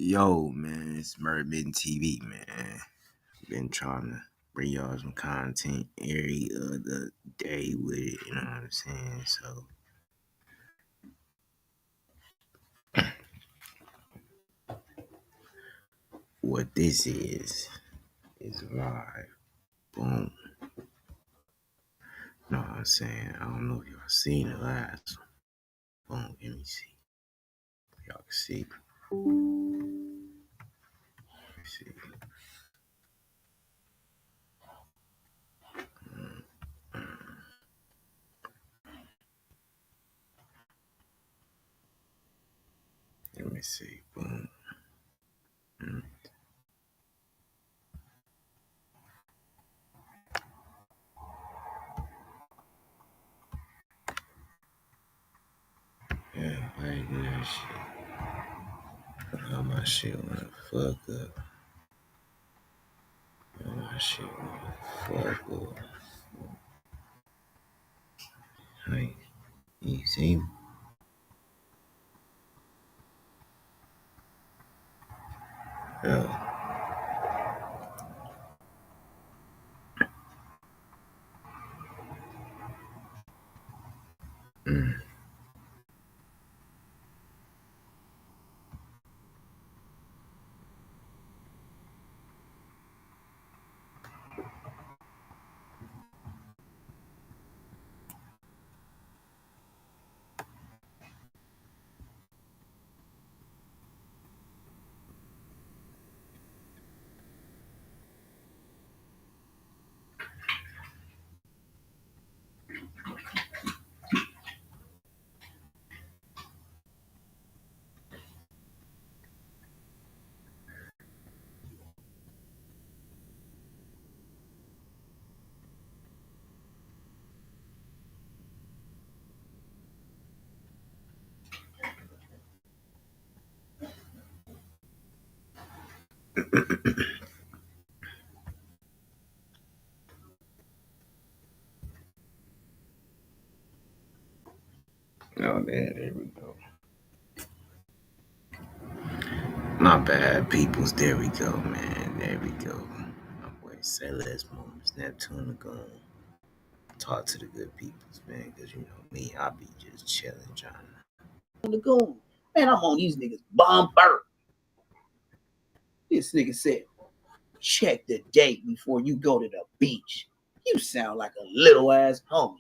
Yo, man, it's MurdamittenTV, man. Been trying to bring y'all some content every other day with it, you know what I'm saying? So, what this is live. Boom. Know what I'm saying? I don't know if y'all seen the last one. Boom, let me see. Y'all can see. Let me see. Let me see. Boom. Yeah, I ain't do that shit. How my shit wanna fuck up. How my shit wanna fuck up. Hey, you see me? Yeah. Mm. Oh, there we go. My bad, peoples. There we go, man. There we go. My boy, say less moments. Neptune to go talk to the good peoples, man. Because you know me, I be just chilling, trying on the goon. Man, I'm on these niggas bomb burp. This nigga said, check the date before you go to the beach. You sound like a little ass homie.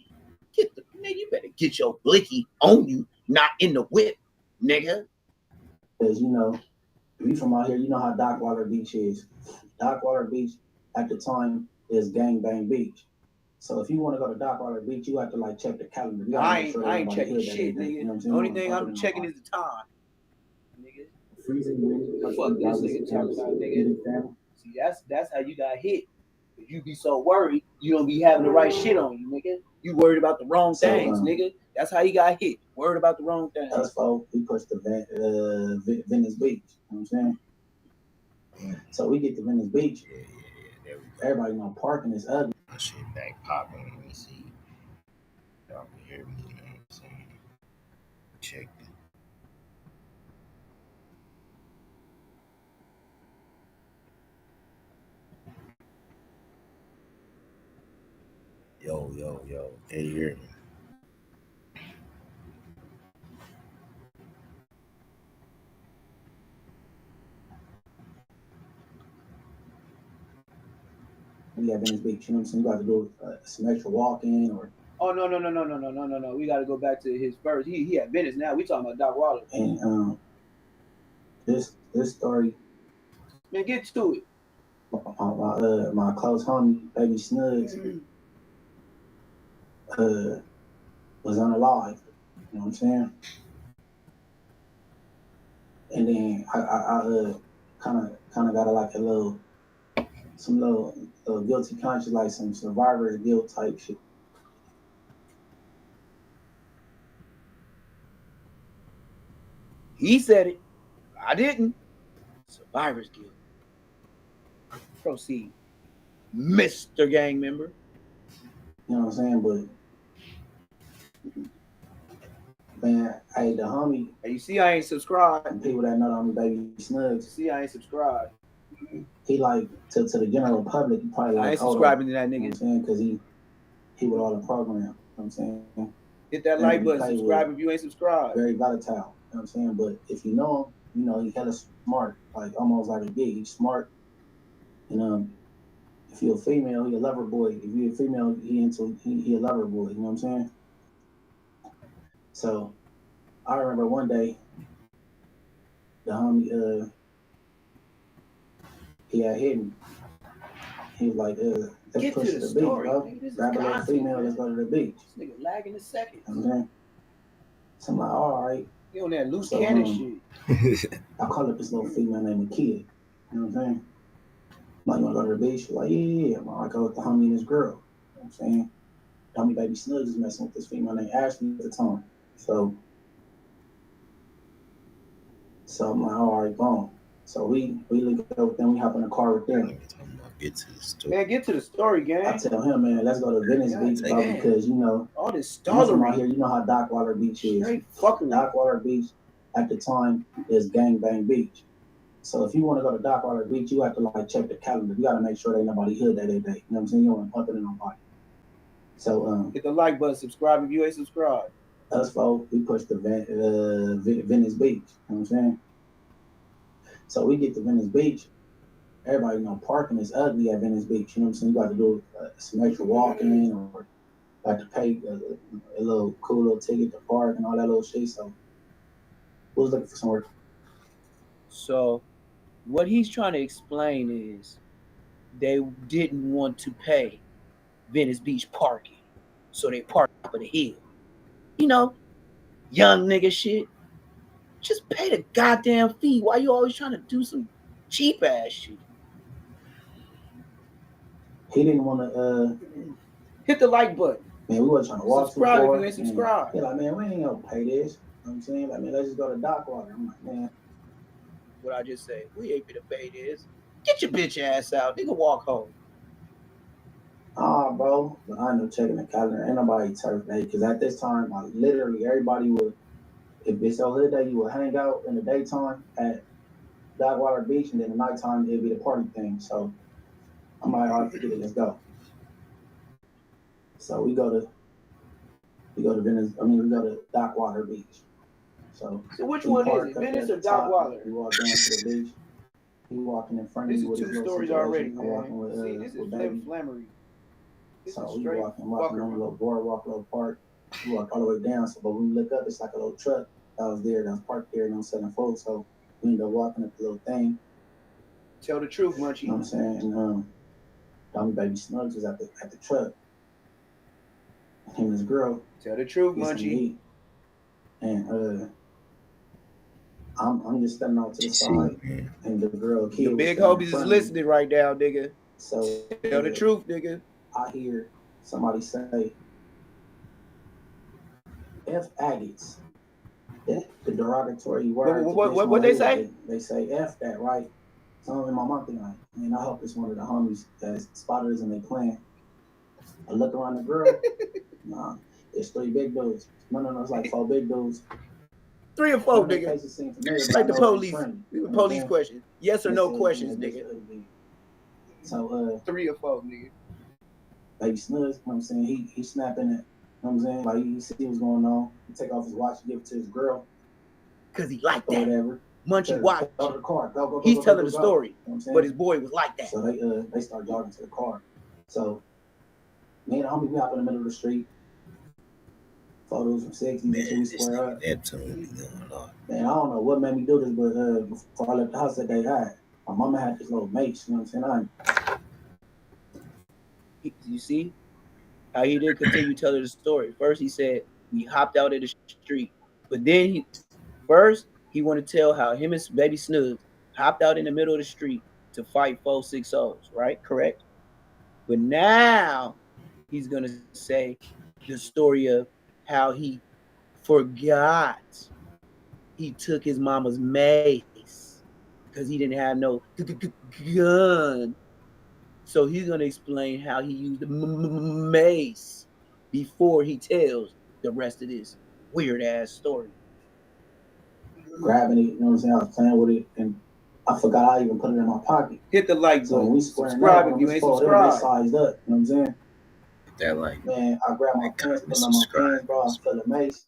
Get the nigga, you better get your blicky on you, not in the whip, nigga. Because you know, if you from out here, you know how Dockwater Beach is. Dockwater Beach at the time is Gangbang Beach. So if you want to go to Dockwater Beach, you have to like check the calendar. I ain't checking shit, nigga. You know the only thing I'm checking is the time, nigga. Freezing wind. Fuck this nigga talking about, nigga. See, that's how you got hit. You be so worried, you don't be having the right shit on you, nigga. You worried about the wrong things, nigga. That's how you got hit. Worried about the wrong things. That's why we pushed the Venice Beach. You know what I'm saying? Yeah. So we get to Venice Beach. Yeah. There we go. Everybody know parking is ugly. My shit back popping. Let me see. Y'all can hear me, you know what I'm saying? Check it. Yo. Can you hear me? We have Venice Beach, you know what I'm saying? You got to do some extra walking or. Oh no. We gotta go back to his first. He at Venice now. We talking about Doc Waller. And this story. Man, get to it. My close homie, Baby Snugs, was unalive. You know what I'm saying? And then I kind of got some little guilty conscience, like some survivor's guilt type shit. He said it. I didn't. Survivor's guilt. Proceed, Mr. Gang Member. You know what I'm saying? Man, hey, the homie. And you see, I ain't subscribed. And people that know the homie Baby Snugs. See, I ain't subscribed. He like to the general public. He probably like I ain't Kodo, subscribing to that nigga. You know what I'm saying? Because he with all the program. You know what I'm saying? Hit that like button, subscribe if you ain't subscribed. Very volatile. You know what I'm saying? But if you know him, you know he hella smart, like almost like a gig. He's smart. And if you're a female, he a lover boy. If you're a female, he a lover boy. You know what I'm saying? So I remember one day the homie he had hit me. He was like, let's Get push to to the the beach, story. bro. Nigga, Grab a little female, let's go to the beach. This nigga lagging a second. You know what I'm saying? So I'm like, all right. You on that loose cannon shit. I call up this little female named Akia. You know what I'm saying? Like, you want to go to the beach? She's like, yeah. I'm like, I go with the homie and his girl. You know what I'm saying? The homie Baby Snugs is messing with this female named Ashley at the time. So I'm like, all right, boom. So we link up with them. We hop in the car with them. Get to the story. Man, get to the story, gang. I tell him, man, let's go to Venice Beach, bro, because you know all this stallery out here. You know how Dockwater Beach is. Dockwater Beach at the time is gangbang beach. So if you want to go to Dockwater Beach, you have to like check the calendar. You got to make sure there ain't nobody hood that day. You know what I'm saying? You don't want to pump it in nobody. So hit the like button, subscribe if you ain't subscribed. Us folks, we push the Venice Beach. You know what I'm saying? So we get to Venice Beach. Everybody know parking is ugly at Venice Beach. You know what I'm saying? You got to do some extra walking or got to pay a little cool little ticket to park and all that little shit. So we was looking for somewhere. So what he's trying to explain is they didn't want to pay Venice Beach parking. So they parked up of the hill. You know, young nigga shit. Just pay the goddamn fee. Why you always trying to do some cheap ass shit? He didn't want to hit the like button. Man, we wasn't trying to walk subscribe too far. If you ain't subscribed. He like, man, we ain't gonna pay this. You know what I'm saying? Like, man, let's just go to Dockwater. I'm like, man. What I just say? We ain't gonna pay this. Get your bitch ass out. Nigga, walk home. Bro, but I ended up checking the calendar. Ain't nobody turf day. Because at this time, like, literally everybody would, if it's a hood day, you would hang out in the daytime at Dockwater Beach, and then the nighttime, it'd be the party thing. So I'm like, all right, forget it, let's go. So we go to Venice. I mean, we go to Dockwater Beach. So which one is it, Venice or Dockwater? We walk down to the beach. He walking in front of me with his little stories already, man. I'm walking with this with is baby. Flammery. So we walking on a little boardwalk, little park. We walk all the way down. So, but when we look up, it's like a little truck that was there, that was parked there, and I'm selling food. So we ended up walking up the little thing. Tell the truth, Munchie. You know what I'm saying? And Dummy Baby Snugs was at the truck. Him and his girl. Tell the truth, Munchie. And I'm just standing out to the side, and the girl kid. Your big homies is listening right now, nigga. So tell the truth, nigga. I hear somebody say, "F agates." The derogatory word. What they say? They say F that, right? So in my mouth, like, man, I hope it's one of the homies that spotted us and they playing. I look around the girl. Nah, it's 3 big dudes. No, it's like 4 big dudes. 3 or 4, nigga. Like the police. Police questions. Yes or no questions, nigga. So 3 or 4, nigga. Baby Snugs, you know what I'm saying? He snapping it. You know what I'm saying? Like he see what's going on. He take off his watch and give it to his girl. Cause he like that. Whatever. Munchie watch. Go to the car. Go, he's telling the story. You know but his boy was like that. So they start jogging to the car. So me and the homie, we hop in the middle of the street. Photos from 60s until we square up. Man, I don't know what made me do this, but before I left the house that day, my mama had this little mace, you know what I'm saying? You see how he didn't continue telling the story. First he said we hopped out of the street, but then he wanted to tell how him and Baby Snugs hopped out in the middle of the street to fight 460s, right? Correct? But now he's gonna say the story of how he forgot he took his mama's mace because he didn't have no gun. So he's gonna explain how he used the mace before he tells the rest of this. weird ass story. Grabbing it, you know what I'm saying? I was playing with it, and I forgot I even put it in my pocket. Hit the like So button. when we Subscribe up, if you ain't subscribed. They sized up, you know what I'm saying? That like, Man, I grabbed my pants, put on my pants, bro. I felt a mace.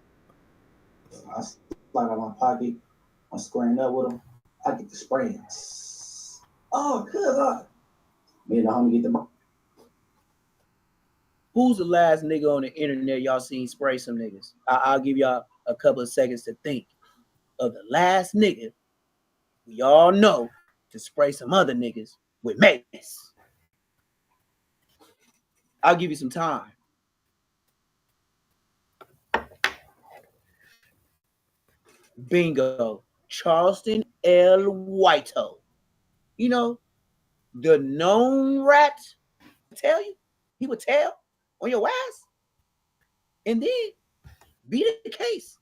I slide out my pocket. I'm squaring up with him. I get the spraying. Oh, good. Me and the homie get the. Who's the last nigga on the internet y'all seen spray some niggas? I'll give y'all a couple of seconds to think of the last nigga we all know to spray some other niggas with mace. I'll give you some time. Bingo. Charleston L. Whiteoe. You know, the known rat. Tell you, he would tell on your ass, and then beat the case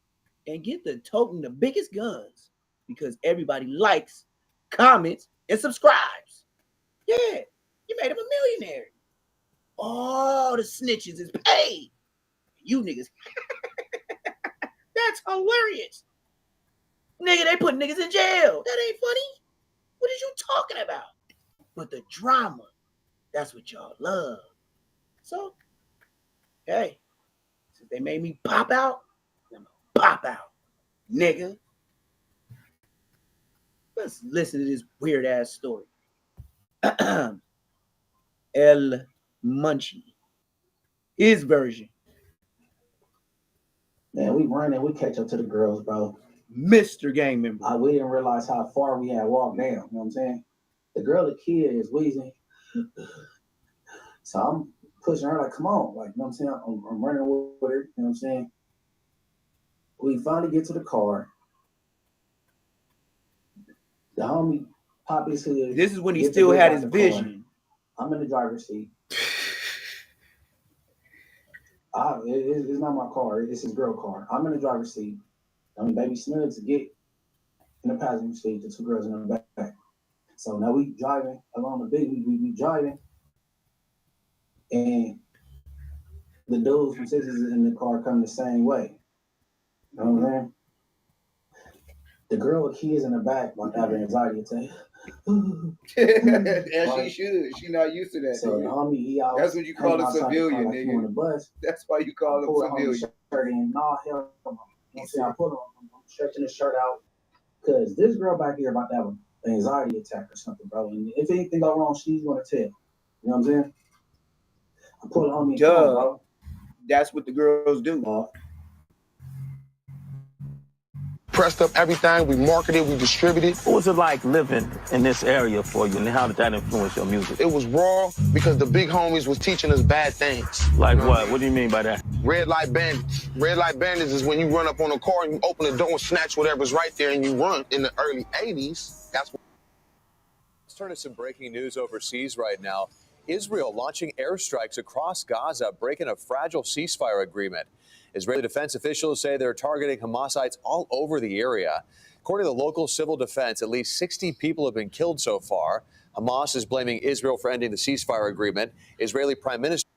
and get the toting the biggest guns because everybody likes, comments, and subscribes. Yeah, you made him a millionaire. All the snitches is paid. You niggas. That's hilarious. Nigga, they put niggas in jail. That ain't funny. What is you talking about? But the drama, that's what y'all love. So, hey, since they made me pop out, I'm gonna pop out, nigga. Let's listen to this weird ass story. El Munchie. His version. Man, we run and we catch up to the girls, bro. Mr. Gang Member. We didn't realize how far we had walked down. You know what I'm saying? The girl, the kid, is wheezing. So I'm pushing her like, come on. Like, you know what I'm saying? I'm running with her. You know what I'm saying? We finally get to the car. The homie pop his hood. This is when he still had his vision. I'm in the driver's seat. It's not my car. It's his girl car. I'm in the driver's seat. I mean, baby Snugs to get in the passenger seat. The two girls in the back. So now we driving along the big. We driving, and the dudes from Sisters in the car come the same way. You know what I'm saying? The girl with kids in the back like having anxiety attack. As she should. She not used to that. So the homie, he out. That's what you call a civilian, like nigga. On the bus. That's why you call him civilian. Nah, hell, you know what I'm saying? I'm stretching his shirt out because this girl back here about to have an anxiety attack or something, bro. And if anything go wrong, she's gonna tell. You know what I'm saying? I pull the homie. Duh. Bro. That's what the girls do. Pressed up everything, we marketed, we distributed. What was it like living in this area for you, and how did that influence your music? It was raw because the big homies was teaching us bad things. Like what? What do you mean by that? Red light bandits. Red light bandits is when you run up on a car and you open the door and snatch whatever's right there and you run. In the early 80s, that's what... Let's turn to some breaking news overseas right now. Israel launching airstrikes across Gaza, breaking a fragile ceasefire agreement. Israeli defense officials say they're targeting Hamasites all over the area. According to the local civil defense, at least 60 people have been killed so far. Hamas is blaming Israel for ending the ceasefire agreement. Israeli Prime Minister...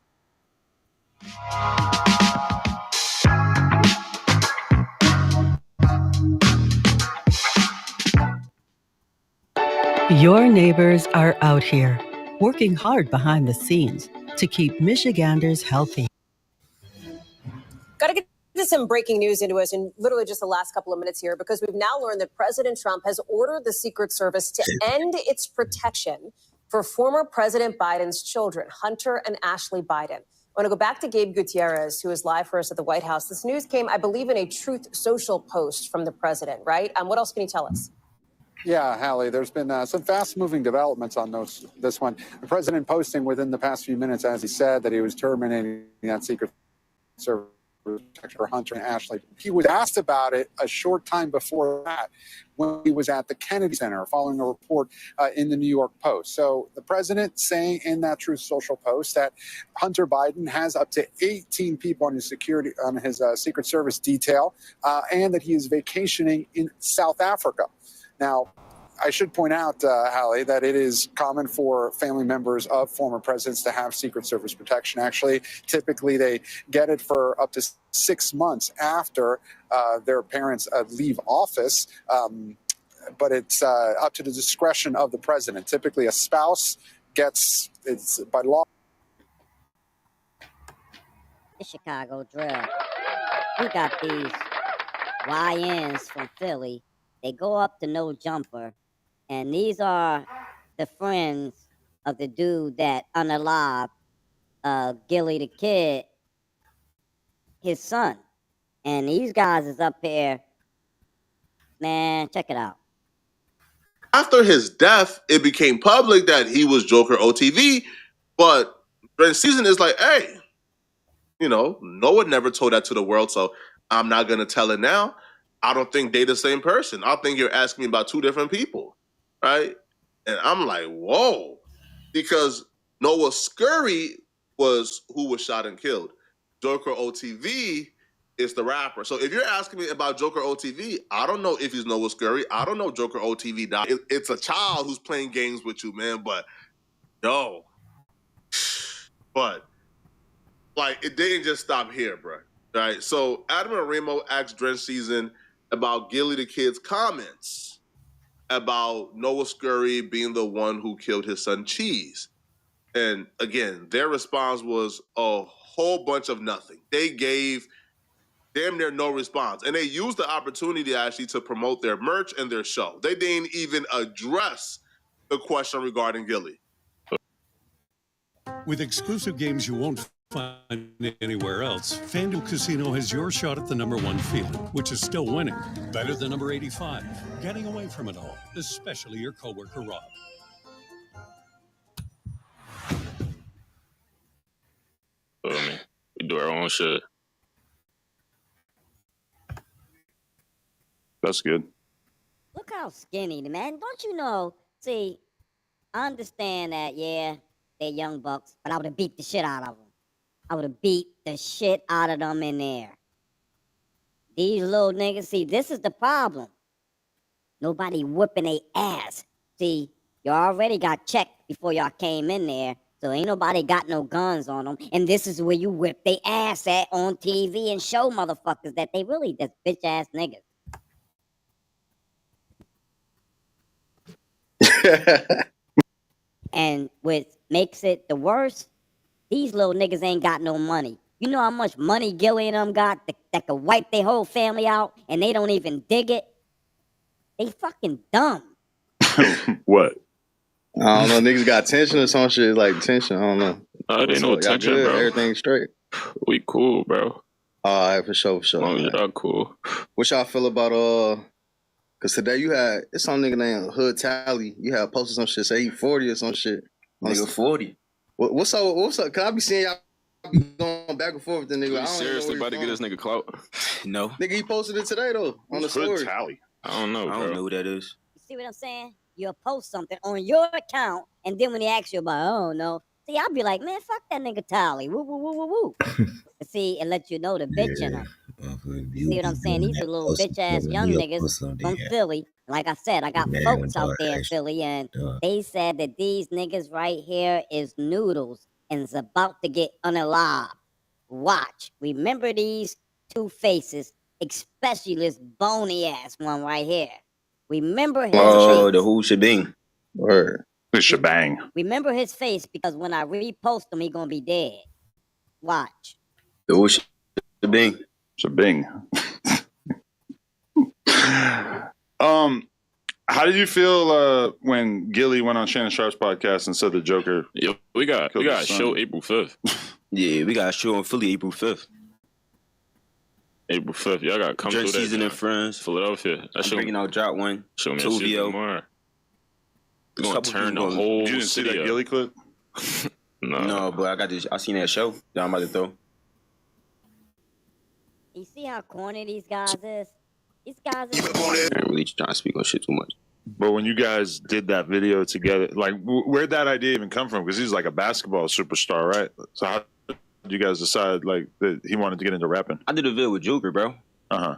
Your neighbors are out here, working hard behind the scenes to keep Michiganders healthy. Got to get some breaking news into us in literally just the last couple of minutes here, because we've now learned that President Trump has ordered the Secret Service to end its protection for former President Biden's children, Hunter and Ashley Biden. I want to go back to Gabe Gutierrez, who is live for us at the White House. This news came, I believe, in a Truth Social post from the president, right? What else can you tell us? Yeah, Hallie, there's been some fast-moving developments on this one. The president posting within the past few minutes, as he said, that he was terminating that Secret Service for Hunter and Ashley. He was asked about it a short time before that when he was at the Kennedy Center following a report in the New York Post. So the president saying in that Truth Social post that Hunter Biden has up to 18 people on his Secret Service detail and that he is vacationing in South Africa. Now, I should point out, Hallie, that it is common for family members of former presidents to have Secret Service protection. Actually, typically they get it for up to 6 months after their parents leave office. But it's up to the discretion of the president. Typically, a spouse gets, it's by law. The Chicago drill. We got these YNs from Philly. They go up to No Jumper, and these are the friends of the dude that unalived Gilly the Kid, his son. And these guys is up here. Man, check it out. After his death, it became public that he was Joker OTV, but during season is like, hey, you know, no one never told that to the world, so I'm not gonna tell it now. I don't think they're the same person. I think you're asking me about two different people, right? And I'm like, whoa, because Noah Scurry was who was shot and killed. Joker OTV is the rapper. So if you're asking me about Joker OTV, I don't know if he's Noah Scurry. I don't know Joker OTV died. It's a child who's playing games with you, man. But no, but like it didn't just stop here, bro. Right? So Adam and Remo asked Drench Season about Gilly the Kid's comments about Noah Scurry being the one who killed his son Cheese. And again, their response was a whole bunch of nothing. They gave damn near no response. And they used the opportunity actually to promote their merch and their show. They didn't even address the question regarding Gilly. With exclusive games you won't find anywhere else, FanDuel Casino has your shot at the #1 feeling, which is still winning. Better than number 85. Getting away from it all, especially your coworker Rob. We do our own shit. That's good. Look how skinny, man. Don't you know? See, I understand that, yeah, they're young bucks, but I would have beat the shit out of them. I would have beat the shit out of them in there. These little niggas, see, this is the problem. Nobody whipping their ass. See, you already got checked before y'all came in there, so ain't nobody got no guns on them. And this is where you whip their ass at on TV and show motherfuckers that they really just bitch-ass niggas. And what makes it the worst, these little niggas ain't got no money. You know how much money Gilly and them got that could wipe their whole family out and they don't even dig it? They fucking dumb. What? I don't know. Niggas got tension or some shit. Like tension. I don't know. There ain't no tension, good? bro. Everything straight. We cool, bro. All right, for sure, for sure. Oh, y'all cool. What y'all feel about Cause today you had it's some nigga named Hood Tally. You had posted some shit say he 40 or some shit. Nigga 40. What's up? What's up? Cause I be seeing y'all be going back and forth with the nigga. You seriously about to get this nigga clout? No. Nigga, he posted it today though on the story. Hood Tally. I don't know, bro. I don't know who that is. You see what I'm saying? You'll post something on your account, and then when he asks you about, I don't know. See, I'll be like, man, fuck that nigga Tally. Woo, woo, woo, woo, woo. See, and let you know the bitch in him. See what I'm saying? These are little bitch-ass young niggas from Philly. Like I said, I got folks out there in Philly, and they said that these niggas right here is noodles and is about to get unalive. Watch. Remember these two faces, especially this bony-ass one right here. Remember his face. The who shebang. Word. The shebang. Remember his face, because when I repost him, he gonna be dead. Watch. The who shebang. Shebang. How did you feel when Gilly went on Shannon Sharp's podcast and said the Joker? Yo, we got a show April 5th. Yeah, we got a show in Philly April 5th. April 5th. Y'all got to come through that. Season and Friends. Philadelphia. I'm bringing out Drop One. Show me a shit tomorrow. We're going to turn the whole You didn't see that city Gilly clip? No, but I got this. I seen that show that I'm about to throw. You see how corny these guys is? These guys is... I ain't really trying to speak on shit too much. But when you guys did that video together, like, where'd that idea even come from? Because he's like a basketball superstar, right? So how did you guys decide, like, that he wanted to get into rapping? I did a video with Joker, bro. Uh-huh.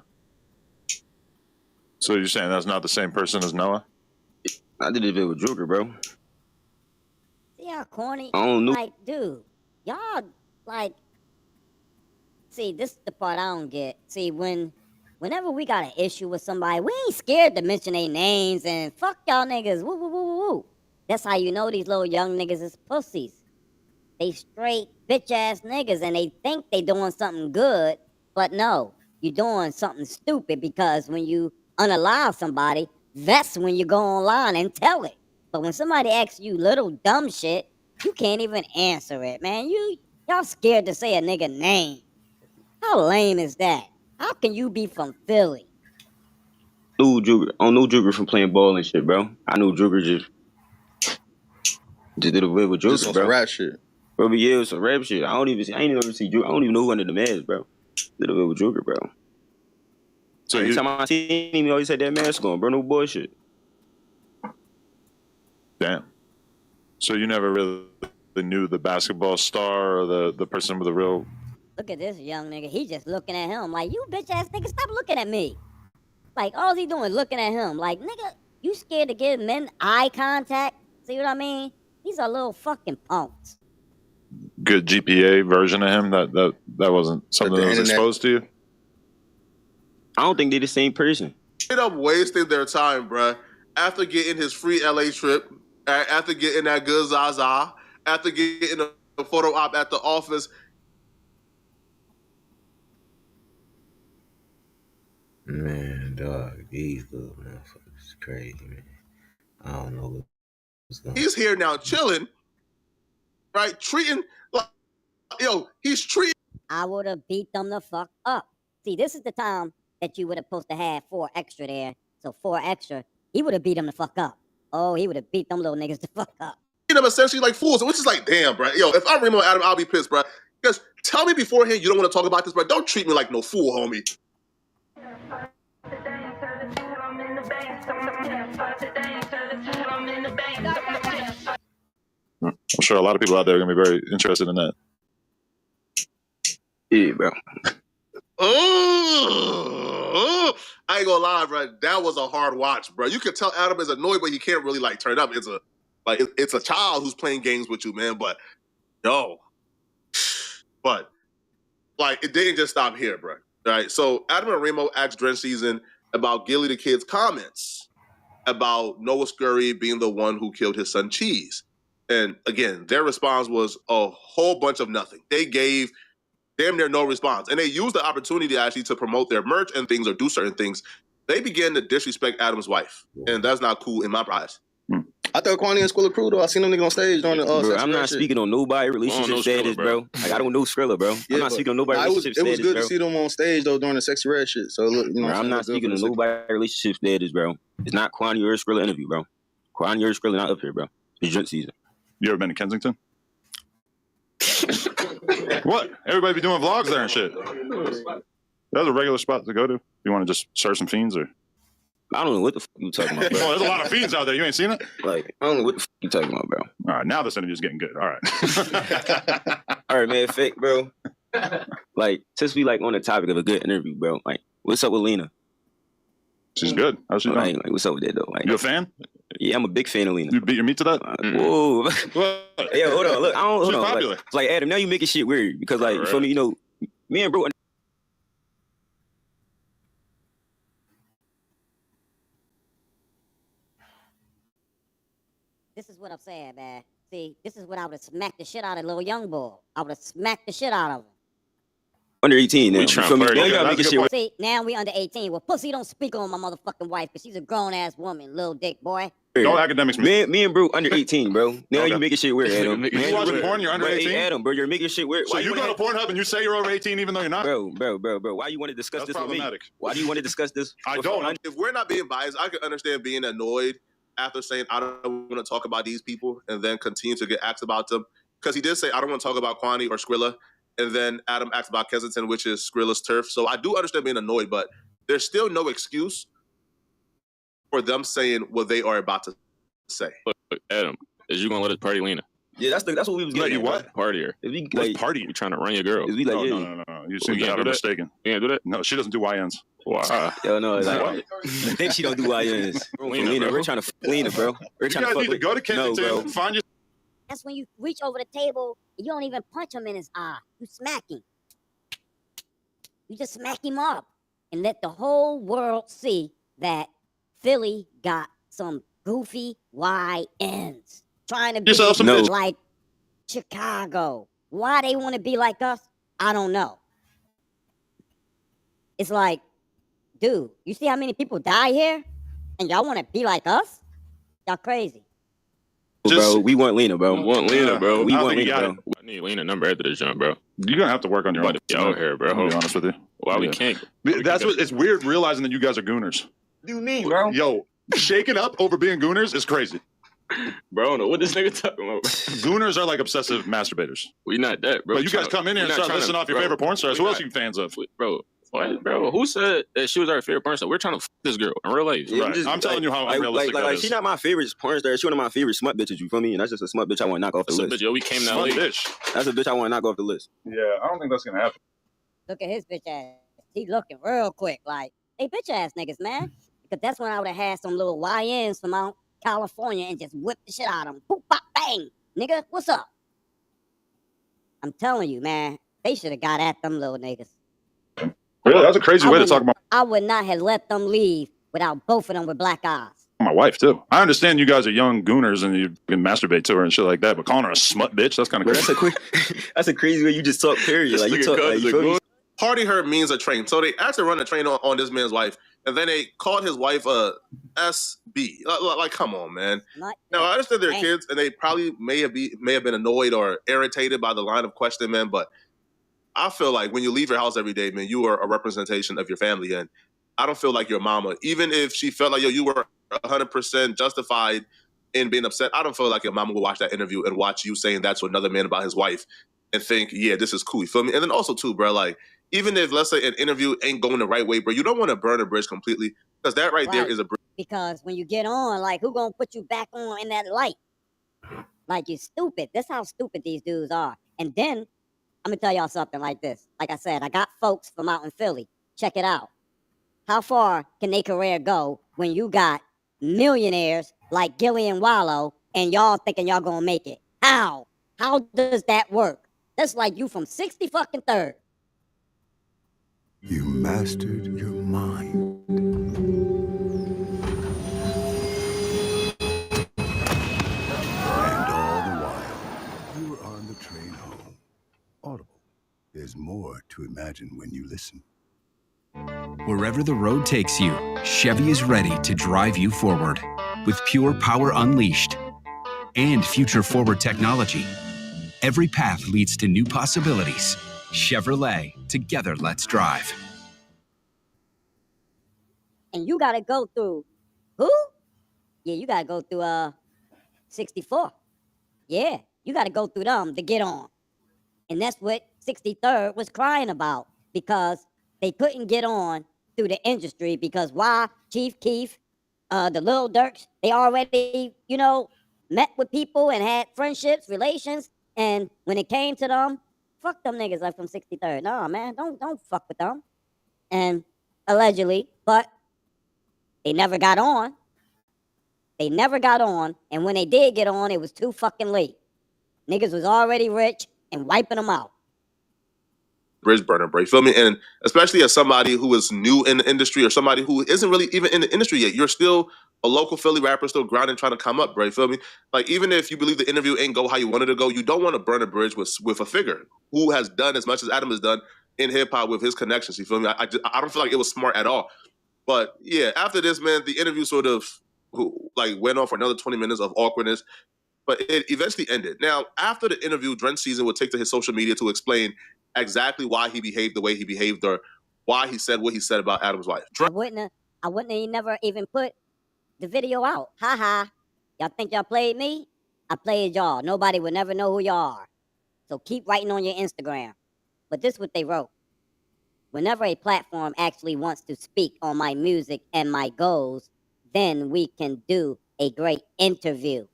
So you're saying that's not the same person as Noah? I did it with Joker, bro. See how corny? I don't know. Like, dude, y'all, like, see, this is the part I don't get. See, whenever we got an issue with somebody, we ain't scared to mention their names and fuck y'all niggas. Woo, woo, woo, woo, woo. That's how you know these little young niggas is pussies. They straight bitch ass niggas and they think they doing something good, but no, you doing something stupid because when you unalive somebody, that's when you go online and tell it. But when somebody asks you little dumb shit, you can't even answer it, man. Y'all scared to say a nigga name. How lame is that? How can you be from Philly? I don't know Joker from playing ball and shit, bro. I know Joker just did a bit with Joker, Just on bro. some rap shit. Bro, but yeah, some rap shit. I ain't even see Joker. I don't even know who under the mask, bro. Did a bit with Joker, bro. So every time I see him, he always had that mask on, bro. No bullshit. Damn. So you never really knew the basketball star or the person with the real... Look at this young nigga. He just looking at him like, you bitch ass nigga, stop looking at me. Like, all he doing is looking at him. Like, nigga, you scared to give men eye contact? See what I mean? These are little fucking punks. good GPA version of him that wasn't something that was exposed to you? I don't think they're the same person. Straight up wasting their time, bruh. After getting his free LA trip, after getting that good Zaza, after getting a photo op at the office. Man, dog, these little motherfuckers is crazy, man. I don't know what's going on. He's here now chilling, right? Treating like, yo, he's treating. I would have beat them the fuck up. See, this is the time that you would have supposed to have 4 extra there. So 4 extra, he would have beat them the fuck up. Oh, he would have beat them little niggas the fuck up. Them essentially like fools, which is like, damn, bro. Yo, if I'm Remo Adam, I'll be pissed, bro. Because tell me beforehand you don't want to talk about this, bro. Don't treat me like no fool, homie. I'm sure a lot of people out there are going to be very interested in that. Yeah, bro. I ain't gonna lie, bro. That was a hard watch, bro. You can tell Adam is annoyed, but he can't really like turn up. It's a child who's playing games with you, man. But no, but like it didn't just stop here, bro. All right. So Adam and Remo asked Drench Season about Gilly the Kid's comments about Noah Scurry being the one who killed his son Cheese, and again, their response was a whole bunch of nothing. They gave damn near no response. And they used the opportunity actually to promote their merch and things or do certain things. They began to disrespect Adam's wife. And that's not cool in my eyes. I thought Kwani and Squilla crew though. I seen them niggas on stage during the bro, I'm not speaking on nobody relationship status, bro. Like I don't know Skrilla, bro. I'm not speaking on nobody relationship status, bro. It was good to see them on stage though during the Sexy Red shit. So look, you know, bro, I'm not speaking on nobody relationship status, bro. It's not Kwani or Skrilla interview, bro. Kwani or Skrilla not up here, bro. It's Drench Season. You ever been to Kensington? What? Everybody be doing vlogs there and shit. That's a regular spot to go to. You want to just serve some fiends or? I don't know what the fuck you talking about, bro. Oh, there's a lot of fiends out there. You ain't seen it? Like, I don't know what the fuck you talking about, bro. All right, now this interview's getting good. All right. All right, man, fake, bro. Like, since we like on the topic of a good interview, bro, like, what's up with Lena? She's good. How's she doing? Like, what's up with that, though? Like, you a fan? Yeah, I'm a big fan of Lena. You beat your meat to that? Whoa. Yeah, hold on. Look, I don't, She's hold on. popular. Like, Adam, now you making shit weird because, like, you feel me? You know, me and bro. This is what I'm saying, man. See, this is what I would have smacked the shit out of little young boy. I would have smacked the shit out of him. Under 18 now. You feel me? Now you gotta make shit weird. See, now we under 18. Well, pussy don't speak on my motherfucking wife because she's a grown-ass woman, little dick boy. No academics. Me and bro under 18, bro. Now you making shit weird, Adam. You watching porn? You're under 18. Hey, Adam, bro, you're making shit weird. So you go to Pornhub and you say you're over 18 even though you're not? Bro. Why you want to discuss this with me? Why do you want to discuss this? I don't. If we're not being biased, I can understand being annoyed after saying I don't want to talk about these people and then continue to get asked about them. Because he did say I don't want to talk about Kwani or Skrilla. And then Adam asked about Kensington, which is Skrilla's turf. So I do understand being annoyed, but there's still no excuse for them saying what they are about to say. Look, Adam, is you gonna let us party Lena? Yeah, that's what we was Let getting you at, what? bro. Partier. If we What's like, party? You trying to run your girl? if we like, No, yeah. no. You seem to can't have do it that? mistaken. You can't do that? No, she doesn't do YNs. Wow. Yo, no, like, What? I think she don't do YNs. Lena, Lena, bro. we're trying to Lena, bro. We're You trying guys to need to go to Kensington, No, bro. find your. That's when you reach over the table and you don't even punch him in his eye. You smack him. You just smack him up and let the whole world see that Philly got some goofy YNs trying to be Yourself some bitch. like Chicago. Why they want to be like us, I don't know. It's like, dude, you see how many people die here? And y'all want to be like us? Y'all crazy. Bro, we want Lena, bro. We want Lena, bro. We I want think you Lena, got bro. I need Lena number after this jump, bro. You're gonna have to work on your About own. to be out here, bro. I'll be honest with you. Why we Yeah. can't? That's what it's weird realizing that you guys are gooners. What do you mean, bro? Yo, shaking up over being gooners is crazy. Bro, I don't know what this nigga talking about. Gooners are like obsessive masturbators. We not that, bro. But you guys come in here and start listing off your favorite porn stars. Who else are you fans of? Bro, what, bro? Who said that she was our favorite porn star? We're trying to f this girl in real life. Yeah, Right. I'm telling you how unrealistic that is. She not my favorite porn star. She one of my favorite smut bitches. You feel me? And that's just a smut bitch I want to knock off the list. Bitch, yo, we came that Smut late. bitch. That's a bitch I want to knock off the list. Yeah, I don't think that's gonna happen. Look at his bitch ass. He looking real quick like, they bitch ass niggas, man. Because that's when I would have had some little YNs from out California and just whip the shit out of them. Boop, bop, bang. Nigga, what's up? I'm telling you, man, they should have got at them little niggas. Really? That's a crazy way to talk about I would not have let them leave without both of them with black eyes. my wife, too. I understand you guys are young gooners and you can masturbate to her and shit like that, but calling her a smut bitch, that's kind of crazy. That's a crazy way you just talk, period. Like, you talk, like, you feel me? Party her means a train. So they actually run a train on this man's wife, and then they called his wife a SB. Like, come on, man. Now I understand they're kids, and they probably may have been annoyed or irritated by the line of questioning, man. But I feel like when you leave your house every day, man, you are a representation of your family, and I don't feel like your mama, even if she felt like you were 100% justified in being upset. I don't feel like your mama will watch that interview and watch you saying that to another man about his wife and think, yeah, this is cool. You feel me? And then also too, bro, like, even if, let's say, an interview ain't going the right way, bro, you don't want to burn a bridge completely, because that right there is a bridge. Because when you get on, like, who gonna put you back on in that light? Like, you're stupid. That's how stupid these dudes are. And then, I'm gonna tell y'all something like this. Like I said, I got folks from out in Philly. Check it out. How far can their career go when you got millionaires like Gillian Wallow and y'all thinking y'all gonna make it? How? How does that work? That's like you from 60 fucking third. You mastered your mind. And all the while, you were on the train home. Audible. There's more to imagine when you listen. Wherever the road takes you, Chevy is ready to drive you forward. With pure power unleashed and future-forward technology, every path leads to new possibilities. Chevrolet, together let's drive. And you gotta go through who? Yeah, you gotta go through 64. Yeah, you gotta go through them to get on. And that's what 63rd was crying about, because they couldn't get on through the industry, because why? Chief Keef, the Lil Durks, they already, met with people and had friendships, relations, and when it came to them, fuck them niggas like from 63rd. Nah, man, don't fuck with them. And allegedly, but they never got on. They never got on, and when they did get on, it was too fucking late. Niggas was already rich and wiping them out. Bridge burner, bro. You feel me? And especially as somebody who is new in the industry or somebody who isn't really even in the industry yet, you're still a local Philly rapper, still grinding, trying to come up, bro. You feel me? Like, even if you believe the interview ain't go how you wanted to go, you don't want to burn a bridge with a figure who has done as much as Adam has done in hip hop with his connections. You feel me? I don't feel like it was smart at all. But yeah, after this, man, the interview sort of went on for another 20 minutes of awkwardness, but it eventually ended. Now, after the interview, Drench Season would take to his social media to explain exactly why he behaved the way he behaved, or why he said what he said about Adam's wife. I wouldn't have never even put the video out. Ha ha. Y'all think y'all played me? I played y'all. Nobody would never know who y'all are. So keep writing on your Instagram. But this is what they wrote. Whenever a platform actually wants to speak on my music and my goals, then we can do a great interview.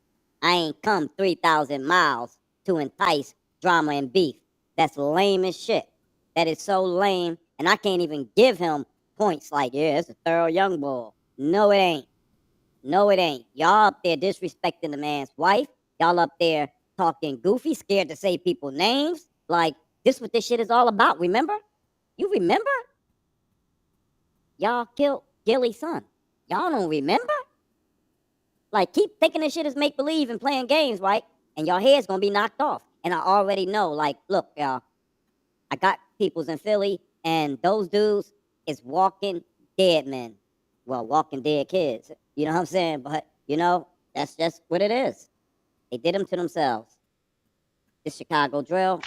I ain't come 3,000 miles to entice drama and beef. That's lame as shit. That is so lame, and I can't even give him points like, yeah, it's a thorough young bull. No, it ain't. No, it ain't. Y'all up there disrespecting the man's wife. Y'all up there talking goofy, scared to say people's names. Like, this what this shit is all about, remember? You remember? Y'all killed Gilly's son. Y'all don't remember? Like, keep thinking this shit is make-believe and playing games, right? And your head's gonna be knocked off. And I already know, like, look, y'all, I got peoples in Philly, and those dudes is walking dead men. Well, walking dead kids. You know what I'm saying? But, you know, that's just what it is. They did them to themselves. This Chicago drill,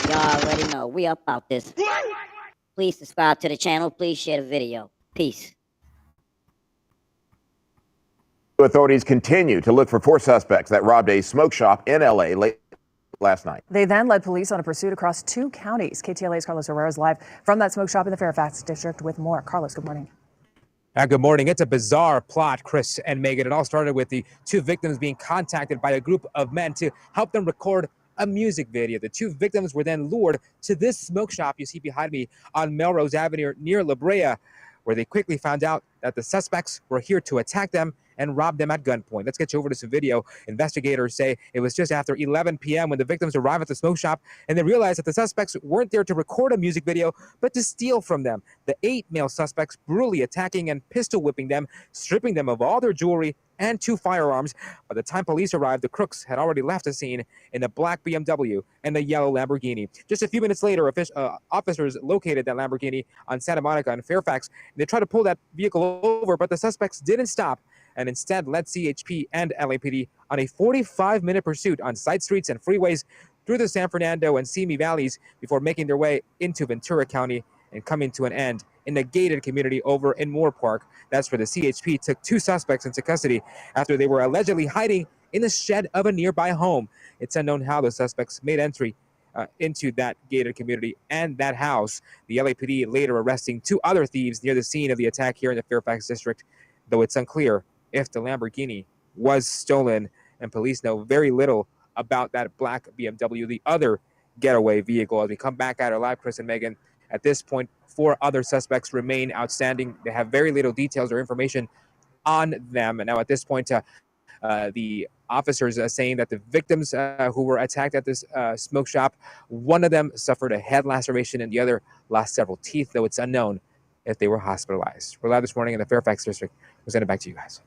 y'all already know. We up out this. Please subscribe to the channel. Please share the video. Peace. Authorities continue to look for 4 suspects that robbed a smoke shop in L.A. late last night. They then led police on a pursuit across 2 counties. KTLA's Carlos Herrera is live from that smoke shop in the Fairfax district with more. Carlos, good morning. Good morning. It's a bizarre plot, Chris and Megan. It all started with the 2 victims being contacted by a group of men to help them record a music video. The 2 victims were then lured to this smoke shop you see behind me on Melrose Avenue near La Brea, where they quickly found out that the suspects were here to attack them and rob them at gunpoint. Let's get you over to some video. Investigators say it was just after 11 p.m. when the victims arrived at the smoke shop, and they realized that the suspects weren't there to record a music video, but to steal from them. The 8 male suspects brutally attacking and pistol whipping them, stripping them of all their jewelry and 2 firearms. By the time police arrived, the crooks had already left the scene in a black BMW and a yellow Lamborghini. Just a few minutes later, officers located that Lamborghini on Santa Monica and Fairfax. They tried to pull that vehicle over, but the suspects didn't stop and instead led CHP and LAPD on a 45-minute pursuit on side streets and freeways through the San Fernando and Simi valleys before making their way into Ventura County and coming to an end in a gated community over in Moore Park. That's where the CHP took 2 suspects into custody after they were allegedly hiding in the shed of a nearby home. It's unknown how the suspects made entry into that gated community and that house. The LAPD later arresting 2 other thieves near the scene of the attack here in the Fairfax district, though it's unclear if the Lamborghini was stolen, and police know very little about that black BMW, the other getaway vehicle. As we come back at our live, Chris and Megan, at this point, 4 other suspects remain outstanding. They have very little details or information on them. And now at this point, the officers are saying that the victims who were attacked at this smoke shop, one of them suffered a head laceration and the other lost several teeth, though it's unknown if they were hospitalized. We're live this morning in the Fairfax district. We'll send it back to you guys.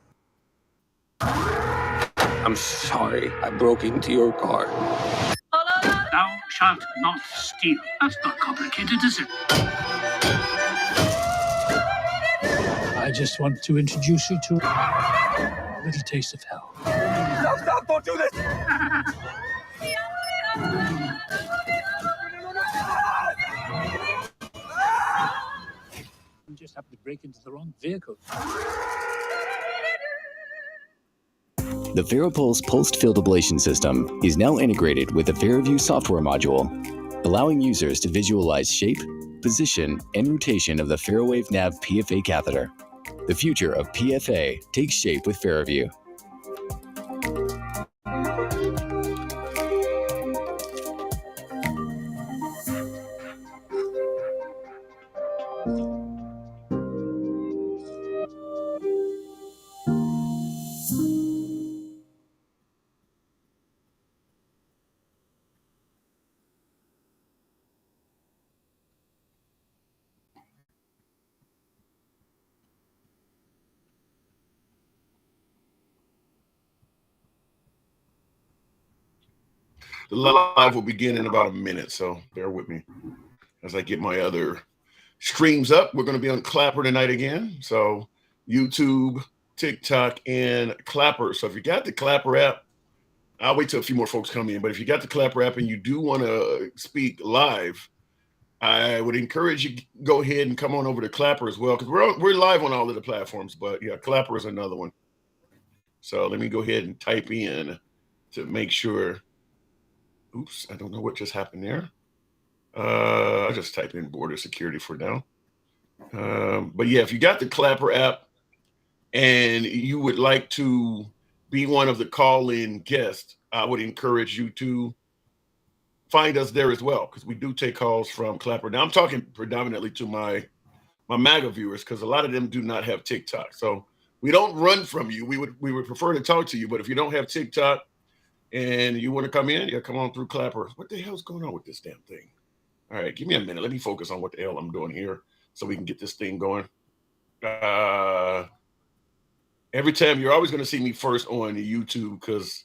I'm sorry I broke into your car. Thou shalt not steal. That's not complicated, is it? I just want to introduce you to a little taste of hell. Stop, don't do this! You just happened to break into the wrong vehicle. The FARAPulse pulsed field ablation system is now integrated with the FARAView software module, allowing users to visualize shape, position, and rotation of the FARAWave Nav PFA catheter. The future of PFA takes shape with FARAView. The live will begin in about a minute, so bear with me as I get my other streams up. We're going to be on Clapper tonight again, so YouTube, TikTok, and Clapper. So if you got the Clapper app, I'll wait till a few more folks come in, but if you got the Clapper app and you do want to speak live, I would encourage you to go ahead and come on over to Clapper as well, because we're live on all of the platforms, but yeah, Clapper is another one. So let me go ahead and type in to make sure. Oops, I don't know what just happened there. I'll just type in border security for now. But yeah, if you got the Clapper app and you would like to be one of the call-in guests, I would encourage you to find us there as well, because we do take calls from Clapper. Now I'm talking predominantly to my MAGA viewers, because a lot of them do not have TikTok. So we don't run from you. We would prefer to talk to you, but if you don't have TikTok and you want to come in, yeah, come on through Clapper. What the hell's going on with this damn thing? All right, give me a minute. Let me focus on what the hell I'm doing here so we can get this thing going. Every time, you're always going to see me first on the YouTube, because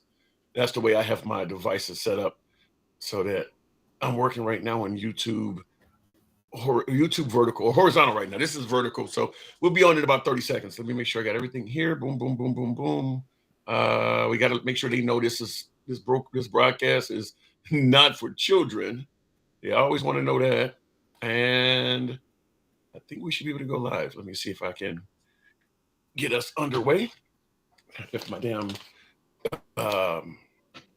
that's the way I have my devices set up, so that I'm working right now on YouTube vertical or horizontal right now. This is vertical, so we'll be on in about 30 seconds. Let me make sure I got everything here. Boom, boom, boom, boom, boom. We got to make sure they know this broadcast is not for children. They always want to know that. And I think we should be able to go live. Let me see if I can get us underway. If my damn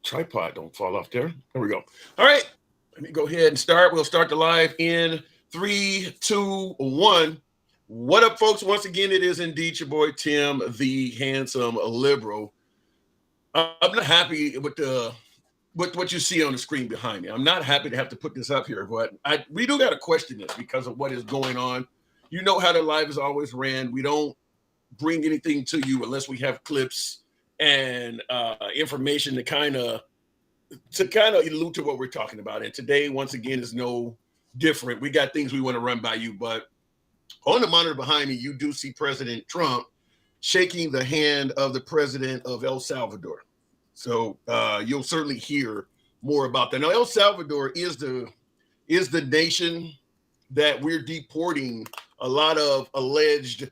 tripod don't fall off there. There we go. All right. Let me go ahead and start. We'll start the live in 3, 2, 1. What up, folks? Once again, it is indeed your boy Tim, the handsome liberal. I'm not happy with what you see on the screen behind me. I'm not happy to have to put this up here, but we do got to question this because of what is going on. You know how the live is always ran. We don't bring anything to you unless we have clips and information to kind of allude to what we're talking about. And today, once again, is no different. We got things we want to run by you, but on the monitor behind me, you do see President Trump shaking the hand of the president of El Salvador. So you'll certainly hear more about that. Now, El Salvador is the nation that we're deporting a lot of alleged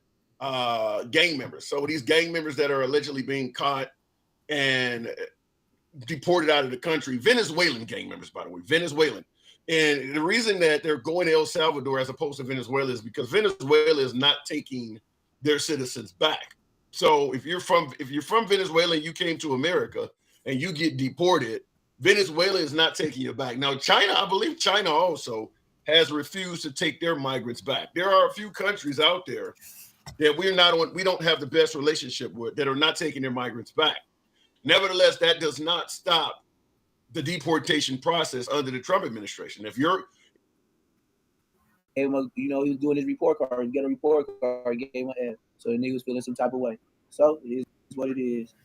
gang members. So these gang members that are allegedly being caught and deported out of the country, Venezuelan gang members, by the way, Venezuelan. And the reason that they're going to El Salvador as opposed to Venezuela is because Venezuela is not taking their citizens back. So if you're from Venezuela and you came to America and you get deported, Venezuela is not taking you back. Now, China, I believe China also has refused to take their migrants back. There are a few countries out there that we don't have the best relationship with that are not taking their migrants back. Nevertheless, that does not stop the deportation process under the Trump administration. If you're, he was doing his report card, get a report card, gave him a head. So the nigga was feeling some type of way. So it is what it is.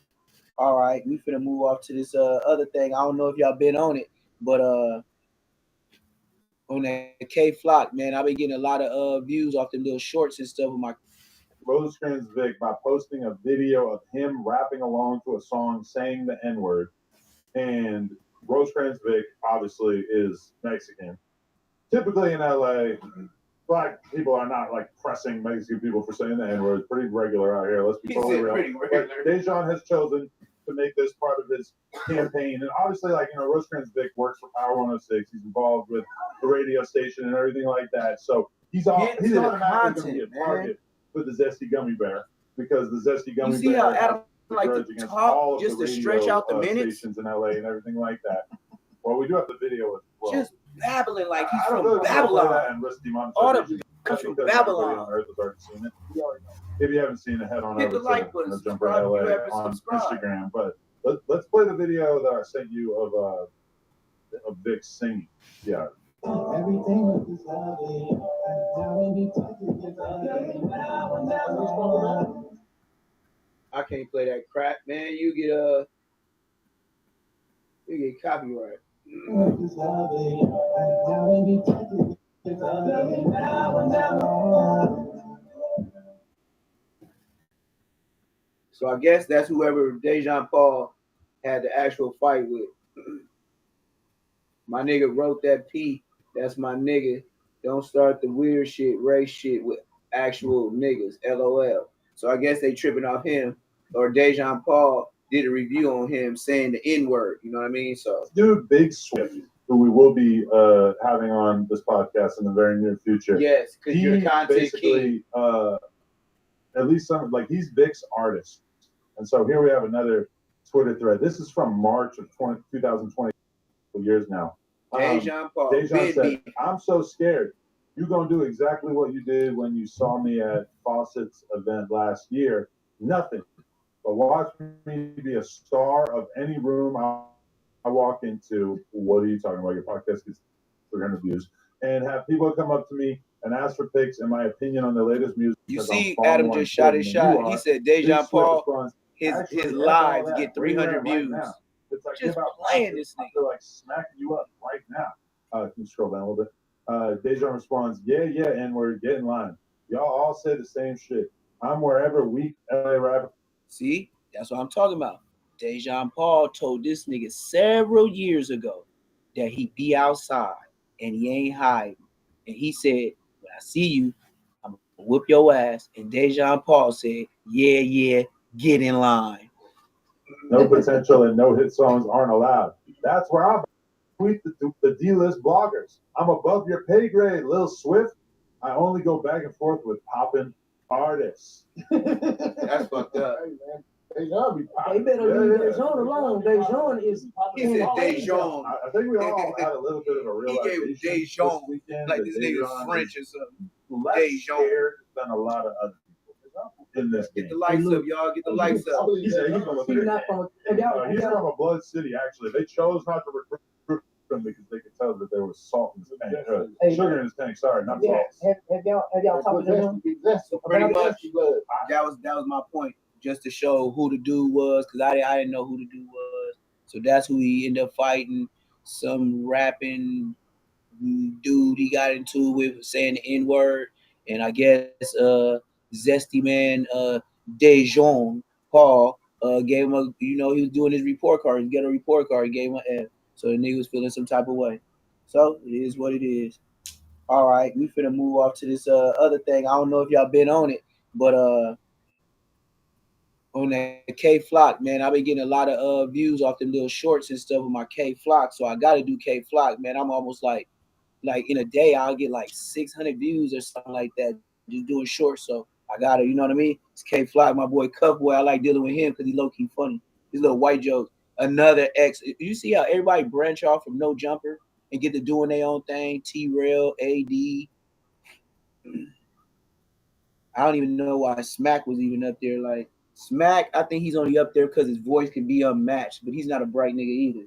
All right, we finna move off to this other thing. I don't know if y'all been on it, but on that K Flock, man, I've been getting a lot of views off them little shorts and stuff with my Rosecrans Vic by posting a video of him rapping along to a song saying the N-word. And Rosecrans Vic obviously is Mexican. Typically in LA, black people are not like pressing Mexican people for saying the N-word. It's pretty regular out here. Let's be totally real. But Dejan has chosen to make this part of his campaign. And obviously, Rosecrans Vic works for Power 106. He's involved with the radio station and everything like that. So he's automatically going to be a target for the Zesty Gummy Bear, because the Zesty Gummy Bear. You see how Adam like to talk just to stretch out the minutes stations in LA and everything like that. Well, we do have the video as well. Just babbling like he's from Babylon. All the from Babylon. On Earth has already seen it. If you haven't seen it, head on over to Jump Right LA on Instagram. But let's play the video that I sent you of Vic singing. Yeah. Everything I can't play that crap, man. You get copyright. So I guess that's whoever Dejan Paul had the actual fight with. My nigga wrote that P. That's my nigga. Don't start the weird shit, race shit with actual niggas. LOL. So I guess they tripping off him, or Dejan Paul did a review on him saying the N-word. You know what I mean? So dude, Big Swift, who we will be having on this podcast in the very near future. Yes, because you're the content king. At least he's Vic's artist. And so here we have another Twitter thread. This is from March of 2020 years now. Dejan Paul. Dejan said, I'm so scared. You're going to do exactly what you did when you saw me at Fawcett's event last year. Nothing. but watch me be a star of any room I walk into. What are you talking about? Your podcast gets 300 views, and have people come up to me and ask for pics and my opinion on the latest music. You see, Adam just shot his shot. He said Dejan Paul, his lives get 300 views. Right, it's like, just playing this I nigga. feel like smacking you up right now. Can you scroll down a little bit? Dejan responds, yeah, and we're getting line. Y'all all say the same shit. I'm wherever weak LA rapper. See, that's what I'm talking about. Dejan Paul told this nigga several years ago that he be outside and he ain't hiding. And he said, when I see you, I'm gonna whoop your ass. And Dejan Paul said, yeah, get in line. No potential and no hit songs aren't allowed. That's where I'm tweet the D-list bloggers. I'm above your pay grade, Lil Swift. I only go back and forth with poppin' artists. That's fucked up. Hey, man. Dejan be poppin'. They better leave Dejan alone. Dejan is He said Dejan. I think we all had a little bit of a realization. He gave Dejan this weekend like this nigga French or something. Less scared than a lot of other people in this game. Get the lights up, y'all. Get the lights up. He's from a blood city, actually. They chose not to recruit him because they could tell that there was salt in his tank. Sugar in his tank, sorry, not salt. Have y'all talked to him? So pretty much, that was my point, just to show who the dude was, because I didn't know who the dude was. So that's who he ended up fighting. Some rapping dude he got into with saying the N-word. And I guess Zesty Man Dejan Paul gave him a, he was doing his report card. He got a report card, gave him an F. So the nigga was feeling some type of way. So it is what it is. All right, we finna move off to this other thing. I don't know if y'all been on it, but on that K Flock, man, I've been getting a lot of views off them little shorts and stuff with my K Flock. So I gotta do K Flock, man. I'm almost like in a day I'll get like 600 views or something like that just doing shorts. So I gotta, you know what I mean? It's K Flock, my boy Cuff Boy. I like dealing with him because he low key funny. His little white jokes. Another X. You see how everybody branch off from No Jumper and get to doing their own thing? T-Rail, AD. I don't even know why Smack was even up there. Like Smack, I think he's only up there because his voice can be unmatched, but he's not a bright nigga either.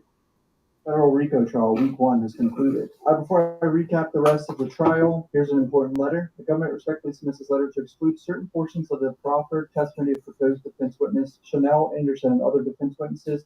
Federal RICO trial, week 1, has concluded. Before I recap the rest of the trial, here's an important letter. The government respectfully submits this letter to exclude certain portions of the proffered testimony of proposed defense witness Chanel Anderson and other defense witnesses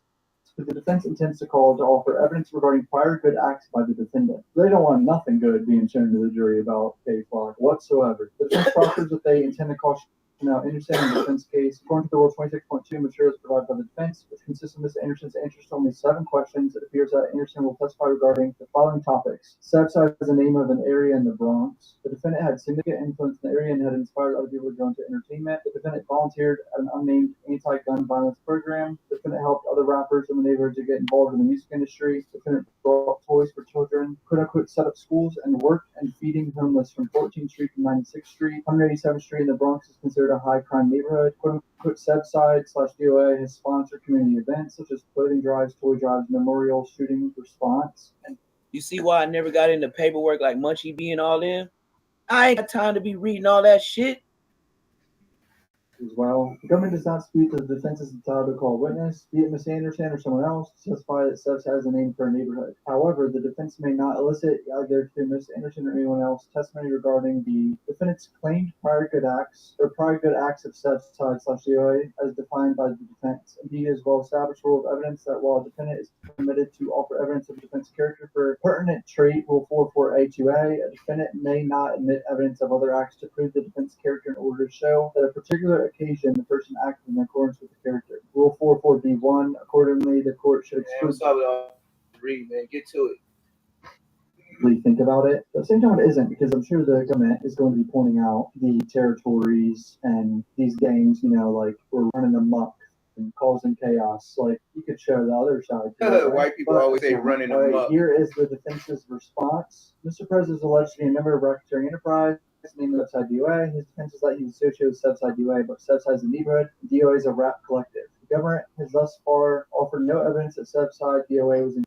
who the defense intends to call to offer evidence regarding prior good acts by the defendant. They don't want nothing good being shown to the jury about K Flock whatsoever. The defense proffers that they intend to call Now, Anderson in the defense case, according to the Rule 26.2, materials provided by the defense, which consists of Mr. Anderson's answers to only 7 questions. It appears that Anderson will testify regarding the following topics. Southside is the name of an area in the Bronx. The defendant had significant influence in the area and had inspired other people to go into entertainment. The defendant volunteered at an unnamed anti-gun violence program. The defendant helped other rappers in the neighborhood to get involved in the music industry. The defendant brought toys for children, quote-unquote, set up schools and worked and feeding homeless from 14th Street to 96th Street. 187th Street in the Bronx is considered a high crime neighborhood. Quote-unquote, Southside/DOA has sponsored community events such as clothing drives, toy drives, memorial shooting response. You see why I never got into paperwork like Munchie being all in? I ain't got time to be reading all that shit. As well, the government does not dispute that the defense is entitled to call a witness, be it Ms. Anderson or someone else, to testify that Sebs has a name for a neighborhood. However, the defense may not elicit either through Ms. Anderson or anyone else testimony regarding the defendant's claimed prior good acts or prior good acts of Southside/DOA as defined by the defense. Indeed, it is well established rule of evidence that while a defendant is permitted to offer evidence of defense character for pertinent trait, Rule 404A2A, a defendant may not admit evidence of other acts to prove the defense character in order to show that a particular occasion the person acted in accordance with the character. Rule 44B1, accordingly, the court should exclude. Read, man. Get to it. Really think about it. At the same time, it isn't, because I'm sure the government is going to be pointing out the territories and these gangs, like we're running amok and causing chaos. Like you could show the other side. Right? White people always say running amok. Here is the defense's response. Mr. President is alleged to be a member of racketeering enterprise. Named Southside DOA. His defense is that he was associated with Southside DOA, but Southside is a neighborhood. DOA is a rap collective. The government has thus far offered no evidence that Southside DOA was in.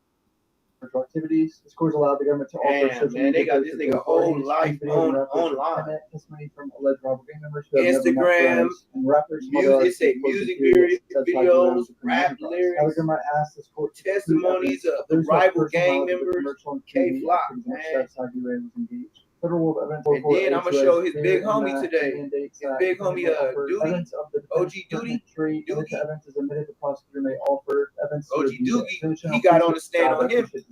activities. This court allowed the government to offer Damn, social man, they media got this posts of nigga whole authorities, life videos, and on rappers with online. defendant testimony from alleged rival gang members who have never met Instagram, Perez, and rappers from other it artists say who posted music periods that satisfied the videos, realms of criminal rap enterprise. Now the lyrics, government asked this court to exclude testimonies evidence of the those who have rival personal gang knowledge of the members, commercial and K TV Flock, activities in which man. Southside UA was engaged. Federal Rule of Evidence And then I'm 448 gonna show his clear big in homie that today. mandates His that big defendant homie, may offer Duty, evidence of the OG defendant's Duty, pertinent trait, and if the evidence is admitted, the prosecutor may offer evidence to OG review it. Doogie, he got on the stand on him today.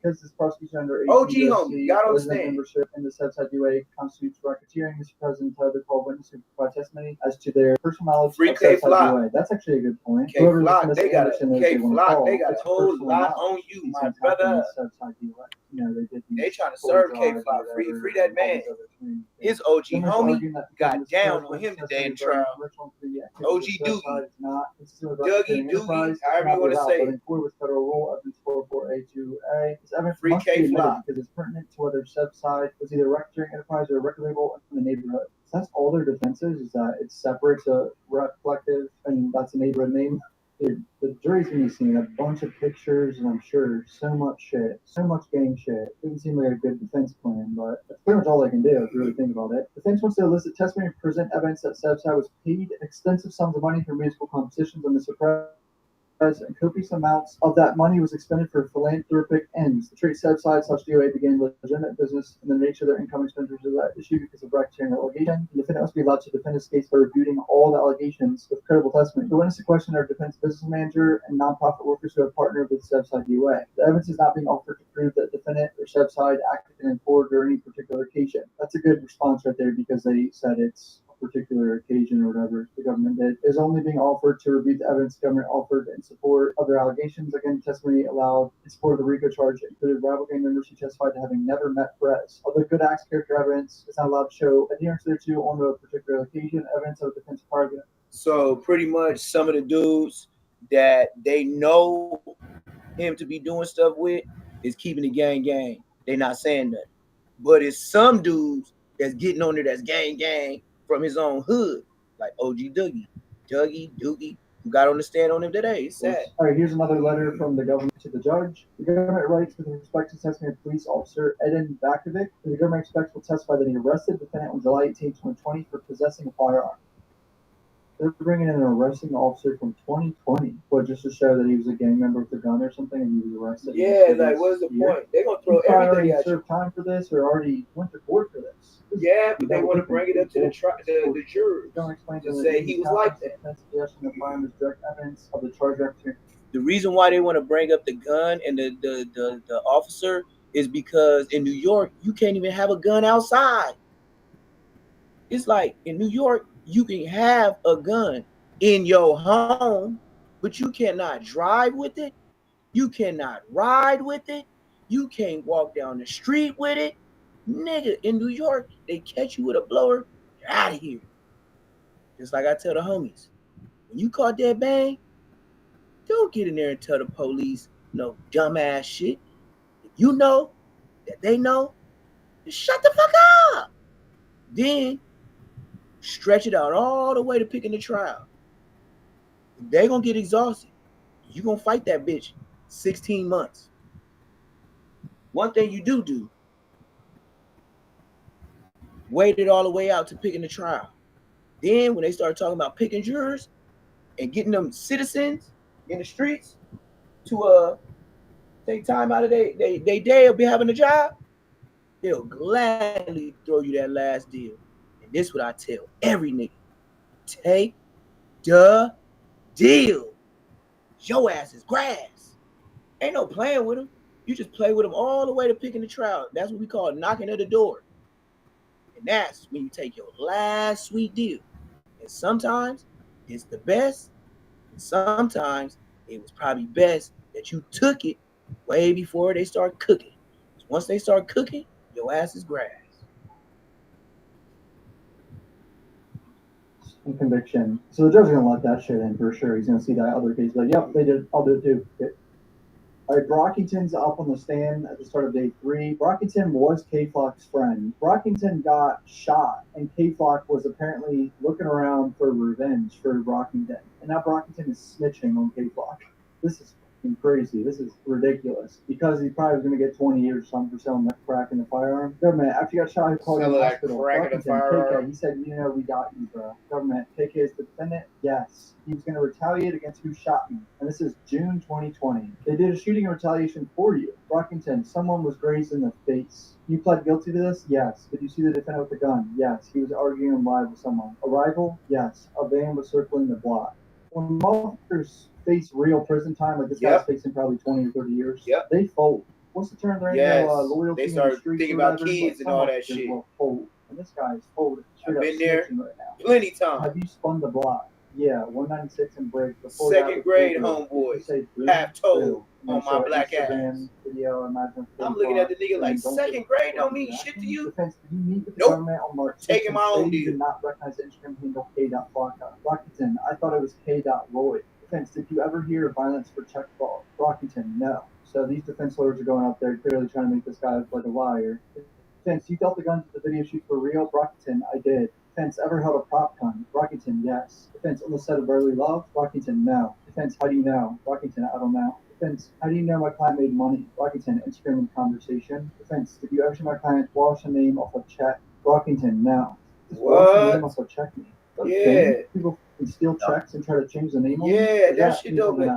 Because this prosecution under OG 18 homie got on the resident stand. membership in the Southside UA constitutes racketeering. Mr. President, entitled to call witness who provide testimony as to their personal knowledge Free of K Southside Flock. UA. That's actually a good point. K Whoever Flock, Miss they got Anderson a is K they want to Flock, call, they got it's a whole personal lot knowledge. on you, These my things happen in brother. Southside UA. You know, they did these They trying to full serve K drives Flock. or Free whatever, that and all man. these other things. His OG Government's homie arguing that got because down this on him process today in has been trial. commercial and free activity OG to the Doogie. Southside is not consistent with Dougie, racketeering Doogie, enterprise, however you cannot be want to allowed, say but it. in accord with federal rule evidence 448-2A, this evidence Free must K be admitted Flock. because it's pertinent to whether Southside was either a racketeering enterprise or a record label in the neighborhood. So that's all their defenses, is that it's separate, to reflective, and that's a neighborhood name. Dude, the jury's gonna be seeing a bunch of pictures, and I'm sure so much shit, so much gang shit. Doesn't seem like a good defense plan, but that's pretty much all they can do if you really think about it. Defense wants to elicit testimony and present evidence that Southside was paid extensive sums of money for musical compositions on Mr. and copious amounts of that money was expended for philanthropic ends. The trade Southside / DOA began legitimate business, and the nature of their income expenditures is that issue because of racketeering allegation. The defendant must be allowed to defend his case by refuting all the allegations with credible testimony. The witness in question are defense business manager and nonprofit workers who have partnered with Southside DOA. The evidence is not being offered to prove that the defendant or Southside acted in accord or any particular occasion. That's a good response right there, because they said it's particular occasion or whatever the government did, is only being offered to refute the evidence the government offered in support of their allegations. Again, testimony allowed in support of the RICO charge included rival gang members who testified to having never met Perez. Although good acts character evidence is not allowed to show adherence thereto on a particular occasion, evidence of a defensive argument. So pretty much some of the dudes that they know him to be doing stuff with is keeping the gang. They not saying that. But it's some dudes that's getting on there that's gang from his own hood, like OG Dougie, who got on the stand on him today. It's sad. All right, here's another letter from the government to the judge. The government writes, with respect to testimony of police officer Eden Bakovic, the government expects will testify that he arrested the defendant on July 18, 2020 for possessing a firearm. They're bringing in an arresting officer from 2020, but just to show that he was a gang member with a gun or something, and he was arrested. Yeah, like what's the point? They're gonna throw everything at you. Served time for this, or already went to court for this. Yeah, but they want to bring it up to the jurors to say he was like that. Direct evidence of the charge record. The reason why they want to bring up the gun and the officer is because in New York you can't even have a gun outside. It's like in New York you can have a gun in your home, but you cannot drive with it. You cannot ride with it. You can't walk down the street with it. Nigga, in New York, they catch you with a blower, you're out of here. Just like I tell the homies, when you caught that bang, don't get in there and tell the police no dumbass shit. If you know that they know, just shut the fuck up. Then stretch it out all the way to picking the trial. They gonna get exhausted. You gonna fight that bitch 16 months. One thing you do, wait it all the way out to picking the trial. Then when they start talking about picking jurors and getting them citizens in the streets to take time out of their day of be having a job, they'll gladly throw you that last deal. And this is what I tell every nigga. Take the deal. Your ass is grass. Ain't no playing with them. You just play with them all the way to picking the trial. That's what we call knocking at the door. And that's when you take your last sweet deal. And sometimes it's the best. And sometimes it was probably best that you took it way before they start cooking. Once they start cooking, your ass is grass. And conviction. So the judge is gonna let that shit in for sure. He's gonna see that other case, like, yep, they did. I'll do it too. Okay. All right, Brockington's up on the stand at the start of day 3. Brockington was K-Flock's friend. Brockington got shot, and K-Flock was apparently looking around for revenge for Brockington. And now Brockington is snitching on K-Flock. This is fucking crazy. This is ridiculous. Because he probably was going to get 20 years or something for selling that crack in the firearm. Government, after you got shot, he called you in the Selling that hospital. crack in the firearm. KK, he said, you know, we got you, bro. Government, KK is the defendant? Yes. He was going to retaliate against who shot me. And this is June 2020. They did a shooting in retaliation for you. Brockington, someone was grazed in the face. You pled guilty to this? Yes. Did you see the defendant with the gun? Yes. He was arguing live with someone. Arrival? Yes. A van was circling the block. When motherfuckers face real prison time, like this guy's facing probably 20 or 30 years, they fold. What's the term? There ain't no loyalty They in the start streets thinking or about whatever, kids but and all some that motherfuckers shit. will fold. And this guy's folded. Straight I've up been there snitching right now. plenty times. Have you spun the block? Yeah, 196 and break. Before Second grade that, homeboys, half told on my black ass. Video, imagine I'm looking at the nigga like second grade don't mean shit to you. Nope. Taking my own deal. Did not recognize the Instagram handle K.Flocka. Brockington, I thought it was K.Lloyd. Defense, did you ever hear of violence for check ball? Brockington, no. So these defense lawyers are going up there clearly trying to make this guy look like a liar. Defense, you felt the guns at the video shoot for real? Brockington, I did. Defense, ever held a prop gun? Brockington, yes. Defense, on the set of Barely Love? Brockington, no. Defense, how do you know? Brockington, I don't know. Defense, how do you know my client made money? Brockington, Instagram and conversation. Defense, did you ever see my client wash a name off a check? Brockington, no. Wash a name off a check me. Yeah. People can steal checks and try to change the name on Yeah, them? that shit don't make.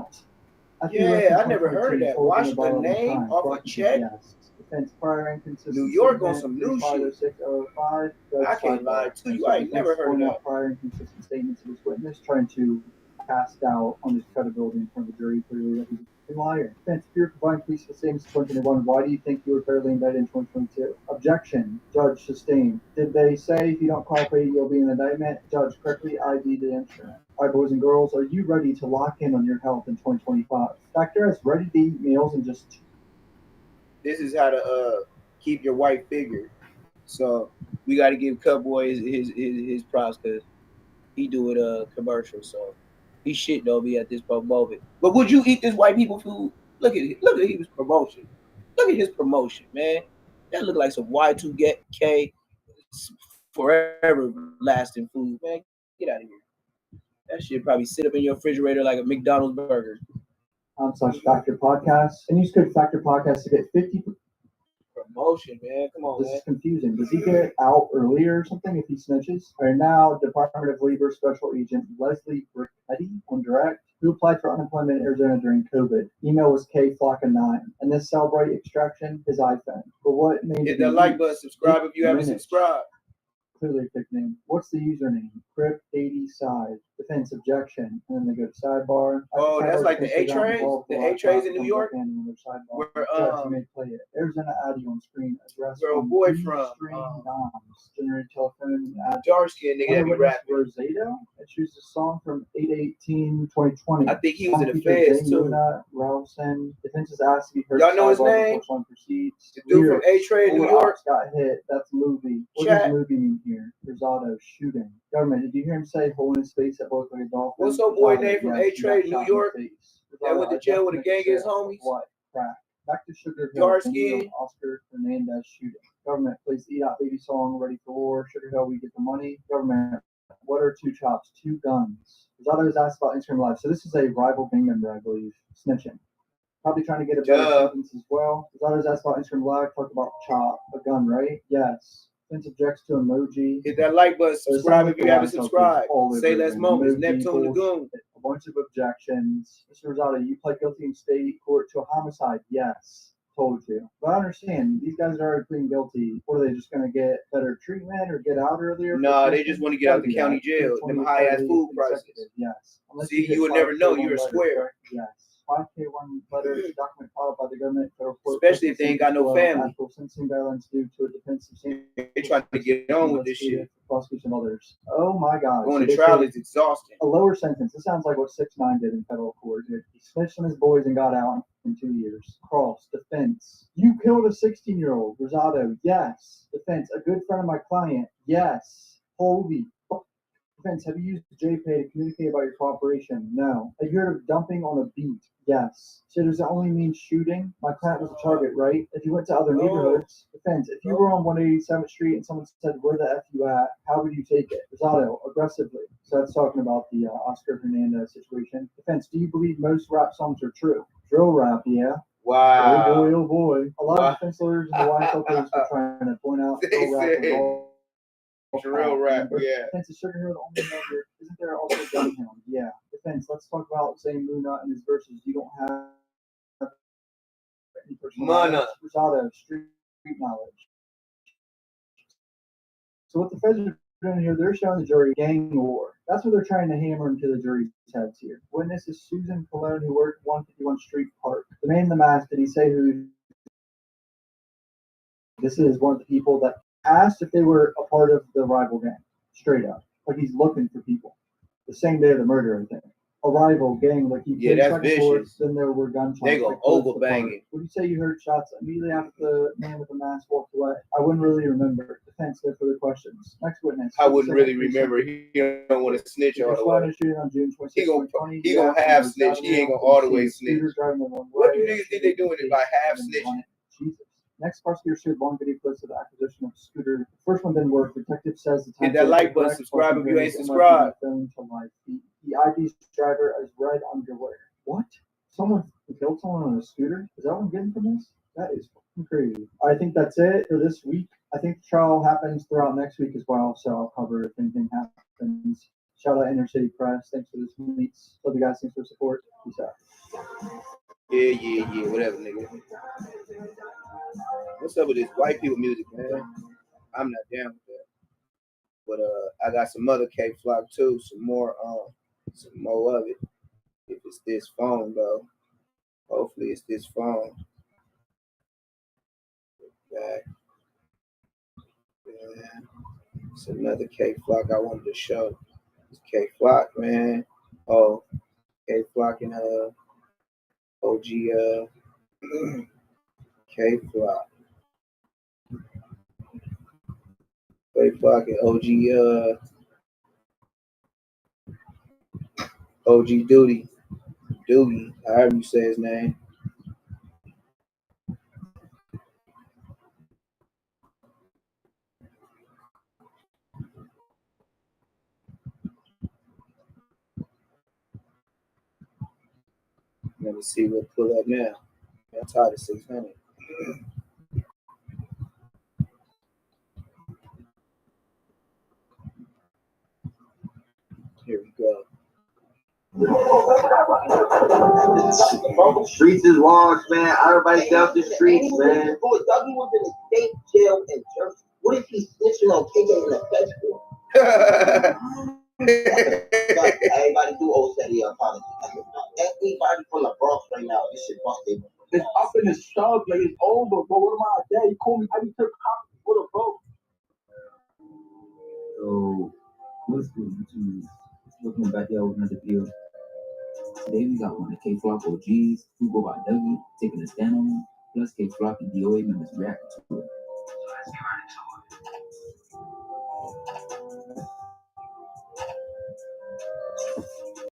Yeah, I never heard of that. Wash the Brockington, name off a check. Yes. Defense, prior inconsistency. New York on some new shit. 50605. I can't lie to you. I ain't never heard of that. Prior inconsistent statements of his witness, trying to cast doubt on his credibility in front of the jury, clearly that he's a liar. Defense, if you're confined police for the same as 2021, why do you think you were fairly indicted in 2022? Objection. Judge sustained. Did they say if you don't cooperate, you'll be an indictment? Judge, correctly ID the instrument. All right, boys and girls, are you ready to lock in on your health in 2025? Doctor has ready-to-eat meals in just 2. This is how to keep your white figure. So we got to give Cutboy his props because he do it commercial. So he shit though be at this moment. But would you eat this white people food? Look at his promotion. Look at his promotion, man. That look like some Y2K forever lasting food, man. Get out of here. That shit probably sit up in your refrigerator like a McDonald's burger. /Factor Podcast and use code Factor Podcast to get 50%. Promotion, man. Come on, This is confusing. Does he get out earlier or something if he snitches? All right, now Department of Labor Special Agent Leslie Brichetti on direct, who applied for unemployment in Arizona during COVID. Email was K.Flocka9. And this Cellbrite extraction is iPhone. But what name? Hit that like button. Subscribe if you haven't subscribed. Clearly a fake name. What's the username? Crypt80side. Defense objection. And then they go to sidebar. Oh, that's like the A-trays? The A-trays in New York? Where you may play it. Arizona audio on screen. Address where a boy from Doms. Generated telephone. Dark skin nigga that be rapping. Rosado. It chooses a song from 8/18/2020. I think he was in the feds too. Ralston. Defense is asked to be heard. Y'all know his name? The dude from A-Tray in New York. Got hit. That's a movie. What does movie mean here? Rosado shooting. Government, did you hear him say hole in his face that looked like a dolphin? What's up, boy name from A-Tray, New York? That went to jail with a gang of his homies? What? Crack. Back to Sugar Hill. Dark skin. Oscar Fernandez shooting. Government, please eat out baby song, ready for war. Sugar Hill, we get the money. Government, what are 2 chops? 2 guns. Rosado was asked about Instagram Live. So this is a rival gang member, I believe, snitching. Probably trying to get a better sentence as well. Rosado was asked about Instagram Live, talked about chop, a gun, right? Yes. Defense objects to emoji. Hit that like button. Subscribe if you haven't subscribed. Say less moments. Neptune Lagoon. A bunch of objections. Mr. Rosado, you pled guilty in state court to a homicide. Yes. Told you. But I understand. These guys are already pleading guilty. What are they just going to get better treatment or get out earlier? No, they just want to get out the county jail. Them high ass food prices. Yes. See, you would never know. You're a square. Yes. 5K1 letter document filed by the government. Especially if they ain't got no family. Sentencing guidelines due to a defensive They trying to get on with this shit. Prosecution others. Oh my God. Going to trial is exhausting. A lower sentence. This sounds like what 6ix9ine did in federal court. He snitched on his boys and got out in 2 years. Cross. Defense. You killed a 16-year-old. Rosado. Yes. Defense. A good friend of my client. Yes. Holy fuck. Defense. Have you used JPay to communicate about your cooperation? No. Have you heard of dumping on a beat? Yes. So does it only mean shooting? My client was a target, right? If you went to other neighborhoods, defense. If you were on 187th Street and someone said, "Where the F you at?" How would you take it? Rosado, aggressively. So that's talking about the Oscar Hernandez situation. Defense. Do you believe most rap songs are true? Drill rap, yeah. Wow. Oh boy. A lot of defense lawyers and the YSL police were trying to point out drill rap was all drill rap, yeah. Defense is Sugar Hill the only member. Isn't there also Gunhound? Yeah. Defense, let's talk about saying Luna and his verses. You don't have any personal knowledge without a street knowledge. So what the feds are doing here, they're showing the jury gang war. That's what they're trying to hammer into the jury's heads here. Witness is Susan Colon, who worked 151 Street Park. The man in the mask, did he say who? This is one of the people that asked if they were a part of the rival gang. Straight up. Like he's looking for people. The same day of the murder, I think. A rival gang, like he came that's second floor, vicious. then there were gunshots. They go like, overbang it. Would you say you heard shots immediately after the man with the mask walked away? I wouldn't really remember. Defense, there for the questions. Next witness. I wouldn't really remember. He don't want to snitch all the way. On June 26, he gonna half snitch. He ain't gonna all the way snitch. What do niggas think they doing it by half snitching? Jesus. Next, prosecutor shared long video clips of the acquisition of scooter. The first one didn't work. Detective says the time. Hit that like button. Subscribe if you ain't subscribed. The ID's driver as red underwear. What? Someone killed someone on a scooter? Is that what I'm getting from this? That is fucking crazy. I think that's it for this week. I think the trial happens throughout next week as well, so I'll cover if anything happens. Shout out Inner City Press. Thanks for this meets. Love you guys. Thanks for the support. Peace out. Yeah. Whatever, nigga. What's up with this white people music, man? I'm not down with that. But I got some other K-Flock too. Some more of it. If it's this phone though, hopefully it's this phone. Back. Yeah. It's another K-Flock I wanted to show. It's K-Flock, man. Oh, K-Flock and OG K-Flock. K-Flock and OG Doogie, however you say his name. Let me see what pull up now. I'm tired of 600. Here we go. Streets is washed, man. Everybody's out the streets, man. Dougie was in a state jail in Jersey. What if he's snitching on KK in a feds court? Everybody do owe Sadie apology. Everybody from the Bronx right now, this shit busted. It's up in the sub, like it's over, bro. What am I? Dad, you call me. I just took copies for the vote. So, what's good, YouTube? Looking back there with another video. Today we got one of K-Flock OGs who go by Dougie taking a stand on him, plus K-Flock and DOA members reacting to it. So let's get right into it.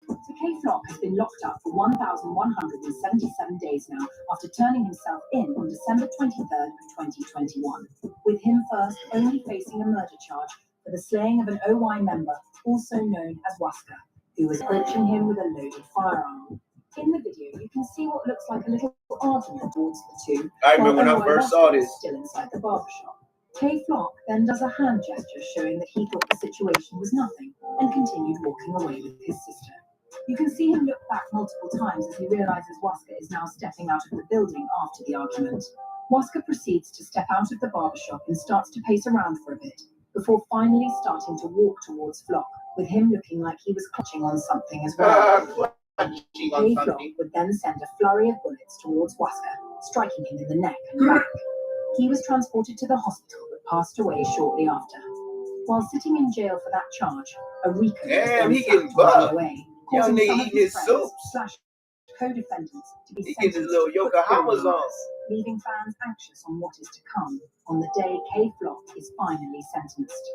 So K-Flock has been locked up for 1,177 days now after turning himself in on December 23rd of 2021, with him first only facing a murder charge for the slaying of an OY member, also known as Waska, who was approaching him with a loaded firearm. In the video, you can see what looks like a little argument towards the two. I remember when I first saw this. Still inside the barbershop. K-Flock then does a hand gesture showing that he thought the situation was nothing and continued walking away with his sister. You can see him look back multiple times as he realizes Waska is now stepping out of the building after the argument. Waska proceeds to step out of the barbershop and starts to pace around for a bit, before finally starting to walk towards Flock, with him looking like he was clutching on something as well. K-Flock would then send a flurry of bullets towards Waska, striking him in the neck and back. He was transported to the hospital but passed away shortly after. While sitting in jail for that charge, a Rico he getting bugged. Away, Young nigga eating his soup. Co-defendants to be he getting his little Yokohamas on, leaving fans anxious on what is to come on the day K-Flock is finally sentenced.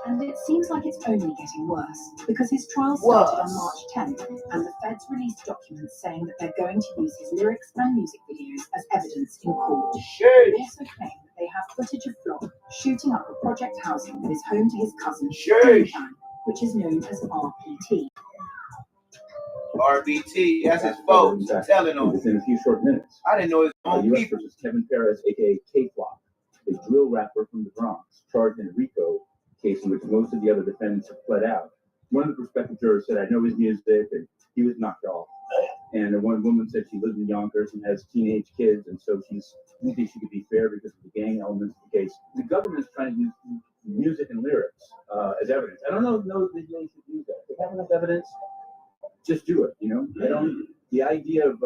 And it seems like it's only getting worse, because his trial started on March 10th, and the feds released documents saying that they're going to use his lyrics and music videos as evidence in court. They also claim that they have footage of Flock shooting up a project housing that is home to his cousin, which is known as RPT. RBT, that's his folks telling on within a few short minutes. I didn't know his own U.S. people. versus Kevin Perez, aka K-Flock, a drill rapper from the Bronx, charged in a RICO case in which most of the other defendants have fled out. One of the prospective jurors said, "I know his music," and he was knocked off. And one woman said she lives in Yonkers and has teenage kids, and so she thinks she could be fair because of the gang elements of the case. The government is trying to use music and lyrics as evidence. I don't know if they really should use that. If they have enough evidence, just do it. You know, I don't. The idea of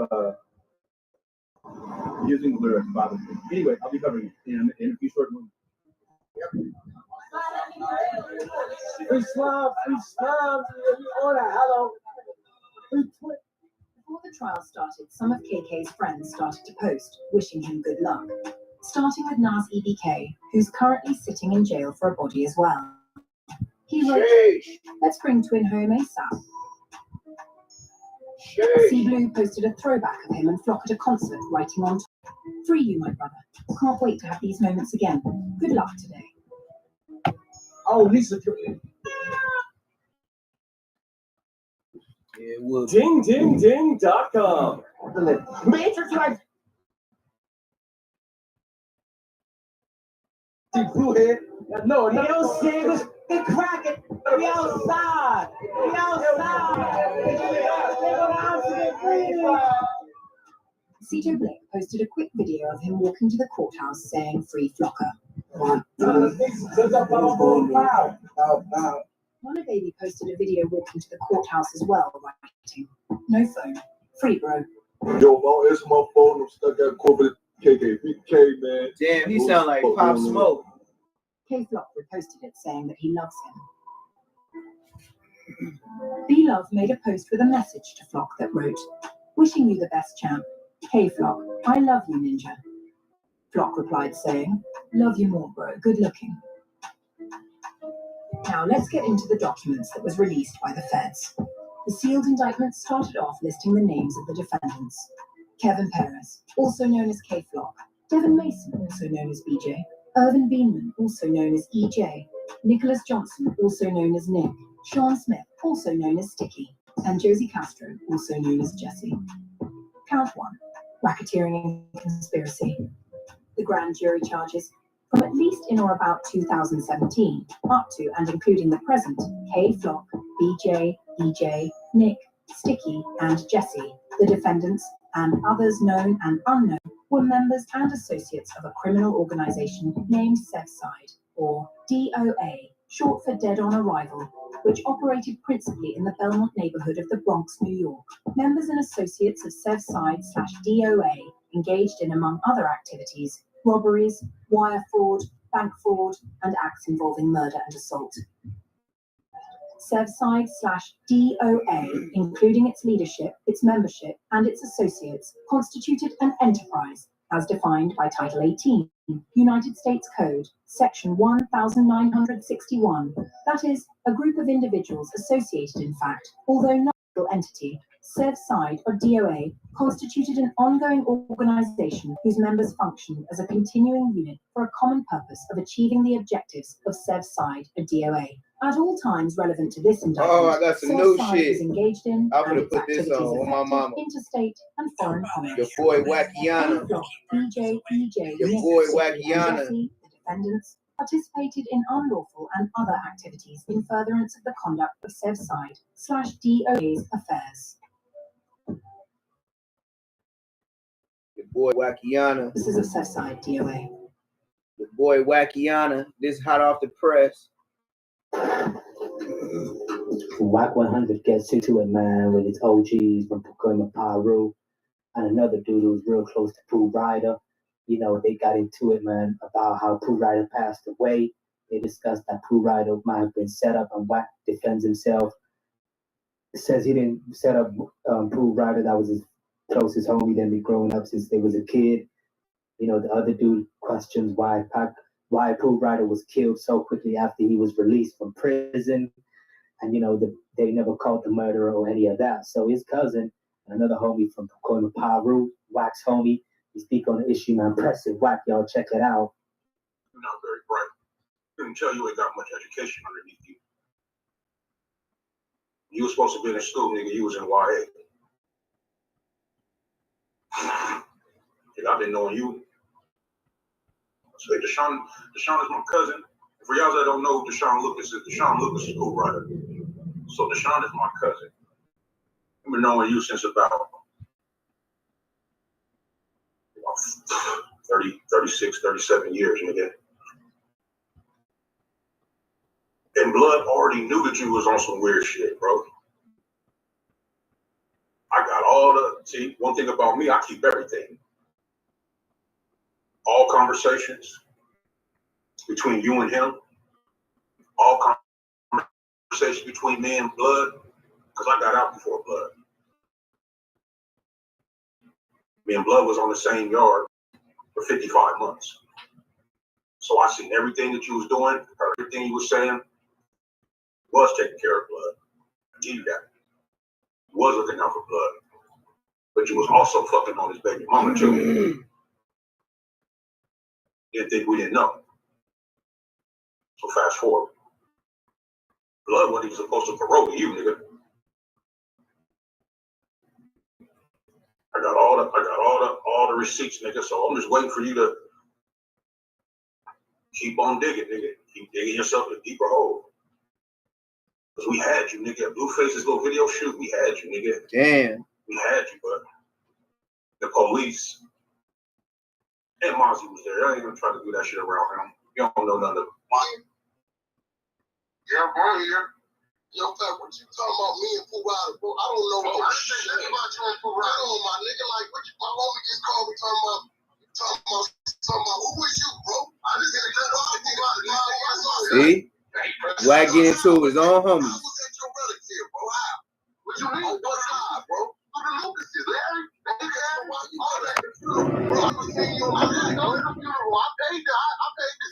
using the lyrics bothers me. Anyway, I'll be covering it in a few short moments. Free slime, order, hello. Before the trial started, some of KK's friends started to post, wishing him good luck. Starting with Nas EBK, who's currently sitting in jail for a body as well. He wrote, "Let's bring Twin home ASAP." Sea Blue posted a throwback of him and Flock at a concert, writing on top, "Free you, my brother. Can't wait to have these moments again. Good luck today." Oh, Lisa. Yeah, well, Ding.com. Matrix like blue head. No, yo, singers, they cracking. We outside. We outside. CJ Blake posted a quick video of him walking to the courthouse saying, "Free Flocker." Mona Baby posted a video walking to the courthouse as well, writing, "No phone. Free, bro." Yo, Mo, it's my phone. I'm stuck at corporate KKPK, man. Damn, he sound like Pop Smoke. K-Flock reposted it saying that he loves him. B-Love made a post with a message to Flock that wrote, "Wishing you the best, champ. K-Flock, I love you, ninja." Flock replied saying, "Love you more, bro. Good looking." Now let's get into the documents that was released by the feds. The sealed indictment started off listing the names of the defendants. Kevin Perez, also known as K-Flock, Devin Mason, also known as BJ, Irvin Beanman, also known as EJ, Nicholas Johnson, also known as Nick, Sean Smith, also known as Sticky, and Josie Castro, also known as Jesse. Count 1, racketeering and conspiracy. The grand jury charges, from at least in or about 2017, up to and including the present, K-Flock, BJ, EJ, Nick, Sticky, and Jesse, the defendants, and others known and unknown, were members and associates of a criminal organization named Sevside, or DOA, short for Dead on Arrival, which operated principally in the Belmont neighborhood of the Bronx, New York. Members and associates of Sevside/DOA engaged in, among other activities, robberies, wire fraud, bank fraud, and acts involving murder and assault. Sevside/DOA, including its leadership, its membership, and its associates, constituted an enterprise as defined by Title 18, United States Code, Section 1961. That is, a group of individuals associated, in fact, although not a legal entity. Sevside, or DOA, constituted an ongoing organization whose members functioned as a continuing unit for a common purpose of achieving the objectives of Sevside, or DOA. At all times relevant to this indictment, I got some new Sevside shit. is engaged in I'm and gonna its put this activities on my affected mama. interstate and foreign commerce. Your boy Wackiana. BJ, EJ, Your Nick, boy Sticky, and Wackiana. Jesse, the defendants, participated in unlawful and other activities in furtherance of the conduct of Sevside/DOA's affairs. Your boy Wackiana. This is a Sevside DOA. Your boy Wackiana. This hot off the press. Wack 100 gets into it, man, with its OGs from Pukuma Paru and another dude who's real close to Pooh Ryder. You know, they got into it, man, about how Pooh Ryder passed away. They discussed that Pooh Ryder might have been set up, and Wack defends himself. Says he didn't set up Pooh Ryder. That was his closest homie. They've been growing up since they was a kid. You know, the other dude questions why Pooh Ryder was killed so quickly after he was released from prison. And, you know, they never caught the murderer or any of that. So his cousin, another homie from Pukuma Paru, Wack's homie, he speak on the issue, man. Impressive. Wack, y'all check it out. You're not very bright. Couldn't tell you ain't got much education underneath you. You were supposed to be in school, nigga. You was in YA. I've been knowing you. So Deshaun is my cousin. For y'all that don't know who Deshaun Lucas is cool brother. So Deshaun is my cousin. I've been knowing you since about 30, 36, 37 years, nigga. And Blood already knew that you was on some weird shit, bro. I got all see, one thing about me, I keep everything. All conversations between you and him, all conversations between me and Blood, because I got out before Blood. Me and Blood was on the same yard for 55 months. So I seen everything that you was doing, heard everything you was saying, was taking care of Blood. I give you that. You was looking out for Blood. But you was also fucking on his baby mama too. Didn't think we didn't know. So fast forward. Blood wasn't even supposed to parole to you, nigga. I got all the receipts, nigga. So I'm just waiting for you to keep on digging, nigga. Keep digging yourself a deeper hole. Because we had you, nigga. At Blueface's little video shoot, we had you, nigga. Damn. We had you, but the police and Mozzie was there. I ain't gonna try to do that shit around him. You don't know none of it. Yeah, bro, here. Yo, Pat, what you talking about me and Pooh Rider, bro? I don't know what shit about you and Pooh Rider. No, my nigga, like, what you, my homie just called me talking about who is you, bro? I just didn't know why I See? Why get into his own homies? I was at your relative, bro. How? What you mean? Oh, what side, bro? Who the Lucases, Larry? Why you all at the funeral, bro? I was seeing you on my funeral. I paid the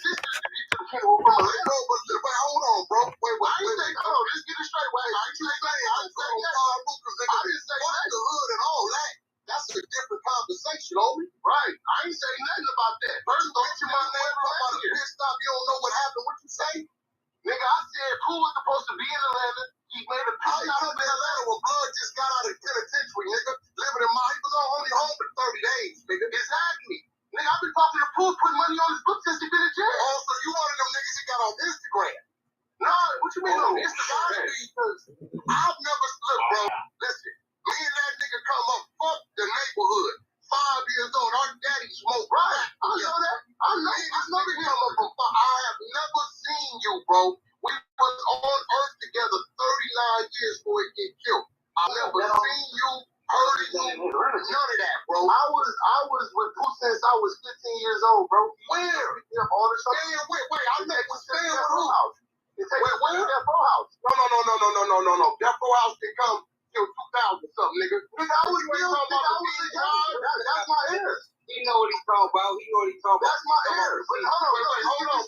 sisters to get to the funeral from a little, but hold on, bro. Wait, I ain't saying, hold on, just get it straight. Wait, I ain't saying, I didn't say fuck the hood and all that. That's a different conversation, homie. Right. I ain't saying nothing about that. First, don't mention my name about a pit stop. You don't know what happened. What you say? Nigga, I said Pooh was supposed to be in Atlanta. He made a piece out of Atlanta when Blood just got out of penitentiary, nigga. Living in he was only home for 30 days, nigga. Exactly. Nigga, I've been talking to Pooh, putting money on his book since he been in jail. Oh, so you one of them niggas he got on Instagram? Nah, what you mean on Instagram? Because I've never look, bro. Listen, me and that nigga come up, fuck the neighborhood. 5 years old, our daddy smoked. Right. I know that. I know. I know that come up from 5. I have never seen you, bro. We was on Earth together 39 years before he get killed. I never seen you, heard you, none of that, bro. I was with Pooh since I was 15 years old, bro. Where? Wait, I met with Stan with who? Where? Death Row House. No. Death Row House can come till 2000 something, nigga. I was still talking about the that's my ears. He know what he's talking about. That's my ears. Hold on.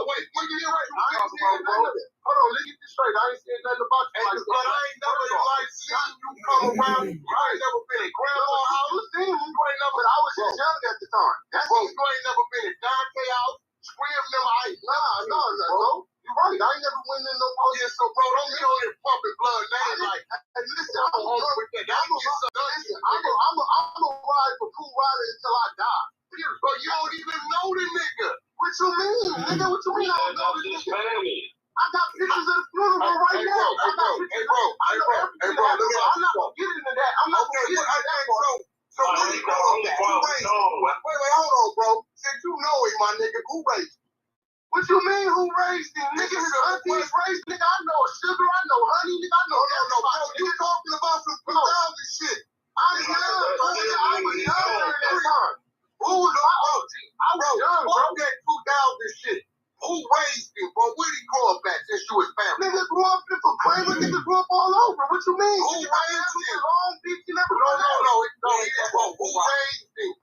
Wait, when you get right, I ain't saying nothing of it. Hold on, let's get this straight. I ain't saying nothing about you. But I ain't never seen you come around. I ain't never been in grandma's house. You seen me, you ain't never. I was just young at the time. That's you ain't never been in Dante house. Scream them. No. You're right. I ain't never went in no police. So, bro, don't be on your pumping blood name like. Hey, listen, I'm gonna ride for Pooh Rider until I die. But you don't even know the nigga. What you mean, nigga? What you mean I don't know the nigga? I got pictures of the funeral right now. Hey, bro. I'm not gonna get into that. I'm not gonna get into that, bro. So wait, hold on, bro. Since you know it, my nigga, who raised you? What you mean, who raised him? Nigga, his aunties raised nigga. I know Sugar, I know Honey, nigga, I know bro. You talking about some 2000 shit. I was young during that time. Who was I was young, bro. That 2000 shit. Who raised him, bro? Where did he grow up at since you was family? Nigga grew up in Kramer, nigga grew up all over. What you mean? Who raised him? Long Beach, you never who raised him?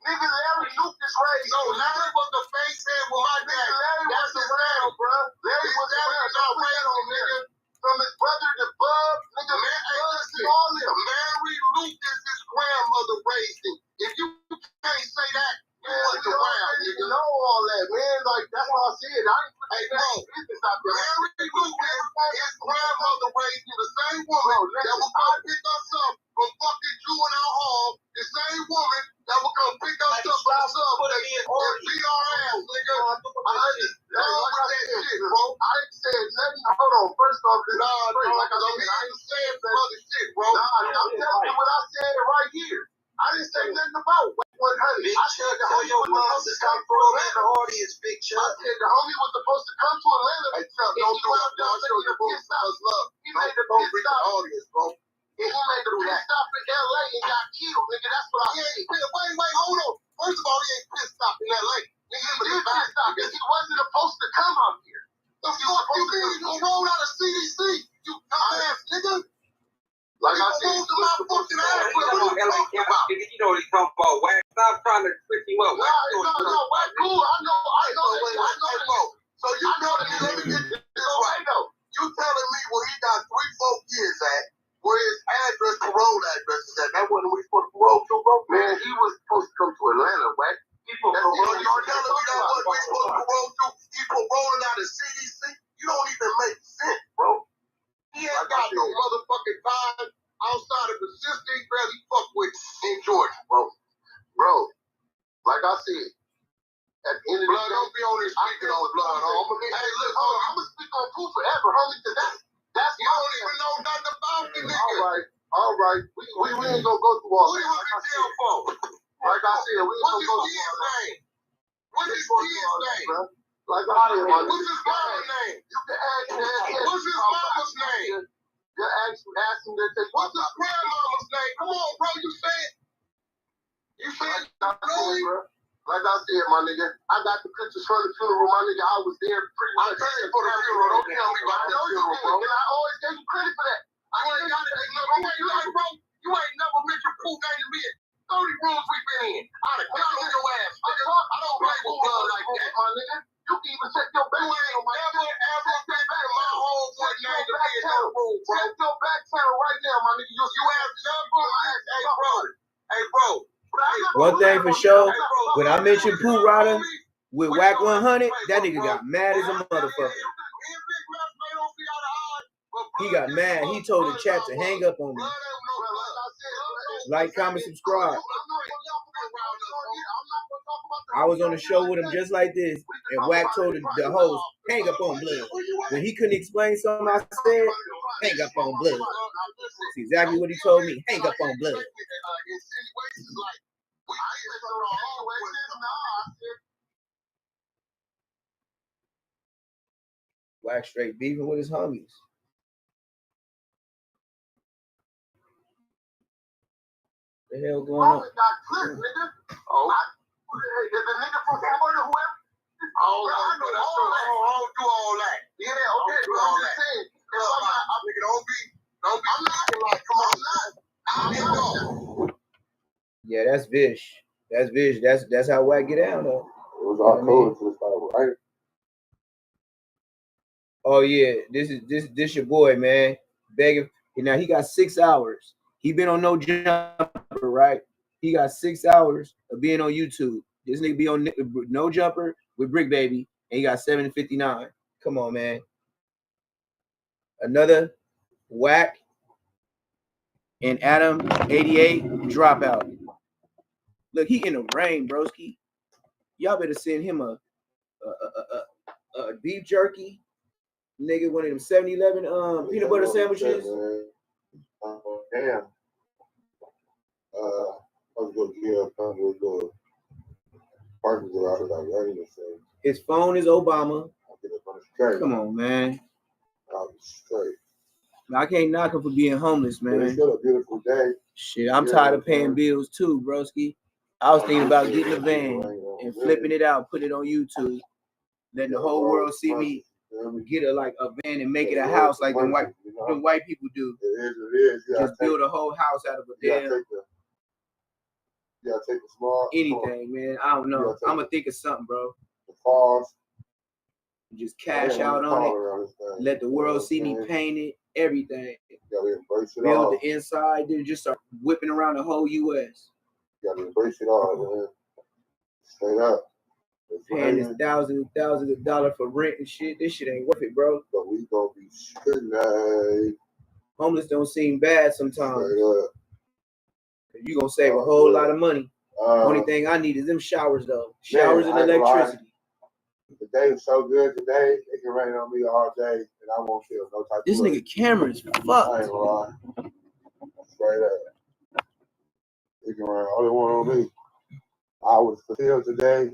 Nigga, Larry Lucas raised. No, Larry was the face man with my dad. That's his name, bro. Larry was not raised on nigga. From his brother to Bub, nigga, man, hey, listen, all them. Larry Lucas' grandmother raised him. If you can't say that, you wasn't around, nigga. Know all that, man. Like, that's what I said. Hey, bro, Larry Lucas, his grandmother raised him. The same woman that will come pick us up from fucking juvenile hall. The same woman that will come say nothing about 100. I said the homie was supposed to come to Atlanta. Audience, big shot. I said the homie was supposed to come to Atlanta. Hey, don't do that. He made the pit stop. Audience, bro. He made the pit stop in LA and got killed, nigga. That's what I said. Wait, hold on. First of all, he ain't pit stop in LA. Nigga, he did pit stop. He wasn't supposed to come out here. The fuck you mean? You rolled out of CDC. You dumbass nigga. Like I said, to my fucking ass. What are you talking about? You know what he's talking about, Wack. Stop trying to trick him up. No, Wack, cool. I know. So you telling me, let me get this right though. You telling me where he got 3-4 years at, where his address, parole address is at. That wasn't where he supposed to parole to, bro. Man, he was supposed to come to Atlanta, Wack. You're telling me that wasn't where he supposed to parole to. He paroling out of CDC. You don't even make sense, bro. He ain't got no motherfucking time outside of the system. He barely fuck with in Georgia, bro. Bro, like I said, at the end of the day, don't be on this speaking on blood. Hey, look, hold on. I'm gonna speak on proof forever, homie, because that's you don't even know nothing about the nigga. All right. We ain't gonna go through all that. Who you in jail for? Like I said, we ain't gonna go through all that. What's his kid's name? Like I said, what's his mama's name? You can ask him. What's his mama's name? Just ask him that. What's his grandmama's name? Come on, bro. You said. Like I said, my nigga, I got the pictures from the funeral, my nigga. I was there pretty much. I paid for the funeral. Don't tell me about the funeral, bro. And I always gave you credit for that. You ain't never mentioned Pooh name to me. 30 rooms we been in. I'd have got on your ass, nigga. I don't play with blood like that, my nigga. You can even check your back channel, my nigga. Ever been back my homeboy name to be in that room, bro. Check your back channel right now, my nigga. You ask number. Hey, bro. One thing for sure, when I mentioned Pooh Rider with Wack 100, that nigga got mad as a motherfucker. He got mad. He told the chat to hang up on me. Like, comment, subscribe. I was on the show with him just like this, and Wack told the host, hang up on Blood. When he couldn't explain something I said, hang up on Blood. That's exactly what he told me, hang up on Blood. Wack straight beefing with his homies. The hell going on? Is the nigga from Florida, whoever? I don't do all that. Yeah, okay, but I'm just saying, I'm not like, come on, Yeah, that's Vish. That's Vish. That's how Wack get down though. It was all cool to the start, right? Oh yeah, this your boy, man. Begging. Now he got 6 hours. He been on No Jumper, right? He got 6 hours of being on YouTube. This nigga be on No Jumper with Brick Baby, and he got 759. Come on, man. Another Wack and Adam 88 dropout. Look, he in the rain, broski. Y'all better send him a beef jerky, nigga, one of them 7-Eleven peanut butter sandwiches. Damn. I was going to get up with the parking garage like ready to say. His phone is Obama. I'll get up on the straight. Come on, man. I'll be straight. I can't knock him for being homeless, man. But it's still a beautiful day. Shit, I'm tired of paying bills too, broski. I was thinking about getting a van and flipping it out, put it on YouTube, letting the whole world see me get a van and make it a house like them white people do. It is. Just build a whole house out of a damn. You gotta take the small. Anything, man. I don't know. I'm gonna think of something, bro. The falls. Just cash out on it. Let the world see me paint it. Everything. Build the inside, then just start whipping around the whole U.S. You gotta embrace it all, man. Straight up. Paying this thousands of dollars for rent and shit. This shit ain't worth it, bro. But we gonna be straight. Homeless don't seem bad sometimes. You gonna save a whole lot of money. Only thing I need is them showers though. Showers and electricity. The day was so good today. It can rain on me all day, and I won't feel no type this of nigga camera is fucked. I ain't gonna lie. Straight up. Sticking around. Only one on me. I was fulfilled today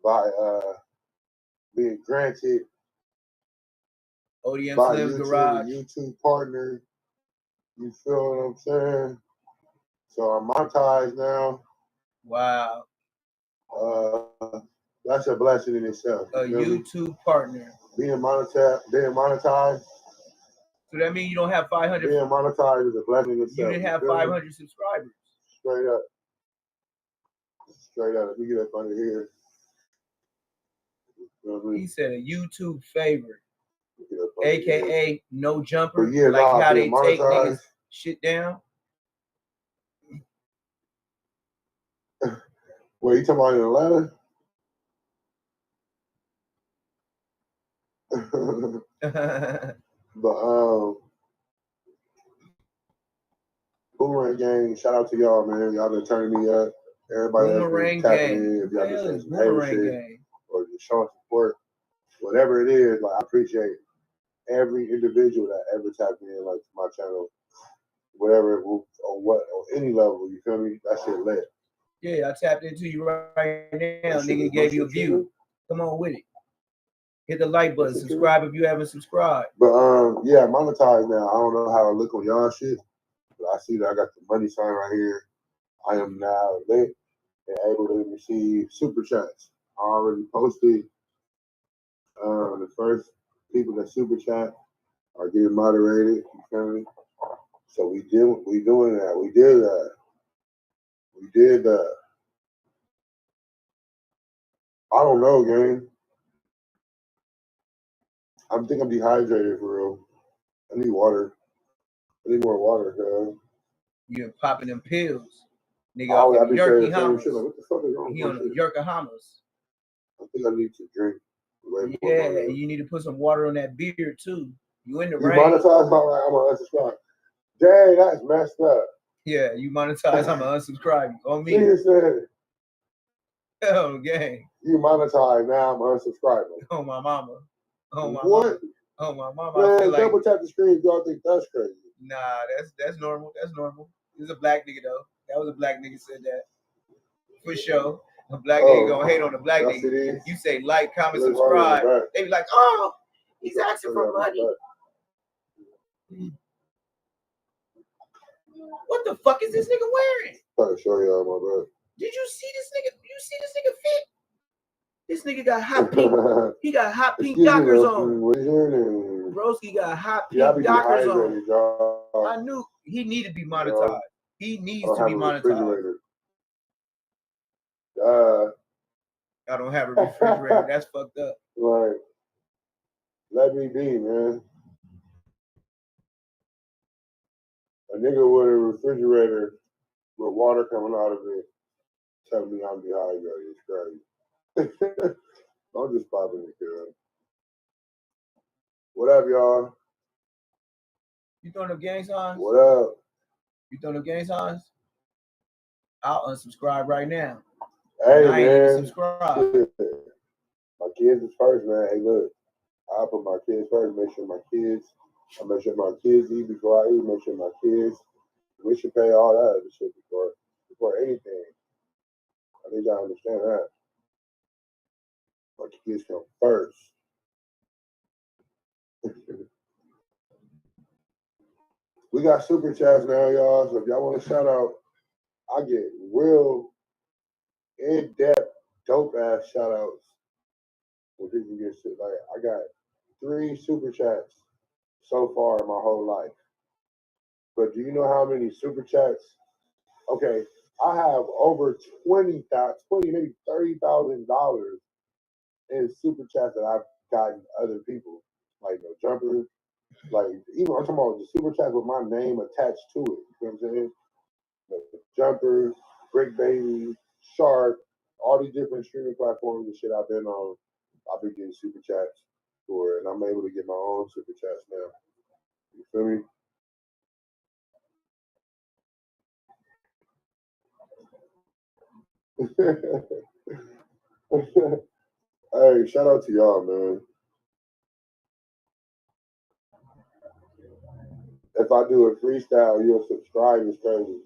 by being granted ODM by Slim's YouTube, Garage. a YouTube partner. You feel what I'm saying? So I'm monetized now. Wow. That's a blessing in itself. A YouTube partner. Being monetized. So that means you don't have 500. Being monetized is a blessing in itself. You didn't have 500 subscribers. Straight up. Straight up. Let me get up under here. He said a YouTube favorite. AKA no jumper. But yeah, like nah, how they being take monetized. niggas shit down. Wait, you talking about in Atlanta? But Boomerang Gang, shout out to y'all, man. Y'all been turning me up. Everybody that's been tapping in. If y'all been saying some hater shit or just showing support, whatever it is, like I appreciate every individual that ever tapped in, like to my channel, whatever on any level. You feel me? That shit lit. Yeah, I tapped into you right now. Nigga gave you a view. Come on with it. Hit the like button. Subscribe if you haven't subscribed. But yeah, monetized now. I don't know how I look on y'all shit, but I see that I got the money sign right here. I am now lit and able to receive super chats. I already posted the first people that super chat are getting moderated. You feel me? So we doing that. We did that. We did that. I don't know, gang. I think I'm dehydrated for real. I need water. I need more water, guys. You're popping them pills. Nigga, I off be the saying Yerky the same Hammers. shit. Like, what the fuck is wrong He with on this the shit? Yerka Hammers. I think I need to drink way more Yeah, water. and you need to put some water on that beard too. You in the You rain. monetize my right? I'm gonna unsubscribe. Dang, that's messed up. Yeah, you monetize. I'm gonna unsubscribe on me. Nigga said, Oh, gang. you monetize now. I'm unsubscribing. Oh my mama. Oh my What? mama. Oh my mama. I Man, feel like double tap the screen if y'all think that's crazy. nah. That's normal. That's normal. He's a black nigga though. That was a black nigga said that for sure. A black nigga gonna hate on a black Yes, it nigga. is. You say like, comment, Look right on the subscribe. back. They be like, oh, he's Look asking right for on the money. back. What the fuck is this nigga wearing? Trying to show y'all my back. Did you see this nigga? You see this nigga fit? This nigga got hot pink. He got hot pink Dockers on. What's your name? Broski got hot pink Yeah, I be Dockers on. dehydrated, y'all. I knew he needed to be monetized. He needs to be monetized. Refrigerator. I don't have a refrigerator. That's fucked up. Like, let me be, man. A nigga with a refrigerator with water coming out of it telling me I'm dehydrated. It's crazy. I'm just popping it, kid. What up, y'all? You throwing up gang signs? What up? You throwing up gang signs? I'll unsubscribe right now. Hey, and I ain't even man. subscribed. My kids is first, man. Hey, look. I put my kids first. Make sure my kids eat before I eat. Make sure my kids. We should pay all that other shit before anything. I need y'all to understand that. My kids come first. We got super chats now, y'all. So if y'all want to shout out, I get real in-depth, dope-ass shout outs when people get shit. Like, I got 3 super chats so far in my whole life. But do you know how many super chats? Okay, I have over maybe $30,000 in super chats that I've gotten other people, like no jumper, like even I'm talking about the super chats with my name attached to it. You know what I'm saying? The jumper, Brick Baby, Shark, all these different streaming platforms and shit I've been on. I've been getting super chats for, and I'm able to get my own super chats now. You feel me? Hey, shout out to y'all, man. If I do a freestyle, you'll subscribe. It's crazy.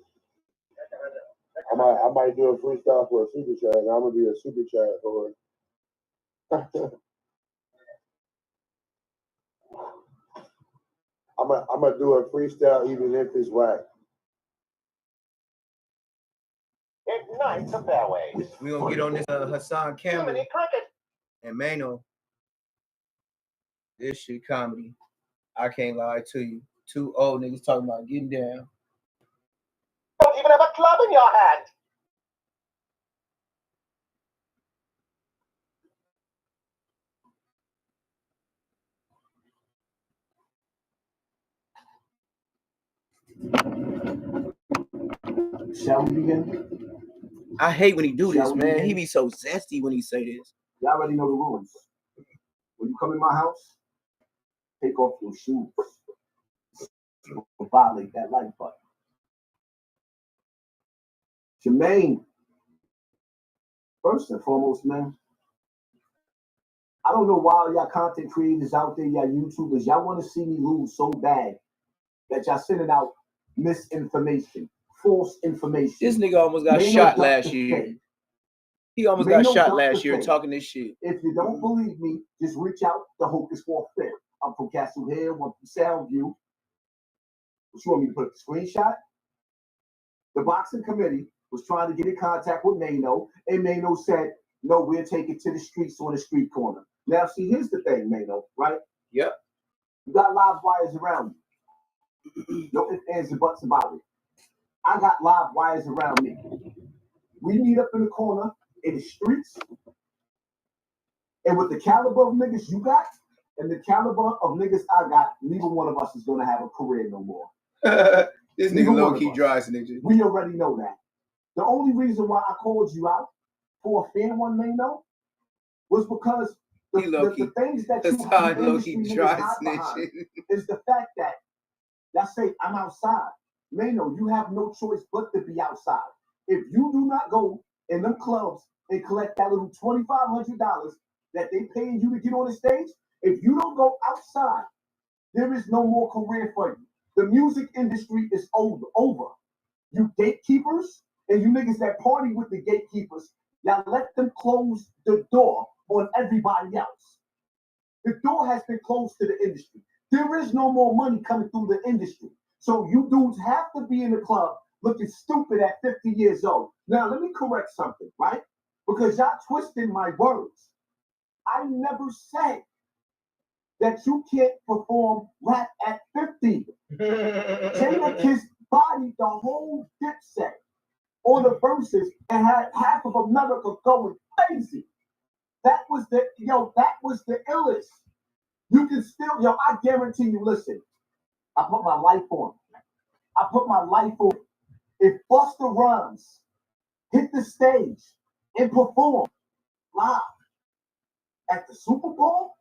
I might do a freestyle for a super chat, and I'm gonna be a super chat for it. I'm gonna do a freestyle even if it's whack. Ignite the fairway. We gonna get on this Hassan Campbell and Mano. This shit comedy. I can't lie to you. Two old niggas talking about getting down. Don't even have a club in your hand. Shall we begin? I hate when he do this, Shall we man. begin? He be so zesty when he say this. Y'all already know the rules. When you come in my house, take off your shoes. Violate that like button. Jermaine, first and foremost, man, I don't know why y'all content creators out there, y'all YouTubers, y'all want to see me lose so bad that y'all sending out misinformation, false information. This nigga almost got shot last year. He almost got shot last year talking this shit. If you don't believe me, just reach out to Hocus for Fair. I'm from Castle Hill, I'm from Soundview. What you want me to put up the screenshot? The boxing committee was trying to get in contact with Mano, and Mano said, no, we'll take it to the streets on the street corner. Now, see, here's the thing, Mano, right? Yep. You got live wires around you. No ifs, ands, and buts about it. I got live wires around me. We meet up in the corner in the streets, and with the caliber of niggas you got and the caliber of niggas I got, neither one of us is going to have a career no more. This nigga low-key dry snitching. We already know that. The only reason why I called you out for a fair one, Mano, was because the things that you industry niggas hide behind is the fact that y'all say I'm outside. Mano, you have no choice but to be outside. If you do not go in them clubs and collect that little $2,500 that they paying you to get on the stage, if you don't go outside, there is no more career for you. The music industry is over. You gatekeepers and you niggas that party with the gatekeepers, y'all let them close the door on everybody else. The door has been closed to the industry. There is no more money coming through the industry. So you dudes have to be in the club looking stupid at 50 years old. Now, let me correct something, right? Because y'all twisting my words. I never said that you can't perform rap at 50. Jadakiss bodied the whole Dipset on the verses and had half of America going crazy. That was the illest. You can still, I guarantee you, listen, I put my life on it. I put my life on it. If Busta Rhymes hit the stage and perform live at the Super Bowl,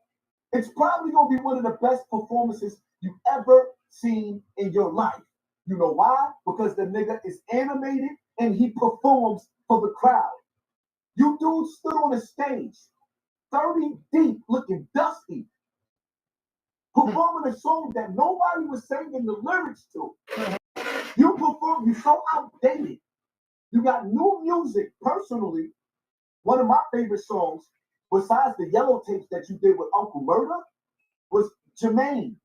it's probably going to be one of the best performances you've ever seen in your life. You know why? Because the nigga is animated and he performs for the crowd. You dudes stood on the stage, 30 deep, looking dusty, performing a song that nobody was singing the lyrics to. You perform, you so outdated. You got new music. Personally, one of my favorite songs, besides the yellow tapes that you did with Uncle Murda, was Jermaine.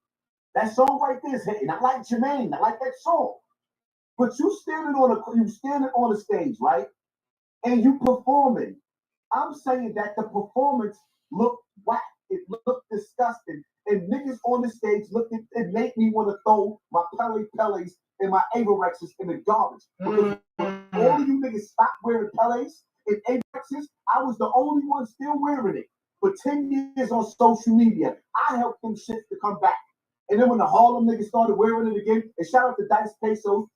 That song right there is hitting. I like Jermaine. I like that song. But you standing on the stage, right? And you performing. I'm saying that the performance looked whack. It looked disgusting. And niggas on the stage it made me want to throw my Pele's and my Avorexes in the garbage. Because all of you niggas stopped wearing Pele's and Avorexes. I was the only one still wearing it. For 10 years on social media, I helped them shits to come back. And then when the Harlem niggas started wearing it again, and shout out to Dice Pesos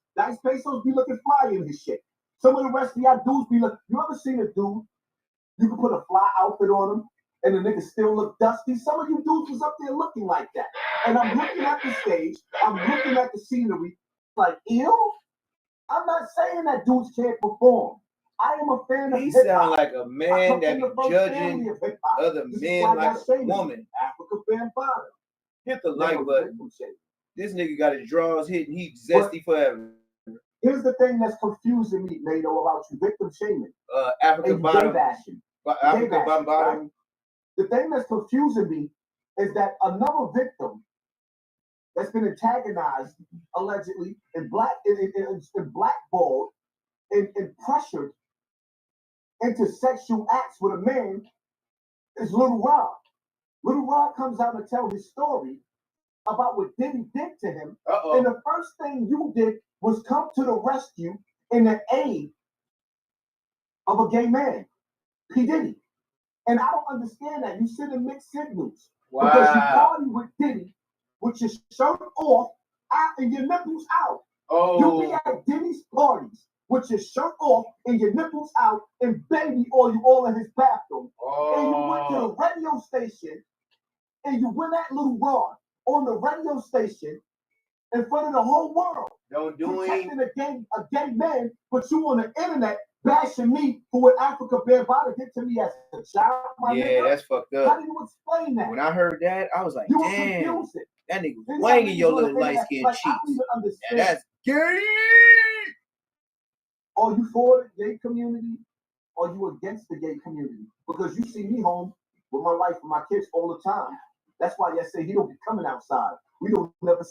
be looking fly in his shit. Some of the rest of y'all dudes be looking, you ever seen a dude, you can put a fly outfit on him, and the niggas still look dusty? Some of you dudes was up there looking like that. And I'm looking at the stage, I'm looking at the scenery, like, ew? I'm not saying that dudes can't perform. I am a fan of He hip-hop. sound like a man that be judging other men like a woman. Africa Bambaataa. Hit the like button. This nigga got his drawers hit and he's zesty forever. Here's the thing that's confusing me, Mano, about you, victim shaming. African and bottom. gay bashing. African Gay bashing, bottom. right? The thing that's confusing me is that another victim that's been antagonized, allegedly, and blackballed and pressured into sexual acts with a man is Little Rob. Little Rob comes out and tells his story about what Diddy did to him. And the first thing you did was come to the rescue in the aid of a gay man, P. Diddy. And I don't understand that. You send in mixed signals. Wow. Because you party with Diddy with your shirt off out and your nipples out. You be at Diddy's parties with your shirt off and your nipples out and baby oil you all in his bathroom. And you went to the radio station and you went at Little Ron on the radio station in front of the whole world. Protecting a gay man, but you on the internet bashing me for what Africa Bambaataa did to me as a child. Yeah, that's fucked up. How do you explain that? When I heard that, I was like, you damn, were that nigga was wanging your little light-skinned cheeks. I don't even understand. Now that's gay. Are you for the gay community? Or are you against the gay community? Because you see me home with my wife and my kids all the time. That's why I say he don't be coming outside. We don't never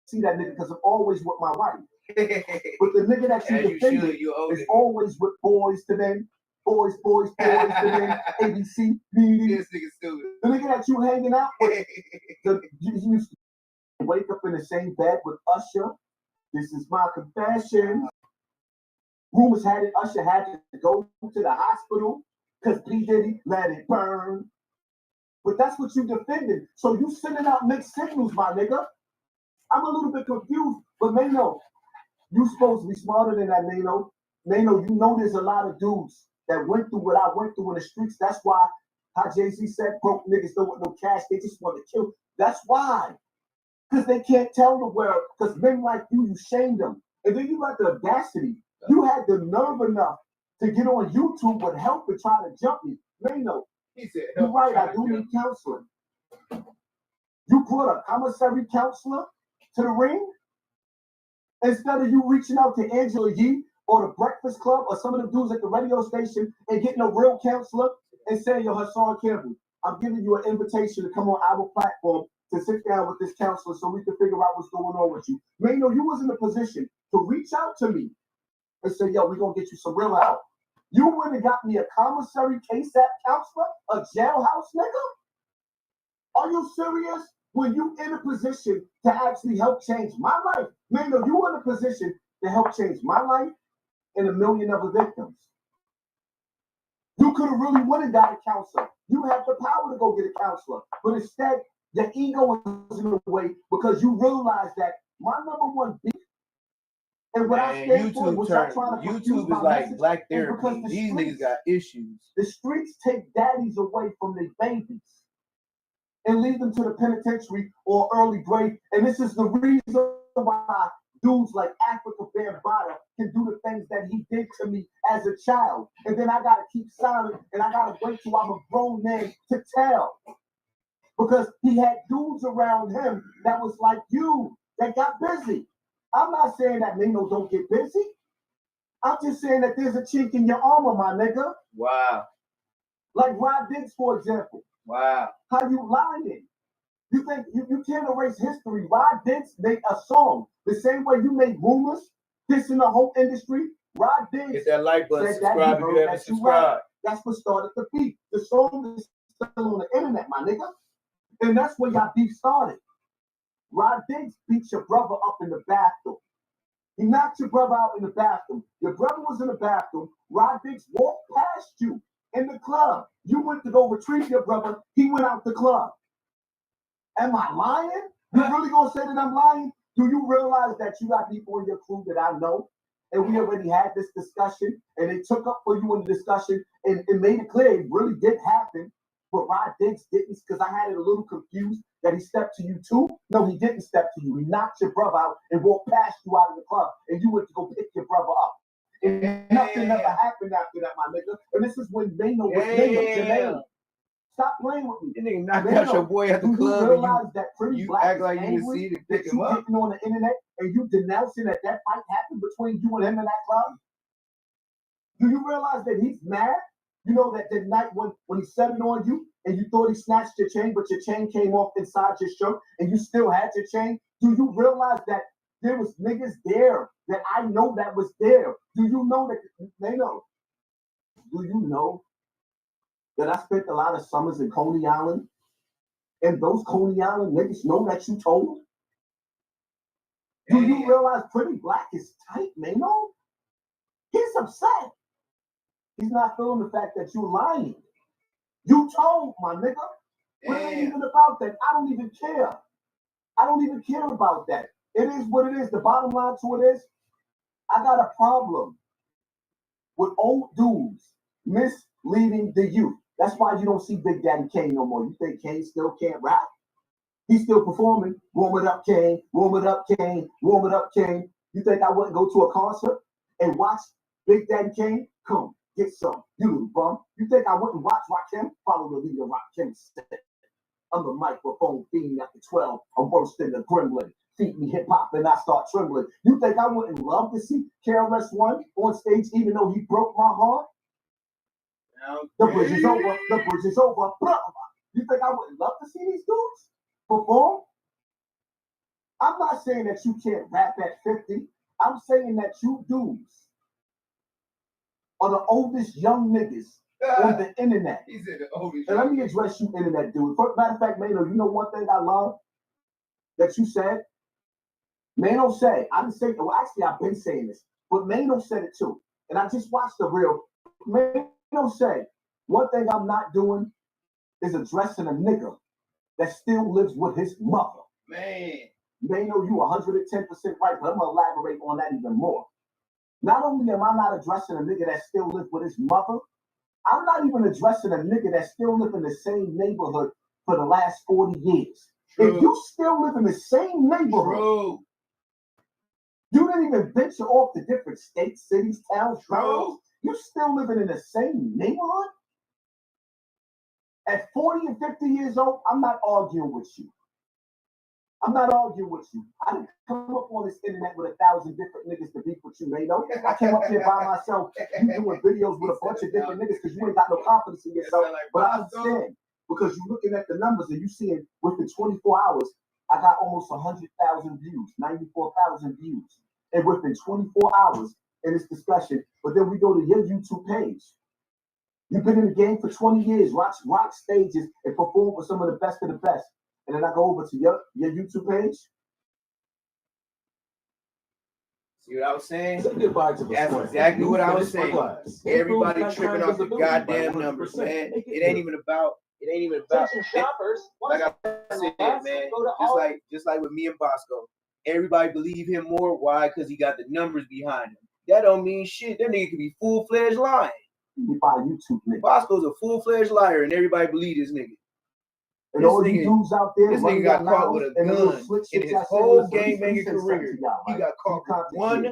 see that nigga because I'm always with my wife. But the nigga that you defended is always with boys to men, boys to men, ABC meeting. This nigga stupid. The nigga that you hanging out with, you used to wake up in the same bed with Usher. This is my confession. Rumors had it Usher had to go to the hospital because P. Diddy let it burn. But that's what you defended. So you sending out mixed signals, my nigga. I'm a little bit confused, but Mano, you supposed to be smarter than that, Mano. Mano, you know there's a lot of dudes that went through what I went through in the streets. That's why how Jay-Z said broke niggas don't want no cash. They just want to kill. That's why. Because they can't tell the world. Because men like you shame them. And then you got the audacity. You had the nerve enough to get on YouTube with help and try to jump me. Mano, he said, you're right, I do need counseling. You put a commissary counselor to the ring instead of you reaching out to Angela Yee or the Breakfast Club or some of the dudes at the radio station and getting a real counselor and saying, yo, Hassan Campbell, I'm giving you an invitation to come on our platform to sit down with this counselor so we can figure out what's going on with you. Mano, you was in a position to reach out to me and say, yo, we're going to get you some real help. You went and got me a commissary KSAP counselor, a jailhouse nigga? Are you serious? When you in a position to actually help change my life, Mano, you in a position to help change my life and a million other victims. You could have really went and got a counselor. You have the power to go get a counselor. But instead, your ego was in the way because you realize that my number one beef and what I stand for was trying to YouTube is like black therapy. These niggas got issues. The streets take daddies away from their babies and lead them to the penitentiary or early grave. And this is the reason why dudes like Africa Bambaataa can do the things that he did to me as a child. And then I gotta keep silent and I gotta wait till I'm a grown man to tell. Because he had dudes around him that was like you, that got busy. I'm not saying that Mano don't get busy. I'm just saying that there's a chink in your armor, my nigga. Wow. Like Rod Diggs, for example. Wow. How you lying? You think you can't erase history. Rod Diggs made a song the same way you made rumors, dissing the whole industry. Rod Diggs hit that like button, subscribe if you haven't subscribed. That's what started the beef. The song is still on the internet, my nigga. And that's where y'all beef started. Rod Diggs beat your brother up in the bathroom. He knocked your brother out in the bathroom. Your brother was in the bathroom. Rod Diggs walked past you in the club. You went to go retrieve your brother. He went out the club. Am I lying? You really gonna say that I'm lying? Do you realize that you got people in your crew that I know? And we already had this discussion, and they took up for you in the discussion, and it made it clear it really did happen. But Rod Diggs didn't, because I had it a little confused that he stepped to you too. No, he didn't step to you. He knocked your brother out and walked past you out of the club, and you went to go pick your brother up. And nothing ever happened after that, my nigga. And this is when Mano was Mano. Stop playing with me. That nigga knocked out your boy at the club. You realize that Pretty you Black act is like you didn't angry see it and that pick you him up. getting on the internet and you denouncing that fight happened between you and him in that club? Do you realize that he's mad? You know that night when he set it on you and you thought he snatched your chain, but your chain came off inside your shirt and you still had your chain? Do you realize that there was niggas there that I know that was there? Do you know that they know? Do you know that I spent a lot of summers in Coney Island? And those Coney Island niggas know that you told? Do you realize Pretty Black is tight, man? No. He's upset. He's not feeling the fact that you're lying. You told, my nigga. But it ain't even about that. I don't even care. I don't even care about that. It is what it is. The bottom line to it is, I got a problem with old dudes misleading the youth. That's why you don't see Big Daddy Kane no more. You think Kane still can't rap? He's still performing. Warm it up, Kane. Warm it up, Kane. Warm it up, Kane. You think I wouldn't go to a concert and watch Big Daddy Kane? Come, get some. You little bum. You think I wouldn't watch Rakim? Follow the leader, Rakim said. I'm the microphone fiend after 12. I'm worse than the gremlin. Feed me hip-hop and I start trembling. You think I wouldn't love to see KRS-One on stage even though he broke my heart? The bridge is over. The bridge is over. You think I wouldn't love to see these dudes perform? I'm not saying that you can't rap at 50. I'm saying that you dudes are the oldest young niggas on the internet. He said the oldest. And let me address you, internet dude. Matter of fact, Mano, you know one thing I love that you said? Mano said, I didn't say, well, actually, I've been saying this, but Mano said it too. And I just watched the reel. Mano said, one thing I'm not doing is addressing a nigga that still lives with his mother. Man. Mano, you 110% right, but I'm going to elaborate on that even more. Not only am I not addressing a nigga that still lives with his mother, I'm not even addressing a nigga that still lives in the same neighborhood for the last 40 years. True. If you still live in the same neighborhood, true. You didn't even venture off to different states, cities, towns, boroughs. You still living in the same neighborhood? At 40 and 50 years old, I'm not arguing with you. I'm not arguing with you. I didn't come up on this internet with 1,000 different niggas to beef with you, Mano. I came up here by myself. You doing videos with a bunch of different niggas because you ain't got no confidence in yourself. But I understand because you're looking at the numbers and you seeing within 24 hours, I got almost 100,000 views, 94,000 views. And within 24 hours in this discussion, but then we go to your YouTube page. You've been in the game for 20 years, rock stages, and perform with some of the best of the best. And then I go over to your YouTube page. See what I was saying? That's exactly what I was saying. Everybody tripping off the goddamn numbers, man. It ain't even about. Like I said, man. Just like with me and Bosco. Everybody believe him more. Why? Because he got the numbers behind him. That don't mean shit. That nigga could be full-fledged lying. Bosco's a full-fledged liar, and everybody believe this nigga. And all you dudes out there, this nigga got caught with a gun in his whole gang-banging career. He got caught with one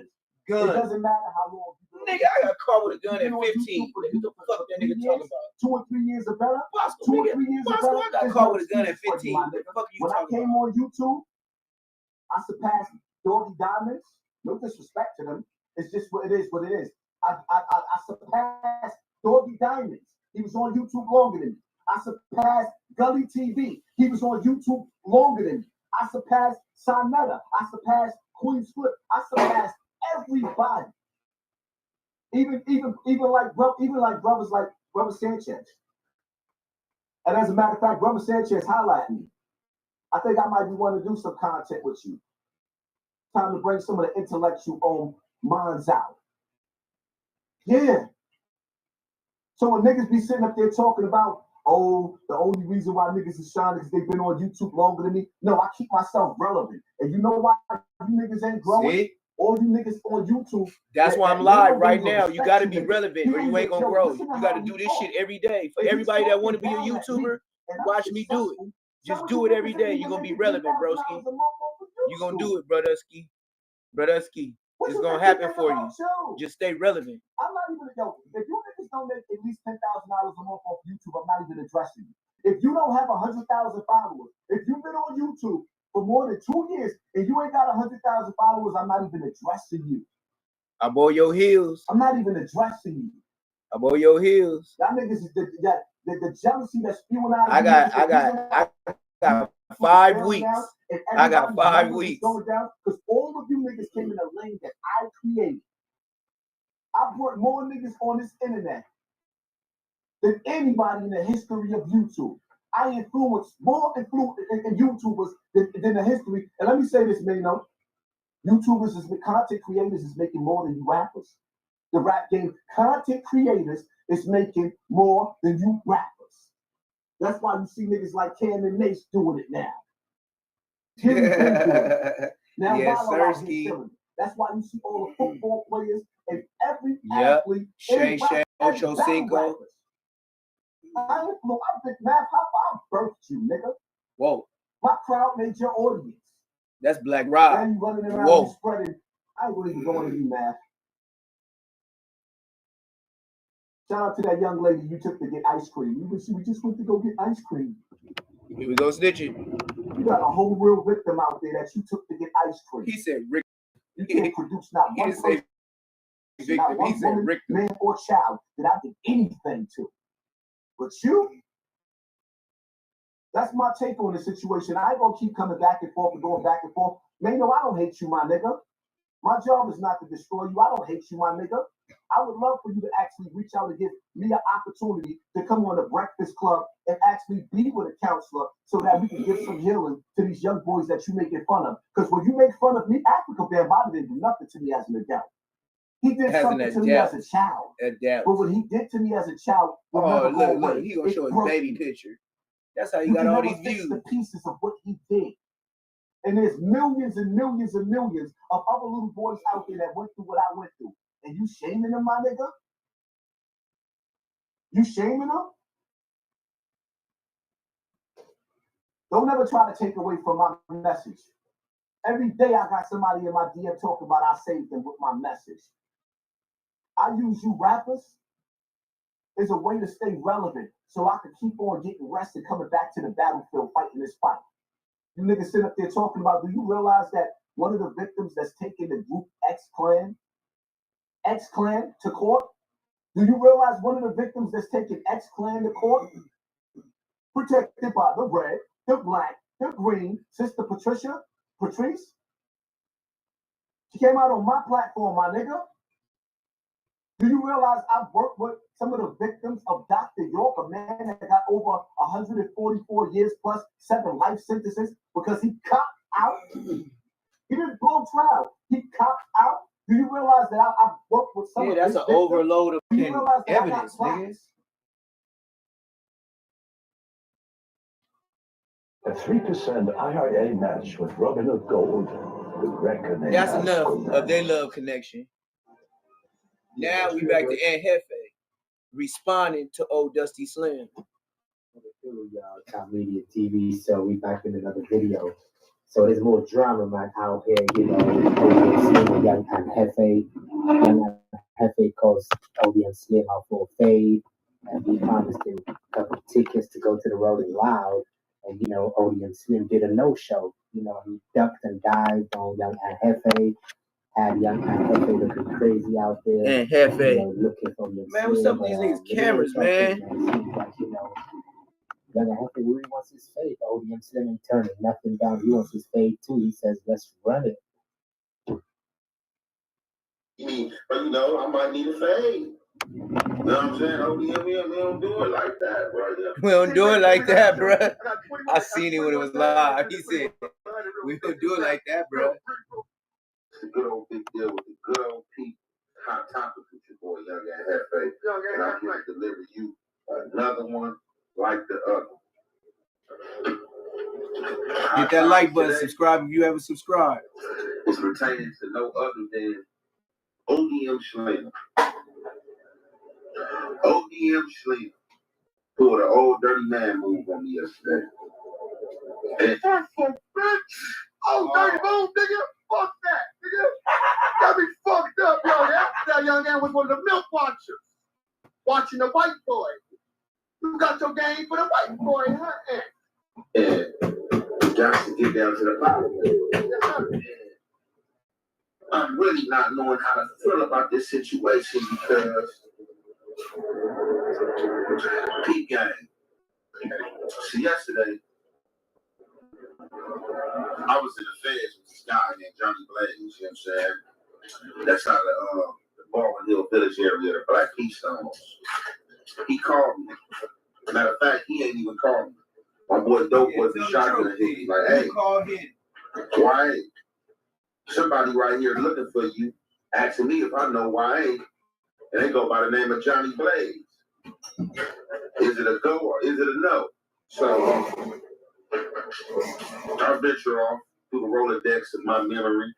gun. It doesn't matter how long. Nigga, I got caught with a gun at 15. What the fuck that nigga talking about? 2 or 3 years or better? Bosco, 2 or 3 years or better? I got caught with a gun at 15. What the fuck are you talking about? When I came on YouTube, I surpassed Doggy Diamonds. No disrespect to them. It's just what it is, what it is. I surpassed Doggy Diamonds. He was on YouTube longer than me. I surpassed Gully TV. He was on YouTube longer than me. I surpassed Sinetta. I surpassed Queen's Flip. I surpassed everybody. Even like brothers like Brother Sanchez. And as a matter of fact, Brother Sanchez highlighted me. I think I might be wanting to do some content with you. Time to bring some of the intellectual minds out. Yeah. So when niggas be sitting up there talking about, oh, the only reason why niggas is shining is they've been on YouTube longer than me. No, I keep myself relevant. And you know why you niggas ain't growing? See? All you niggas on YouTube. That's why I'm live right now. You got to be relevant or you ain't going to grow. You got to do this shit every day. For everybody that want to be a YouTuber, watch me do it. Just do it every day. You're going to be relevant, broski. You're going to do it, Brotherski. Brotherski. It's going to happen for you. Just stay relevant. I'm not even, if you niggas don't make at least $10,000 a month off YouTube, I'm not even addressing you. If you don't have 100,000 followers, if you've been on YouTube for more than 2 years and you ain't got 100,000 followers, I'm not even addressing you. I'm on your heels. I'm not even addressing you. I'm on your heels. Y'all niggas, the jealousy that's spewing out of I got 5 weeks. I got 5 weeks. Going down because all of you niggas came in a lane that I created. I brought more niggas on this internet than anybody in the history of YouTube. I influenced more in YouTubers than the history. And let me say this, Mano. YouTubers, content creators is making more than you rappers. The rap game, content creators is making more than you rappers. That's why you see niggas like Cam and Mace doing it now. Now, yes, Sirski. That's why you see all the football players and every athlete. Shane, Ocho Cinco. I think Math Hop, I birthed you, nigga. Whoa. My crowd made your audience. That's Black Rob. Now you running around and spreading. I ain't gonna even go into you, Math. Shout out to that young lady you took to get ice cream. We just went to go get ice cream. Here we go snitching. You got a whole real victim out there that you took to get ice cream. He said Rick. You can't produce not one person, not one woman, man, or child that I did anything to. But you, that's my take on the situation. I ain't gonna keep coming back and forth and going back and forth. Man, no, I don't hate you, my nigga. My job is not to destroy you. I don't hate you, my nigga. I would love for you to actually reach out and give me an opportunity to come on the Breakfast Club and actually be with a counselor so that we can give some healing to these young boys that you making fun of. Because when you make fun of me, Africa Bambaataa didn't do nothing to me as an adult. He did something to me as a child. But what he did to me as a child, look, he gonna show his baby picture. That's how he got all these views. The pieces of what he did. And there's millions and millions and millions of other little boys out there that went through what I went through. And you shaming them, my nigga? You shaming them? Don't ever try to take away from my message. Every day I got somebody in my DM talking about I saved them with my message. I use you rappers as a way to stay relevant so I can keep on getting rested, coming back to the battlefield, fighting this fight. You niggas sit up there talking about, do you realize that one of the victims that's taking the group X-Clan to court? Do you realize one of the victims that's taking X-Clan to court? Protected by the red, the black, the green, Sister Patrice? She came out on my platform, my nigga. Do you realize I've worked with some of the victims of Dr. York, a man that got over 144 years plus 7 life sentences because he copped out? He didn't go trial. He copped out. Do you realize that I've worked with some of that's an overload of evidence, niggas. A 3% IRA match with Robinhood Gold. That's enough of their love connection. Now we back to Aunt Hefe responding to old Dusty Slim. Y'all, Top Media TV. So we back in another video. So there's more drama, man, out here. You know, ODM Young Aunt Hefe. Young Aunt Hefe calls ODM Slim out for a fade, and we promised him a couple of tickets to go to the Rolling Loud. And you know, ODM Slim did a no-show. You know, he ducked and dived on Young Aunt Hefe. Had Young Aunt Hefe looking crazy out there. Aunt Hefe. You know, looking for your man, what's up with these niggas' cameras, man? Seems like, you know, Young Aunt Hefe really wants his fade. ODM Slim ain't turning nothing down. He wants his fade too. He says, let's run it. But you know, I might need a fade. You know what I'm saying? ODM, we don't do it like that, bro. We don't do it like that, bro. I seen it when it was live. He said, we don't do it like that, bro. It's a good old big deal with the good old people. Hot topics with your boy, Young Aunt Hefe. And I'm here to deliver you another one like the other. Hit that like button, subscribe if you ever subscribe. It's pertaining to no other than ODM Slim. ODM Slim pulled an old dirty man move on me yesterday. Fuck bitch! Oh, dirty move, nigga! Fuck that, nigga! Got me fucked up, yo. That young man was one of the milk watchers. Watching the white boy. You got your game for the white boy, huh? And you got to get down to the bottom. I'm really not knowing how to feel about this situation because peep game. See, yesterday, I was in the feds with this guy named Johnny Blaze, you know what I'm saying? That's out of the Baldwin Hill Village area, the Black Keystones. He called me. Matter of fact, he ain't even called me. My boy Dope wasn't shotgun. He was like, hey, why? Somebody right here looking for you, asking me if I know why. And they go by the name of Johnny Blaze. Is it a go or is it a no? So I venture off through the Rolodex of my memory.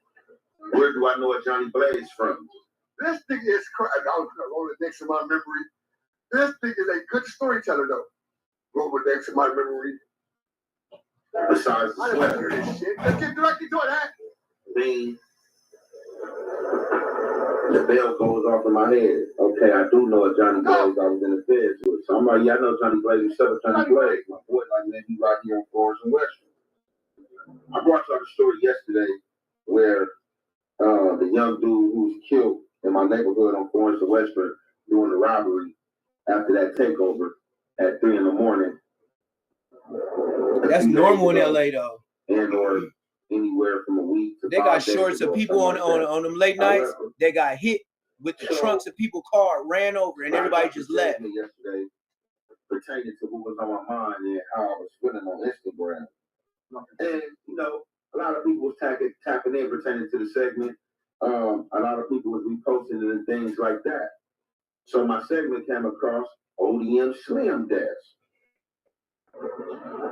Where do I know a Johnny Blaze from? This thing is crazy. I was going to Rolodex of my memory. This thing is a good storyteller, though. Rolodex of my memory. Besides the sweat. This shit. Let's get directly to it, huh? Bing. The bell goes off in my head. Okay, I do know a Johnny Blaze I was in the feds with. So I'm like, yeah, I know Johnny Blaze. What's up with Johnny Blaze? My boy, like, man, he right here in Florence and Western. I brought y'all the story yesterday where the young dude who was killed in my neighborhood on Florence and Western during the robbery after that takeover at 3 a.m. That's normal in LA though. And or anywhere from a week to they got shorts of people on them late nights. They got hit with the trunks of people's car, ran over, and everybody just left. Yesterday, pertaining to what was on my mind and how I was feeling on Instagram. And you know, a lot of people was tapping in pertaining to the segment. A lot of people was reposting it and things like that. So my segment came across ODM Slim desk.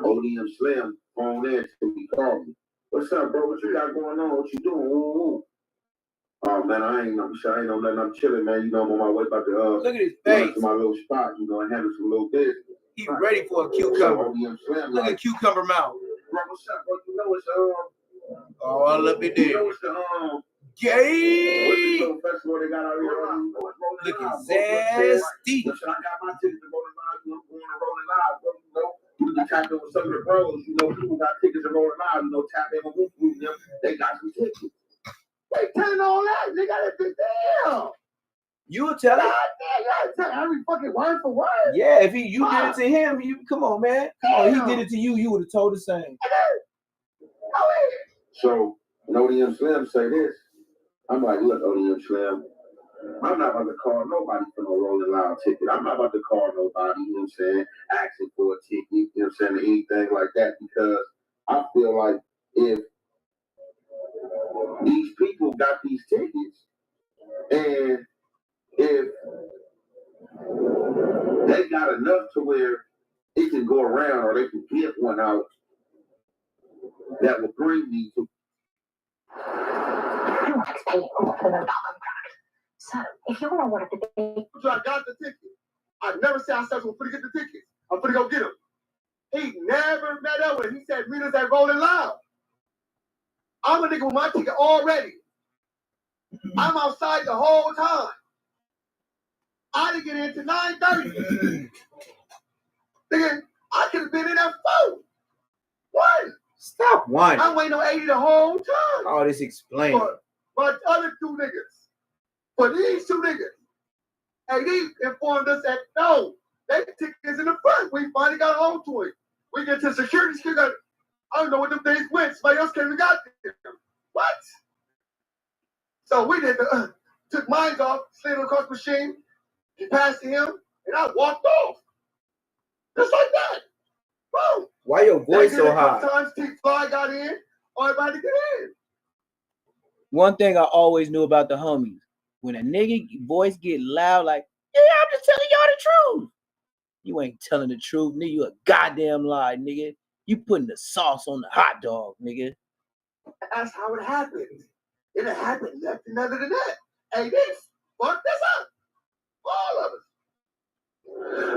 ODM Slim phoned in to me, called me. What's up, bro? What you got going on? What you doing? Ooh. Oh man, I ain't know nothing. I'm chilling, man. You know, I'm on my way about to look at his face. To my little spot, you know, and handle some little business. He ready for a cucumber. Look at cucumber mouth. Bro, what's up, bro? You know it's all up in there. You know it's the gay. What's the little festival they got out here? Looking zesty. I got my tickets to Rolling Live. I'm going to Rolling Live, bro. You know, you can tap in with some of the bros. You know, people got tickets to Rolling Live. You know, tap in with Whoop Whoop. They got some tickets. They telling all that. They got a big deal. You would tell him? God damn, you gotta tell every fucking word for word. Yeah, if you did it to him, you come on, man. Come on, he did it to you, you would have told the same. So ODM Slim say this. I'm like, look, ODM Slim, I'm not about to call nobody for no Rolling Loud ticket. I'm not about to call nobody, you know what I'm saying, asking for a ticket, you know what I'm saying, or anything like that, because I feel like if these people got these tickets and if they got enough to where it can go around or they can get one out that will bring me to. So, if you want to order the big... So I got the ticket. I never said I said I was going to get the tickets. I'm going to go get them. He never met up with him. He said, meet us at Rolling Loud. I'm a nigga with my ticket already. I'm outside the whole time. I didn't get in till 9:30. Nigga, I could have been in at 4. What? Stop whining. I'm waiting on 80 the whole time. All this explaining. But other 2 niggas. For these 2 niggas. And they informed us that no, they tickets in the front. We finally got home to it. We get to security. I don't know what them days went. Somebody else came and got them. What? So we did took mine off, slid across the machine, passed to him, and I walked off. Just like that. Boom. Why your voice so high? Sometimes T-Fly got in, everybody get in. One thing I always knew about the homies, when a nigga voice get loud like, yeah, I'm just telling y'all the truth. You ain't telling the truth, nigga. You a goddamn lie, nigga. You putting the sauce on the hot dog, nigga. That's how it happened. It happened nothing other than that. Hey, this, fuck this up. All of us.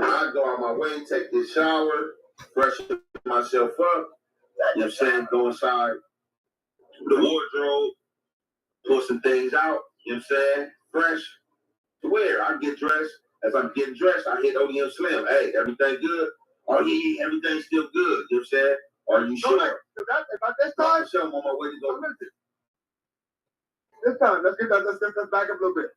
I go out my way, take this shower, freshen myself up. You know what I'm saying? Go inside the wardrobe, pull some things out. You know what I'm saying? Fresh. To wear. I get dressed As I'm getting dressed, I hit ODM Slim. Hey, everything good? Oh, yeah, everything's still good. You know what I'm saying? Are you sure? About this time, show I'm on my way to go. This time, let's back up a little bit.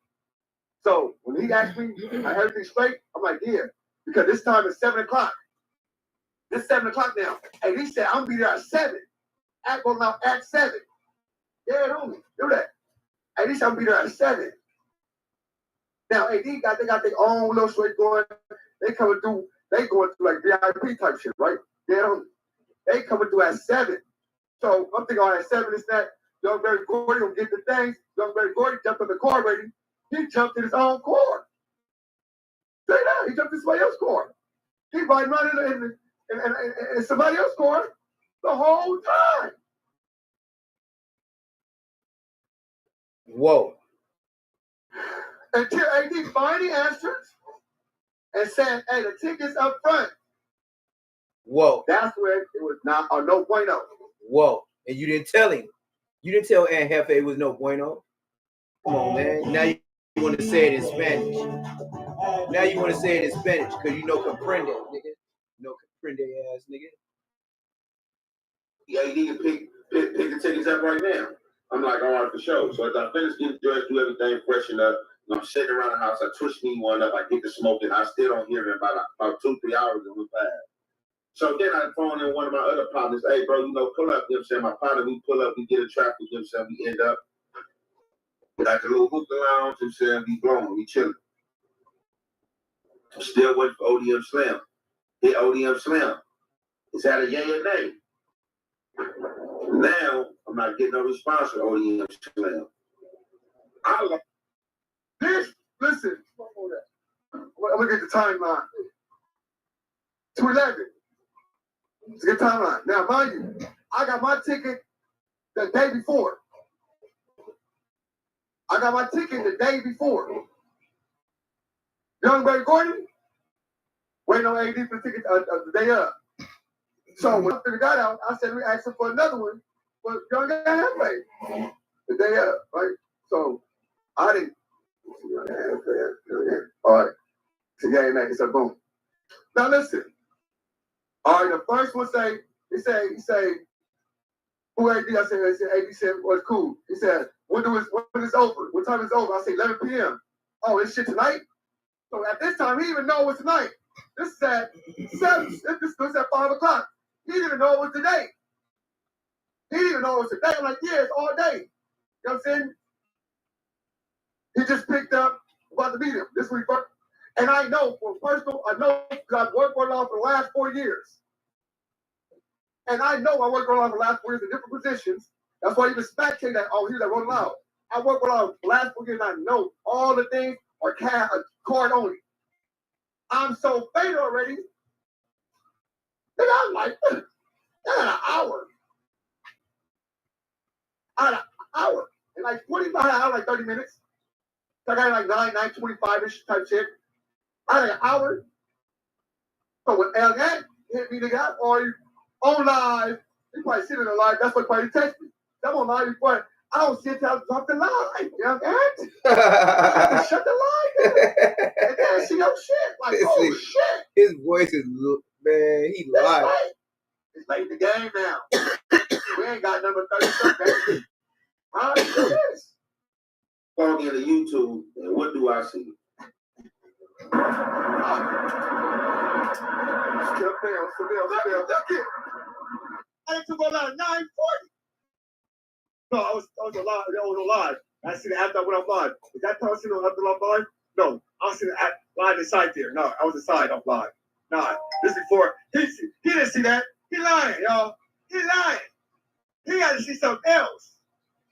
So when he asked me, I had everything straight. I'm like, yeah, because this time is 7 o'clock. It's 7 o'clock now. And he said, I'm gonna be there at 7. Act going out at 7. Yeah, don't do that. And he said, I'm gonna be there at 7. Now, AD they got their own little shit going. They coming through. They going through like VIP type shit, right? They coming through at 7. So I'm thinking, at 7 is that Young Barry Gordy will get the things. Young Barry Gordy jumped on the car ready. He jumped in his own car. Say that. He jumped in somebody else's car. He riding around in somebody else's car the whole time. Whoa. Until AD finally answers and said, hey, the ticket's up front. Whoa. That's where it was not a no bueno. Whoa. And you didn't tell him. You didn't tell Aunt Hefe it was no bueno. Come on, man. Now you want to say it in Spanish. Now you want to say it in Spanish because you know comprende, nigga. No comprende ass nigga. Yeah, you need to pick the tickets up right now. I'm like, all right, for sure. So as I finish getting dressed, do everything, freshen up, and I'm sitting around the house, I twist me one up, I get the smoking, I still don't hear him about 2-3 hours and we're fast. So then I phone in one of my other partners, hey bro, pull up, you know what I'm saying? My partner, we pull up, we get a traffic, you know what I'm saying? We end up like a little hookah lounge, you know what I'm saying? We blowing, we chilling. I'm still waiting for ODM Slim. Hit ODM Slim. Is that a yay or nay? Now, I'm not getting no response from ODM Slim. I like this. Listen, I'm looking at the timeline. 2:11. It's a good timeline. Now, mind you, I got my ticket the day before. Young Barry Gordon, waiting on AD for the ticket the day up. So when I figured that out, I said we asked him for another one for Young Barry the day up, right? So I didn't. All right. So yeah, man, it's a boom. Now listen. All right, the first one he say, who AD? I said, AD said, well, it's cool. He said, when is over? What time is over? I said, 11 p.m. Oh, it's shit tonight? So at this time, he didn't even know it was tonight. This is at 7. This was at 5 o'clock. He didn't even know it was today. I'm like, yeah, it's all day. You know what I'm saying? He just picked up about to meet him this week. And I know for personal, because I've worked with him for the last 4 years. And I know I worked with him for the last 4 years in different positions. That's why even Smack came that, oh, he was at Rolling Loud. I worked with him for the last 4 years. And I know all the things are card only. I'm so faded already. Then I'm like, I got an hour. And like 25 hours, like 30 minutes. So I got like 9:25-ish type shit. I had an hour. So when LN hit me, nigga, or on live, he probably seen it on live. That's what probably text me. I'm on live before. I don't see it till I drop the line. You know what I mean? Shut the line down. And then see your shit. Like, oh shit. His voice is, man, he lied. It's late in the game now. We ain't got number 30. All right, do this. Log into YouTube, and what do I see? Still. I took on out 9:40. No, I was alive. I was alive. I seen it after I went off live. Is that time I seen it after I went live? No, I was seen it live inside there. No, I was inside off live. Nah, this before. He didn't see that. He lying, y'all. He lying. He got to see something else.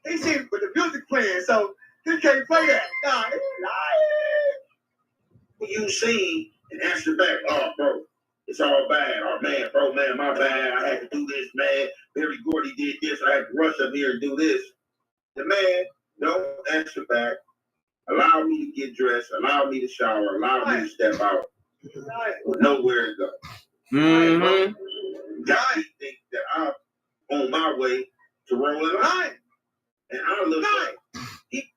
He seen it with the music playing, so he can't play that. Nah, he lying. You see and answer back, oh, bro, it's all bad. Oh, man, bro, man, my bad. I had to do this, man. Barry Gordy did this. I had to rush up here and do this. The man don't answer back. Allow me to get dressed. Allow me to shower. Allow me to step out. With nowhere to go. Mm-hmm. Guy think that I'm on my way to Rolling Line. And I look like,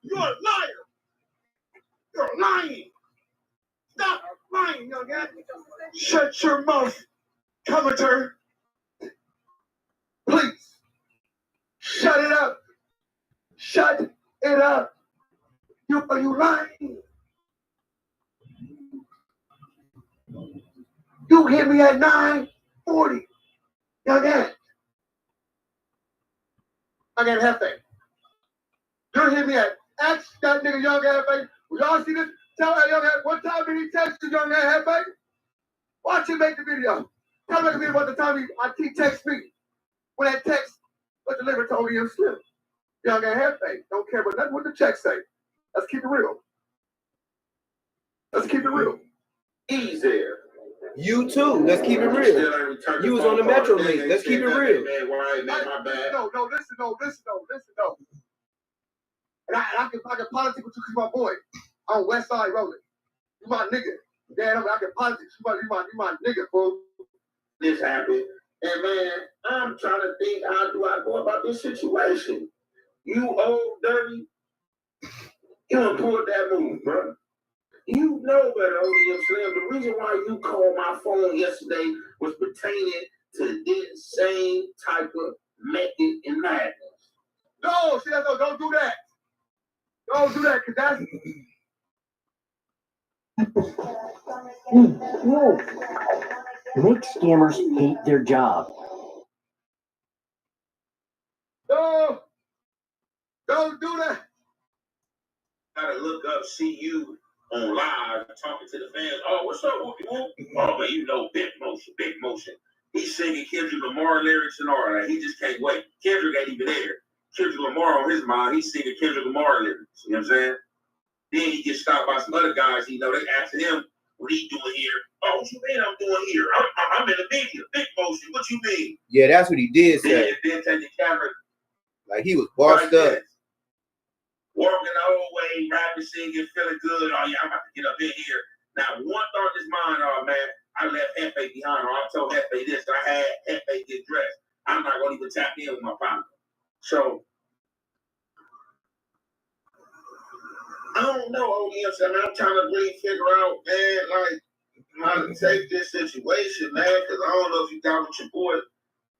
you're a liar. You're lying. Stop lying, young man. Shut your mouth, commenter. Please. Shut it up. Shut it up. Are you lying? You hit me at 9:40. Young man. I got Hefe. You hit me at X that nigga young Hefe. Will y'all see this? Tell that young Hefe, what time did he text you, young Hefe? Watch him make the video. Tell him make a video about the time he text me. When that text was delivered to ODM Slim. Young Hefe. Don't care about nothing what the check say. Let's keep it real. Let's keep it real. Easy. You too. Let's keep it real. You was on the Metro link. Let's keep it real. My bad. No, listen. And I can politic with you because my boy. On West Side Rolling. You my nigga. Damn, I can politics. You my nigga, fool. This happened. And man, I'm trying to think, how do I go about this situation? You old dirty. You done pulled that move, bro. You know better, ODM Slim. The reason why you called my phone yesterday was pertaining to this same type of method and madness. No, see, don't do that. Don't do that, because that's... No. Make scammers hate their job. No. Don't do that. Gotta look up, see you on live, talking to the fans. Oh, what's up, whoopie whoop? Oh, man, you know, big motion. He's singing Kendrick Lamar lyrics and all that. He just can't wait. Kendrick ain't even there. Kendrick Lamar on his mind, he's singing Kendrick Lamar lyrics. You know what I'm saying? Then he gets stopped by some other guys. They asking him, what he doing here? Oh, what you mean I'm doing here? I'm in the media, big motion. What you mean? Yeah, that's what he did say. Then take the camera. Like he was bossed up. Walking the whole way, rapping, singing, feeling good. Oh, yeah, I'm about to get up in here. Now, one thought in his mind, oh, man, I left Hefe behind, or I told Hefe this. I had Hefe get dressed. I'm not going to even tap in with my partner. So, I don't know, ODM. I'm trying to really figure out, man, like, how to take this situation, man, because I don't know if you got with your boy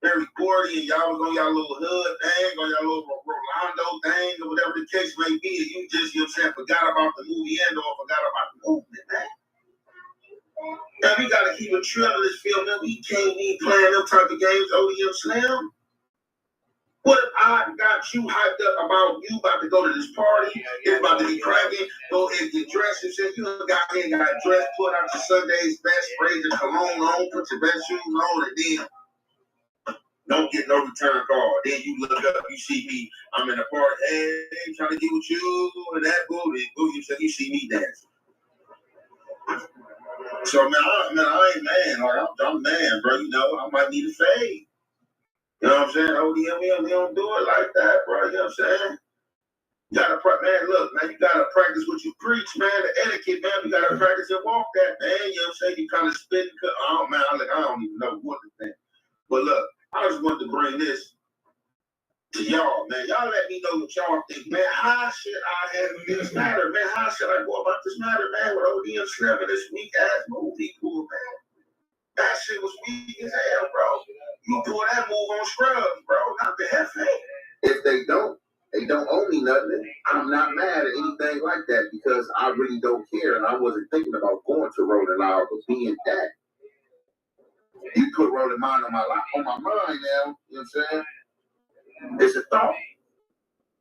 Barry Gordy and y'all was on y'all little hood thing, on y'all little Rolando thing, or whatever the case may be, and you just, you know what I'm saying, forgot about the movie and or forgot about the movement, man. Now, we got to keep it true on this field, man. We can't be playing them type of games, ODM Slim. What if I got you hyped up about you about to go to this party, it's about to be cracking, go ahead and get dressed and shit. You done got here, got dressed, put out your Sunday's best, spray your cologne on, put your best shoes on, and then don't get no return call. Then you look up, you see me, I'm in a party, hey, trying to get with you, and that booty, you see me dancing. So, man, I ain't man. Like, I'm man, bro. You know, I might need a fade. You know what I'm saying? ODM, we don't do it like that, bro. You know what I'm saying? You gotta, man, look, man, you gotta practice what you preach, man. The etiquette, man, you gotta practice and walk that, man. You know what I'm saying? You kind of spit and cut. Oh, man, I don't even know what to think. But look, I just wanted to bring this to y'all, man. Y'all let me know what y'all think, man. How should I handle this matter, man? How should I go about this matter, man, with ODM Slim and this weak-ass movie pool, man? That shit was weak as hell, bro. You doing that move on Scrubs, bro, not the FA. If they don't owe me nothing. I'm not mad at anything like that because I really don't care, and I wasn't thinking about going to Rolling Loud, but being that. You put Rolling Mind on my mind now, you know what I'm saying? It's a thought.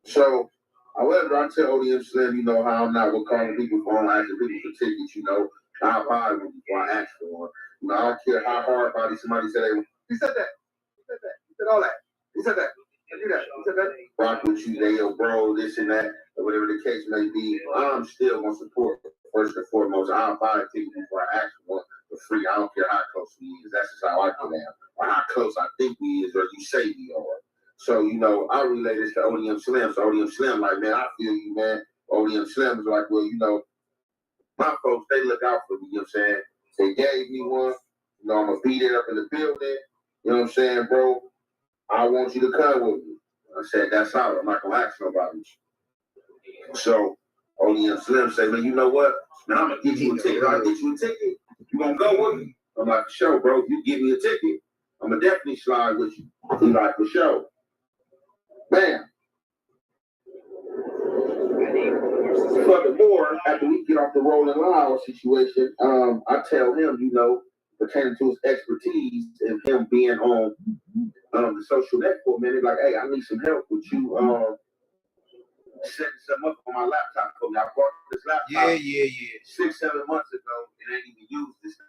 So, however, I tell ODM Slim, you know, how I'm not with calling people phone, asking people for tickets, you know. I'll buy them before I ask for one. You know, I don't care how hard body somebody said they. He said that. He said all that. He said that. I do that. He said that. Rock with you, they your bro, this and that, or whatever the case may be. I'm still going to support. First and foremost, I'll buy a ticket before I ask for one for free. I don't care how close we is. That's just how I get down. Or how close I think we is, or you say we are. So, you know, I relay this to ODM Slim. So ODM Slim, like, man, I feel you, man. ODM Slim is like, well, you know, my folks, they look out for me, you know what I'm saying? They gave me one. You know, I'm going to be there up in the building. You know what I'm saying, bro? I want you to come with me. I said, that's all. I'm not going to ask nobody. So ODM Slim said, man, you know what? Now I'm gonna get you a ticket. I'll get you a ticket. You gonna go with me? I'm like, for sure, bro. If you give me a ticket, I'm gonna definitely slide with you. He like, for sure. Bam. Furthermore, after we get off the Rolling Loud situation, I tell him, you know, pertaining to his expertise and him being on the social net for a minute, like, hey, I need some help with you setting something up on my laptop for me. I bought this laptop 6-7 months ago and ain't even used this thing.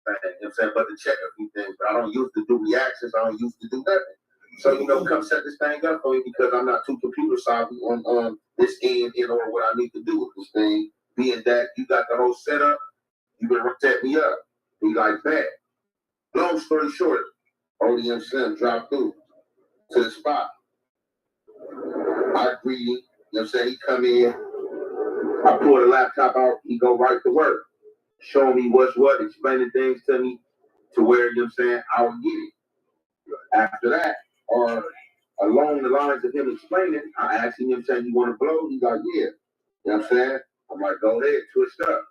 You know what I'm saying? But to check a few things, but I don't use to do reactions, I don't use to do nothing. So, you know, come set this thing up for me because I'm not too computer savvy on this end in order what I need to do with this thing. Being that you got the whole setup, you better set me up. Be like that. Long story short, ODM Slim dropped through to the spot. I agree, you know what I'm saying? He come in, I pull the laptop out, he go right to work. Show me what's what, explaining things to me to where, you know what I'm saying, I'll get it. After that, or along the lines of him explaining, I asked him, you know what I'm saying, you want to blow? He's like, yeah. You know what I'm saying? I'm like, go ahead, twist up.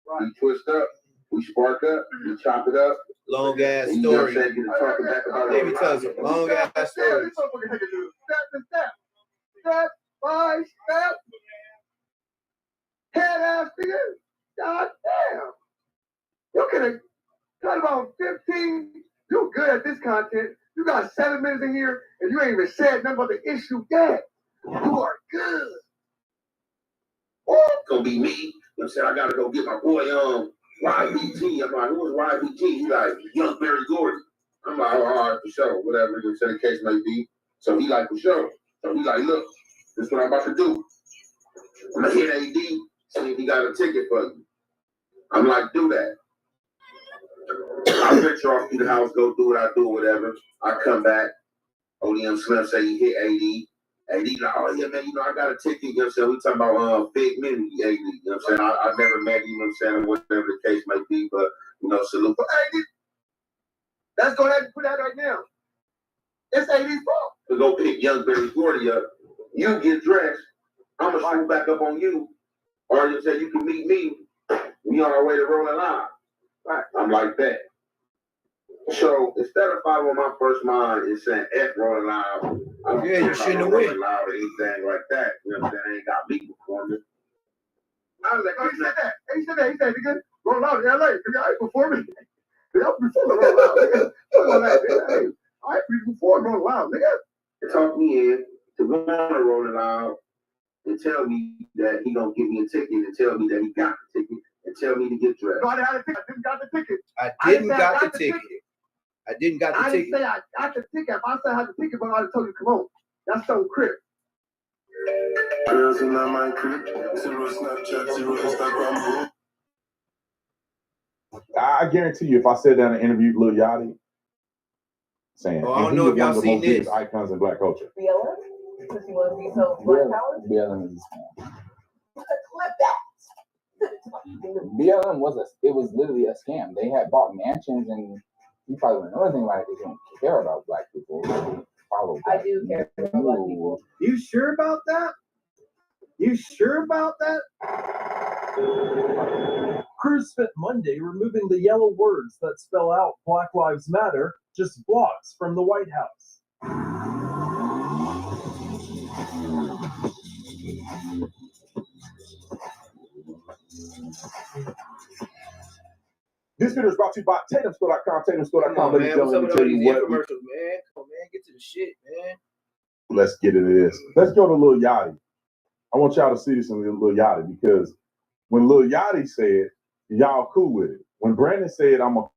Right. We twist up, we spark up, we chop it up. Long ass story. You know what I'm saying? Get to talking back about Let me tell you, long ass story. Step to step. Step by step. Head ass nigga. God damn. You could have cut about 15. You good at this content. You got 7 minutes in here and you ain't even said nothing about the issue yet. You are good. It's gonna be me. You know what I'm saying? I gotta go get my boy YBG. I'm like, who is YBG? He's like, Young Barry Gordy. I'm like, oh, all right, for sure. Whatever you know, the case may be. So he like, for sure. So he like, look, this is what I'm about to do. I'm gonna hit AD, see if he got a ticket for you. I'm like, do that. I venture off through the house, go do what I do, whatever. I come back. ODM Slim say he hit AD. AD like, oh yeah, man, you know, I got a ticket, you know what I'm saying? We talking about Big Mini AD, you know what I'm saying? I never met him, you know what I'm saying, whatever the case may be, but, you know, salute. But AD, let's go ahead and put that right now. It's AD's fault. To go pick Young Barry Gordy up, you get dressed, I'm gonna shoot back up on you, or you say you can meet me, we on our way to Rolling Loud. Right. I'm like that. So instead of following my first mind and saying F Rolling Loud, you shouldn't have Rolling Loud or anything like that. You know what I'm saying? I ain't got me performing. I was like, oh, he said that. He said, nigga, Rolling Loud in LA. Nigga, I ain't performing. I'm before Rolling Loud, nigga. Hey, I ain't before Rolling Loud, nigga. They talked me in to go on a Rolling Loud and tell me that he gonna give me a ticket and tell me that he got the ticket and tell me to get dressed. No, I didn't got the ticket. I didn't got the ticket. I didn't got the ticket. I didn't say I got the ticket. If I said I had the ticket, but I told you, come on. That's so crib. Girls in my crib, 0 Snapchat, 0 Instagram. I guarantee you, if I sat down and interviewed Lil Yachty, saying, I don't know if y'all seen this. Icons in black culture. BLM? Because you want to be so black power? BLM is Clip that. BLM was literally a scam. They had bought mansions, and you probably wouldn't know anything about it. They don't care about black people. They follow black I do care about black people. You sure about that? You sure about that? Crews spent Monday removing the yellow words that spell out Black Lives Matter just blocks from the White House. This video is brought to you by TatumStore.com. TatumStore.com. Come on, man. What's up with all these infomercials, man? Come on, man. Get to the shit, man. Let's get into this. Let's go to Lil Yachty. I want y'all to see this in Lil Yachty because when Lil Yachty said, y'all cool with it. When Brandon said, I'm a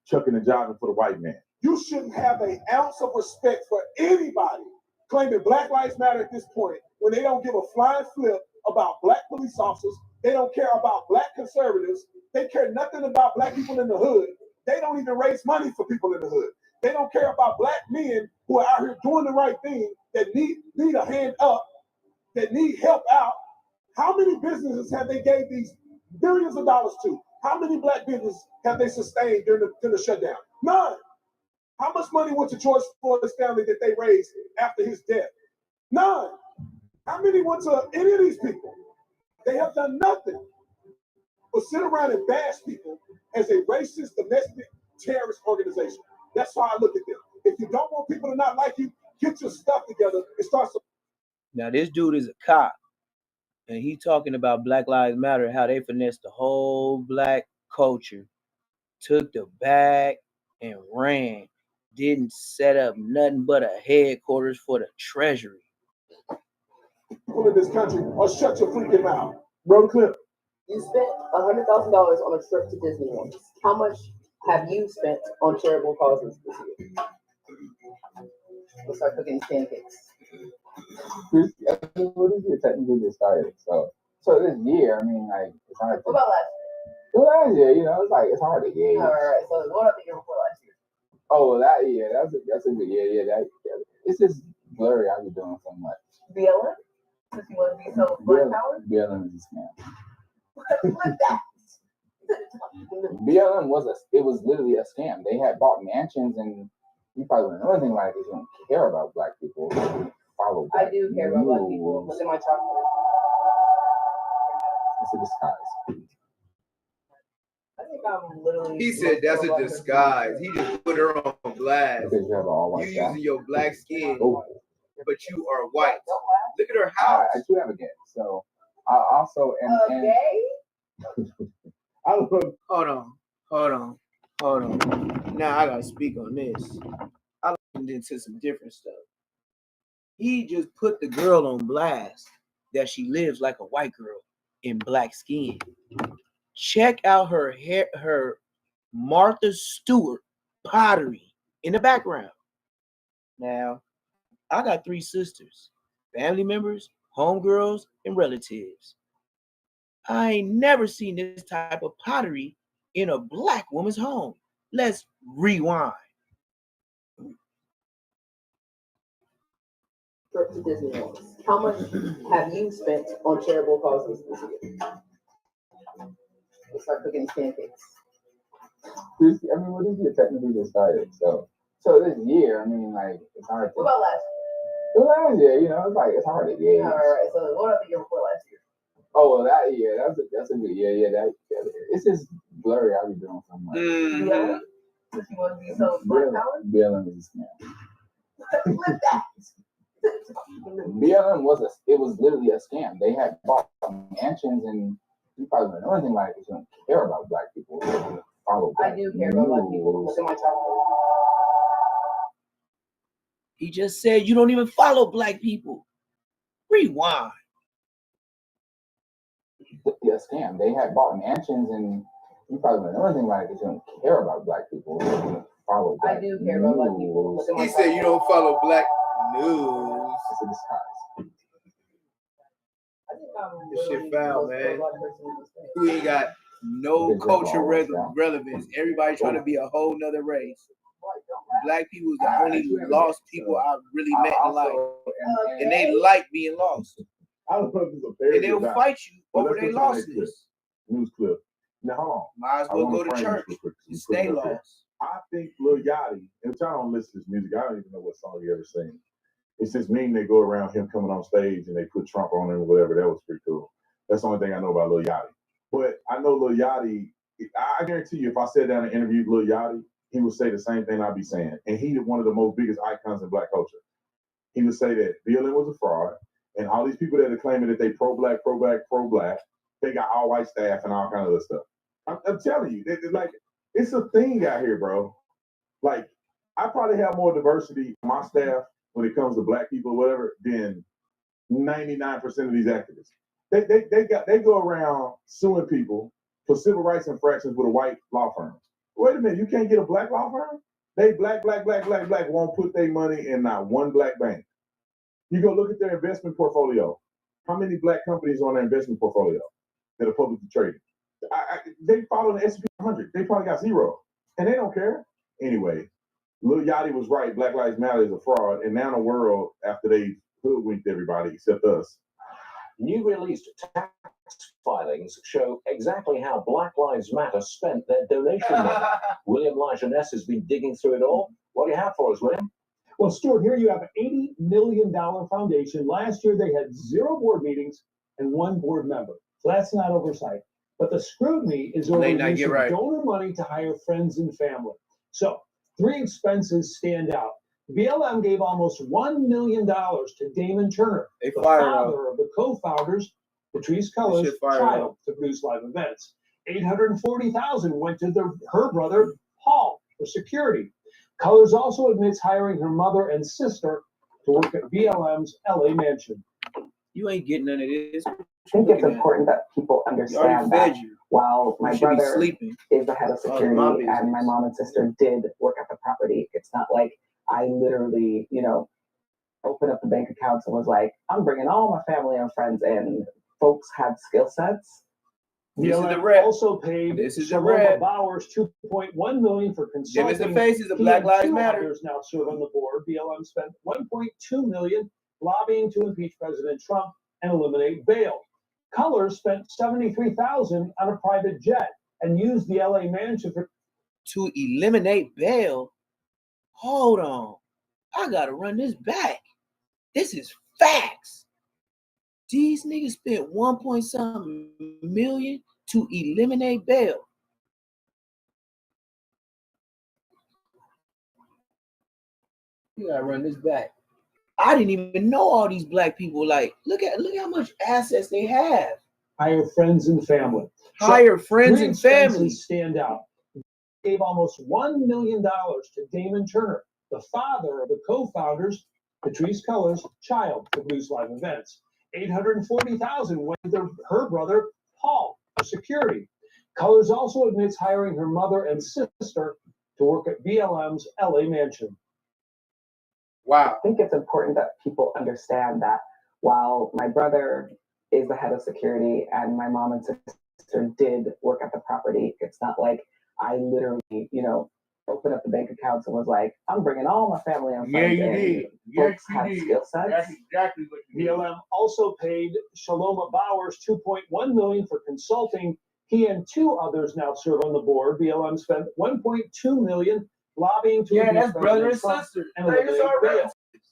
chucking and jogging for the white man. You shouldn't have an ounce of respect for anybody claiming Black Lives Matter at this point when they don't give a flying flip about black police officers. They don't care about black conservatives. They care nothing about black people in the hood. They don't even raise money for people in the hood. They don't care about black men who are out here doing the right thing, that need a hand up, that need help out. How many businesses have they gave these billions of dollars to? How many black businesses have they sustained during the shutdown? None. How much money went to George Floyd's family that they raised after his death? None. How many went to any of these people? They have done nothing. but sit around and bash people as a racist, domestic terrorist organization. That's how I look at them. If you don't want people to not like you, get your stuff together and start. Now this dude is a cop, and he talking about Black Lives Matter, how they finessed the whole black culture, took the bag and ran, didn't set up nothing but a headquarters for the Treasury. People in this country, or shut your freaking mouth. Roll the clip. You spent $100,000 on a trip to Disney World. How much have you spent on charitable causes this year? We'll start cooking pancakes. What is it technically just started? So this year, I mean, like, it's hard to. What about last year? Well, last year, you know, it's like it's hard to gauge. All right. So what about the year before last year? Oh, well, that year, that's a good year. Yeah, it's just blurry. I've been doing so much. BLM? Since you want to be so black power? BLM is a scam. What's that? BLM was literally a scam. They had bought mansions, and you probably wouldn't know anything about it because you don't care about black people. Follow black I do care about black people. Look at my chocolate. It's a disguise. I think I'm literally. He said that's a disguise. He just put her on blast. Because you have all white. You using your black skin, Oh. but you are white. Look at her house. I do have a gay. So I also and gay? I don't know. Hold on. Now I gotta speak on this. I looked into some different stuff. He just put the girl on blast that she lives like a white girl in black skin. Check out her hair, her Martha Stewart pottery in the background. Now, I got 3 sisters, family members, homegirls, and relatives. I ain't never seen this type of pottery in a black woman's home. Let's rewind. Trip to Disney World. How much have you spent on charitable causes this year? We'll start cooking pancakes. I mean, what is it technically just started? So this year, I mean, like, it's hard to. What about last year? Well, last year, you know, it's like it's hard to gauge. All right. So what about the year before last year? Oh, well, that year, that's a good year. Yeah, it's just blurry. I'll be doing so much. BLM? Since you want to be so black power? BLM is a scam. What's that? BLM was literally a scam. They had bought mansions, and you probably wouldn't know anything about it because you don't care about black people. Follow black I do care about black people. Look at my chocolate. He just said you don't even follow black people. Rewind. Yeah, scam. They had bought mansions, and you probably wouldn't know anything about it because you don't care about black people. Follow black I do care about black people. Look at my He said you don't follow black news. It's a disguise. I think I'm This shit really foul, close to a man. black person in this thing. We ain't got no culture relevance. Everybody trying to be a whole nother race. Black people is the only lost people I've really met in life. And they like being lost. I don't know if it's a fair And they'll fight you over their lostness. News clip. Now, Might as well go to church and stay lost. I think Lil Yachty, and if y'all don't listen to his music, I don't even know what song he ever sang. It's this meme they go around him coming on stage and they put Trump on him or whatever. That was pretty cool. That's the only thing I know about Lil Yachty. But I know Lil Yachty, I guarantee you, if I sat down and interviewed Lil Yachty, he would say the same thing I'd be saying. And he's one of the most biggest icons in black culture. He would say that BLM was a fraud, and all these people that are claiming that they pro-black, they got all white staff and all kind of other stuff. I'm telling you, it's a thing out here, bro. Like, I probably have more diversity on my staff when it comes to black people or whatever than 99% of these activists. They go around suing people for civil rights infractions with a white law firm. Wait a minute, you can't get a black law firm? They black won't put their money in not one black bank. You go look at their investment portfolio. How many black companies on their investment portfolio that are publicly traded? They follow the S&P 100. They probably got 0, and they don't care. Anyway, Lil Yachty was right. Black Lives Matter is a fraud, and now the world, after they hoodwinked everybody except us. New released tax filings show exactly how Black Lives Matter spent their donation money. William Lajeunesse has been digging through it all. What do you have for us, William? Well, Stuart, here you have an $80 million foundation. Last year, they had 0 board meetings and 1 board member. So that's not oversight. But the scrutiny is over Late night, use get of right. donor money to hire friends and family. So 3 expenses stand out. BLM gave almost $1 million to Damon Turner, They the fired father of the co-founders, Patrice Cullors' child, to produce live events. $840,000 went to her brother, Paul, for security. Cullors also admits hiring her mother and sister to work at BLM's LA mansion. You ain't getting none of this. I think it's important that people understand that while my brother is the head of security and my mom and sister did work at the property, it's not like I literally, opened up the bank accounts and was like, I'm bringing all my family and friends in. Folks had skill sets. BLM also paid Shaloma Bowers $2.1 million for consulting. Them is the faces of Black Lives Matter. Others now serve on the board. BLM spent $1.2 million lobbying to impeach President Trump and eliminate bail. Cullors spent $73,000 on a private jet and used the LA mansion to eliminate bail. Hold on, I gotta run this back. This is facts. These niggas spent 1.something million to eliminate bail. You gotta run this back. I didn't even know all these black people. Like, look how much assets they have. Hire friends and family. Hire friends and family. Stand out. Gave almost $1 million to Damon Turner, the father of the co-founders, Patrice Cullors' child, to produce live events. $840,000 went to her brother, Paul, for security. Cullors also admits hiring her mother and sister to work at BLM's LA mansion. Wow. I think it's important that people understand that while my brother is the head of security and my mom and sister did work at the property, it's not like I literally, opened up the bank accounts and was like, I'm bringing all my family and friends in. Folks had skill sets. That's exactly what BLM also paid Shaloma Bowers $2.1 million for consulting. He and 2 others now serve on the board. BLM spent $1.2 million lobbying to that's brother and sister. And eliminate bail.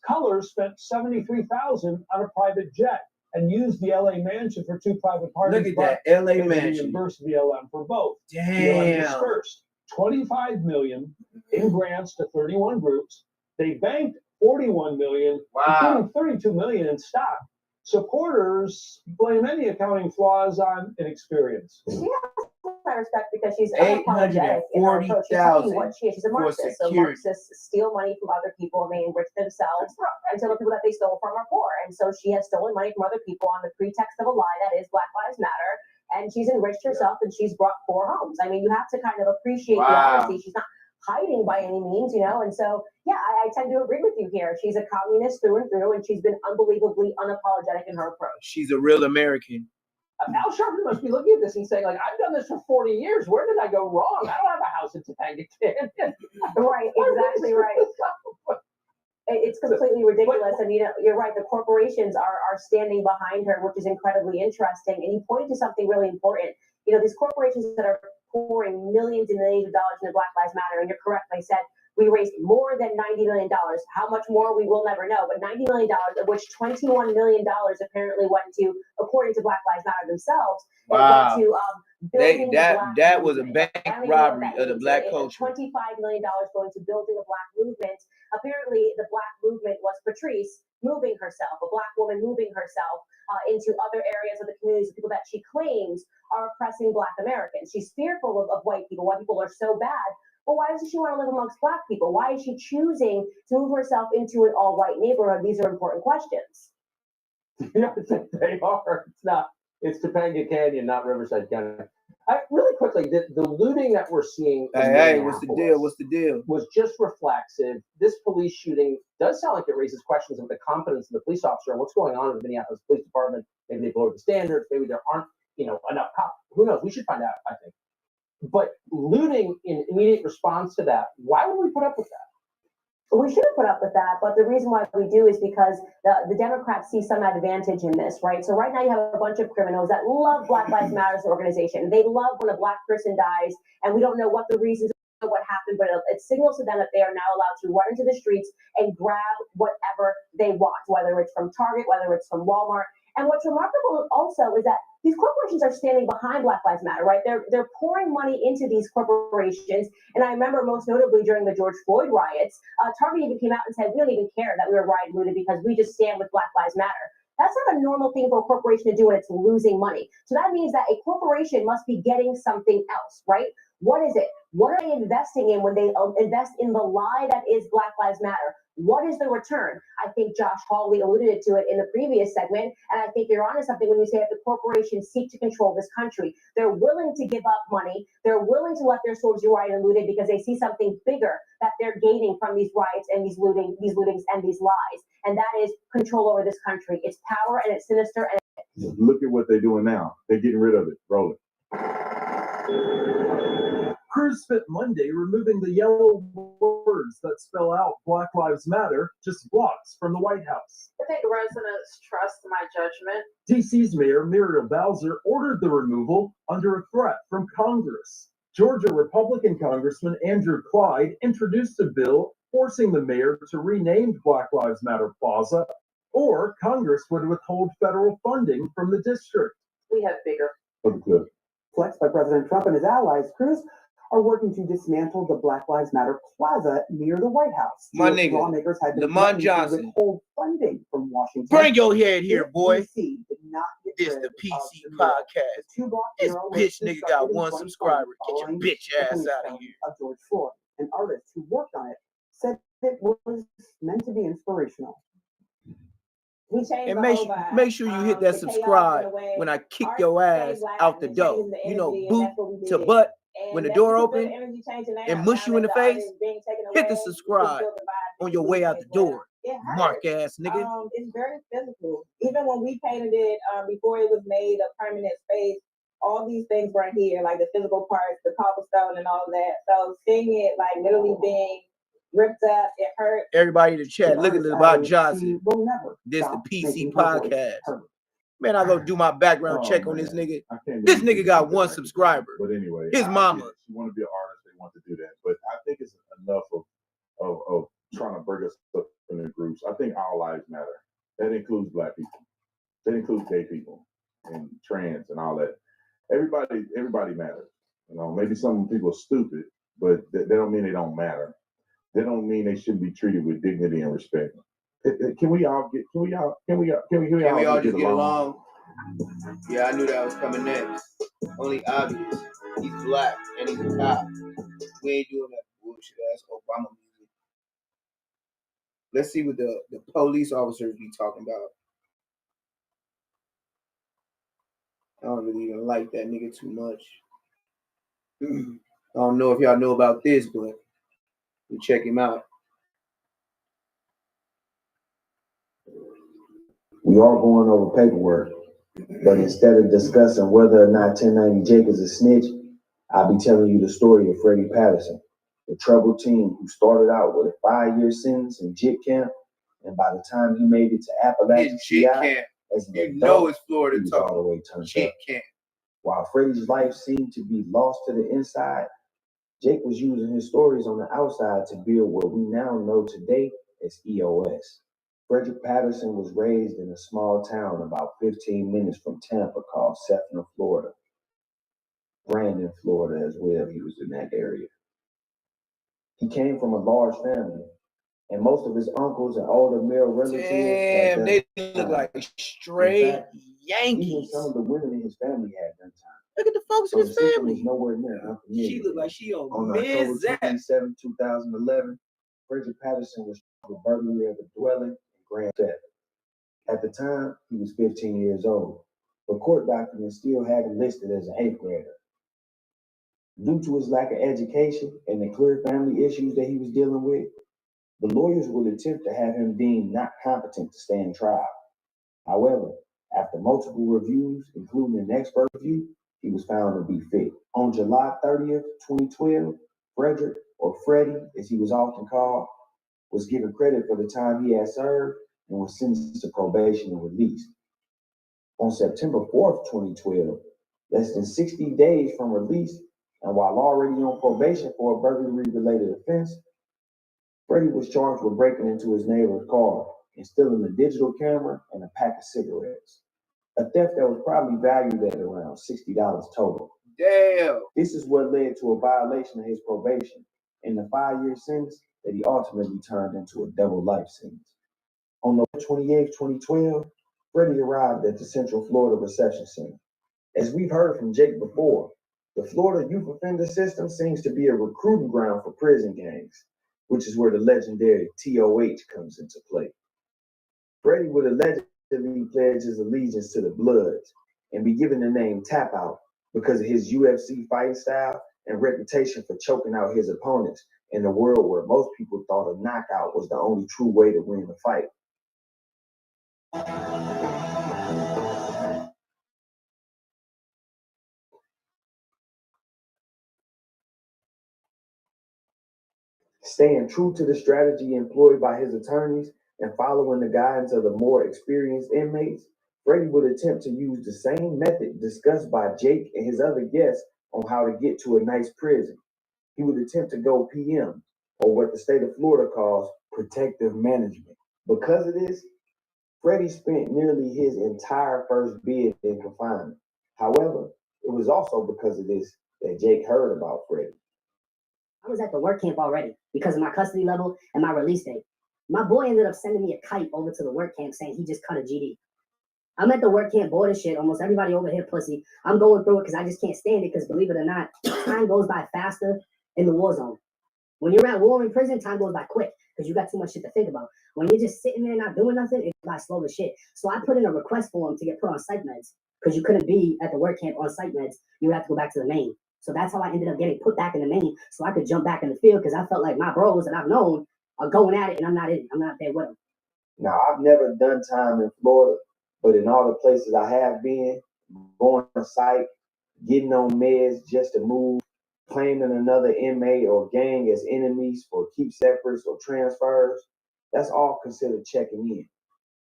Cullors spent $73,000 on a private jet and used the LA mansion for 2 private parties. Look at that LA mansion. Reimbursed BLM for both. Damn. BLM dispersed $25 million in grants to 31 groups. They banked $41 million, including $32 million in stock. Supporters blame any accounting flaws on inexperience. She has my respect because she's unapologetic in her approach. She's telling you what she is. She's a Marxist. So Marxists steal money from other people and they enrich themselves until the people that they stole from are poor. And so she has stolen money from other people on the pretext of a lie that is Black Lives Matter. And she's enriched herself and she's brought 4 homes. I mean, you have to kind of appreciate the honesty. She's not hiding by any means, And so, yeah, I tend to agree with you here. She's a communist through and through, and she's been unbelievably unapologetic in her approach. She's a real American. Al Sharpton must be looking at this and saying, like, I've done this for 40 years. Where did I go wrong? I don't have a house in Topanga Canyon. Right, exactly right. It's completely ridiculous. And, you're right. The corporations are standing behind her, which is incredibly interesting. And you pointed to something really important. These corporations that are pouring millions and millions of dollars into Black Lives Matter, and you're correct, they said we raised more than $90 million. How much more, we will never know. But $90 million, of which $21 million apparently went to, according to Black Lives Matter themselves, wow. went to building that was a bank robbery of the Black culture. $25 million going to building a Black movement. Apparently, the Black movement was Patrice moving herself, a Black woman moving herself into other areas of the communities, people that she claims are oppressing Black Americans. She's fearful of white people. White people are so bad. Well, why doesn't she want to live amongst Black people? Why is she choosing to move herself into an all-white neighborhood? These are important questions. They are. It's Topanga Canyon, not Riverside County. Really quickly, the looting that we're seeing. Hey, what's the deal? What's the deal? Was just reflexive. This police shooting does sound like it raises questions of the competence of the police officer and what's going on in the Minneapolis Police Department. Maybe they lowered the standards. Maybe there aren't, enough cops. Who knows? We should find out, I think. But looting in immediate response to that, why would we put up with that? We should have put up with that, but the reason why we do is because the Democrats see some advantage in this, right? So right now you have a bunch of criminals that love Black Lives Matter organization. They love when a Black person dies, and we don't know what the reasons are, what happened, but it signals to them that they are now allowed to run into the streets and grab whatever they want, whether it's from Target, whether it's from Walmart. And what's remarkable also is that these corporations are standing behind Black Lives Matter, right? They're pouring money into these corporations. And I remember most notably during the George Floyd riots, Target even came out and said, we don't even care that we were riot looted because we just stand with Black Lives Matter. That's not a normal thing for a corporation to do when it's losing money. So that means that a corporation must be getting something else, right? What is it? What are they investing in when they invest in the lie that is Black Lives Matter? What is the return? I think Josh Hawley alluded to it in the previous segment, and I think you're onto something when you say that the corporations seek to control this country. They're willing to give up money. They're willing to let their stores be rioted and looted because they see something bigger that they're gaining from these riots and these lootings and these lies, and that is control over this country. It's power and it's sinister. And look at what they're doing now. They're getting rid of it. Roll it. Crews spent Monday removing the yellow words that spell out Black Lives Matter just blocks from the White House. I think residents trust my judgment. DC's Mayor Muriel Bowser ordered the removal under a threat from Congress. Georgia Republican Congressman Andrew Clyde introduced a bill forcing the mayor to rename Black Lives Matter Plaza, or Congress would withhold federal funding from the district. We have bigger. Flexed by President Trump and his allies, Crews are working to dismantle the Black Lives Matter Plaza near the White House. My nigga, lawmakers had been Lamont Johnson. withhold funding from Washington. Bring your head here, boy. DC did not get This rid the of PC the podcast. This bitch nigga got one subscriber. Get your bitch ass out of here. Of George Floyd. An artist who worked on it said it was meant to be inspirational. And make sure you hit that subscribe when I kick your ass out the door. You know, boot to butt when the door open and mush you in the face. Hit the subscribe on your way out the door. Mark ass nigga. It's very physical. Even when we painted it before it was made a permanent space, all these things weren't here, like the physical parts, the cobblestone and all of that. So seeing it like literally being ripped up, it hurt. Everybody in the chat, look at Lamont Johnson. This the PC podcast. Man, I go do my background check on this nigga. This nigga got one subscriber. But anyway, his mama. You want to be an artist, they want to do that. But I think it's enough of trying to bring us up in the groups. I think all lives matter. That includes Black people. That includes gay people and trans and all that. Everybody matters. You know, maybe some people are stupid, but that don't mean they don't matter. That don't mean they shouldn't be treated with dignity and respect. Can we all get along? Yeah, I knew that was coming next. Only obvious. He's Black and he's a cop. We ain't doing that bullshit ass Obama music. Let's see what the police officers be talking about. I don't really even like that nigga too much. I don't know if y'all know about this, but we check him out. We are going over paperwork, but instead of discussing whether or not 1090 Jake is a snitch, I'll be telling you the story of Freddie Patterson, the troubled teen who started out with a 5-year sentence in JIT camp, and by the time he made it to Appalachian CI, as an adult, it's Florida he was all the way turned up. While Freddie's life seemed to be lost to the inside, Jake was using his stories on the outside to build what we now know today as EOS. Frederick Patterson was raised in a small town about 15 minutes from Tampa called Sefner, Florida. Brandon, Florida as well, he was in that area. He came from a large family, and most of his uncles and older male relatives Damn, they look like straight Yankees. Even some of the women in his family had done time. Look at the folks in his family. Nowhere near she looked like she on October 27, 2011, Frederick Patterson was charged with burglary of a dwelling and grand theft. At the time, he was 15 years old, but court documents still had him listed as an 8th grader. Due to his lack of education and the clear family issues that he was dealing with, the lawyers would attempt to have him deemed not competent to stand trial. However, after multiple reviews, including an expert review, he was found to be fit. On July 30th, 2012, Frederick, or Freddie as he was often called, was given credit for the time he had served and was sentenced to probation and released. On September 4th, 2012, less than 60 days from release, and while already on probation for a burglary-related offense, Freddie was charged with breaking into his neighbor's car and stealing a digital camera and a pack of cigarettes. a theft that was probably valued at around $60 total. Damn. This is what led to a violation of his probation and the 5-year sentence that he ultimately turned into a double life sentence. On November 28, 2012, Freddie arrived at the Central Florida Reception Center. As we've heard from Jake before, the Florida youth offender system seems to be a recruiting ground for prison gangs, which is where the legendary TOH comes into play. Freddie would allegedly pledge his allegiance to the Bloods and be given the name Tap Out because of his UFC fighting style and reputation for choking out his opponents in a world where most people thought a knockout was the only true way to win the fight. Staying true to the strategy employed by his attorneys and following the guidance of the more experienced inmates, Freddie would attempt to use the same method discussed by Jake and his other guests on how to get to a nice prison. He would attempt to go PM, or what the state of Florida calls protective management. Because of this, Freddie spent nearly his entire first bid in confinement. However, it was also because of this that Jake heard about Freddie. I was at the work camp already because of my custody level and my release date. My boy ended up sending me a kite over to the work camp saying he just cut a GD. I'm at the work camp bored as shit. Almost everybody over here pussy. I'm going through it because I just can't stand it because believe it or not, time goes by faster in the war zone. When you're at war in prison, time goes by quick because you got too much shit to think about. When you're just sitting there not doing nothing, it goes by slow as shit. So I put in a request form to get put on psych meds because you couldn't be at the work camp on psych meds. You would have to go back to the main. So that's how I ended up getting put back in the main so I could jump back in the field because I felt like my bros that I've known are going at it and I'm not in it. I'm not there with them. Now, I've never done time in Florida, but in all the places I have been, going to psych, getting on meds just to move, claiming another inmate or gang as enemies for keep separates or transfers, that's all considered checking in.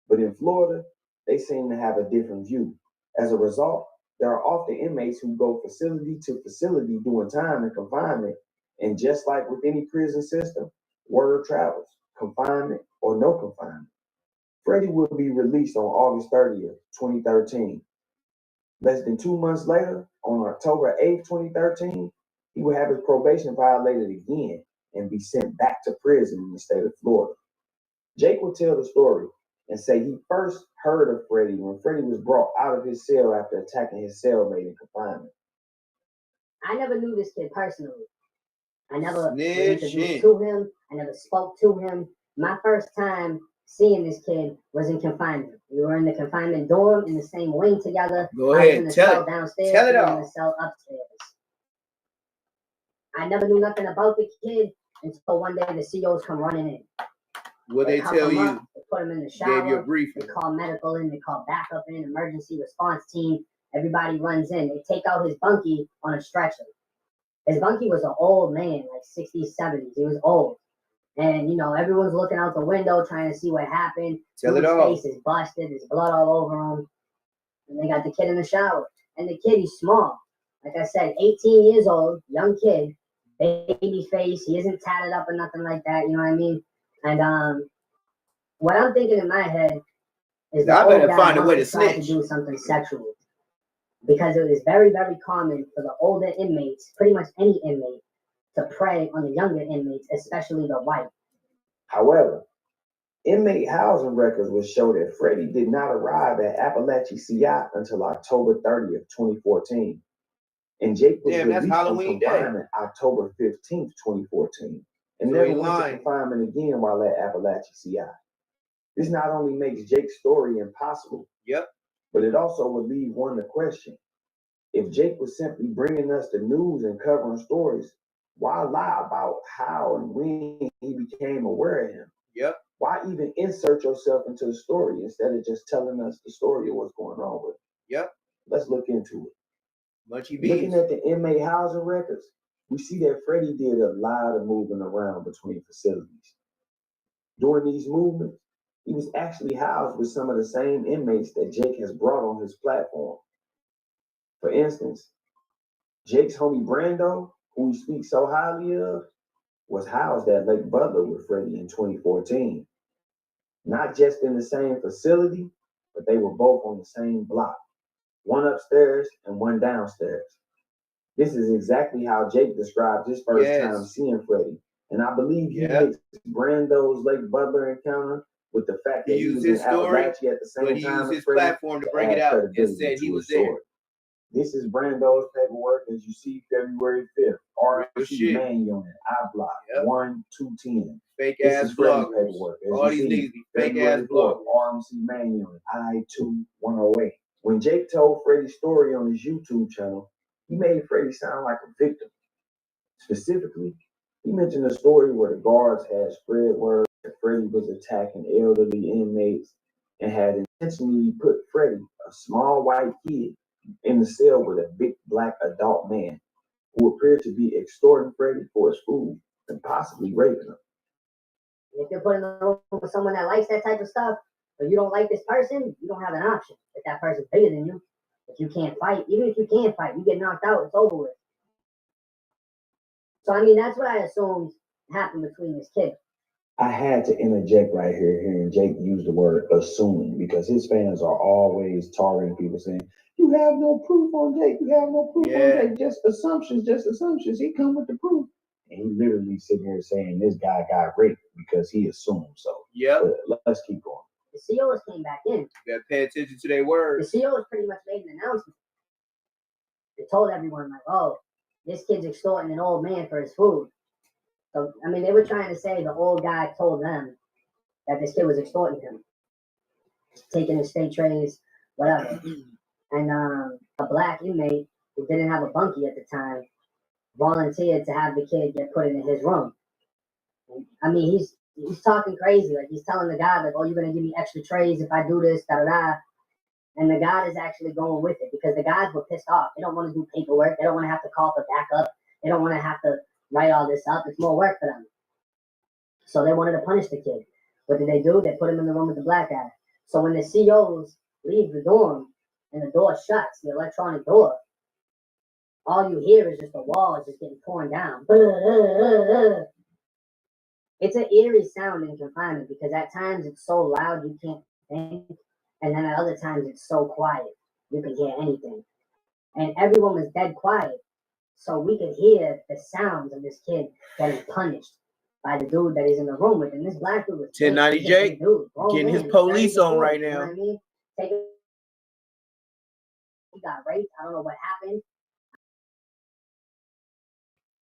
But in Florida, they seem to have a different view. As a result, there are often inmates who go facility to facility doing time in confinement, and just like with any prison system, word travels, confinement or no confinement. Freddie will be released on August 30th, 2013. Less than 2 months later, on October 8th, 2013, he will have his probation violated again and be sent back to prison in the state of Florida. Jake will tell the story and say he first heard of Freddie when Freddie was brought out of his cell after attacking his cellmate in confinement. I never knew this kid personally. I never was introduced to him. I never spoke to him. My first time seeing this kid was in confinement. We were in the confinement dorm in the same wing together. Go ahead, I was in the cell downstairs. Tell it all. all. In the cell upstairs. I never knew nothing about the kid until one day the COs come running in. What they tell you? Up, they put him in the shower. Gave you a briefing. They call medical in. They call backup in. Emergency response team. Everybody runs in. They take out his bunkie on a stretcher. His bunkie was an old man, like 60s, 70s. He was old. And, you know, everyone's looking out the window trying to see what happened. Tell it His all. face is busted. There's blood all over him. And they got the kid in the shower. And the kid, he's small. Like I said, 18 years old, young kid, baby face. He isn't tatted up or nothing like that. You know what I mean? And what I'm thinking in my head is I better find a way to try snitch. to do something sexual. Because it is very, very common for the older inmates, pretty much any inmate, to prey on the younger inmates, especially the white. However, inmate housing records will show that Freddie did not arrive at Appalachia CI until October 30th, 2014. And Jake was released from confinement October 15th, 2014, and never went to confinement again while at Appalachia CI. This not only makes Jake's story impossible, but it also would leave one to question. If Jake was simply bringing us the news and covering stories, why lie about how and when he became aware of him? Why even insert yourself into the story instead of just telling us the story of what's going on with it? Let's look into it. Looking at the inmate housing records, we see that Freddie did a lot of moving around between facilities. During these movements, he was actually housed with some of the same inmates that Jake has brought on his platform. For instance, Jake's homie Brando, who he speaks so highly of, was housed at Lake Butler with Freddie in 2014. Not just in the same facility, but they were both on the same block, one upstairs and one downstairs. This is exactly how Jake described his first time seeing Freddie, and I believe he mixed Brando's Lake Butler encounter with the fact that he was in Appalachia at the same time as Freddie platform to bring it out and said he was there. This is Brando's paperwork as you see February 5th. RMC main unit, I block 1210. Fake this ass is Freddie's bloggers. paperwork. All these niggas be fake ass bloggers. RMC main unit, I-2108. When Jake told Freddie's story on his YouTube channel, he made Freddie sound like a victim. Specifically, he mentioned a story where the guards had spread word that Freddie was attacking elderly inmates and had intentionally put Freddie, a small white kid, in the cell with a big black adult man who appeared to be extorting Freddie for his food and possibly raping him. If you're put in the room with someone that likes that type of stuff, but you don't like this person, you don't have an option. If that person's bigger than you, if you can't fight, even if you can fight, you get knocked out, it's over with. So, I mean, that's what I assumed happened between this kid. I had to interject right here, hearing Jake use the word assuming, because his fans are always targeting people saying, you have no proof on Jake, you have no proof on Jake, just assumptions, he come with the proof. And he literally sitting here saying this guy got raped because he assumed so. But let's keep going. The COs came back in. You gotta pay attention to their words. The COs pretty much made an announcement. They told everyone, like, oh, this kid's extorting an old man for his food. So, I mean, they were trying to say the old guy told them that this kid was extorting him, taking his state trays, whatever. And a black inmate who didn't have a bunkie at the time volunteered to have the kid get put into his room. I mean, he's talking crazy. Like, he's telling the guy, like, oh, you're going to give me extra trays if I do this, da-da-da. And the guy is actually going with it because the guys were pissed off. They don't want to do paperwork. They don't want to have to call for backup. They don't want to have to write all this up. It's more work for them. So they wanted to punish the kid. What did they do? They put him in the room with the black guy. So when the COs leave the dorm and the door shuts, the electronic door, all you hear is just the walls just getting torn down. It's an eerie sound in confinement because at times it's so loud you can't think, and then at other times it's so quiet you can hear anything. And everyone was dead quiet, so we could hear the sounds of this kid getting punished by the dude that is in the room with him. This black dude was 1090 Jake getting his police on right now. You know what I mean? He got raped. I don't know what happened.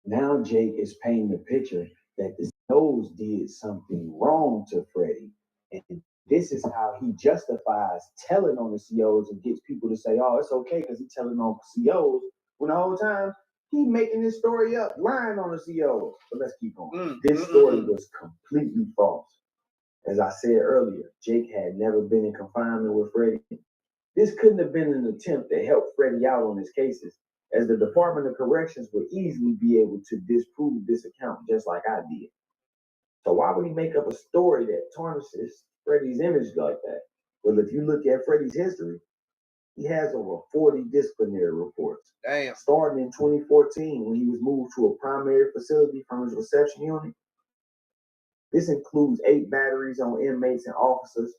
Now Jake is painting the picture that the COs did something wrong to Freddie. And this is how he justifies telling on the COs and gets people to say, oh, it's okay because he's telling on COs, when the whole time he making this story up, lying on the COs. But let's keep going. This story was completely false. As I said earlier, Jake had never been in confinement with Freddie. This couldn't have been an attempt to help Freddie out on his cases, as the Department of Corrections would easily be able to disprove this account just like I did. So why would he make up a story that tarnishes Freddie's image like that? Well, if you look at Freddie's history, he has over 40 disciplinary reports. Damn. Starting in 2014 when he was moved to a primary facility from his reception unit. This includes 8 batteries on inmates and officers,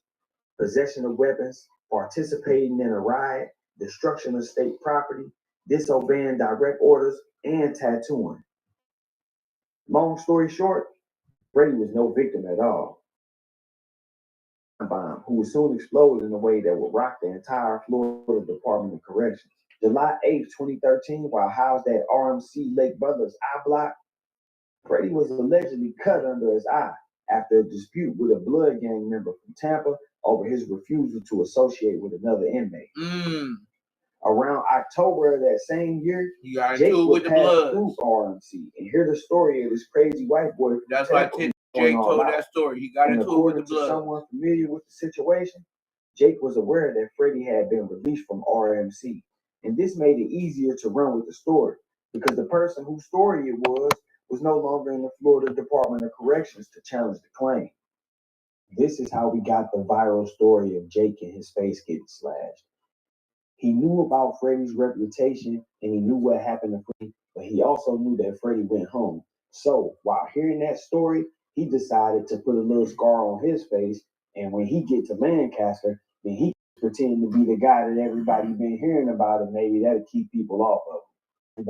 possession of weapons, participating in a riot, destruction of state property, disobeying direct orders, and tattooing. Long story short, Freddie was no victim at all. Bomb, who was soon exploded in a way that would rock the entire Florida Department of Corrections. July 8th, 2013, while housed at RMC Lake Butler's I block, Freddie was allegedly cut under his eye after a dispute with a blood gang member from Tampa over his refusal to associate with another inmate. Around October of that same year, Jake would pass through RMC and hear the story of this crazy white boy. That's why Jake told that story. He got into it with the blood. Someone familiar with the situation, Jake was aware that Freddie had been released from RMC, and this made it easier to run with the story because the person whose story it was no longer in the Florida Department of Corrections to challenge the claim. This is how we got the viral story of Jake and his face getting slashed. He knew about Freddie's reputation and he knew what happened to Freddie, but he also knew that Freddie went home. So while hearing that story, he decided to put a little scar on his face, and when he get to Lancaster, then he pretend to be the guy that everybody been hearing about, and maybe that'll keep people off of him.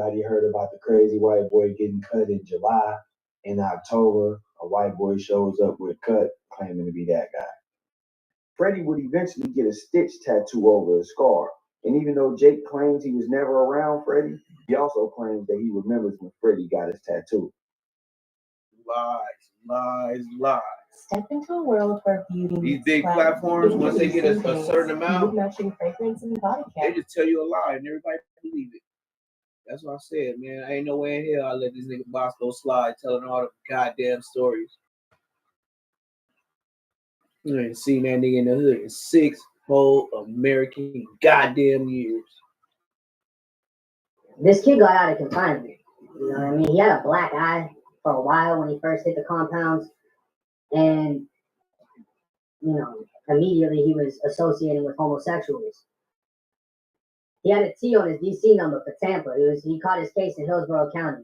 Everybody heard about the crazy white boy getting cut in July. In October, a white boy shows up with a cut, claiming to be that guy. Freddie would eventually get a stitch tattoo over his scar. And even though Jake claims he was never around Freddie, he also claims that he remembers when Freddie got his tattoo. Lies. Step into a world where beauty These big platforms, once they get a certain amount, matching fragrance and body care. they just tell you a lie and everybody believe it. That's what I said, man. I ain't no way in hell I let this nigga Bosco slide telling all the goddamn stories. You ain't seen that nigga in the hood in 6 whole American goddamn years. This kid got out of confinement. You know what I mean? He had a black eye for a while when he first hit the compounds. And, you know, immediately he was associating with homosexuals. He had a T on his DC number for Tampa. He caught his case in Hillsborough County.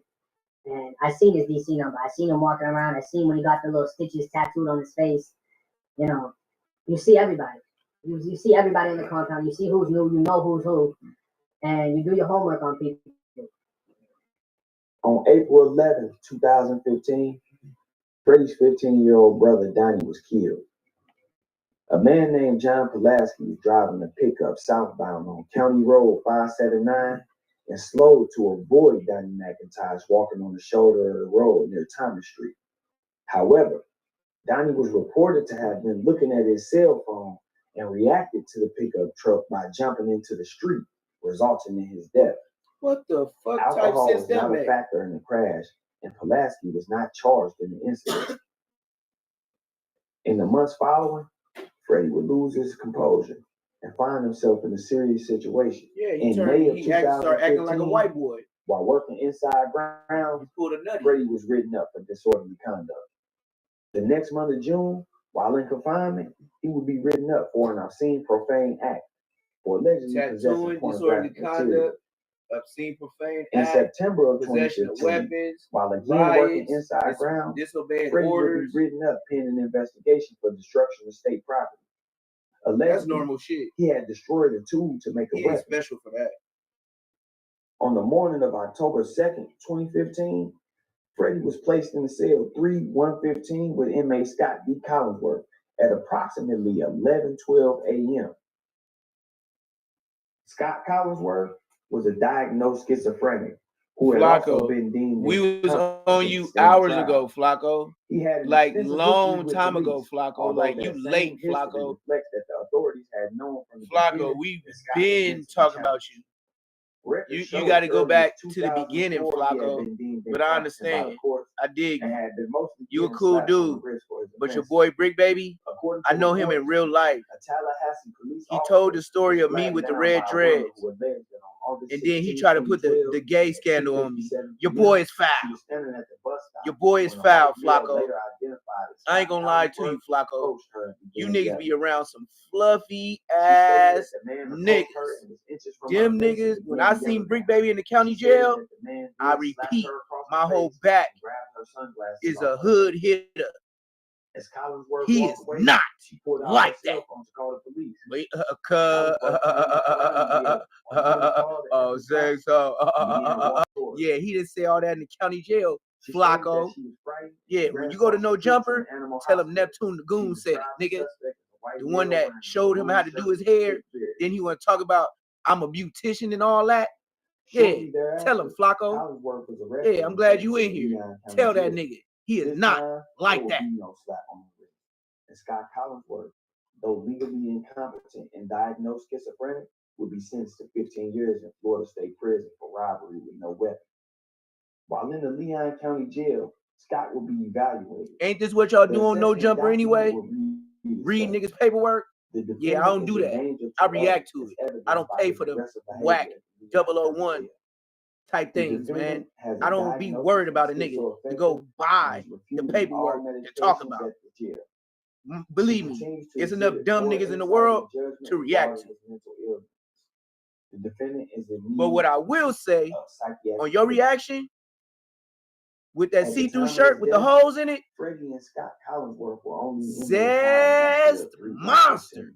And I seen his DC number. I seen him walking around. I seen when he got the little stitches tattooed on his face. You know, you see everybody. You see everybody in the compound. You see who's new. You know who's who. And you do your homework on people. On April 11th, 2015, Freddie's 15-year-old brother Donnie was killed. A man named John Pulaski was driving a pickup southbound on County Road 579 and slowed to avoid Donnie McIntosh walking on the shoulder of the road near Thomas Street. However, Donnie was reported to have been looking at his cell phone and reacted to the pickup truck by jumping into the street, resulting in his death. What the fuck Alcohol type was system not a that? factor in the crash, and Pulaski was not charged in the incident. In the months following, Freddie would lose his composure and find himself in a serious situation. Yeah, in May of 2015, started acting like a white boy. While working inside grounds, Freddie was written up for disorderly conduct. The next month of June, while in confinement, he would be written up for an obscene, profane act for allegedly possessing pornographic material. Obscene, profane In act, September of possession 2015, of weapons, while again riots, working inside grounds, disobeying Freddie orders. would be written up pending an investigation for destruction of state property. Allegedly, That's normal shit. He had destroyed a tool to make a He weapon. ain't special for that. On the morning of October 2nd, 2015, Freddie was placed in the cell 3115 with inmate Scott D. Collinsworth at approximately 11:12 a.m. Scott Collinsworth was a diagnosed schizophrenic who had also been deemed. We was on you hours ago, Flacco. He had like long time ago, Flacco. Like you late, Reflects Flacco. that the authorities had known from the Flacco, we've been talking about you. You got to go back to the beginning, Flacco. But I understand. I dig you. You a cool dude. But your boy Brick Baby, I know him in real life. He told the story of me with the red dreads. And then he tried to put the gay scandal on me. Your boy is foul. Your boy is foul, Flacco. I ain't gonna lie to you, Flacco. You niggas be around some fluffy ass niggas. Them niggas, when I seen Brick Baby in the county jail, I repeat, my whole back is a hood hitter. He is not like that. Wait, oh, say so. Yeah, he didn't say all that in the county jail, Flacco. Yeah, when you go to No Jumper, tell him Neptune the Goon said it, nigga. The one that showed him how to do his hair. Then he want to talk about I'm a beautician and all that. Yeah, tell him, Flacco. Yeah, I'm glad you in here. Tell that nigga he is not like that. And Scott Collinsworth, though legally incompetent and diagnosed schizophrenic, would be sentenced to 15 years in Florida State Prison for robbery with no weapon. While in the Leon County Jail, Scott will be evaluated. Ain't this what y'all do on No Jumper anyway? Read niggas' paperwork? Yeah, I don't do that. I react to it. I don't pay for the whack 001 type things, man. I don't be worried about a nigga to go buy the paperwork to talk about. Believe me, there's enough dumb niggas in the world to react to. But what I will say on your reaction with that see-through shirt with the holes in it, Freddie and Scott Collinsworth were only zest monster.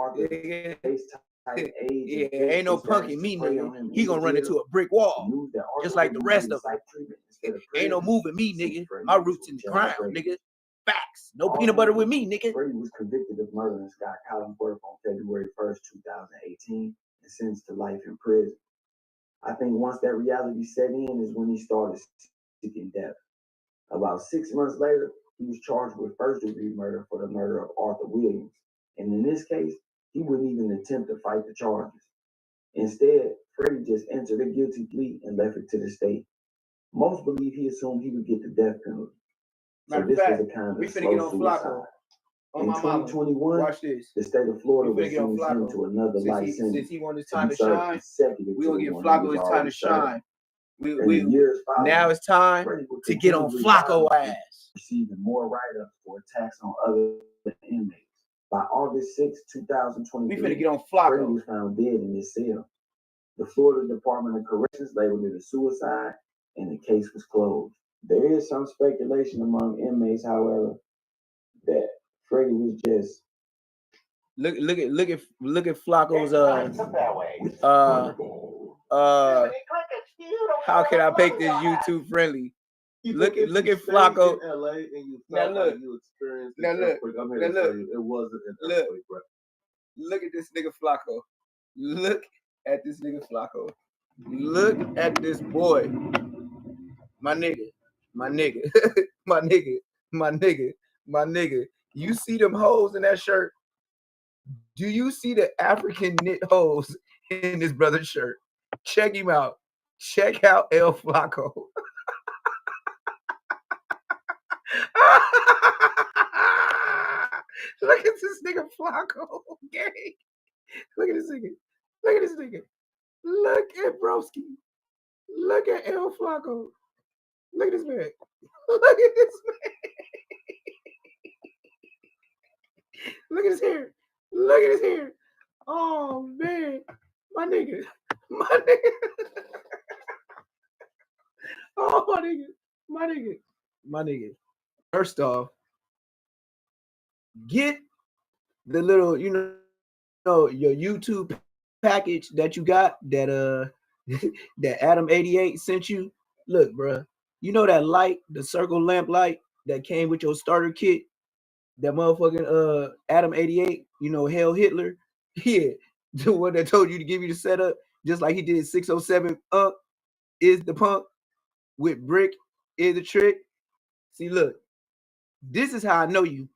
Arthur face type age. Yeah, ain't no punking me, nigga. He gonna run into a brick wall, just like the rest of them. Ain't no moving me, nigga. My roots in the ground, nigga. Facts. No peanut butter with me, nigga. Freddie was convicted of murdering Scott Collinsworth on February 1st, 2018, and sentenced to life in prison. I think once that reality set in is when he started seeking death. About 6 months later, he was charged with first-degree murder for the murder of Arthur Williams. And in this case, he wouldn't even attempt to fight the charges. Instead, Freddie just entered a guilty plea and left it to the state. Most believe he assumed he would get the death penalty. So this was a kind of slow suicide. On In my mama. 2021, Watch this. the state of Florida We will finna get on sentence him Flacco. to another life sentence. Since he want his to time be to served shine, consecutive we to gonna the give one Flacco he was his time already to served. shine. In the years following, Now it's time Freddie will to get on continually Flacco rise, ass. receiving more write-ups for attacks on other inmates. By August 6, We 2023, finna get on Freddie Flacco. was found dead in his cell. The Florida Department of Corrections labeled it a suicide, and the case was closed. There is some speculation among inmates, however, that Freddie was just Look at Flacco's how can I make this YouTube friendly? Look at Flacco. In LA and you Now felt look. like you experienced Now an look. earthquake. I'm here Now to look. tell you, it wasn't an Look. earthquake, bro. Look at this nigga Flacco. Look at this nigga Flacco. Look at this boy. My nigga. My nigga. My nigga. My nigga. My nigga. You see them hoes in that shirt? Do you see the African knit hoes in this brother's shirt? Check him out. Check out El Flacco. Look at this nigga Flacco. Okay. Look at this nigga. Look at this nigga. Look at Broski. Look at El Flacco. Look at this man. Look at this man. Look at his hair. Look at his hair. Oh man. My nigga. My nigga. Oh my nigga. My nigga. My nigga. First off, get the little, your YouTube package that you got that that Adam 88 sent you. Look, bruh, you know that light, the circle lamp light that came with your starter kit, that motherfucking Adam 88, Hell Hitler. Yeah, the one that told you to give you the setup, just like he did 607 Up is the punk with Brick is the trick. See, look, this is how I know you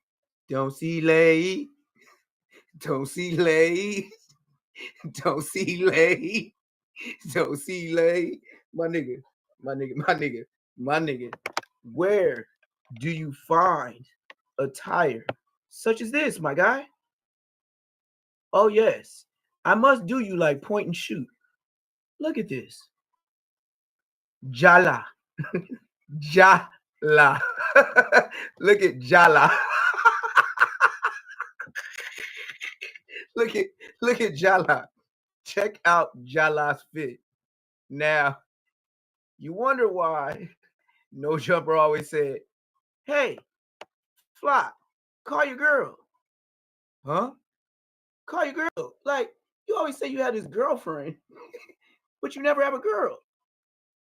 don't see lay. Don't see lay. Don't see lay. Don't see lay. My nigga, my nigga, my nigga, my nigga. Where do you find attire such as this, my guy? Oh, yes. I must do you like point and shoot. Look at this. Jala. Jala. Look at Jala. Look at Jala. Check out Jala's fit. Now, you wonder why No Jumper always said, hey, Fly, call your girl. Huh? Call your girl. Like, you always say you had this girlfriend, but you never have a girl.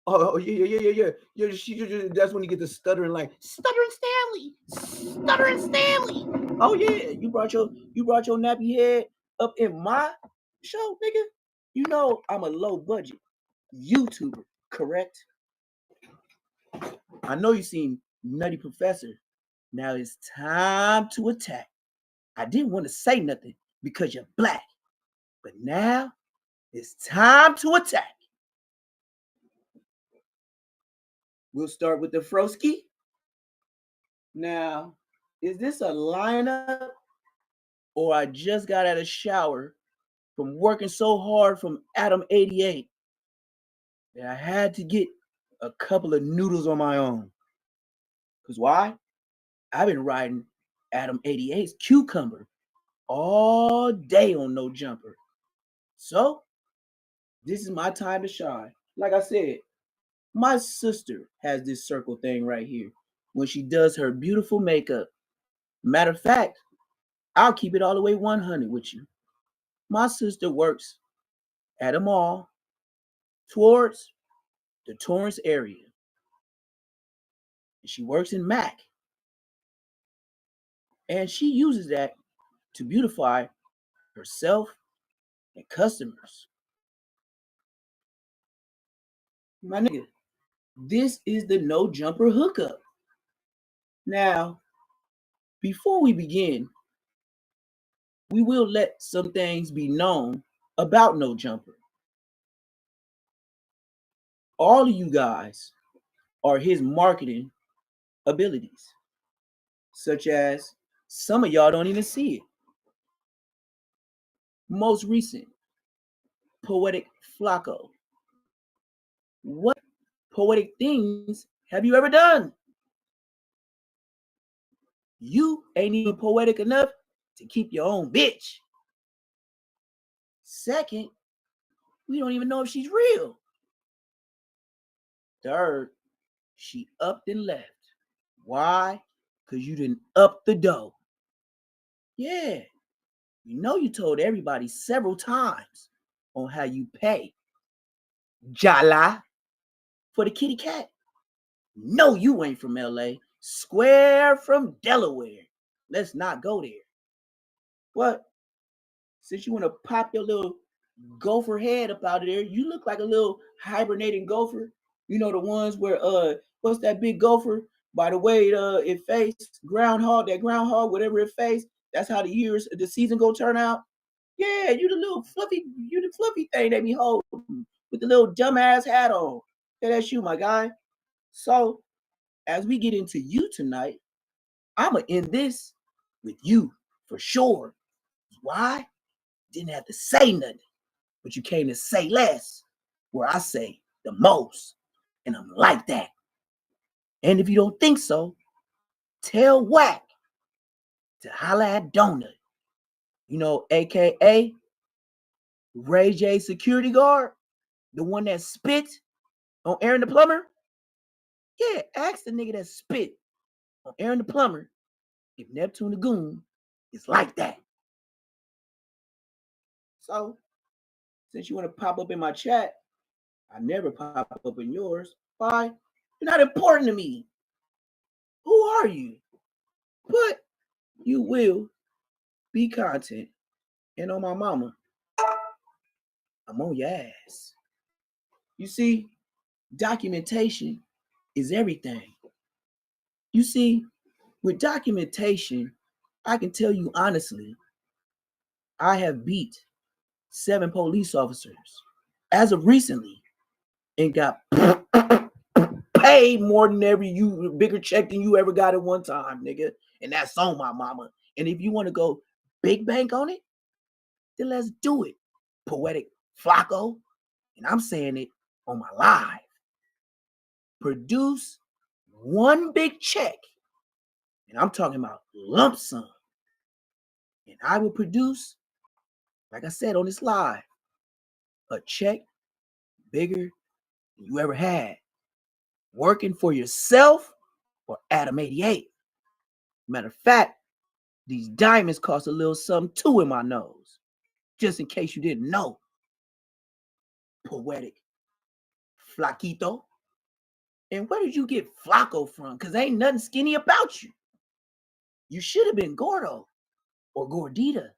Oh, yeah. That's when you get the stuttering, like, Stuttering Stanley. Oh, yeah. You brought your nappy head up in my show, nigga. You know I'm a low budget YouTuber, correct? I know you seen Nutty Professor. Now it's time to attack. I didn't want to say nothing because you're black, but now it's time to attack. We'll start with the Froski. Now, is this a lineup or I just got out of shower from working so hard from Adam 88 that I had to get a couple of noodles on my own? Because why? I've been riding Adam 88's cucumber all day on No Jumper. So, this is my time to shine. Like I said, my sister has this circle thing right here when she does her beautiful makeup. Matter of fact, I'll keep it all the way 100 with you. My sister works at a mall towards the Torrance area. She works in Mac. And she uses that to beautify herself and customers. My nigga, this is the No Jumper hookup. Now, before we begin, we will let some things be known about No Jumper. All of you guys are his marketing abilities, such as Some of y'all don't even see it. Most recent, Poetic Flacco. What poetic things have you ever done? You ain't even poetic enough to keep your own bitch. Second, we don't even know if she's real. Third, she upped and left. Why? Because you didn't up the dough. Yeah, you know you told everybody several times on how you pay. Jala for the kitty cat. No, you ain't from LA. Square from Delaware. Let's not go there. What? Since you want to pop your little gopher head up out of there, you look like a little hibernating gopher. You know the ones where what's that big gopher? By the way, it faced groundhog, whatever it faced, that's how the season go turn out. Yeah, you the fluffy thing they be holding with the little dumbass hat on. Yeah, that's you, my guy. So as we get into you tonight, I'ma end this with you for sure. Why? Didn't have to say nothing, but you came to say less, where I say the most, and I'm like that. And if you don't think so, tell Whack to holla at Donut. You know, AKA Ray J security guard, the one that spit on Aaron the plumber. Yeah, ask the nigga that spit on Aaron the plumber if Neptune the goon is like that. So, since you want to pop up in my chat, I never pop up in yours. Why? You're not important to me. Who are you? But you will be content. And on my mama, I'm on your ass. You see, documentation is everything. You see, with documentation, I can tell you honestly, I have beat 7 police officers as of recently and got paid more than bigger check than you ever got at one time, nigga. And that's on my mama. And if you want to go big bank on it, then let's do it. Poetic Flacco. And I'm saying it on my live. Produce one big check. And I'm talking about lump sum. And I will produce, like I said on this live, a check bigger than you ever had. Working for yourself or Adam 88. Matter of fact, these diamonds cost a little something too in my nose. Just in case you didn't know. Poetic Flaquito. And where did you get Flacco from? Because ain't nothing skinny about you. You should have been Gordo or Gordita.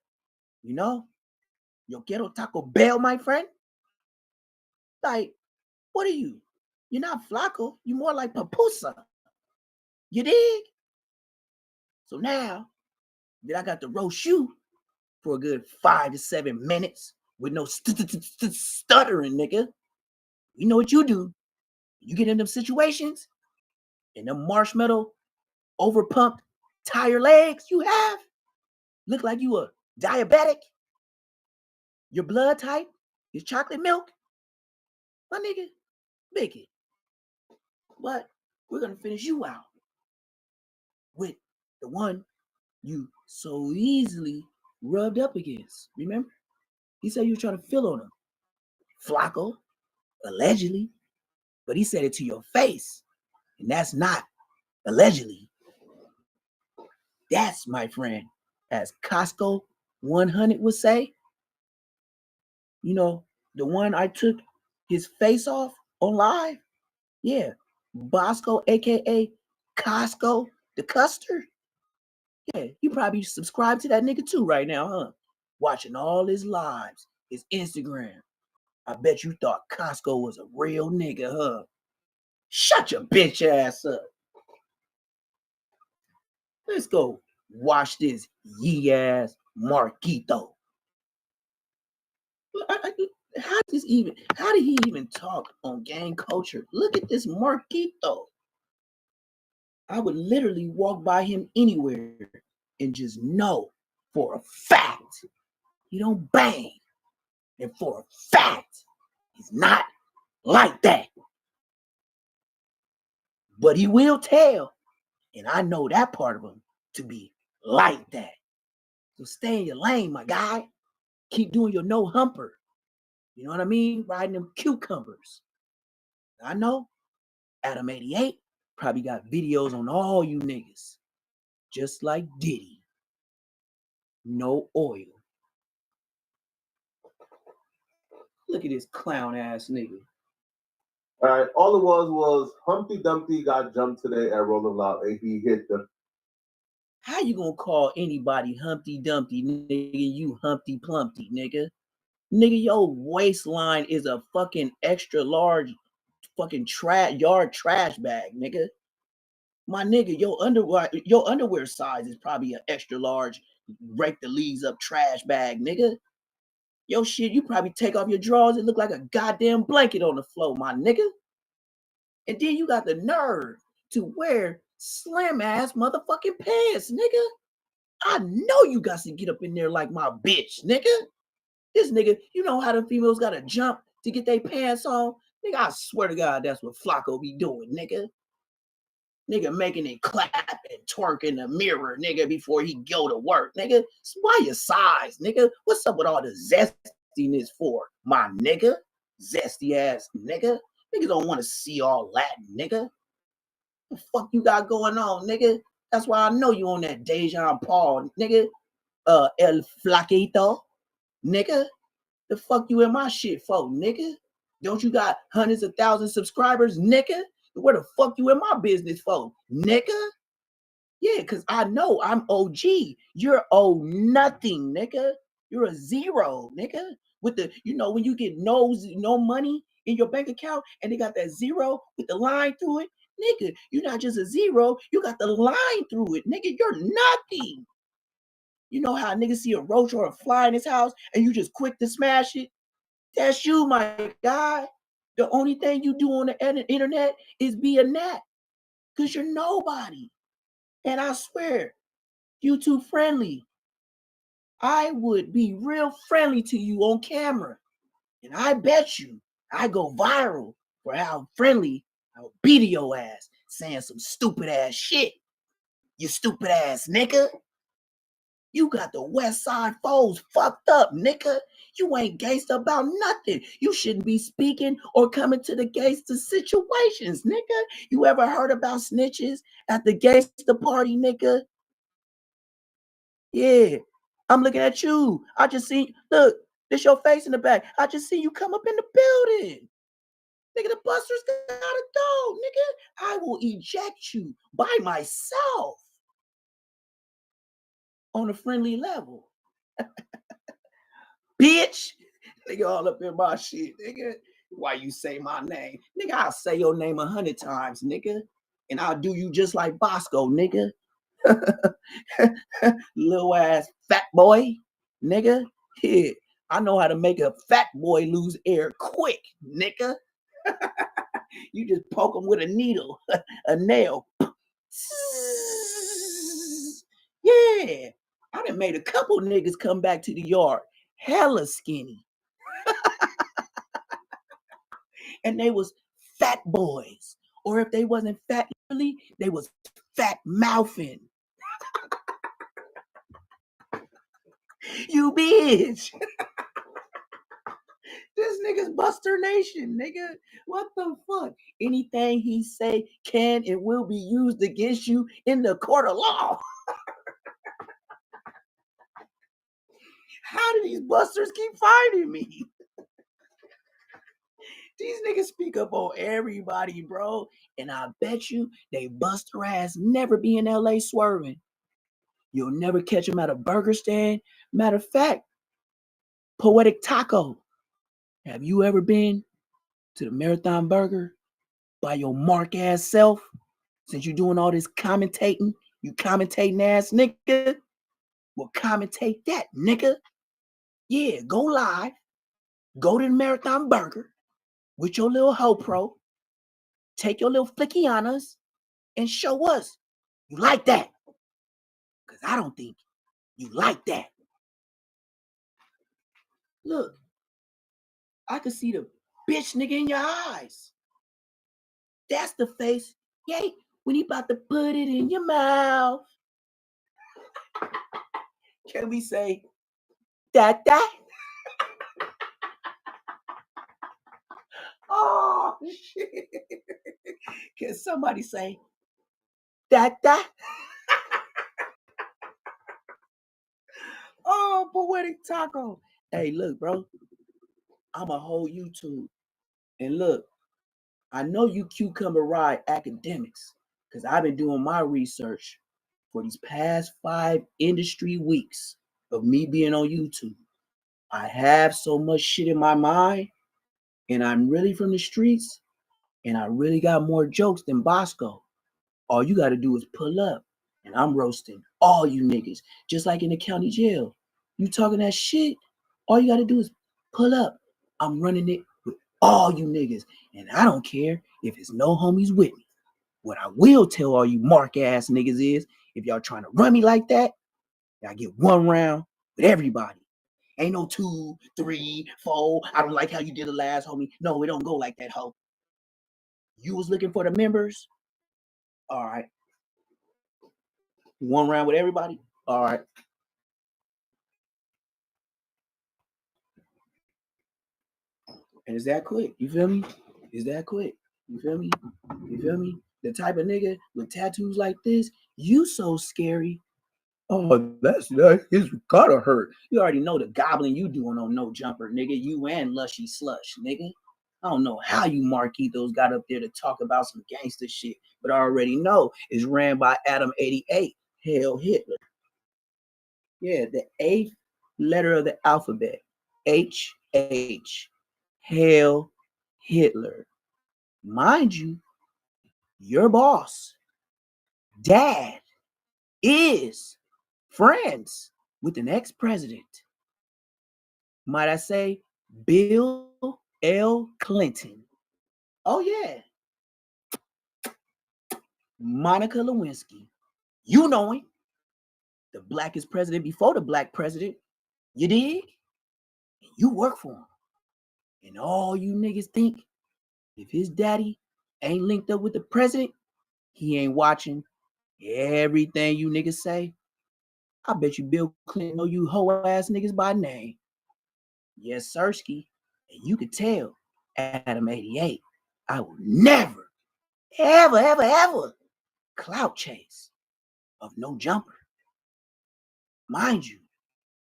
You know? Yo quiero Taco Bell, my friend. Like, what are you? You're not Flacco. You're more like Papusa. You dig? So now that I got to roast you for a good 5 to 7 minutes with no stuttering, nigga, you know what you do? You get in them situations and them marshmallow overpumped tire legs you have look like you a diabetic. Your blood type is chocolate milk. My nigga, make it. But we're gonna finish you out with the one you so easily rubbed up against. Remember? He said you were trying to fill on him. Flacco, allegedly. But he said it to your face. And that's not allegedly. That's, my friend, as Costco 100 would say, you know, the one I took his face off on live. Yeah, Bosco, aka Costco, the Custer. Yeah, you probably subscribe to that nigga too right now, huh? Watching all his lives, his Instagram. I bet you thought Costco was a real nigga, huh? Shut your bitch ass up. Let's go watch this yee ass Marquito. How did he even talk on gang culture? Look at this Marquito. I would literally walk by him anywhere and just know for a fact he don't bang. And for a fact, he's not like that. But he will tell. And I know that part of him to be like that. So stay in your lane, my guy. Keep doing your no humper. You know what I mean? Riding them cucumbers. I know Adam 88 probably got videos on all you niggas. Just like Diddy. No oil. Look at this clown ass nigga. All right, all it was Humpty Dumpty got jumped today at Rolling Loud and he hit the. How you gonna call anybody Humpty Dumpty, nigga? You Humpty Plumpty, nigga. Nigga, your waistline is a fucking extra large fucking yard trash bag, nigga. My nigga, your underwear size is probably an extra large, rake the leaves up trash bag, nigga. Yo shit, you probably take off your drawers and look like a goddamn blanket on the floor, my nigga. And then you got the nerve to wear slim ass motherfucking pants, nigga. I know you got to get up in there like my bitch, nigga. This nigga, you know how the females gotta jump to get their pants on? Nigga, I swear to God, that's what Flacco be doing, nigga. Nigga making it clap and twerk in the mirror, nigga, before he go to work, nigga. Why your size, nigga? What's up with all the zestiness for, my nigga? Zesty ass nigga. Niggas don't want to see all that, nigga. What the fuck you got going on, nigga? That's why I know you on that Dejan Paul, nigga. El Flaquito, nigga. The fuck you in my shit for, nigga? Don't you got hundreds of thousands of subscribers, nigga? Where the fuck you in my business for, nigga? Yeah, because I know I'm OG. You're O nothing, nigga. You're a zero, nigga. With the, you know, when you get no money in your bank account and they got that zero with the line through it, nigga, you're not just a zero, you got the line through it, nigga. You're nothing. You know how niggas see a roach or a fly in his house and you just quick to smash it? That's you, my guy. The only thing you do on the internet is be a gnat. Because you're nobody. And I swear, you too friendly. I would be real friendly to you on camera. And I bet you I go viral for how friendly I would be to your ass saying some stupid ass shit. You stupid ass nigga. You got the West Side foes fucked up, nigga. You ain't gangsta about nothing. You shouldn't be speaking or coming to the gangsta situations, nigga. You ever heard about snitches at the gangsta party, nigga? Yeah, I'm looking at you. I just seen, look, this your face in the back. I just see you come up in the building. Nigga, the busters gotta go, nigga. I will eject you by myself on a friendly level. Bitch, nigga, all up in my shit, nigga. Why you say my name? Nigga, I'll say your name 100 times, nigga. And I'll do you just like Bosco, nigga. Little ass fat boy, nigga. Yeah, I know how to make a fat boy lose air quick, nigga. You just poke him with a needle, a nail. Yeah, I done made a couple niggas come back to the yard hella skinny. And they was fat boys. Or if they wasn't fat, really, they was fat mouthing. You bitch. This nigga's Buster Nation, nigga. What the fuck? Anything he say can and will be used against you in the court of law. How do these busters keep finding me? These niggas speak up on everybody, bro. And I bet you they bust their ass never be in LA swerving. You'll never catch them at a burger stand. Matter of fact, Poetic Taco. Have you ever been to the Marathon Burger by your mark ass self? Since you doing all this commentating, you commentating ass nigga. Well, commentate that, nigga. Yeah, go live. Go to the Marathon Burger with your little hoe pro. Take your little flickianas and show us you like that. Because Because I don't think you like that. Look, I can see the bitch nigga in your eyes. That's the face. Yay, when he about to put it in your mouth. Can we say that? Oh, shit. Can somebody say that? Oh, poetic taco. Hey, look, bro. I'm a whole YouTube. And look, I know you cucumber ride academics because I've been doing my research for these past 5 industry weeks of me being on YouTube. I have so much shit in my mind, and I'm really from the streets, and I really got more jokes than Bosco. All you got to do is pull up, and I'm roasting all you niggas, just like in the county jail. You talking that shit, all you got to do is pull up. I'm running it with all you niggas, and I don't care if it's no homies with me. What I will tell all you mark ass niggas is, if y'all trying to run me like that, y'all get 1 round with everybody. Ain't no 2, 3, 4. I don't like how you did the last, homie. No, it don't go like that, ho. You was looking for the members? All right. 1 round with everybody? All right. And it's that quick. You feel me? It's that quick. You feel me? You feel me? The type of nigga with tattoos like this, you so scary. Oh, that's it's gotta hurt. You already know the goblin you doing on No Jumper, nigga. You and Lushy Slush, nigga. I don't know how you Marquitos got up there to talk about some gangster shit, but I already know it's ran by Adam 88. Hail Hitler. Yeah, the 8th letter of the alphabet. H. Hail Hitler. Mind you, your boss, dad, is friends with an ex-president. Might I say, Bill L. Clinton. Oh, yeah. Monica Lewinsky. You know him. The blackest president before the black president. You dig? And you work for him. And all you niggas think, if his daddy ain't linked up with the president, he ain't watching everything you niggas say. I bet you Bill Clinton know you hoe ass niggas by name. Yes, Sirski. And you could tell Adam 88, I will never, ever clout chase of No Jumper. Mind you,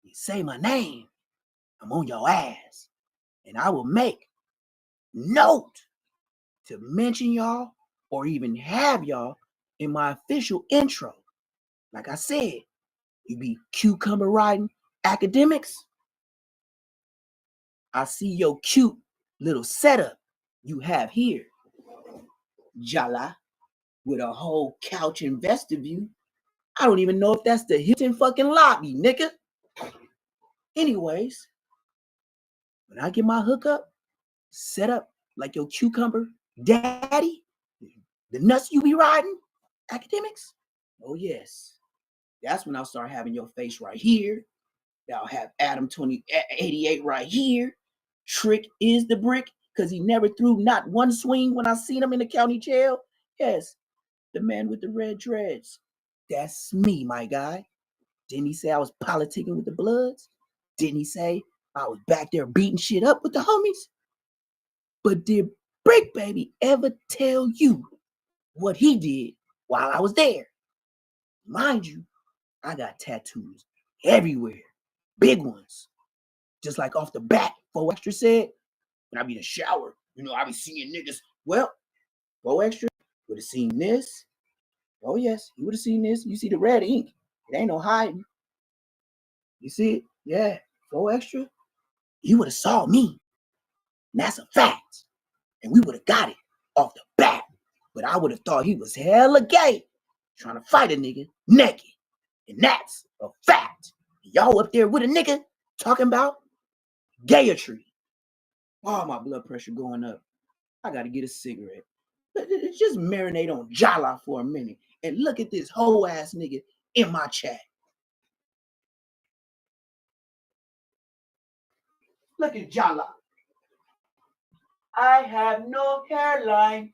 you say my name, I'm on your ass. And I will make note to mention y'all or even have y'all in my official intro. Like I said, you be cucumber riding academics. I see your cute little setup you have here. Jala, with a whole couch and vestibule. I don't even know if that's the Hilton fucking lobby, nigga. Anyways, when I get my hookup set up like your cucumber daddy, the nuts you be riding, academics, oh yes. That's when I'll start having your face right here. I'll have Adam 88 right here. Trick is the brick because he never threw not one swing when I seen him in the county jail. Yes, the man with the red dreads. That's me, my guy. Didn't he say I was politicking with the Bloods? Didn't he say I was back there beating shit up with the homies? But did Brick Baby ever tell you what he did while I was there? Mind you, I got tattoos everywhere. Big ones. Just like off the bat, 4 Extra said, when I be in the shower, I be seeing niggas. Well, 4 Extra would have seen this. Oh, yes, you would have seen this. You see the red ink. It ain't no hiding. You see it? Yeah, 4 Extra. You would have saw me. And that's a fact. And we would have got it off the bat. But I would have thought he was hella gay, trying to fight a nigga naked. And that's a fact. Y'all up there with a nigga talking about gayetry. Oh, my blood pressure going up. I got to get a cigarette. Just marinate on Jala for a minute and look at this whole ass nigga in my chat. Look at Jala. I have no hairline.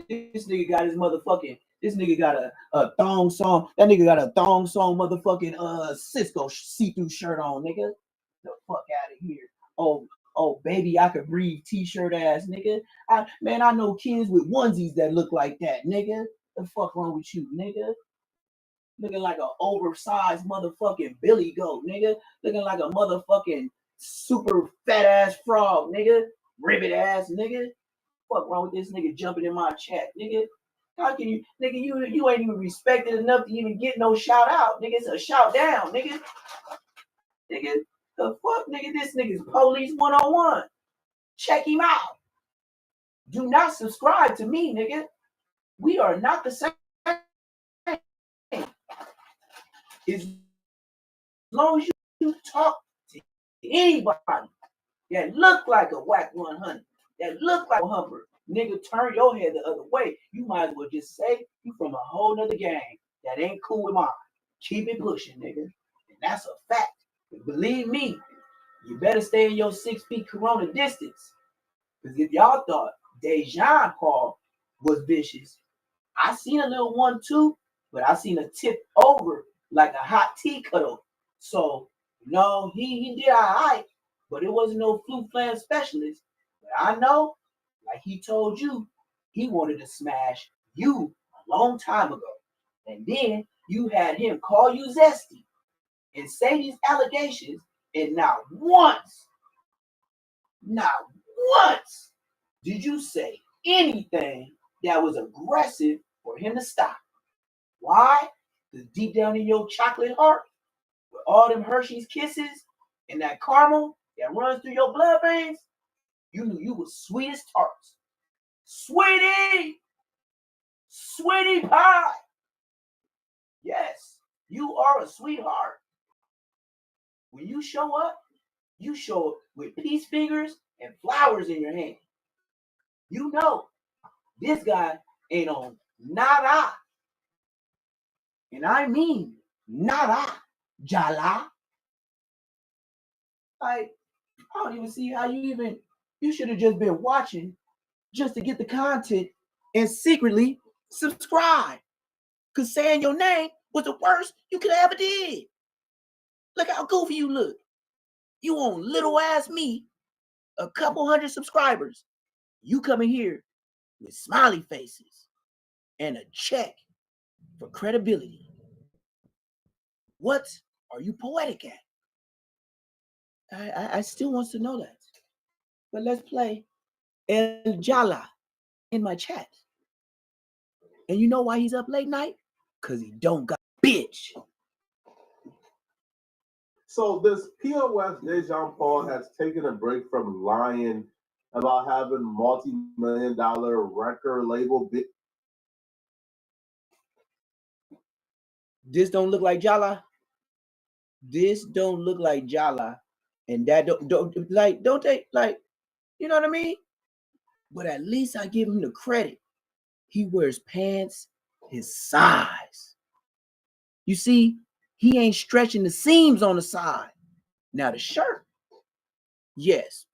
This nigga got his motherfucking. This nigga got a thong song. That nigga got a thong song motherfucking Cisco see-through shirt on, nigga. The fuck out of here. Oh, baby, I could breathe t-shirt ass, nigga. I know kids with onesies that look like that, nigga. The fuck wrong with you, nigga? Looking like an oversized motherfucking billy goat, nigga. Looking like a motherfucking super fat ass frog, nigga. Ribbit ass, nigga. Fuck wrong with this nigga jumping in my chat, nigga? How can you, nigga, you ain't even respected enough to even get no shout out, nigga. It's a shout down, nigga. Nigga, the fuck, nigga, this nigga's police 101. Check him out. Do not subscribe to me, nigga. We are not the same. As long as you talk to anybody that look like a whack 100, that look like a humper, nigga, turn your head the other way. You might as well just say you from a whole nother gang that ain't cool with mine. Keep it pushing, nigga. And that's a fact. But believe me, you better stay in your 6 feet corona distance. Because if y'all thought Dejan Paul was vicious, I seen a little one too, but I seen a tip over like a hot tea kettle. So, no, he did all right, but it wasn't no flu flam specialist. But I know, like he told you, he wanted to smash you a long time ago. And then you had him call you zesty and say these allegations, and not once did you say anything that was aggressive for him to stop. Why? Because deep down in your chocolate heart, with all them Hershey's kisses and that caramel that runs through your blood veins, you knew you was sweet as tarts. Sweetie pie. Yes, you are a sweetheart. When you show up with peace fingers and flowers in your hand. You know this guy ain't on nada. And I mean nada, Jala. Like, I don't even see how you should have just been watching just to get the content and secretly subscribe. Because saying your name was the worst you could ever did. Look how goofy you look. You on little ass me, a couple hundred subscribers. You coming here with smiley faces and a check for credibility. What are you poetic at? I still wants to know that. But let's play El Jala in my chat. And you know why he's up late night? Because he don't got a bitch. So this POS Dejan Paul has taken a break from lying about having multi-million-dollar record label. This don't look like Jala. This don't look like Jala. And that don't take, like, you know what I mean? But at least I give him the credit. He wears pants his size. You see, he ain't stretching the seams on the side. Now the shirt, yes,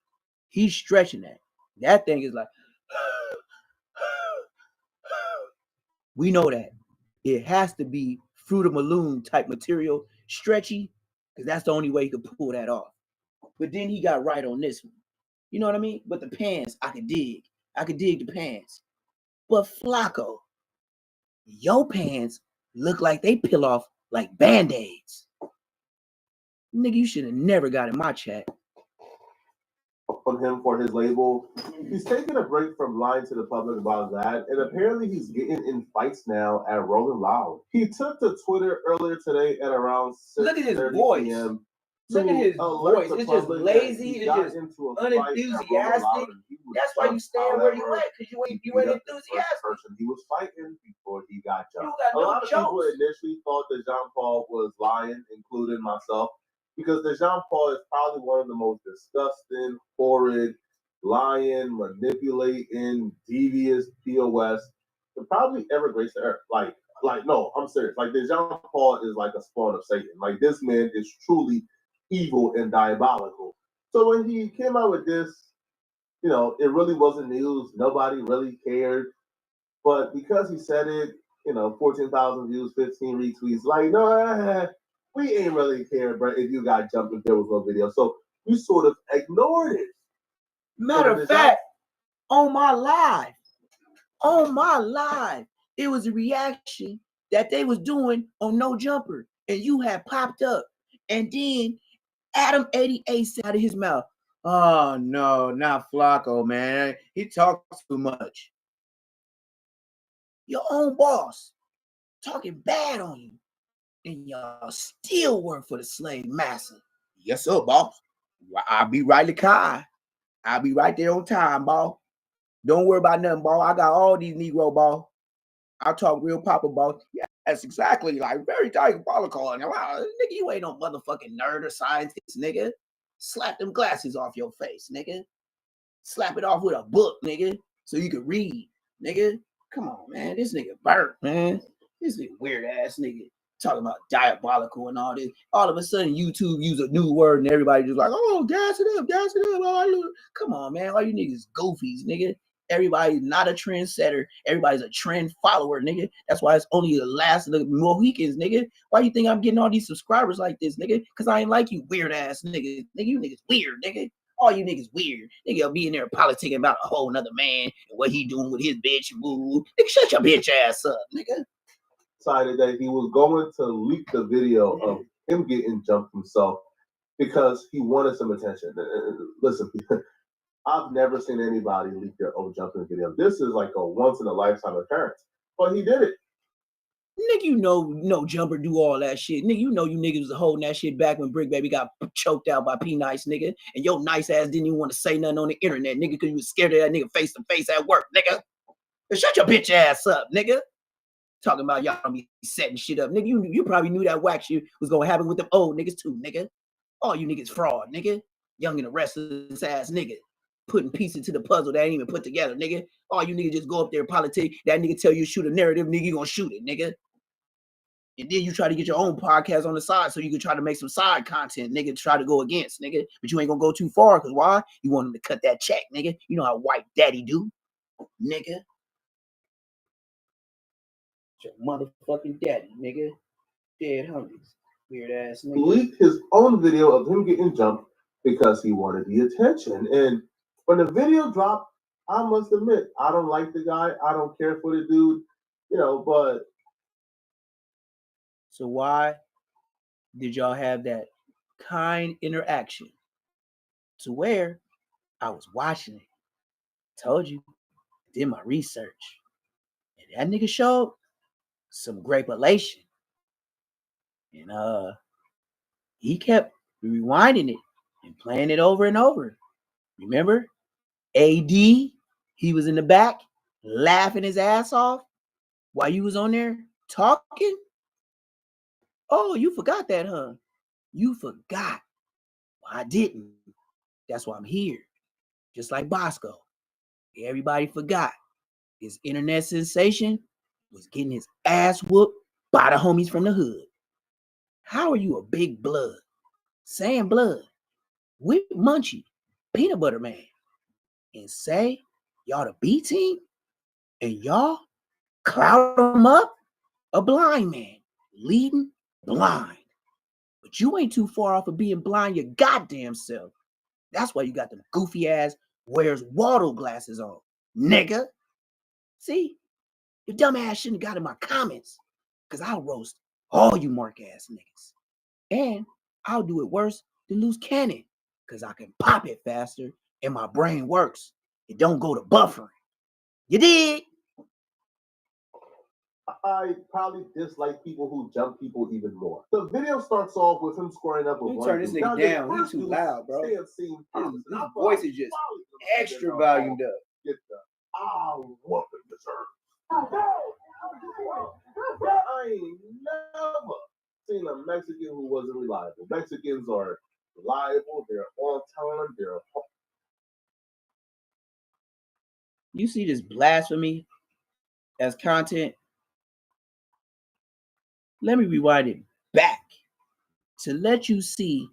he's stretching that. That thing is like, we know that. It has to be Fruit of the Loom type material, stretchy, because that's the only way he could pull that off. But then he got right on this one. You know what I mean? But the pants, I could dig. I could dig the pants. But Flacco, your pants look like they peel off like Band-Aids. Nigga, you should have never got in my chat. On him for his label. He's taking a break from lying to the public about that, and apparently he's getting in fights now at Rolling Loud. He took to Twitter earlier today at around 6:30 p.m. Look at his voice. It's just lazy. It's just unenthusiastic. That's why you stand where you at, because you ain't enthusiastic. Person he was fighting before he got jumped. A lot of people initially thought that Dejan Paul was lying, including myself, because Dejan Paul is probably one of the most disgusting, horrid, lying, manipulating, devious POS to probably ever grace the earth. Like, no, I'm serious. Like, Dejan Paul is like a spawn of Satan. Like, this man is truly evil and diabolical. So when he came out with this, you know, it really wasn't news. Nobody really cared. But because he said it, you know, 14,000 views, 15 retweets, like, no, we ain't really care, bro, if you got jumped if there was no video. So we sort of ignored it. Matter of fact, on my live, it was a reaction that they was doing on No Jumper, and you had popped up, and then Adam 88 said out of his mouth, "Oh no, not Flacco, man. He talks too much." Your own boss talking bad on you, and y'all still work for the slave master. Yes, sir, boss. I'll be right to Kai. I'll be right there on time, boss. Don't worry about nothing, boss. I got all these Negro, boss. I talk real Papa, boss. Yeah, that's exactly like very diabolical. And wow, nigga, you ain't no motherfucking nerd or scientist, nigga. Slap them glasses off your face, nigga. Slap it off with a book, nigga, so you can read, nigga. Come on, man. This nigga burnt, man. This nigga weird ass nigga talking about diabolical and all this. All of a sudden, YouTube use a new word and everybody just like, oh, gas it up, gas it up. Oh, come on, man. All you niggas goofies, nigga. Everybody's not a trendsetter. Everybody's a trend follower, nigga. That's why it's only the last of the Mohicans, nigga. Why you think I'm getting all these subscribers like this, nigga? Because I ain't like you weird ass niggas. Nigga, you niggas weird, nigga. All you niggas weird. Nigga be in there politicking about a whole nother man and what he doing with his bitch and woo. Nigga, shut your bitch ass up, nigga. Decided that he was going to leak the video of him getting jumped himself because he wanted some attention. Listen, I've never seen anybody leak their own jumping video. This is like a once in a lifetime occurrence. But he did it. Nigga, you know, no Jumper do all that shit. Nigga, you know you niggas was holding that shit back when Brick Baby got choked out by P Nice, nigga. And your nice ass didn't even want to say nothing on the internet, nigga, because you was scared of that nigga face to face at work, nigga. And shut your bitch ass up, nigga. Talking about y'all be setting shit up. Nigga, you probably knew that whack shit was gonna happen with them old niggas too, nigga. All you niggas fraud, nigga. Young and the restless ass nigga. Putting pieces to the puzzle that ain't even put together, nigga. All you niggas just go up there and politic. That nigga tell you to shoot a narrative, nigga, you gonna shoot it, nigga. And then you try to get your own podcast on the side so you can try to make some side content, nigga, to try to go against, nigga. But you ain't gonna go too far, because why? You want him to cut that check, nigga. You know how white daddy do, nigga. Your motherfucking daddy, nigga. Dead homies. Weird ass nigga. Leaked his own video of him getting jumped because he wanted the attention. And when the video dropped, I must admit, I don't like the guy. I don't care for the dude, you know, but. So why did y'all have that kind interaction to where I was watching it? Told you, did my research. And that nigga showed some great relation. And he kept rewinding it and playing it over and over. Remember? AD, he was in the back laughing his ass off while you was on there talking. Oh, you forgot that, huh? You forgot. Well, I didn't. That's why I'm here. Just like Bosco. Everybody forgot. His internet sensation was getting his ass whooped by the homies from the hood. How are you a big blood, sand blood, with Munchie, peanut butter man, and say y'all the B team, and y'all cloud him up? A blind man leading blind. But you ain't too far off of being blind your goddamn self. That's why you got them goofy ass wears Waldo glasses on, nigga. See, your dumb ass shouldn't have got in my comments, because I'll roast all you mark ass niggas. And I'll do it worse than loose cannon, because I can pop it faster and my brain works. It don't go to buffering. You dig? I probably dislike people who jump people even more. The video starts off with him squaring up with one. Turn this nigga down. He's too loud, bro. His voice is just extra volumed up. Get the whooping deserve. I ain't never seen a Mexican who wasn't reliable. Mexicans are reliable. They're on time. They're. You see this blasphemy as content? Let me rewind it back to let you see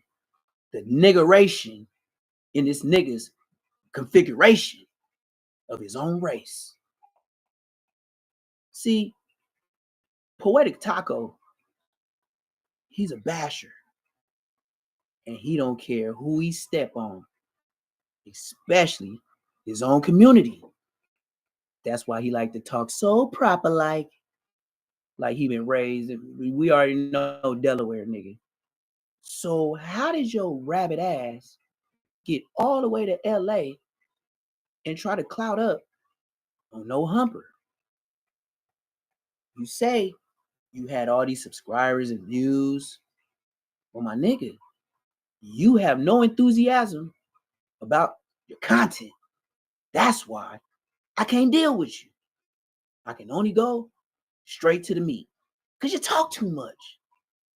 the niggeration in this nigga's configuration of his own race. See, Poetic Taco, he's a basher. And he don't care who he step on, especially his own community. That's why he like to talk so proper like he been raised. We already know Delaware, nigga. So how did your rabbit ass get all the way to LA and try to clout up on no humper? You say you had all these subscribers and views. Well, my nigga, you have no enthusiasm about your content. That's why I can't deal with you. I can only go straight to the meat. Because you talk too much.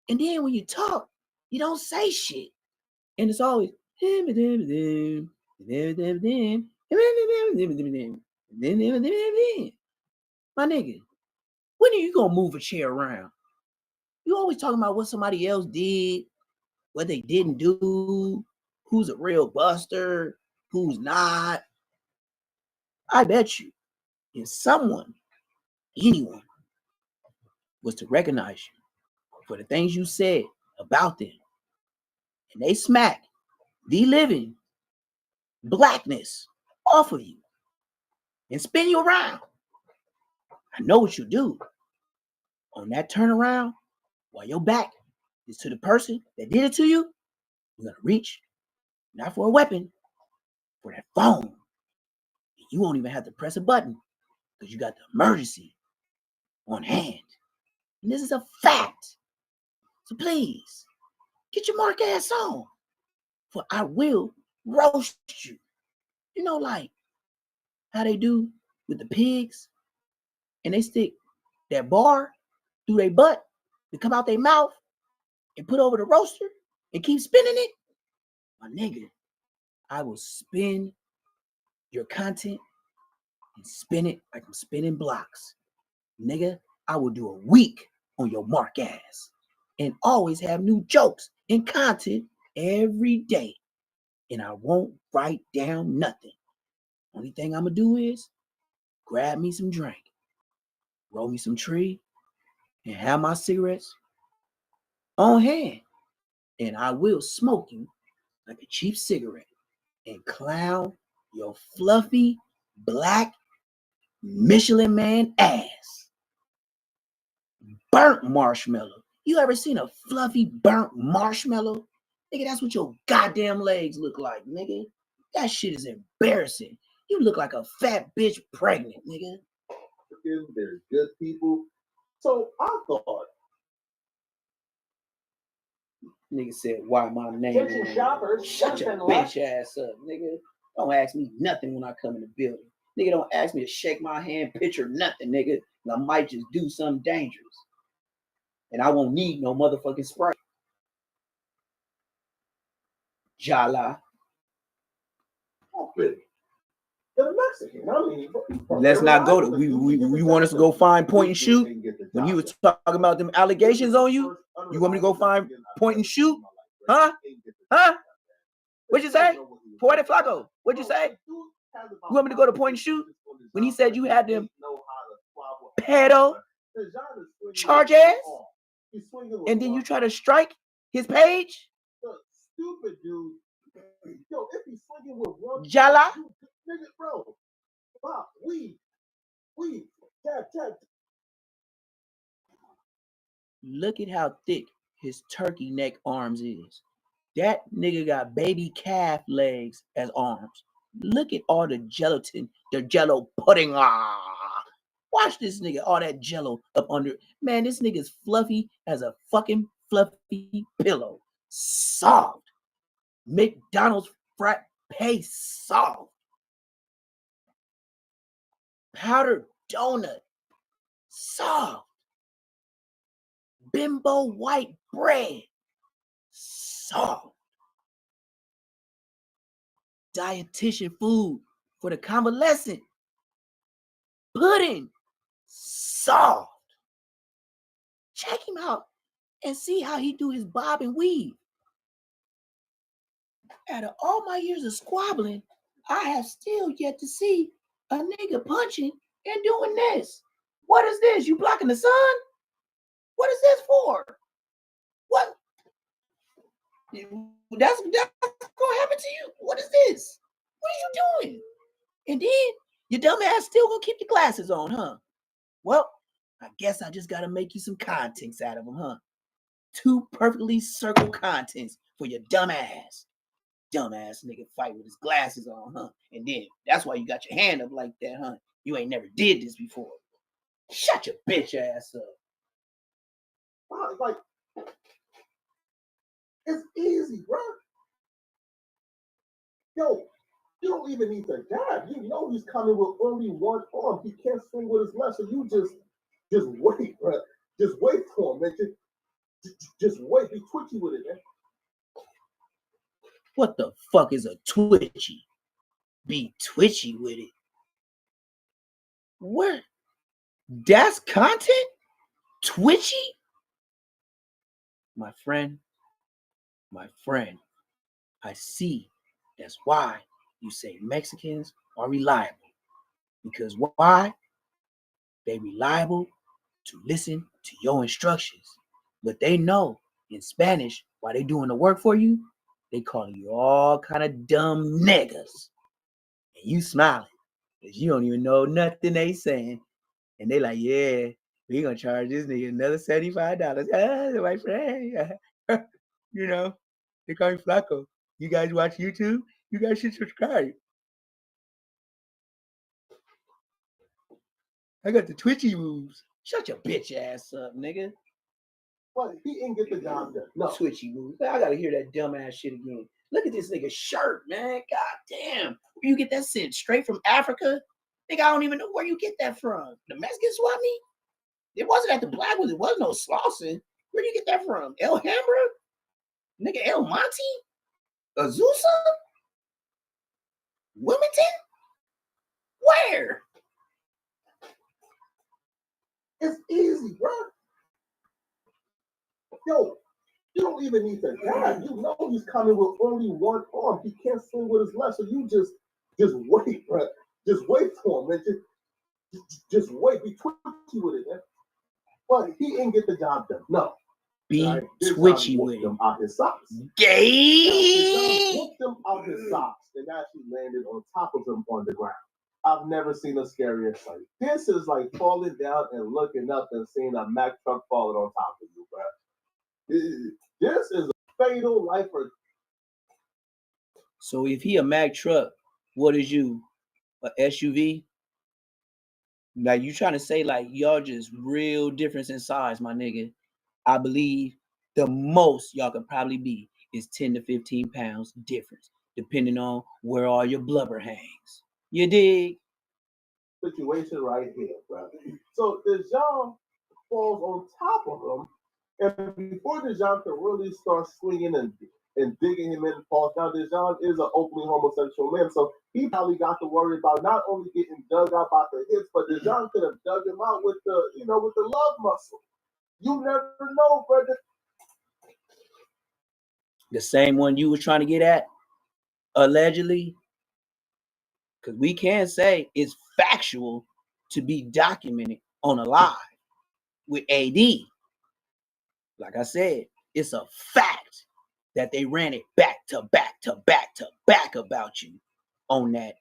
And then when you talk, you don't say shit. And it's always, my nigga, when are you going to move a chair around? You always talking about what somebody else did, what they didn't do, who's a real buster, who's not. I bet you, if someone, anyone, was to recognize you for the things you said about them, and they smack the living blackness off of you and spin you around, I know what you'll do. On that turnaround, while your back is to the person that did it to you, you're going to reach, not for a weapon, for that phone. You won't even have to press a button because you got the emergency on hand. And this is a fact. So please, get your mark ass on, for I will roast you. You know, like how they do with the pigs, and they stick that bar through their butt to come out their mouth and put over the roaster and keep spinning it. My nigga, I will spin your content and spin it like I'm spinning blocks. Nigga, I will do a week on your mark ass and always have new jokes and content every day. And I won't write down nothing. Only thing I'm gonna do is grab me some drink, roll me some tree, and have my cigarettes on hand. And I will smoke you like a cheap cigarette and clown your fluffy black Michelin Man ass. Burnt marshmallow. You ever seen a fluffy burnt marshmallow? Nigga, that's what your goddamn legs look like, nigga. That shit is embarrassing. You look like a fat bitch pregnant, nigga. They're good people. So I thought. Nigga said, why my name? Attention shoppers, Shut your bitch ass up, nigga. Don't ask me nothing when I come in the building. Nigga, don't ask me to shake my hand, picture nothing, nigga. I might just do something dangerous. And I won't need no motherfucking Sprite. Jala. The Mexican. I mean, let's not go to. We want us to go find point and shoot. When he was talking about them allegations on you, you want me to go find point and shoot? Huh? Huh? What'd you say? Poetic Flacco. What'd you say? You want me to go to point and shoot? When he said you had them pedo charge ass, and then you try to strike his page? Stupid dude. Yo, if he's swinging with one Jala. Nigga, bro. Pop, we, tap. Look at how thick his turkey neck arms is. That nigga got baby calf legs as arms. Look at all the gelatin, the jello pudding. Watch this nigga, all that jello up under. Man, this nigga's fluffy as a fucking fluffy pillow. Soft. McDonald's frappe soft. Powdered donut. Soft. Bimbo white bread. Soft. Dietitian food for the convalescent. Pudding. Soft. Check him out and see how he do his bob and weave. Out of all my years of squabbling, I have still yet to see a nigga punching and doing this. What is this? You blocking the sun? What is this for? What? That's gonna happen to you. What is this? What are you doing? And then your dumb ass still gonna keep your glasses on, huh? Well, I guess I just gotta make you some contents out of them, huh? 2 perfectly circled contents for your dumb ass. Dumbass nigga fight with his glasses on, huh? And then that's why you got your hand up like that, huh? You ain't never did this before. Shut your bitch ass up. Like, it's easy, bro. Yo, you don't even need to dive. You know he's coming with only one arm. He can't swing with his left, so you just wait, bro. Just wait for him, man. Just wait. Be twitchy with it, man. What the fuck is a twitchy? Be twitchy with it. What? That's content? Twitchy? My friend, I see that's why you say Mexicans are reliable. Because why? They reliable to listen to your instructions. But they know in Spanish, while they doing the work for you, they calling you all kind of dumb niggas. And you smiling, because you don't even know nothing they saying. And they like, yeah, we gonna charge this nigga another $75. Ah, my friend. You know, they call me Flaco. You guys watch YouTube? You guys should subscribe. I got the twitchy moves. Shut your bitch ass up, nigga. What? He didn't get the job done. No. Twitchy moves. I gotta hear that dumb ass shit again. Look at this nigga's shirt, man. God damn. Where you get that shit? Straight from Africa? Nigga, I don't even know where you get that from. The Mexican swap meet? It wasn't at the Black Ones. It wasn't no Slauson. Where do you get that from? El Hambra? Nigga, El Monte? Azusa? Wilmington? Where? It's easy, bro. Yo, you don't even need to dive. You know he's coming with only one arm. He can't swing with his left, so you just wait, bro. Just wait for him, man. Just wait. Be twitchy with it, man. But he didn't get the job done. No. Be twitchy with him out his socks. Gay. Whooped him out his socks and actually landed on top of him on the ground. I've never seen a scarier sight. This is like falling down and looking up and seeing a Mack truck falling on top of you, bro. This is a fatal life or. So if he a Mack truck, what is you? A SUV? Like you trying to say like y'all just real difference in size, my nigga. I believe the most y'all could probably be is 10 to 15 pounds difference, depending on where all your blubber hangs. You dig? Situation right here, bro. So DeJohn falls on top of him, and before DeJohn can really start swinging and digging him in and falls down, DeJohn is an openly homosexual man, so he probably got to worry about not only getting dug out by the hips, but DeJohn could have dug him out with the, with the love muscle. You never know, brother. The same one you was trying to get at, allegedly. Because we can say it's factual to be documented on a live with AD. Like I said, it's a fact that they ran it back to back to back to back about you on that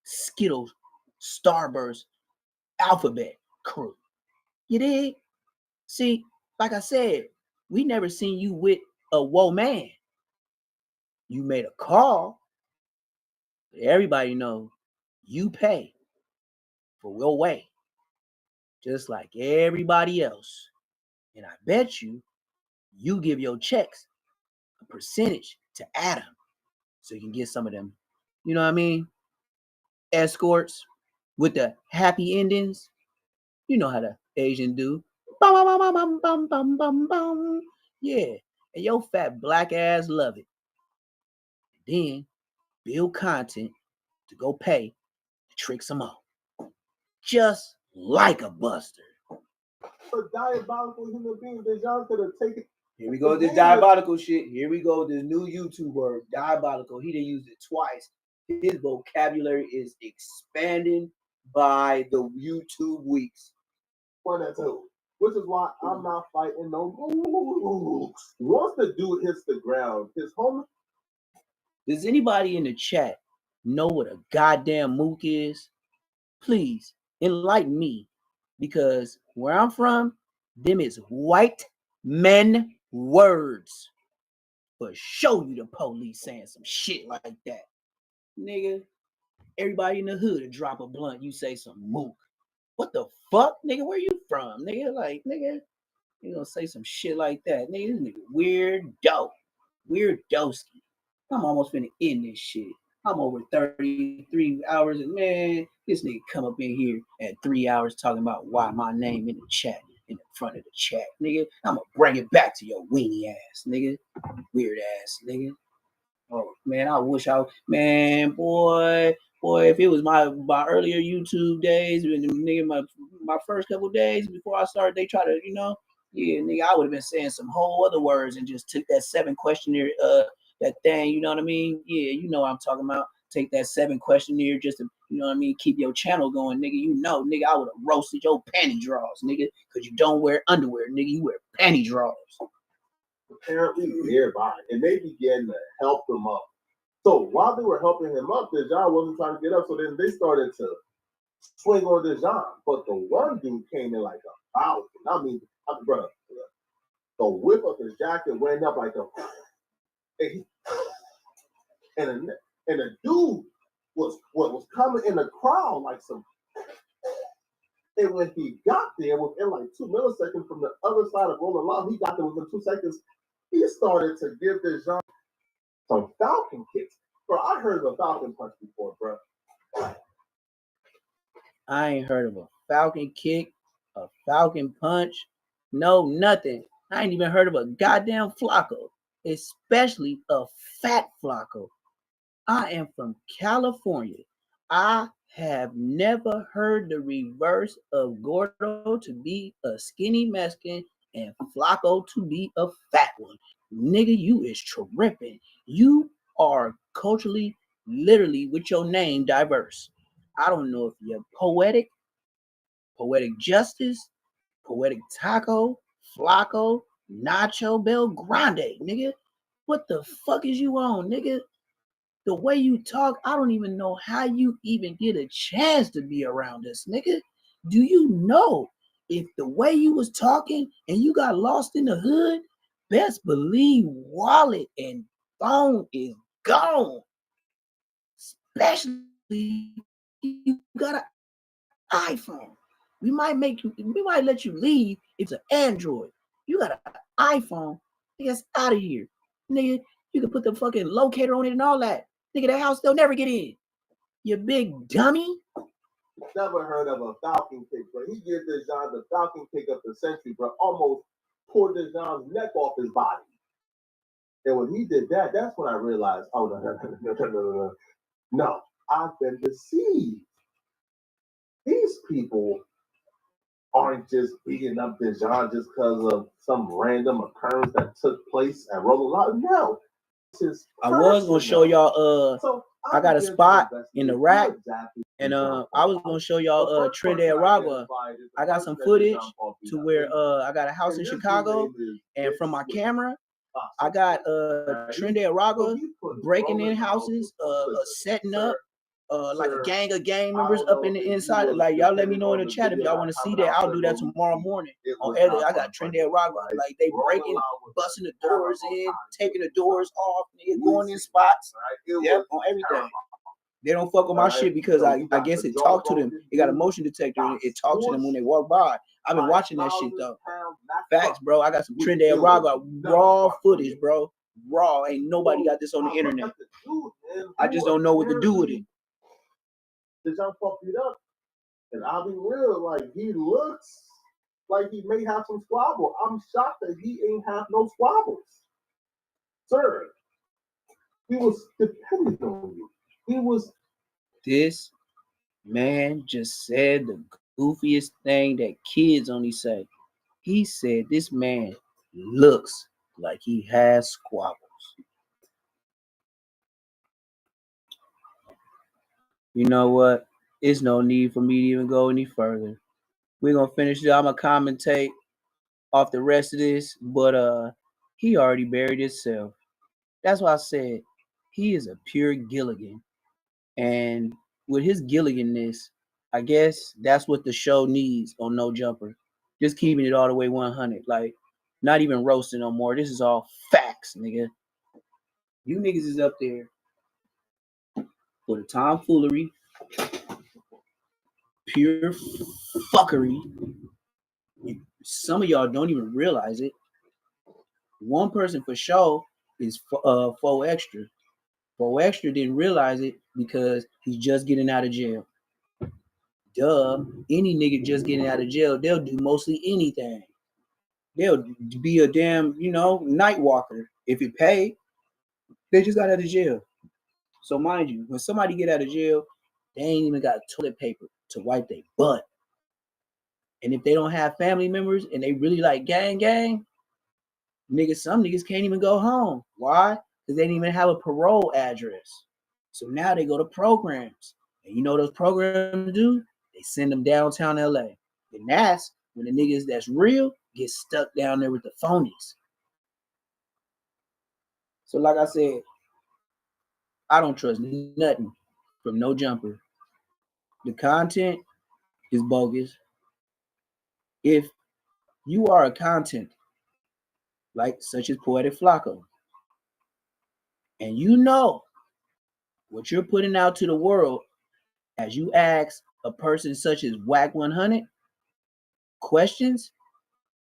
Skittles Starburst alphabet crew. You dig? See, like I said, we never seen you with a whoa man. You made a call. But everybody know you pay for your way, just like everybody else. And I bet you give your checks a percentage to Adam so you can get some of them, you know what I mean? Escorts with the happy endings. You know how the Asian do. Bum, bum, bum, bum, bum, bum, bum, bum. Yeah. And your fat black ass love it. Then build content to go pay to trick some more. Just like a buster. A diabolical human being, DeJohn could have taken. Here we go with this diabolical shit. Here we go with this new YouTube word, diabolical. He done used it twice. His vocabulary is expanding by the YouTube weeks. One and two. Which is why I'm not fighting no mooks. Once the dude hits the ground, his homie. Does anybody in the chat know what a goddamn mook is? Please enlighten me, because where I'm from, them is white men words. But show you the police saying some shit like that. Nigga, everybody in the hood to drop a blunt, you say some mook. What the fuck, nigga? Where you from? Nigga, like, nigga, you gonna say some shit like that. Nigga, this nigga weirdo. Weirdoski. I'm almost finna end this shit. I'm over 33 hours and man, this nigga come up in here at 3 hours talking about why my name in the chat, in the front of the chat. Nigga, I'm gonna bring it back to your weenie ass, nigga. Weird ass, nigga. Oh man, I wish man, boy, if it was my earlier YouTube days, nigga, my first couple days before I started, they try to, yeah, nigga, I would have been saying some whole other words and just took that 7 questionnaire, that thing, you know what I mean? Yeah, you know what I'm talking about. Take that 7 questionnaire just to, you know what I mean, keep your channel going, nigga. Nigga, I would have roasted your panty drawers, nigga, because you don't wear underwear, nigga. You wear panty drawers. Apparently nearby, and they began to help him up. So while they were helping him up, Dejan wasn't trying to get up. So then they started to swing on Dejan. But the one dude came in like a thousand. I mean, brother, the whip of his jacket went up like a, and the dude was coming in the crowd like some. And when he got there, within like 2 milliseconds from the other side of Rolling Loud, he got there within 2 seconds. He started to give Dejan some falcon kicks. Bro, I heard of a falcon punch before, bro. I ain't heard of a falcon kick, a falcon punch, no nothing. I ain't even heard of a goddamn flacco, especially a fat flacco. I am from California. I have never heard the reverse of Gordo to be a skinny Mexican and Flacco to be a fat one. Nigga, you is tripping. You are culturally, literally, with your name, diverse. I don't know if you're poetic justice, poetic taco, Flacco, Nacho Bel Grande, nigga. What the fuck is you on, nigga? The way you talk, I don't even know how you even get a chance to be around us, nigga. Do you know if the way you was talking and you got lost in the hood, best believe wallet and phone is gone. Especially you got an iPhone. We might let you leave. It's an Android. You got an iPhone. Nigga, out of here. Nigga, you can put the fucking locator on it and all that. Nigga, that house, they'll never get in. You big dummy. Never heard of a falcon kick, bro. He gave Dejan the falcon kick of the century, bro. Almost tore Dejan's neck off his body. And when he did that, that's when I realized, oh, no. No, I've been deceived. These people aren't just beating up Dejan just because of some random occurrence that took place at Rolling Loud. No. I was gonna show y'all I got a spot in the rack, and I was gonna show y'all Trinidad Aragua. I got some footage to where I got a house in Chicago, and from my camera I got Trinidad Aragua breaking in houses, setting up like a gang of gang members up in the inside. Like, y'all let me know in the chat if y'all want to see that. I'll do that tomorrow morning on Edit. I got Trinidad Aragua. Like, they breaking, busting the doors in, taking the doors off, nigga, going in spots. Yep, on everything. They don't fuck with my shit because I guess it talked to them. It got a motion detector and it talked to them when they walk by. I've been watching that shit though. Facts, bro. I got some Trinidad Aragua raw footage, bro. Raw. Ain't nobody got this on the internet. I just don't know what to do with it. Dejan fucked it up. And I'll be real, like, he looks like he may have some squabble. I'm shocked that he ain't have no squabbles. Sir, he was dependent on you. This man just said the goofiest thing that kids only say. He said this man looks like he has squabbles. You know what? It's no need for me to even go any further. We're gonna finish it. I'm gonna commentate off the rest of this, but he already buried himself. That's why I said he is a pure Gilligan. And with his Gilliganness, I guess that's what the show needs on No Jumper. Just keeping it all the way 100. Like, not even roasting no more. This is all facts, nigga. You niggas is up there for the tomfoolery, pure fuckery. Some of y'all don't even realize it. One person for sure is 4 Extra. 4 Extra didn't realize it because he's just getting out of jail. Duh. Any nigga just getting out of jail, they'll do mostly anything. They'll be a damn, night walker. If it paid, they just got out of jail. So mind you, when somebody get out of jail, they ain't even got toilet paper to wipe their butt. And if they don't have family members and they really like gang, some niggas can't even go home. Why? Because they didn't even have a parole address. So now they go to programs. And you know what those programs do? They send them downtown LA. And that's when the niggas that's real get stuck down there with the phonies. So like I said, I don't trust nothing from No Jumper. The content is bogus. If you are a content like such as Poetic Flacco, and you know what you're putting out to the world as you ask a person such as Whack 100 questions,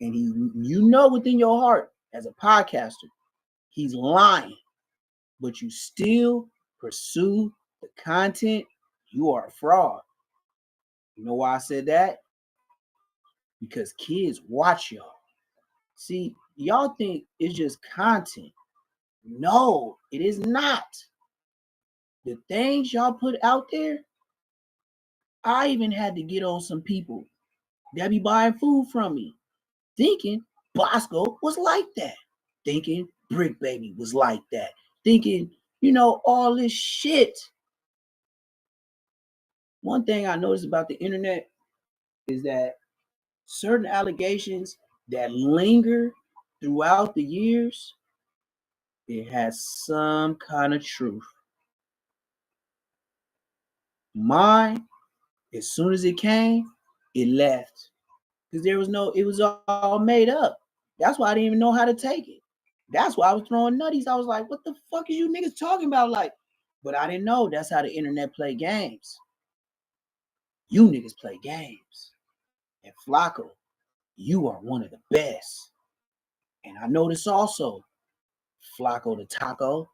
and you know within your heart as a podcaster, he's lying, but you still pursue the content, you are a fraud. You know why I said that? Because kids watch y'all. See, y'all think it's just content. No, it is not. The things y'all put out there, I even had to get on some people that be buying food from me, thinking Bosco was like that, thinking Brick Baby was like that, thinking, all this shit. One thing I noticed about the internet is that certain allegations that linger throughout the years, it has some kind of truth. Mine, as soon as it came, it left. Because it was all made up. That's why I didn't even know how to take it. That's why I was throwing nutties. I was like, what the fuck is you niggas talking about? But I didn't know that's how the internet play games. You niggas play games. And Flacco, you are one of the best. And I noticed also, Flacco the Taco,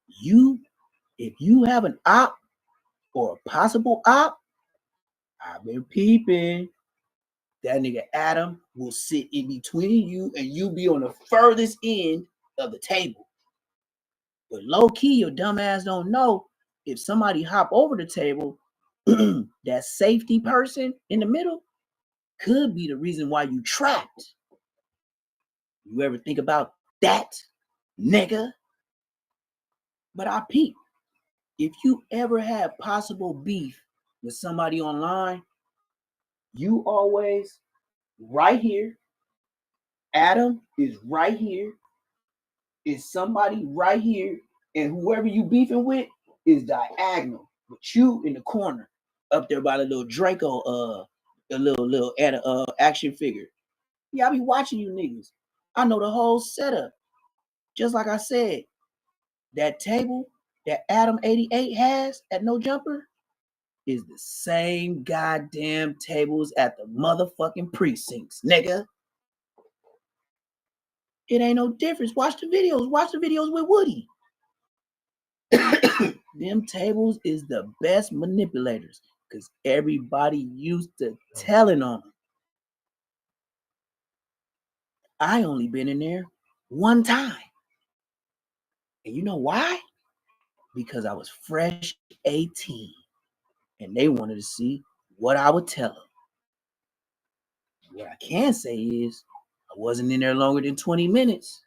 if you have an op or a possible op, I've been peeping. That nigga Adam will sit in between you and you be on the furthest end of the table. But low key, your dumb ass don't know if somebody hop over the table, that safety person in the middle could be the reason why you trapped. You ever think about that, nigga? But I peep. If you ever have possible beef with somebody online, you always right here. Adam is right here. Is somebody right here, and whoever you beefing with is diagonal, with you in the corner, up there by the little Draco, the little action figure. Yeah, I be watching you niggas. I know the whole setup. Just like I said, that table that Adam 88 has at No Jumper is the same goddamn tables at the motherfucking precincts, nigga. It ain't no difference. Watch the videos. Watch the videos with Woody. Them tables is the best manipulators because everybody used to telling on them. I only been in there one time. And you know why? Because I was fresh 18 and they wanted to see what I would tell them. What I can say is I wasn't in there longer than 20 minutes.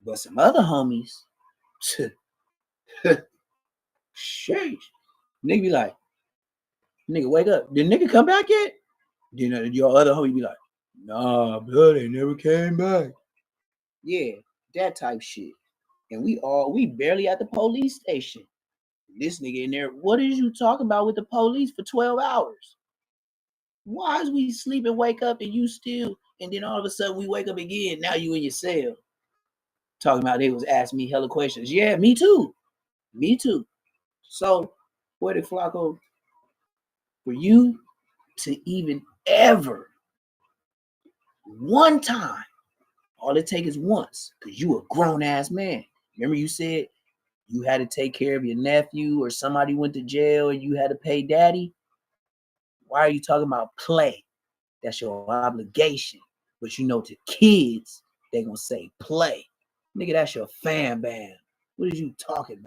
But some other homies, sheesh. Nigga be like, nigga, wake up. Did nigga come back yet? Then your other homie be like, nah, bro, they never came back. Yeah, that type shit. And we barely at the police station. This nigga in there, what is you talking about with the police for 12 hours? Why is we sleep and wake up and you still, and then all of a sudden we wake up again, now you in your cell. Talking about they was asking me hella questions. Yeah, me too. Me too. So, where did Flacco, for you to even ever, one time, all it takes is once, because you a grown-ass man. Remember you said you had to take care of your nephew or somebody went to jail and you had to pay daddy? Why are you talking about play? That's your obligation. But you know, to kids, they gonna say play. Nigga, that's your fan band. What are you talking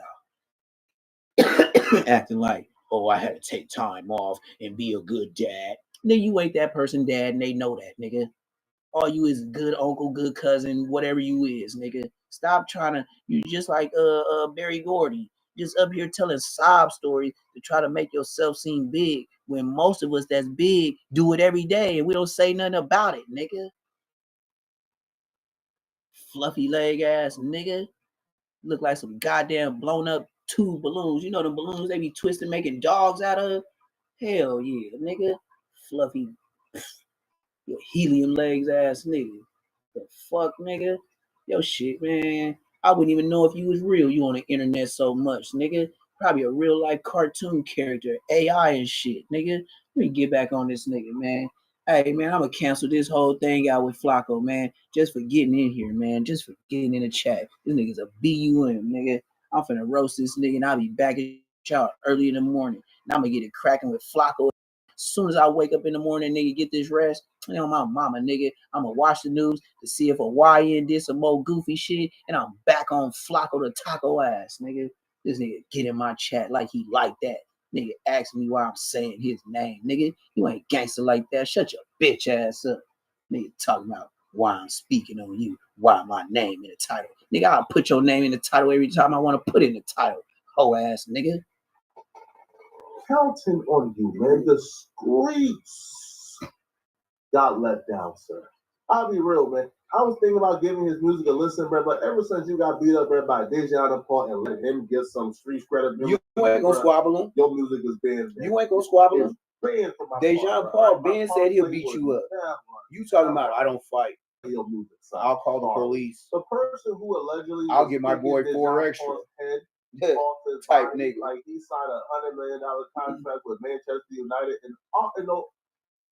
about? Acting like, oh, I had to take time off and be a good dad. Then you ain't that person dad and they know that, nigga. All you is good uncle, good cousin, whatever you is, nigga. Stop trying to, you just like Barry Gordy, just up here telling sob stories to try to make yourself seem big when most of us that's big do it every day and we don't say nothing about it, nigga. Fluffy leg ass nigga. Look like some goddamn blown up tube balloons. You know the balloons they be twisting making dogs out of? Hell yeah, nigga. Fluffy your helium legs ass nigga. The fuck, nigga? Yo shit, man. I wouldn't even know if you was real. You on the internet so much, nigga. Probably a real life cartoon character, AI and shit, nigga. Let me get back on this nigga, man. Hey, man, I'm gonna cancel this whole thing out with Flacco, man. Just for getting in here, man. Just for getting in the chat. This nigga's a BUM, nigga. I'm finna roast this nigga and I'll be back at y'all early in the morning. And I'm gonna get it cracking with Flacco. As soon as I wake up in the morning, nigga, get this rest. You know, my mama, nigga. I'm gonna watch the news to see if a YN did some more goofy shit, and I'm back on Flacco the taco ass, nigga. This nigga get in my chat like he like that. Nigga ask me why I'm saying his name, nigga. You ain't gangster like that. Shut your bitch ass up. Nigga talking about why I'm speaking on you, why my name in the title. Nigga, I'll put your name in the title every time I want to put it in the title. Hoe ass nigga. Counting on you, man. The streets got let down, sir. I'll be real, man. I was thinking about giving his music a listen, bro, but ever since you got beat up, bro, by Dejan Paul and let him get some street credibility, you ain't gonna squabble him. Your music is banned. You ain't gonna squabble him. Banned from my Dejan Paul, Ben said he'll beat you up. You talking about I don't fight. I'll call the police. The person who allegedly I'll get my boy 4 extra. Type nigga. Like he signed $100 million contract with Manchester United, and you know,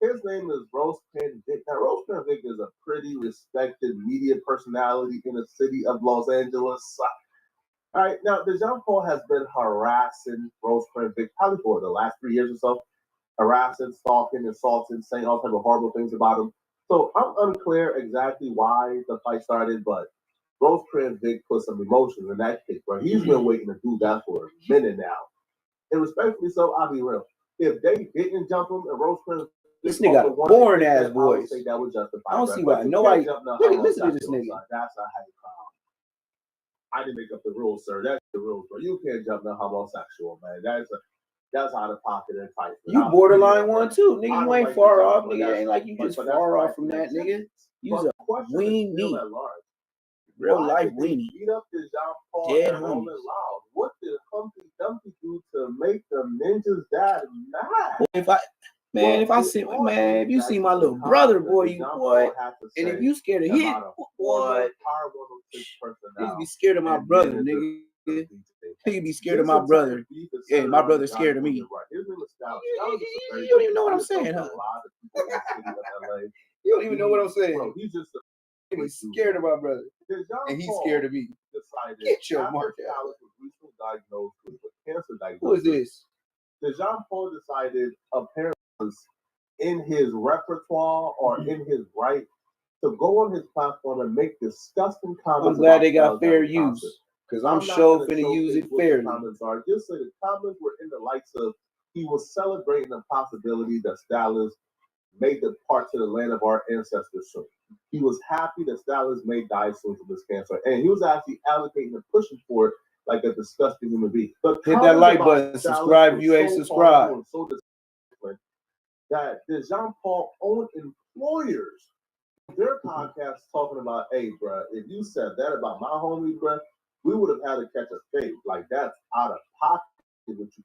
his name is Rosepen Vic. Now, Rosepen Vic is a pretty respected media personality in the city of Los Angeles. All right, now Dejan Paul has been harassing Rosepen Vic probably for the last 3 years or so, harassing, stalking, insulting, saying all type of horrible things about him. So I'm unclear exactly why the fight started, but Rosepen Vic put some emotions in that case, bro. He's been waiting to do that for a minute now. And respectfully so, I'll be real. If they didn't jump him and Rosepen this nigga got a boring ass voice. I would say that I don't see why nobody. Listen to this nigga. That's a hate crime. I didn't make up the rules, sir. That's the rules, bro. You can't jump no homosexual, man. That's out of pocket and fight. You borderline one too, nigga. You ain't far off, nigga. It ain't like you just far off from that, nigga. You's a weenie. Real life weenie. Beat up this Jean Paul Dead and Rolling Loud. What did Humpty Dumpty do to make the ninjas dad mad? If you see my little brother, boy, and if you scared of him, what? You be scared of my brother, nigga. You be scared of my brother. Yeah, my brother's scared of me. You don't even know what I'm saying, huh? You don't even know what I'm saying. He's scared of my brother, and he's scared of me. Get your mark out. Who is this? Dejan Paul decided apparently in his repertoire or in his right to go on his platform and make disgusting comments. I'm glad they got fair use, because I'm sure finna use it fairly. Comments are just so the comments were in the likes of he was celebrating the possibility that Stylists may depart to the land of our ancestors soon. He was happy that Stylist may die soon from this cancer, and he was actually advocating and pushing for it like a disgusting human being. Hit that like button, subscribe if you ain't subscribed. So disciplined that the Jean Paul owned employers, their podcast talking about, hey, bro, if you said that about my homie, bro, we would have had to catch a fade. Like, that's out of pocket with you.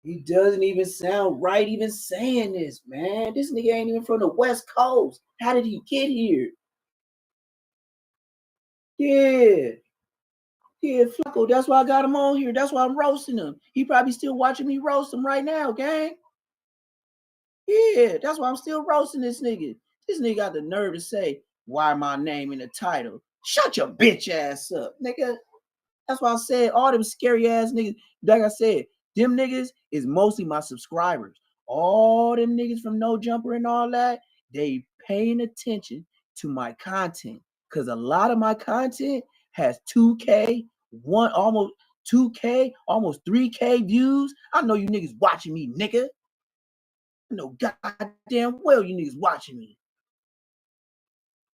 He doesn't even sound right even saying this, man. This nigga ain't even from the West Coast. How did he get here? Yeah, Flacco, that's why I got him on here. That's why I'm roasting him. He probably still watching me roast him right now, gang. Yeah, that's why I'm still roasting this nigga. This nigga got the nerve to say, why my name in the title? Shut your bitch ass up, nigga. That's why I said all them scary ass niggas, like I said, them niggas is mostly my subscribers. All them niggas from No Jumper and all that, they paying attention to my content. Cause a lot of my content has 2K, almost 2K, almost 3K views. I know you niggas watching me, nigga. I know goddamn well you niggas watching me.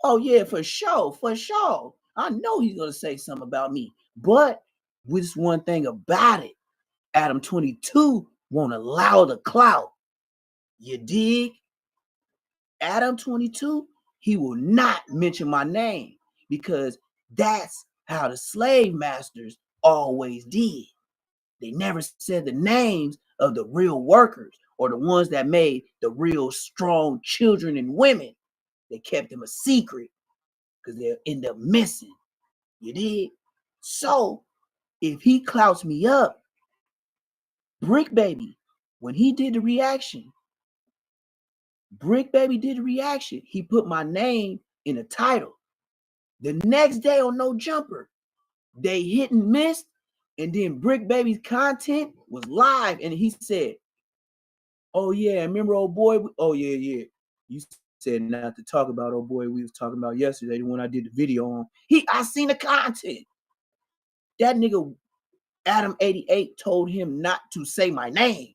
Oh yeah, for sure, for sure. I know he's gonna say something about me. But with one thing about it, Adam 22 won't allow the clout. You dig? Adam 22, he will not mention my name because that's how the slave masters always did. They never said the names of the real workers or the ones that made the real strong children and women. They kept them a secret because they'll end up missing. You dig? So if he clouts me up, Brick Baby, when he did the reaction, he put my name in the title. The next day on No Jumper, they hit and missed, and then Brick Baby's content was live, and he said, oh yeah, remember old boy? Oh yeah. You said not to talk about old boy we was talking about yesterday when I did the video on. I seen the content. That nigga Adam 88 told him not to say my name.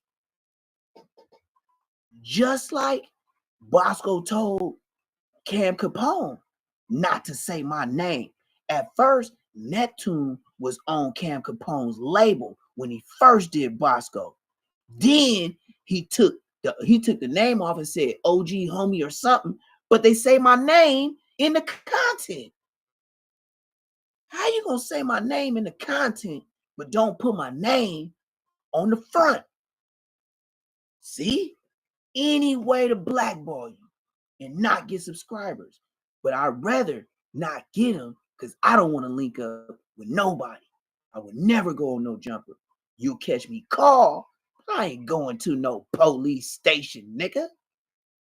Just like Bosco told Cam Capone not to say my name. At first, Neptune was on Cam Capone's label when he first did Bosco. Then he took the name off and said OG homie or something, but they say my name in the content. How you gonna say my name in the content, but don't put my name on the front? See? Any way to blackball you and not get subscribers. But I'd rather not get them because I don't want to link up with nobody. I would never go on No Jumper. You'll catch me call. I ain't going to no police station, nigga.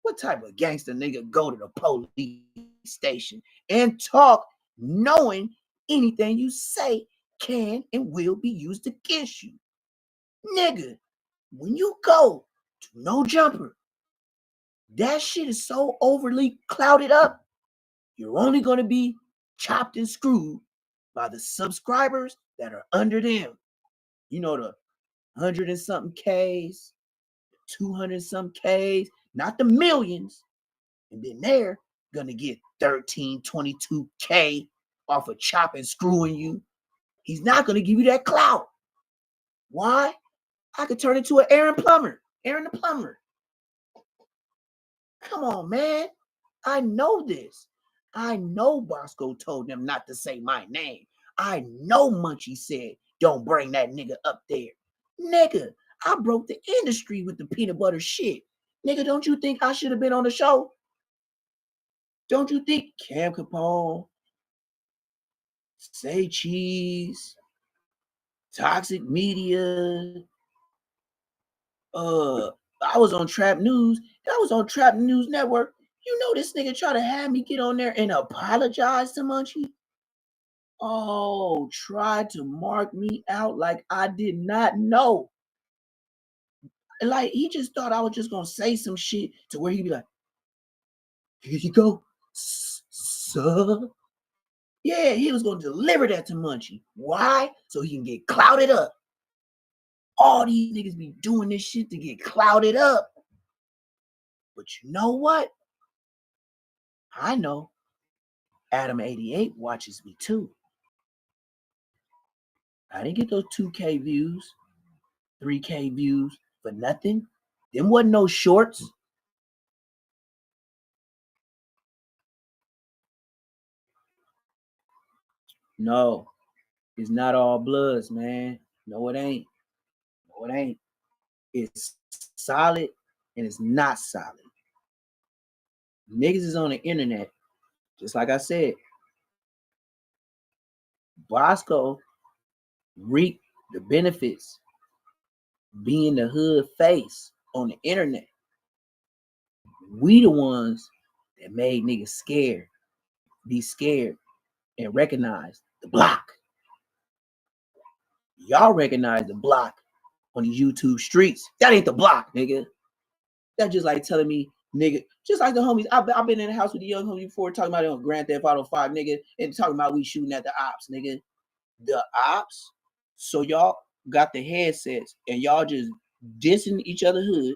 What type of gangster nigga go to the police station and talk knowing anything you say can and will be used against you? Nigga, when you go to No Jumper, that shit is so overly clouded up, you're only going to be chopped and screwed by the subscribers that are under them. You know, the 100 and something Ks, 200 and some Ks, not the millions. And then they're going to get 13, 22K off of chop and screwing you. He's not going to give you that clout. Why? I could turn into an Aaron the Plumber. Come on, man. I know this. I know Bosco told them not to say my name. I know Munchie said, don't bring that nigga up there. Nigga, I broke the industry with the peanut butter shit. Nigga, don't you think I should have been on the show? Don't you think Cam Capone, Say Cheese, Toxic Media, I was on Trap News. That was on Trap News Network. You know this nigga tried to have me get on there and apologize to Munchie? Oh, tried to mark me out like I did not know. Like, he just thought I was just going to say some shit to where he'd be like, here you go, sir. Yeah, he was going to deliver that to Munchie. Why? So he can get clouded up. All these niggas be doing this shit to get clouded up. But you know what? I know Adam88 watches me too. I didn't get those 2K views, 3K views for nothing. Them wasn't no shorts. No, it's not all Bloods, man. No, it ain't. No, it ain't. It's solid and it's not solid. Niggas is on the internet, just like I said. Bosco reaped the benefits being the hood face on the internet. We the ones that made niggas scared, be scared, and recognize the block. Y'all recognize the block on the YouTube streets. That ain't the block, nigga. That's just like telling me, nigga, just like the homies. I've been in the house with the young homies before talking about it on Grand Theft Auto 5, nigga, and talking about we shooting at the ops, nigga. The ops. So y'all got the headsets and y'all just dissing each other hood,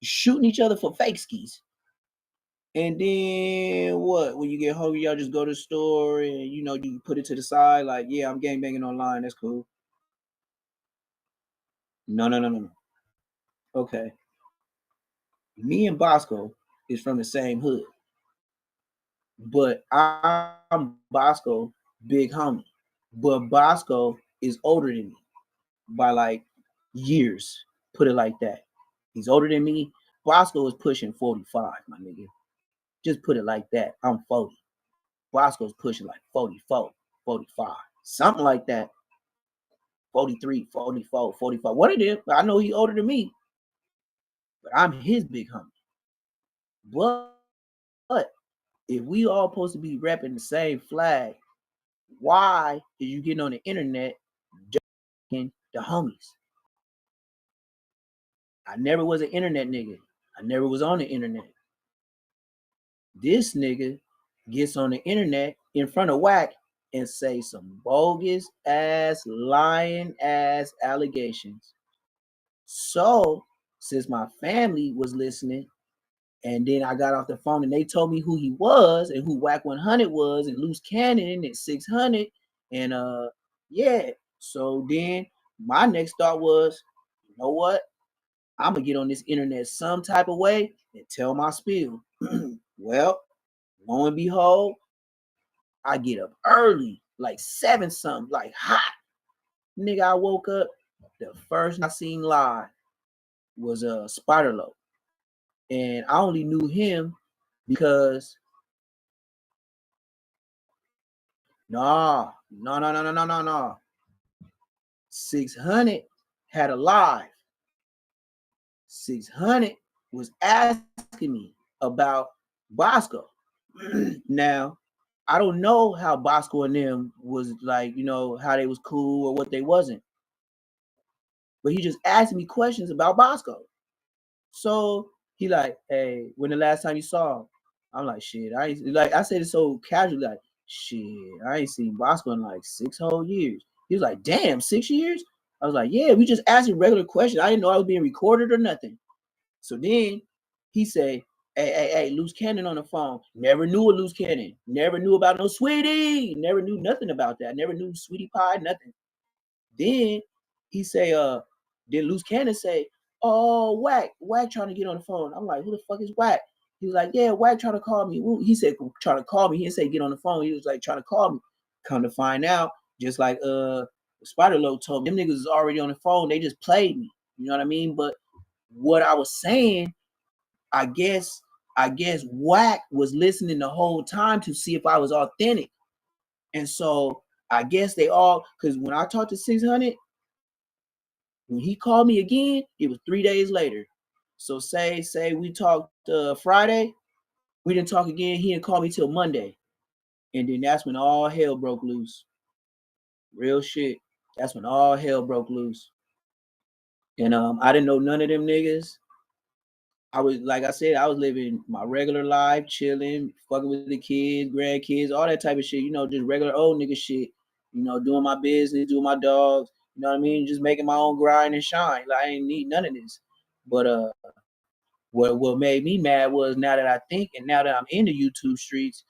shooting each other for fake skis. And then what? When you get hungry, y'all just go to the store and you put it to the side, like, yeah, I'm gangbanging online. That's cool. No. Okay. Me and Bosco is from the same hood. But I'm Bosco, big homie. But Bosco is older than me by like years. Put it like that. He's older than me. Bosco is pushing 45, my nigga. Just put it like that. I'm 40. Bosco's pushing like 44, 45. Something like that. 43, 44, 45. What it is, I know he's older than me. But I'm his big homie. But if we all supposed to be repping the same flag, why is you getting on the internet judging the homies? I never was an internet nigga. I never was on the internet. This nigga gets on the internet in front of Whack and say some bogus ass, lying ass allegations. So, since my family was listening, and then I got off the phone and they told me who he was and who Whack 100 was and Loose Cannon and 600 and yeah. So then my next thought was, you know what? I'm gonna get on this internet some type of way and tell my spiel. Well, lo and behold, I get up early, like 7 something, like hot. Nigga, I woke up. The first I seen live was Spider-Lo. And I only knew him because no. 600 had a live. 600 was asking me about Bosco. Now, I don't know how Bosco and them was like, how they was cool or what they wasn't. But he just asked me questions about Bosco. So he like, hey, when the last time you saw him? I'm like, shit, I said it so casually, like, shit, I ain't seen Bosco in like 6 whole years. He was like, damn, 6 years? I was like, yeah, we just asking regular questions. I didn't know I was being recorded or nothing. So then he said, hey, Loose Cannon on the phone. Never knew a Loose Cannon. Never knew about no Sweetie. Never knew nothing about that. Never knew Sweetie Pie, nothing. Then he say, then Loose Cannon say, oh, Whack trying to get on the phone. I'm like, who the fuck is Whack? He was like, yeah, Whack trying to call me. He said, trying to call me. He didn't say get on the phone. He was like, trying to call me. Come to find out, just like Spider-Lo told me, them niggas is already on the phone. They just played me. You know what I mean? But what I was saying, I guess Whack was listening the whole time to see if I was authentic. And so I guess they all, because when I talked to 600, when he called me again, it was 3 days later. So say we talked Friday, we didn't talk again. He didn't call me till Monday. And then that's when all hell broke loose. Real shit. That's when all hell broke loose. And I didn't know none of them niggas. I was, like I said, I was living my regular life, chilling, fucking with the kids, grandkids, all that type of shit. Just regular old nigga shit. Doing my business, doing my dogs. You know what I mean? Just making my own grind and shine. Like, I ain't need none of this. But what made me mad was now that I think and now that I'm in the YouTube streets,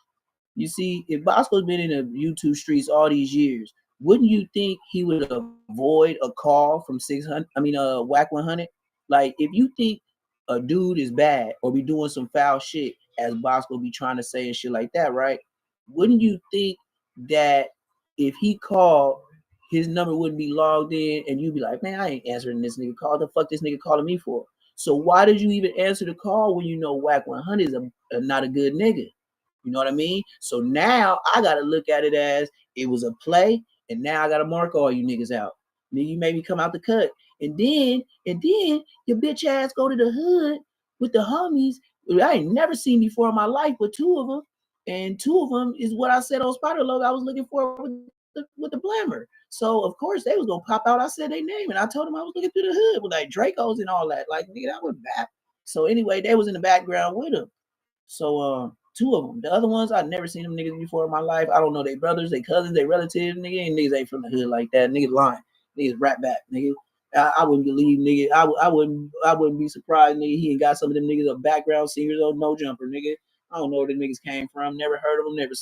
you see, if Bosco's been in the YouTube streets all these years, wouldn't you think he would avoid a call from 600? I mean, Whack 100. Like, if you think a dude is bad or be doing some foul shit, as Bosco be trying to say and shit like that, right? Wouldn't you think that if he called, his number wouldn't be logged in, and you'd be like, man, I ain't answering this nigga call. The fuck this nigga calling me for? So why did you even answer the call when you know Whack 100 is not a good nigga? You know what I mean? So now I gotta look at it as it was a play, and now I gotta mark all you niggas out. Nigga, you made me come out the cut. And then your bitch ass go to the hood with the homies I ain't never seen before in my life, but two of them. And two of them is what I said on Spider Logo I was looking for with the Blammer. So of course they was gonna pop out. I said their name and I told them I was looking through the hood with like Dracos and all that. Like, nigga, that was bad. So anyway, they was in the background with them. So two of them. The other ones, I've never seen them niggas before in my life. I don't know they brothers, they cousins, they relatives, nigga. And niggas ain't from the hood like that. Niggas lying. Niggas rap back, nigga. I wouldn't believe, nigga. I wouldn't be surprised, nigga. He ain't got some of them niggas of background singers or no jumper, nigga. I don't know where the niggas came from. Never heard of them. Never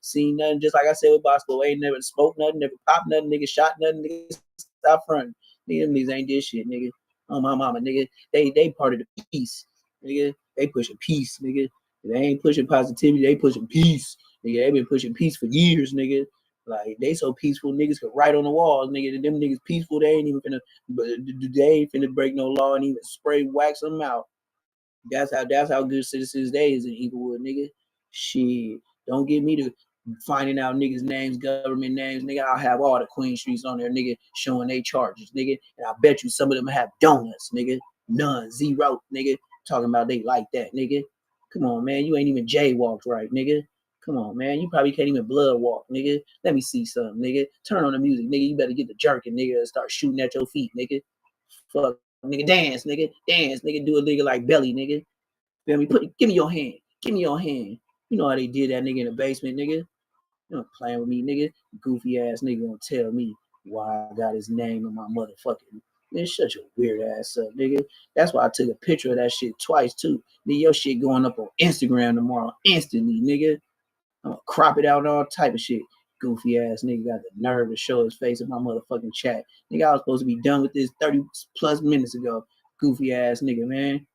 seen nothing. Just like I said with Bosco, ain't never spoke nothing. Never popped nothing. Nigga shot nothing. Nigga stop fronting. Nigga, them niggas ain't this shit, nigga. Oh my mama, nigga. They part of the peace, nigga. They pushing peace, nigga. They ain't pushing positivity. They pushing peace, nigga. They been pushing peace for years, nigga. Like, they so peaceful, niggas could write on the walls, nigga. Them niggas peaceful. They ain't even finna, but they ain't finna break no law and even spray wax them out. That's how good citizens they is in Inglewood, nigga. Shit, don't get me to finding out niggas' names, government names, nigga. I'll have all the Queen Streets on there, nigga, showing they charges, nigga. And I bet you some of them have donuts, nigga. None, zero, nigga. Talking about they like that, nigga. Come on, man. You ain't even jaywalked right, nigga. Come on, man. You probably can't even blood walk, nigga. Let me see something, nigga. Turn on the music, nigga. You better get the jerking, nigga, and start shooting at your feet, nigga. Fuck, nigga. Dance, nigga. Dance, nigga. Do a nigga like Belly, nigga. Feel me? Give me your hand. Give me your hand. You know how they did that nigga in the basement, nigga. You not playing with me, nigga. Goofy ass nigga gonna tell me why I got his name in my motherfucking. Man, shut your weird ass up, nigga. That's why I took a picture of that shit twice too. Nigga, your shit going up on Instagram tomorrow instantly, nigga. I'm gonna crop it out and all type of shit. Goofy ass nigga got the nerve to show his face in my motherfucking chat. Nigga, I was supposed to be done with this 30 plus minutes ago. Goofy ass nigga, man.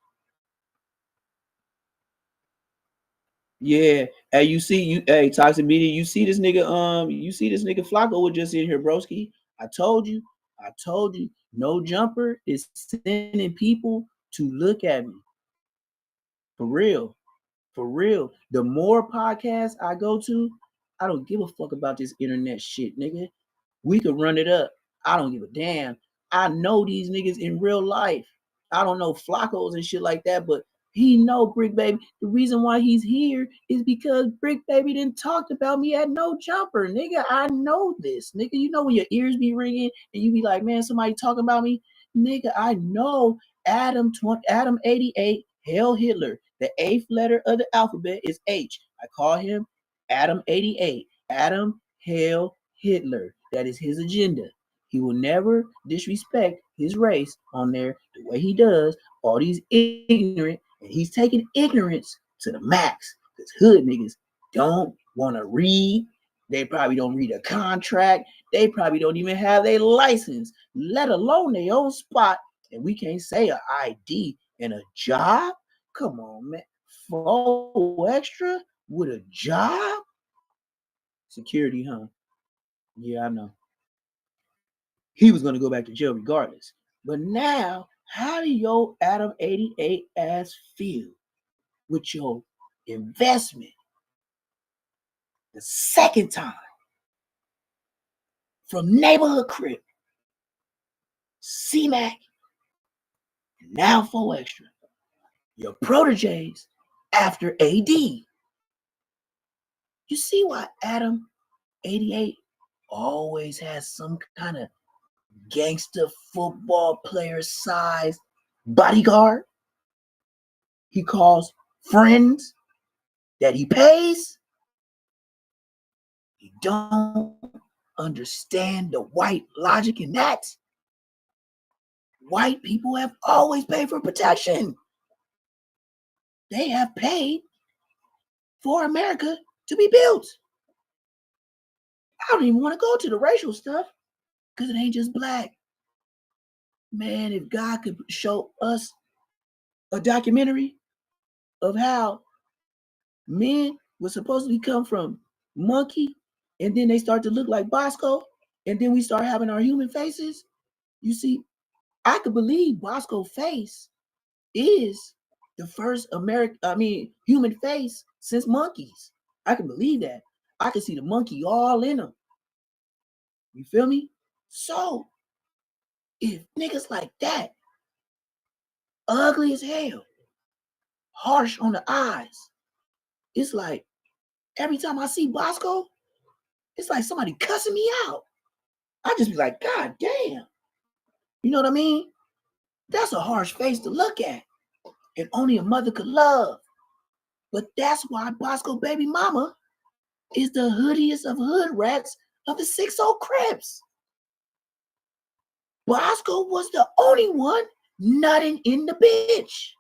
Yeah. Hey, hey, Toxic Media, you see this nigga Flacco was just in here, broski. I told you, no jumper is sending people to look at me. For real. The more podcasts I go to, I don't give a fuck about this internet shit, nigga. We could run it up. I don't give a damn. I know these niggas in real life. I don't know Floccos and shit like that, but he know Brick Baby. The reason why he's here is because Brick Baby didn't talked about me at No Jumper, nigga. I know this, nigga. You know when your ears be ringing and you be like, man, somebody talking about me, nigga. I know Adam 88, Hail Hitler. The 8th letter of the alphabet is H. I call him Adam 88. Adam Hail Hitler. That is his agenda. He will never disrespect his race on there the way he does. All these ignorant, and he's taking ignorance to the max. Because hood niggas don't want to read. They probably don't read a contract. They probably don't even have their license, let alone their own spot. And we can't say an ID and a job. Come on, man. 4 extra with a job? Security, huh? Yeah, I know. He was going to go back to jail regardless. But now, how do your Adam 88 ass feel with your investment the second time from Neighborhood Crip, C-Mac, and now 4 extra? Your proteges after AD. You see why Adam 88 always has some kind of gangster football player size bodyguard he calls friends that he pays? You don't understand the white logic in that. White people have always paid for protection. they have paid for America to be built. I don't even want to go to the racial stuff because it ain't just black. Man, if God could show us a documentary of how men were supposed to come from monkey, and then they start to look like Bosco, and then we start having our human faces. You see, I could believe Bosco's face is the first human face since monkeys. I can believe that. I can see the monkey all in them. You feel me? So, if niggas like that, ugly as hell, harsh on the eyes, it's like every time I see Bosco, it's like somebody cussing me out. I just be like, God damn. You know what I mean? That's a harsh face to look at. And only a mother could love. But that's why Bosco baby mama is the hoodiest of hood rats of the 6-0 Crips. Bosco was the only one nutting in the bitch.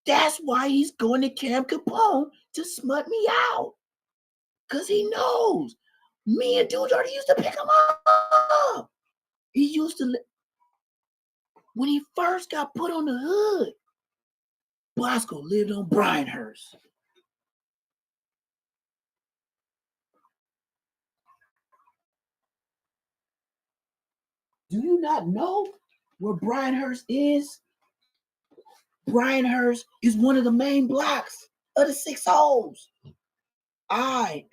That's why he's going to Camp Capone to smut me out. Because he knows me and Dude Dirty used to pick him up. He used to, when he first got put on the hood, Bosco lived on Bryanhurst. Do you not know where Bryanhurst is? Bryanhurst is one of the main blocks of the 6-0s.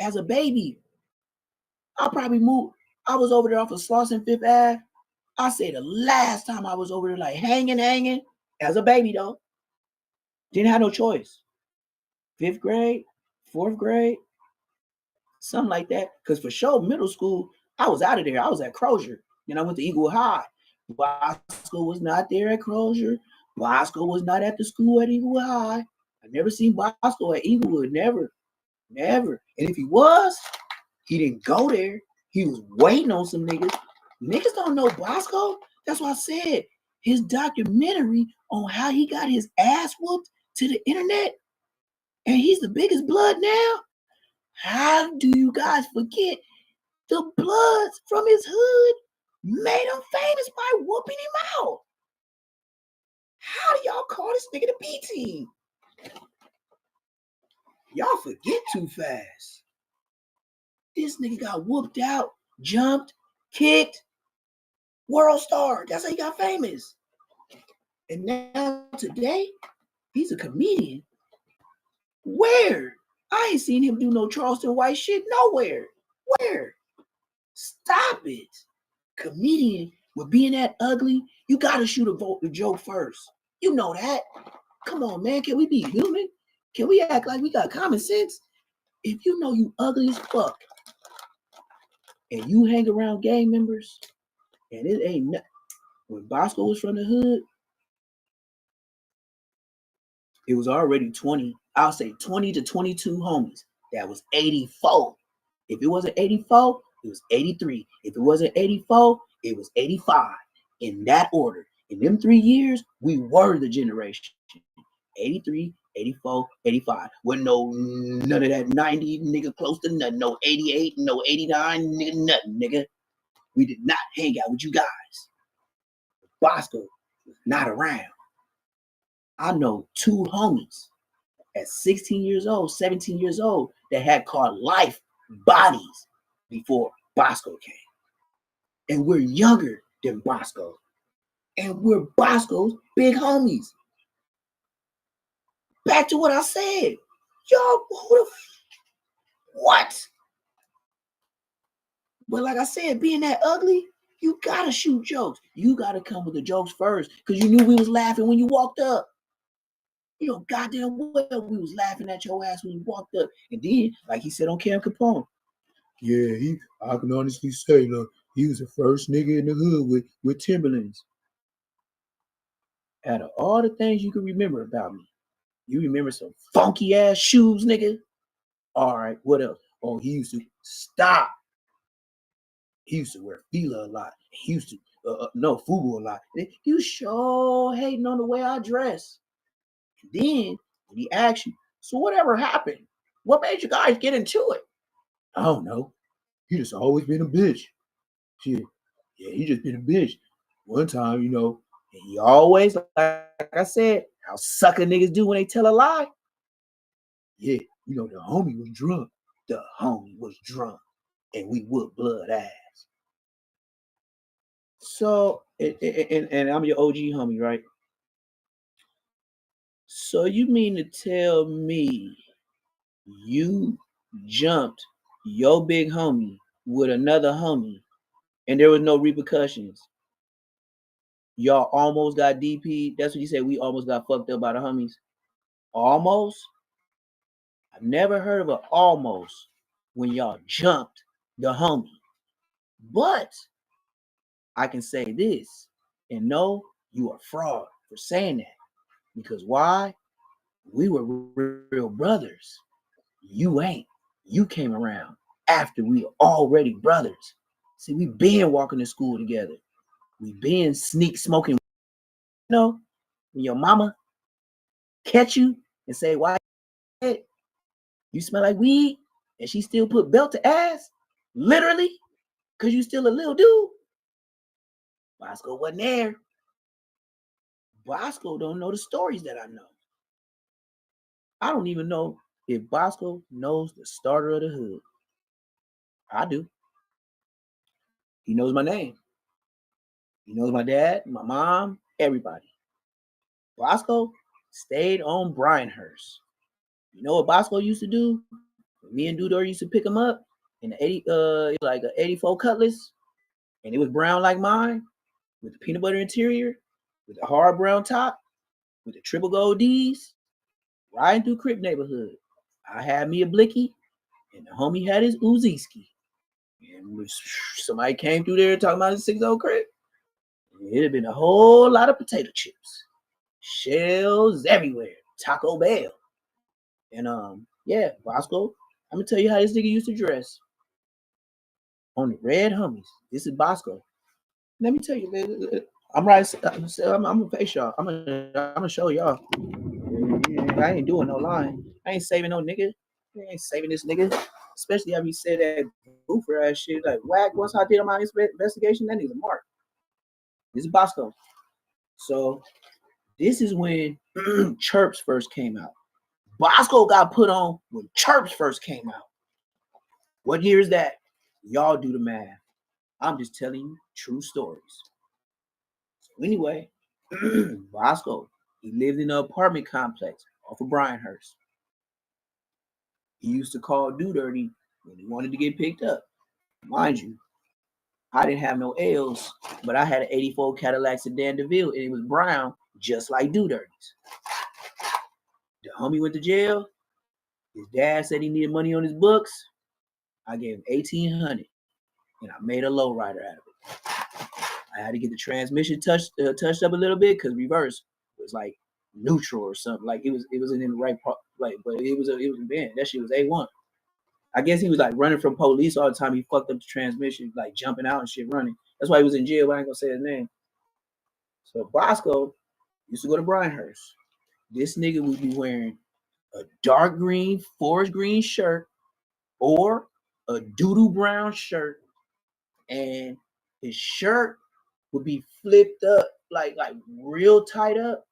As a baby, I probably moved. I was over there off of Slauson 5th Ave. I say the last time I was over there, like hanging, as a baby though. Didn't have no choice. 5th grade, 4th grade, something like that. Because for sure, middle school, I was out of there. I was at Crozier. Then I went to Eagle High. Bosco was not there at Crozier. Bosco was not at the school at Eagle High. I never seen Bosco at Eaglewood. Never. And if he was, he didn't go there. He was waiting on some niggas. Niggas don't know Bosco. That's why I said his documentary on how he got his ass whooped to the internet, and he's the biggest blood now. How do you guys forget the Bloods from his hood made him famous by whooping him out? How do y'all call this nigga the B team? Y'all forget too fast. This nigga got whooped out, jumped, kicked, world star. That's how he got famous. And now today, he's a comedian. Where? I ain't seen him do no Charleston White shit nowhere. Where? Stop it. Comedian with being that ugly, you gotta shoot a joke first. You know that. Come on, man. Can we be human? Can we act like we got common sense? If you know you ugly as fuck and you hang around gang members and it ain't nothing. When Bosco was from the hood, it was already 20, I'll say 20 to 22 homies. That was 84. If it wasn't 84, it was 83. If it wasn't 84, it was 85. In that order. In them 3 years, we were the generation. 83, 84, 85. Wasn't none of that 90 nigga close to nothing. No 88, no 89, nigga, nothing, nigga. We did not hang out with you guys. Bosco was not around. I know 2 homies at 16 years old, 17 years old that had caught life bodies before Bosco came. And we're younger than Bosco. And we're Bosco's big homies. Back to what I said. Y'all, what? But like I said, being that ugly, you gotta shoot jokes. You gotta come with the jokes first because you knew we was laughing when you walked up. You know, goddamn well we was laughing at your ass when you walked up. And then, like he said on Cam Capone, yeah, I can honestly say, look, he was the first nigga in the hood with Timberlands. Out of all the things you can remember about me, you remember some funky ass shoes, nigga? All right, what else? Oh, he used to stop. He used to wear Fila a lot. He used to Fubu a lot. You sure hating on the way I dress. And then And he asks you, so whatever happened? What made you guys get into it? I don't know. He just always been a bitch. Shit. Yeah, he just been a bitch. One time, you know, and he always, like I said, how sucker niggas do when they tell a lie. Yeah, you know, the homie was drunk. The homie was drunk. And we whooped blood ass. So, and I'm your OG homie, right? So you mean to tell me you jumped your big homie with another homie and there was no repercussions? Y'all almost got DP'd. That's what you said. We almost got fucked up by the homies. Almost? I've never heard of an almost when y'all jumped the homie. But I can say this, and no, you are fraud for saying that. Because why? We were real brothers. You ain't. You came around after we were already brothers. See, we been walking to school together. We been sneak smoking. You know, when your mama catch you and say, why you smell like weed? And she still put belt to ass? Literally? Because you still a little dude? Bosco wasn't there. Bosco don't know the stories that I know. I don't even know if Bosco knows the starter of the hood. I do. He knows my name. He knows my dad, my mom, everybody. Bosco stayed on Bryanhurst. You know what Bosco used to do? Me and Dudor used to pick him up in the like an 84 Cutlass, and it was brown like mine, with the peanut butter interior, with a hard brown top, with the triple gold D's, riding through Crip neighborhood. I had me a blicky, and the homie had his Uziski. And somebody came through there talking about his 6-0 Crip. It'd have been a whole lot of potato chips, shells everywhere, Taco Bell, and yeah, Bosco. I'm gonna tell you how this nigga used to dress on the red homies. This is Bosco. Let me tell you, man. I'm right. I'm gonna face y'all. I'm gonna show y'all. I ain't doing no lying. I ain't saving no nigga. I ain't saving this nigga. Especially after he said that goofer ass shit. Like, whack, once I did on my investigation, that nigga's a mark. This is Bosco. So, this is when Chirps first came out. Bosco got put on when Chirps first came out. What year is that? Y'all do the math. I'm just telling you true stories. So anyway, Bosco, he lived in an apartment complex off of Bryanhurst. He used to call Dirty when he wanted to get picked up. Mind you, I didn't have no L's, but I had an 84 Cadillac Sedan DeVille, and it was brown, just like Dirty's. The homie went to jail. His dad said he needed money on his books. I gave him $1,800, and I made a lowrider out of it. I had to get the transmission touched up a little bit because reverse was like neutral or something. Like it wasn't in the right part. Like, but it was bad. That shit was A1. I guess he was like running from police all the time. He fucked up the transmission, like jumping out and shit, running. That's why he was in jail. But I ain't gonna say his name. So Bosco used to go to Bryanhurst. This nigga would be wearing a dark green forest green shirt or a doodoo brown shirt, and his shirt would be flipped up like real tight up.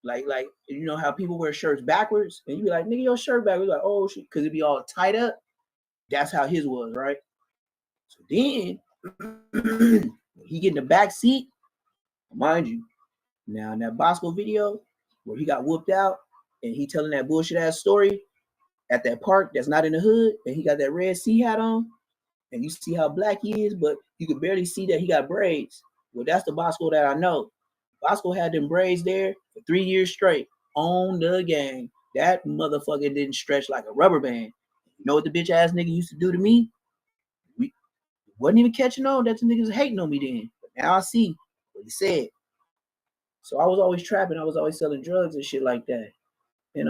Like you know how people wear shirts backwards, and you be like, nigga, your shirt backwards. Like, oh shit, because it'd be all tight up. That's how his was, right? So then he get in the back seat, mind you. Now in that Bosco video where he got whooped out and he telling that bullshit ass story at that park that's not in the hood, and he got that red C hat on, and you see how black he is, but you could barely see that he got braids. Well, that's the Bosco that I know. Bosco had them braids there for 3 years straight on the gang. That motherfucker didn't stretch like a rubber band. You know what the bitch ass nigga used to do to me? We wasn't even catching on that the niggas was hating on me then. But now I see what he said. So I was always trapping. I was always selling drugs and shit like that. And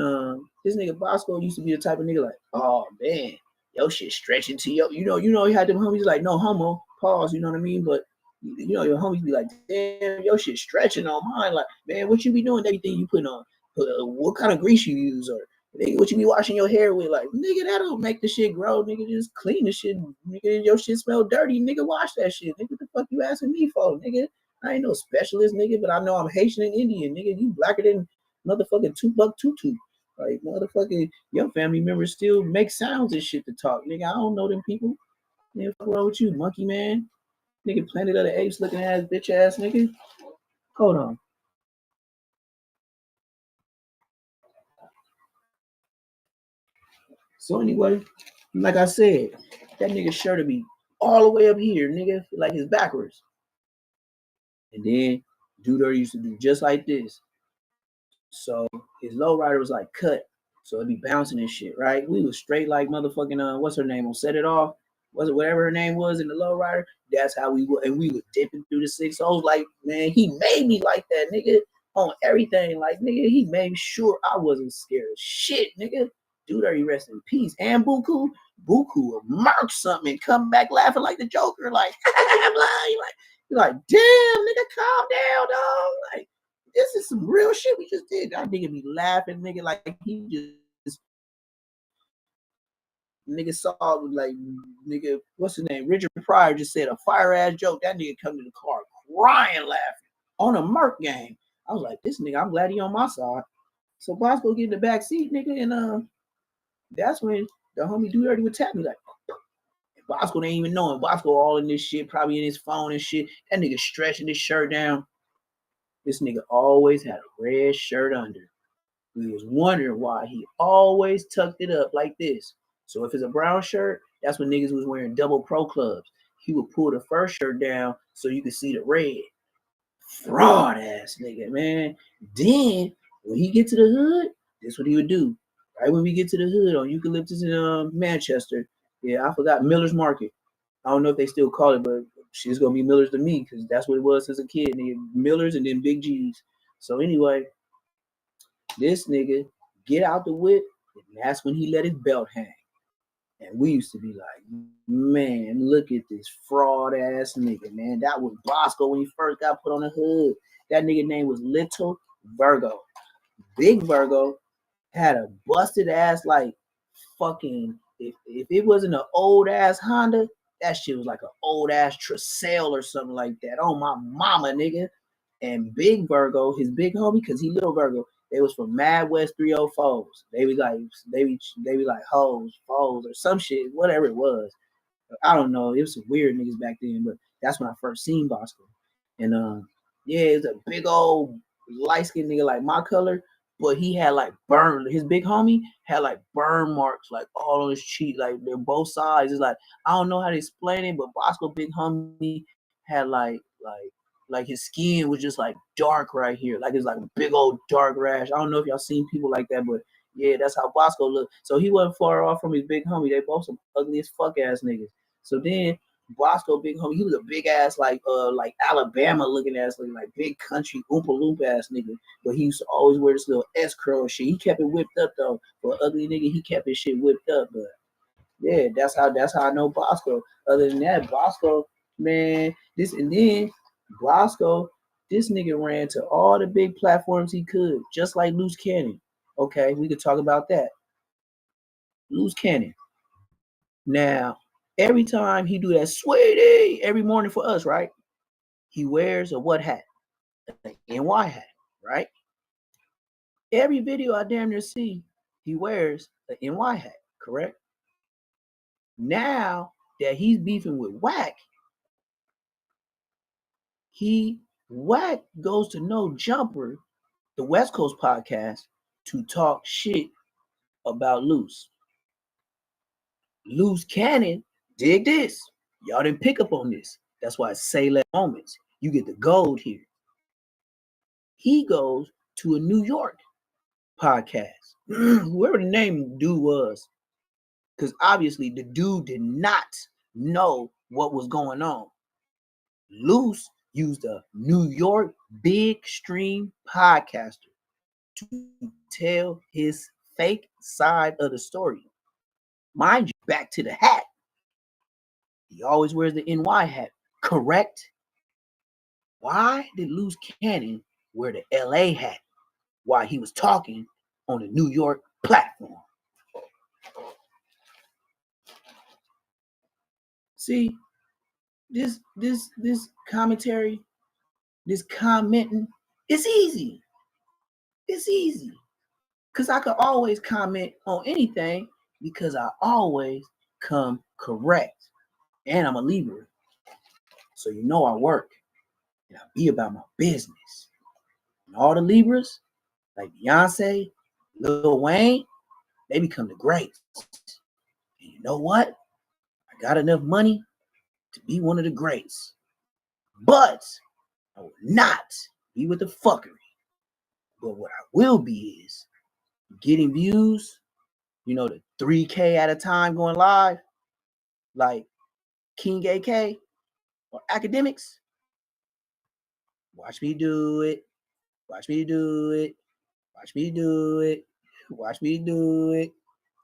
this nigga Bosco used to be the type of nigga like, oh man, yo shit stretching to you know, he had them homies like no homo, pause, you know what I mean? But you know, your homies be like, damn, yo shit stretching on mine. Like, man, what you be doing? Everything you putting on. what kind of grease you use, or nigga, what you be washing your hair with? Like, nigga, that don't make the shit grow. Nigga, just clean the shit. Nigga, your shit smell dirty. Nigga, wash that shit. Nigga, what the fuck you asking me for? Nigga, I ain't no specialist, nigga, but I know I'm Haitian and Indian. Nigga, you blacker than motherfucking Tupac Tutu. Like, motherfucking, your family members still make sounds and shit to talk. Nigga, I don't know them people. Nigga, what's wrong with you, monkey man? Nigga, Planet of the Apes looking ass, bitch ass nigga. Hold on. So anyway, like I said, that nigga shirt will be all the way up here, nigga, like it's backwards. And then Dude used to do just like this. So his lowrider was like cut. So it'd be bouncing and shit, right? We was straight like motherfucking what's her name on Set It Off? Was it whatever her name was in the lowrider? That's how we would, and we was dipping through the 6. So I was like, man, he made me like that, nigga, on everything. Like, nigga, he made sure I wasn't scared of shit, nigga. Dude, are you rest in peace? And Buku will mark something and come back laughing like the Joker, like, you're like, damn, nigga, calm down, dog. Like, this is some real shit we just did. That nigga be laughing, nigga, like he just nigga saw like nigga, what's his name? Richard Pryor just said a fire ass joke. That nigga come to the car crying, laughing on a Merc game. I was like, this nigga, I'm glad he on my side. So Bosco get in the back seat, nigga, and that's when the homie Dude Dirty would tap me like, Bosco didn't even know him. Bosco all in this shit, probably in his phone and shit. That nigga stretching his shirt down. This nigga always had a red shirt under. We was wondering why he always tucked it up like this. So if it's a brown shirt, that's when niggas was wearing double pro clubs. He would pull the first shirt down so you could see the red. Fraud ass nigga, man. Then when he get to the hood, this what he would do. Right when we get to the hood on Eucalyptus in Manchester, yeah, I forgot Miller's Market. I don't know if they still call it, but she's gonna be Miller's to me because that's what it was as a kid. Nigga, Miller's and then Big G's. So anyway, this nigga get out the whip, and that's when he let his belt hang. And we used to be like, man, look at this fraud ass nigga, man. That was Bosco when he first got put on the hood. That nigga name was Little Virgo. Big Virgo had a busted ass like fucking, if it wasn't an old ass Honda, that shit was like an old ass Tercel or something like that. Oh my mama, nigga. And Big Virgo, his big homie, cause he Little Virgo, they was from Mad West 304s. They be like hoes, foes, or some shit, whatever it was. I don't know. It was some weird niggas back then, but that's when I first seen Bosco. And yeah, it's a big old light skinned nigga like my color, but he had like burn. His big homie had like burn marks like all on his cheek, like they're both sides. It's like I don't know how to explain it, but Bosco big homie had like his skin was just like dark right here, like it's like a big old dark rash. I don't know if y'all seen people like that, but yeah, that's how Bosco looked. So he wasn't far off from his big homie. They both some ugly as fuck ass niggas. So then Bosco big homie, he was a big ass like Alabama looking ass, looking like big country Oompa Loompa ass nigga. But he used to always wear this little S curl shit. He kept it whipped up though. For an ugly nigga, he kept his shit whipped up. But yeah, that's how I know Bosco. Other than that, Bosco, man, this nigga ran to all the big platforms he could, just like Loose Cannon. Okay, we could talk about that. Loose Cannon. Now, every time he do that sweetie every morning for us, right? He wears a what hat? An NY hat, right? Every video I damn near see, he wears an NY hat, correct? Now that he's beefing with Whack, Whack goes to No Jumper, the West Coast podcast, to talk shit about Loose. Loose Cannon, dig this. Y'all didn't pick up on this. That's why I say let moments. You get the gold here. He goes to a New York podcast, whoever the name dude was, because obviously the dude did not know what was going on. Loose used a New York big stream podcaster to tell his fake side of the story. Mind you, back to the hat. He always wears the NY hat, correct? Why did Loose Cannon wear the LA hat? while he was talking on a New York platform. See, this commentary, this commenting, it's easy. It's easy. Because I could always comment on anything because I always come correct. And I'm a Libra. So you know I work and I be about my business. And all the Libras, like Beyonce, Lil Wayne, they become the greats. And you know what? I got enough money to be one of the greats. But I will not be with the fuckery. But what I will be is getting views, you know, the 3K at a time going live, like King AK or Academics. Watch me do it. Watch me do it. Watch me do it. Watch me do it.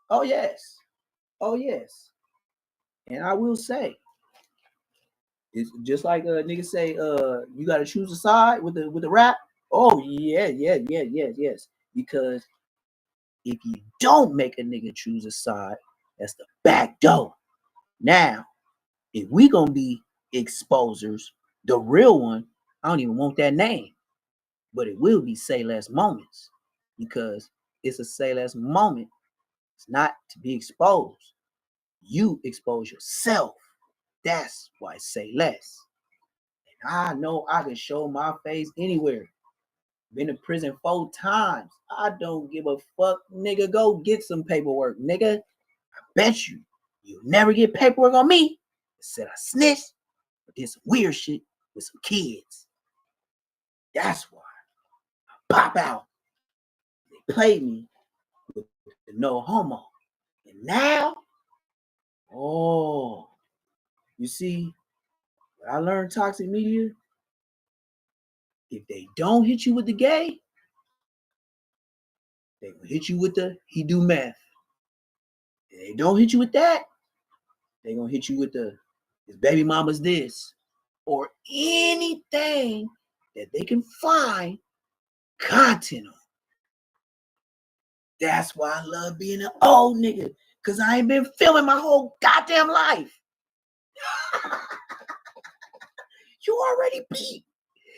Oh, yes. Oh, yes. And I will say, it's just like a nigga say, you gotta choose a side with the rap. Oh, yeah. Because if you don't make a nigga choose a side, that's the back door. Now, if we gonna be exposers, the real one, I don't even want that name, but it will be Say Less Moments, because it's a Say Less moment. It's not to be exposed. You expose yourself. That's why Say Less. And I know I can show my face anywhere. Been to prison 4 times. I don't give a fuck, nigga. Go get some paperwork, nigga. I bet you'll never get paperwork on me. Said I snitched, but did some weird shit with some kids. That's why I pop out. They played me with the no homo. And now, oh, you see, what I learned toxic media, if they don't hit you with the gay, they will hit you with the he do meth. If they don't hit you with that, they gonna hit you with the his baby mama's this, or anything that they can find content on. That's why I love being an old nigga, because I ain't been filming my whole goddamn life. You already beat,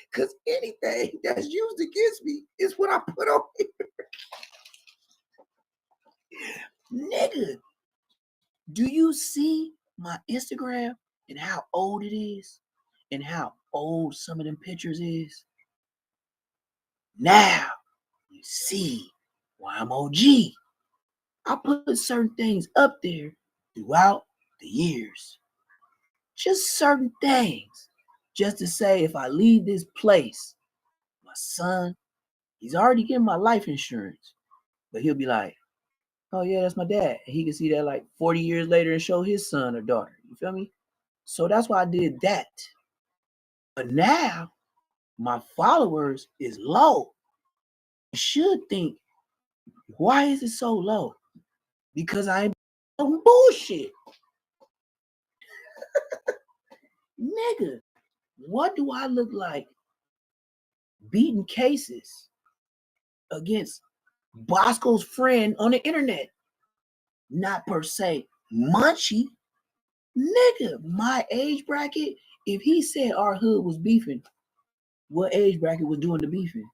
because anything that's used against me is what I put on here. Nigga, do you see my Instagram and how old it is and how old some of them pictures is? Now you see why I'm OG. I put certain things up there throughout the years. Just certain things. Just to say, if I leave this place, my son, he's already getting my life insurance. But he'll be like, oh yeah, that's my dad. And he can see that like 40 years later and show his son or daughter. You feel me? So that's why I did that. But now my followers is low. You should think, why is it so low? Because I ain't some bullshit. Nigga, what do I look like beating cases against Bosco's friend on the internet? Not per se Munchie. Nigga, my age bracket, if he said our hood was beefing, what age bracket was doing the beefing?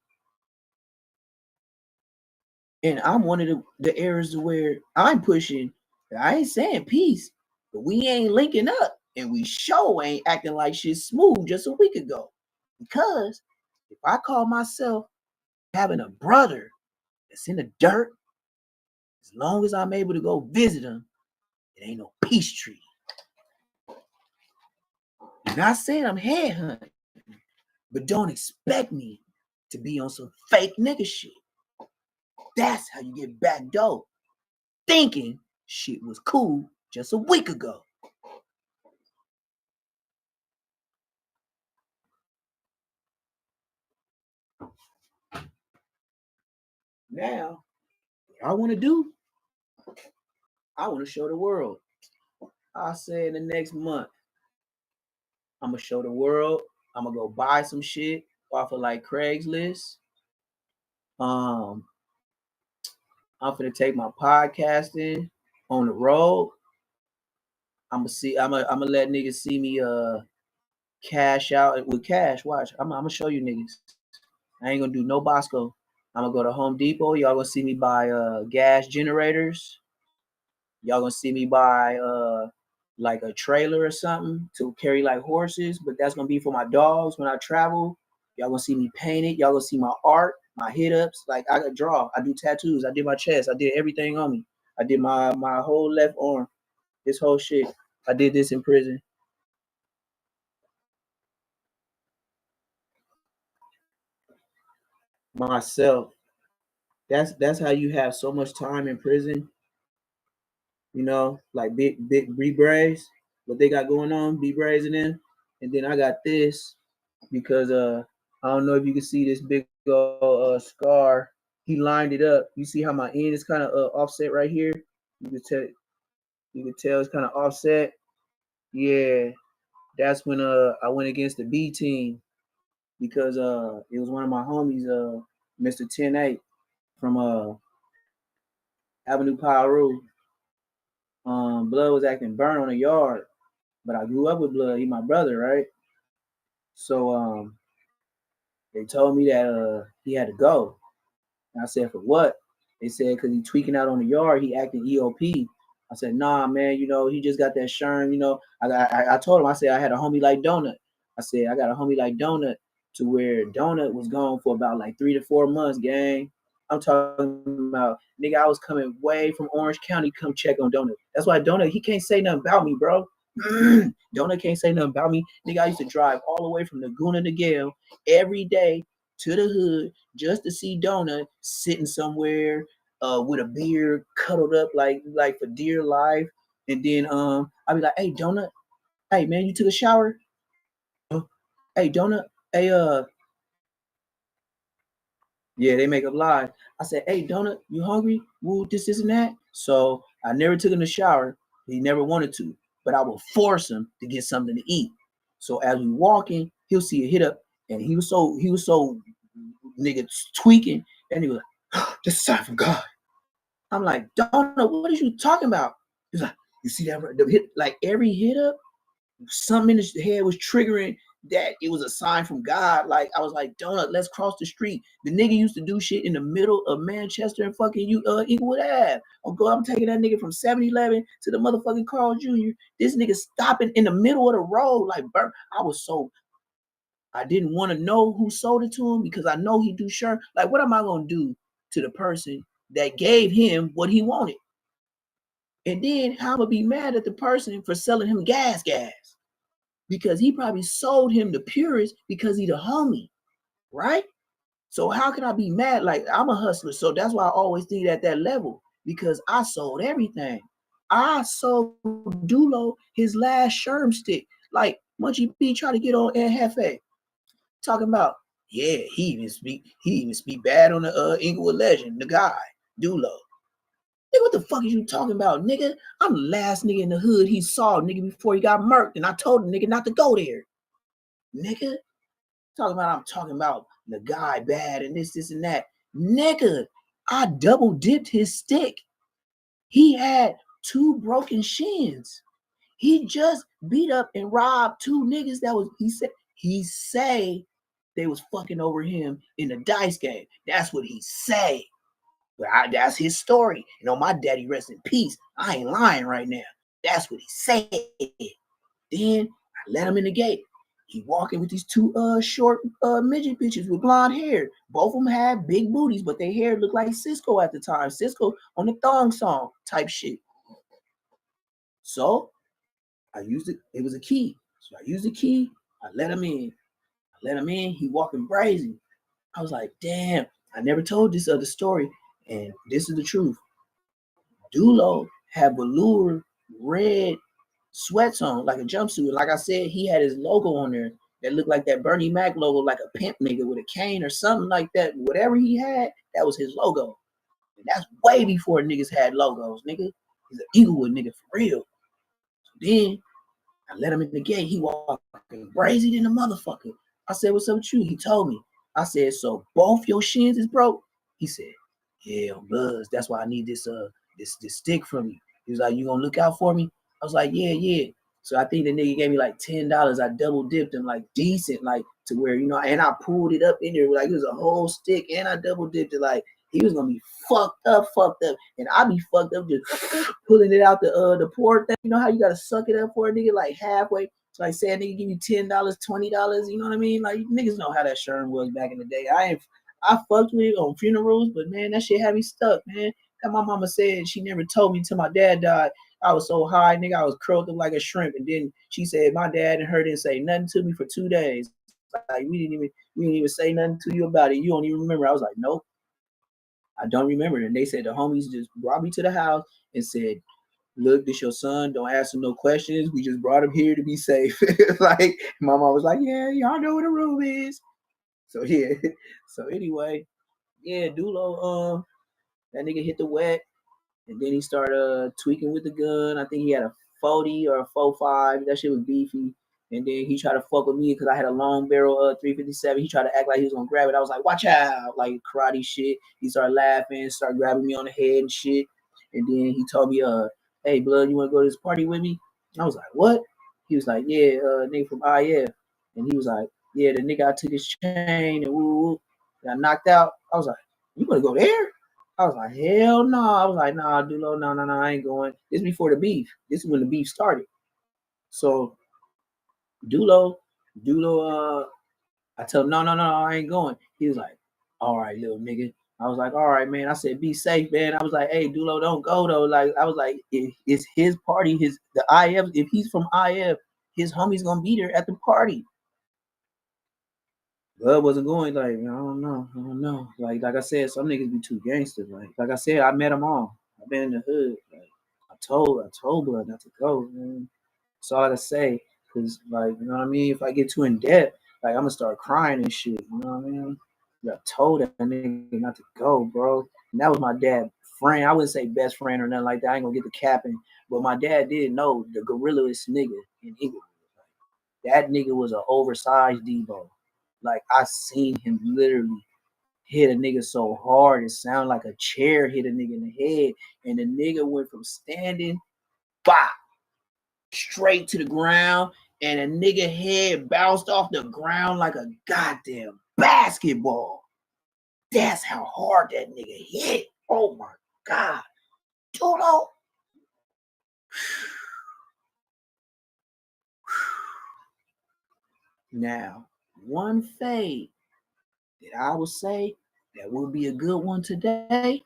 And I'm one of the areas where I'm pushing, I ain't saying peace, but we ain't linking up. And we sure ain't acting like shit smooth just a week ago. Because if I call myself having a brother that's in the dirt, as long as I'm able to go visit him, it ain't no peace treaty. I'm not saying I'm headhunting, but don't expect me to be on some fake nigga shit. That's how you get back door, thinking shit was cool just a week ago. Now, what I want to do, I want to show the world. I say in the next month, I'm going to show the world. I'm going to go buy some shit off of like Craigslist. I'm finna take my podcasting on the road. I'm gonna let niggas see me cash out with cash. Watch, I'm gonna show you niggas. I ain't gonna do no Bosco. I'm gonna go to Home Depot. Y'all gonna see me buy gas generators. Y'all gonna see me buy like a trailer or something to carry like horses, but that's gonna be for my dogs when I travel. Y'all gonna see me paint it. Y'all gonna see my art, my hit ups. Like I could draw. I do tattoos. I did my chest. I did everything on me. I did my whole left arm. This whole shit. I did this in prison. Myself. That's how you have so much time in prison. You know, like big B-Braves, what they got going on, B-Braves in them. And then I got this because I don't know if you can see this big scar. He lined it up. You see how my end is kind of offset right here? You can tell it's kind of offset. Yeah, that's when I went against the B team because it was one of my homies, Mr. 10-8 from Avenue Piru. Blood was acting burnt on the yard, but I grew up with Blood. He my brother, right? So they told me that he had to go. And I said, for what? They said, because he tweaking out on the yard, he acting EOP. I said, nah, man, you know, he just got that sherm, you know. I told him, I said, I had a homie like Donut. I said, I got a homie like Donut to where Donut was gone for about like 3 to 4 months, gang. I'm talking about, nigga, I was coming way from Orange County to come check on Donut. That's why Donut, he can't say nothing about me, bro. Donut can't say nothing about me. Nigga, I used to drive all the way from Laguna to Gale every day to the hood just to see Donut sitting somewhere with a beer cuddled up like for dear life. And then I'd be like, hey Donut, hey man, you took a shower? Hey Donut, hey yeah, they make up lies. I said, hey Donut, you hungry? Woo, this and that. So I never took him to shower. He never wanted to, but I would force him to get something to eat. So as we walking, he'll see a hit up, and he was so nigga tweaking, and he was like, this is a sign from God. I'm like, Donut, what are you talking about? He's like, you see that the hit, like every hit up, something in his head was triggering that it was a sign from God. Like I was like, Donut, let's cross the street. The nigga used to do shit in the middle of Manchester and fucking Inglewood Ave. I'm taking that nigga from 7-Eleven to the motherfucking Carl Jr. This nigga stopping in the middle of the road, like I didn't want to know who sold it to him because I know he do sure. Like, what am I gonna do to the person that gave him what he wanted? And then how am I gonna be mad at the person for selling him gas? Because he probably sold him the purest because he the homie, right? So how can I be mad? Like I'm a hustler, so that's why I always think at that level because I sold everything. I sold Dulo his last sherm stick. Like Munchie B try to get on Ed Hefe. Talking about, yeah, he even speak bad on the Inglewood legend, the guy, Dulo. Nigga, what the fuck is you talking about, nigga? I'm the last nigga in the hood he saw, nigga, before he got murked, and I told him, nigga, not to go there. Nigga, I'm talking about the guy bad and this and that. Nigga, I double dipped his stick. He had 2 broken shins. He just beat up and robbed 2 niggas that was, he say they was fucking over him in a dice game. That's what he say. But that's his story. You know, my daddy rest in peace. I ain't lying right now. That's what he said. Then I let him in the gate. He walking with these 2 short midget bitches with blonde hair. Both of them had big booties, but their hair looked like Cisco at the time. Cisco on the thong song type shit. So I used it. It was a key. So I used the key. I let him in. He walking brazen. I was like, damn, I never told this other story. And this is the truth. Dulo had velour red sweats on, like a jumpsuit. Like I said, he had his logo on there that looked like that Bernie Mac logo, like a pimp nigga with a cane or something like that. Whatever he had, that was his logo. And that's way before niggas had logos, nigga. He's an Inglewood nigga for real. So then I let him in the gate. He walking brazy than a motherfucker. I said, what's up with you? He told me. I said, so both your shins is broke? He said, yeah, Buzz, that's why I need this stick from you. He was like, you gonna look out for me? I was like, yeah. So I think the nigga gave me like $10. I double dipped him like decent, like to where, you know, and I pulled it up in there like it was a whole stick, and I double dipped it like he was gonna be fucked up, and I be fucked up just pulling it out the port thing. You know how you gotta suck it up for a nigga like halfway. So like say a nigga give you $10, $20, you know what I mean? Like niggas know how that Sherm was back in the day. I fucked with it on funerals, but man, that shit had me stuck, man. And my mama said she never told me until my dad died. I was so high, nigga, I was curled up like a shrimp. And then she said my dad and her didn't say nothing to me for 2 days. Like we didn't even say nothing to you about it. You don't even remember. I was like, nope, I don't remember. And they said the homies just brought me to the house and said, look, this your son. Don't ask him no questions. We just brought him here to be safe. Like my mom was like, yeah, y'all know where the room is. So yeah. So anyway, yeah, Dulo, that nigga hit the wet. And then he started tweaking with the gun. I think he had a 40 or a 45. That shit was beefy. And then he tried to fuck with me because I had a long barrel 357. He tried to act like he was gonna grab it. I was like, watch out, like karate shit. He started laughing, started grabbing me on the head and shit. And then he told me, hey, blood, you wanna go to this party with me? I was like, what? He was like, yeah, nigga from IF. And he was like, yeah, the nigga I took his chain and woo, got knocked out. I was like, you wanna go there? I was like, hell no. I was like, nah, Dulo, no, I ain't going. This before the beef. This is when the beef started. So Dulo, I told him, no, I ain't going. He was like, all right, little nigga. I was like, all right, man. I said, be safe, man. I was like, hey, Dulo, don't go though. Like, I was like, it's his party, the IF. If he's from IF, his homie's gonna be there at the party. Bud wasn't going. Like, I don't know. Like I said, some niggas be too gangster. Like I said, I met them all. I've been in the hood. Like, I told Bud not to go, man. That's all I gotta say. Cause like, you know what I mean? If I get too in depth, like I'm gonna start crying and shit. You know what I mean? I told that nigga not to go, bro. And that was my dad's friend. I wouldn't say best friend or nothing like that. I ain't gonna get the capping. But my dad did know the gorilla-est nigga in England. That nigga was an oversized Debo. Like I seen him literally hit a nigga so hard it sounded like a chair hit a nigga in the head, and the nigga went from standing, bop, straight to the ground, and a nigga head bounced off the ground like a goddamn basketball. That's how hard that nigga hit. Oh my God. Dulo. Now, one fade that I would say that would be a good one today,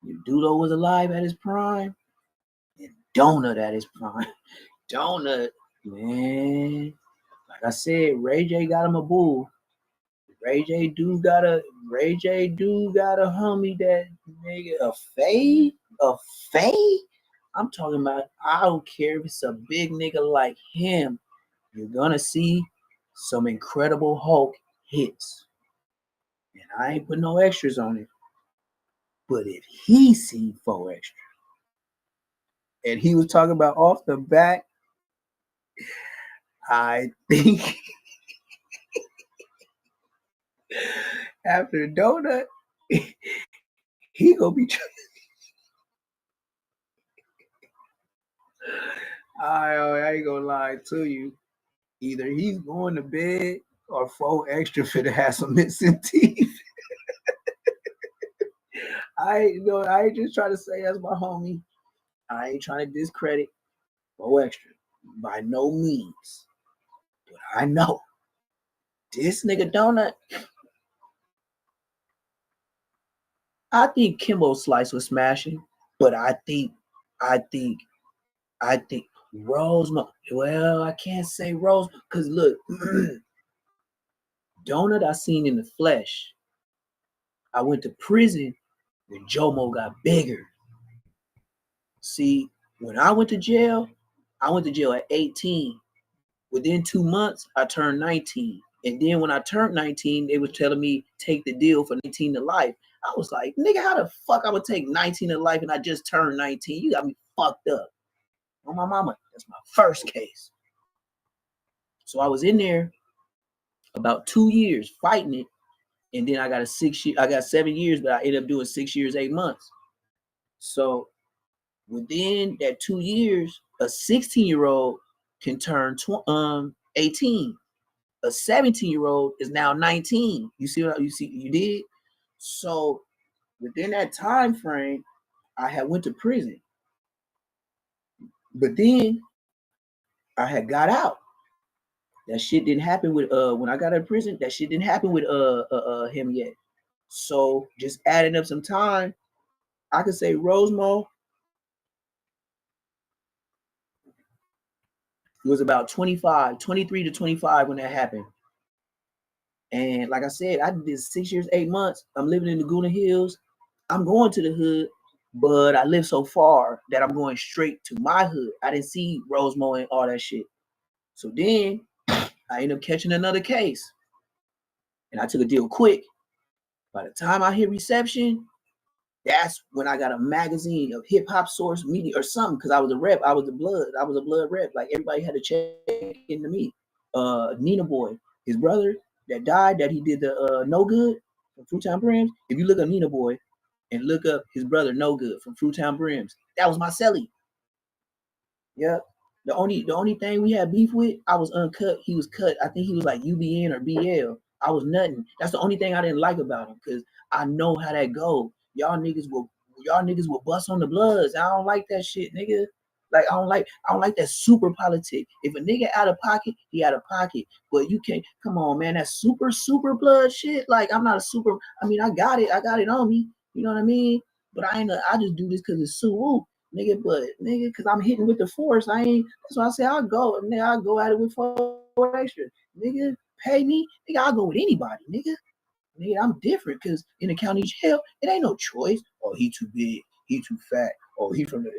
if Dulo was alive at his prime, and Donut at his prime. Donut, man. Like I said, Ray J got him a bull. Ray J do got a homie that nigga a fade. I'm talking about. I don't care if it's a big nigga like him. You're gonna see some Incredible Hulk hits, and I ain't put no extras on it. But if he see 4 extras, and he was talking about off the back, I think after Donut, he gonna be. I ain't gonna lie to you. Either he's going to bed or 4 extra for to have some missing teeth. I ain't just trying to say that's my homie. I ain't trying to discredit 4 extra by no means. But I know this nigga Donut. I think Kimbo Slice was smashing, but I think Rose. Well, I can't say Rose because look, Donut I seen in the flesh. I went to prison when Jomo got bigger. See, when I went to jail at 18. Within 2 months, I turned 19. And then when I turned 19, they were telling me take the deal for 19 to life. I was like, nigga, how the fuck I would take 19 to life and I just turned 19? You got me fucked up. On my mama, that's my first case. So I was in there about 2 years fighting it. And then I got 7 years, but I ended up doing 6 years, 8 months. So within that 2 years, a 16-year-old can turn 18. A 17-year-old is now 19. You see what you did? So within that time frame, I had went to prison. But then I had got out. That shit didn't happen with when I got out of prison, that shit didn't happen with him yet. So just adding up some time, I could say Rosemo was about 23 to 25 when that happened. And like I said, I did 6 years, 8 months. I'm living in Laguna Hills. I'm going to the hood, but I live so far that I'm going straight to my hood. I didn't see Rosemo and all that shit. So then I ended up catching another case. And I took a deal quick. By the time I hit reception, that's when I got a magazine of hip hop source media or something, because I was a rep. I was a blood rep. Like everybody had to check into me. Nina Boy, his brother that died, that he did the No Good from Fruitown Brims. If you look up Nina Boy and look up his brother No Good from Fruitown Brims, that was my celly. Yep. The only thing we had beef with, I was uncut. He was cut. I think he was like UBN or BL. I was nothing. That's the only thing I didn't like about him, because I know how that go. Y'all niggas will bust on the bloods. I don't like that shit, nigga. Like I don't like that super politic. If a nigga out of pocket, he out of pocket. But you can't, come on, man, that super blood shit. Like I'm not a super, I mean, I got it on me. You know what I mean? But I just do this because it's so nigga, but nigga, because I'm hitting with the force. That's why I say I'll go at it with 4 extra. Nigga, pay me, nigga, I'll go with anybody, nigga. Nigga, I'm different, because in the county jail, it ain't no choice. Oh, he too big, he too fat. Oh, he from the,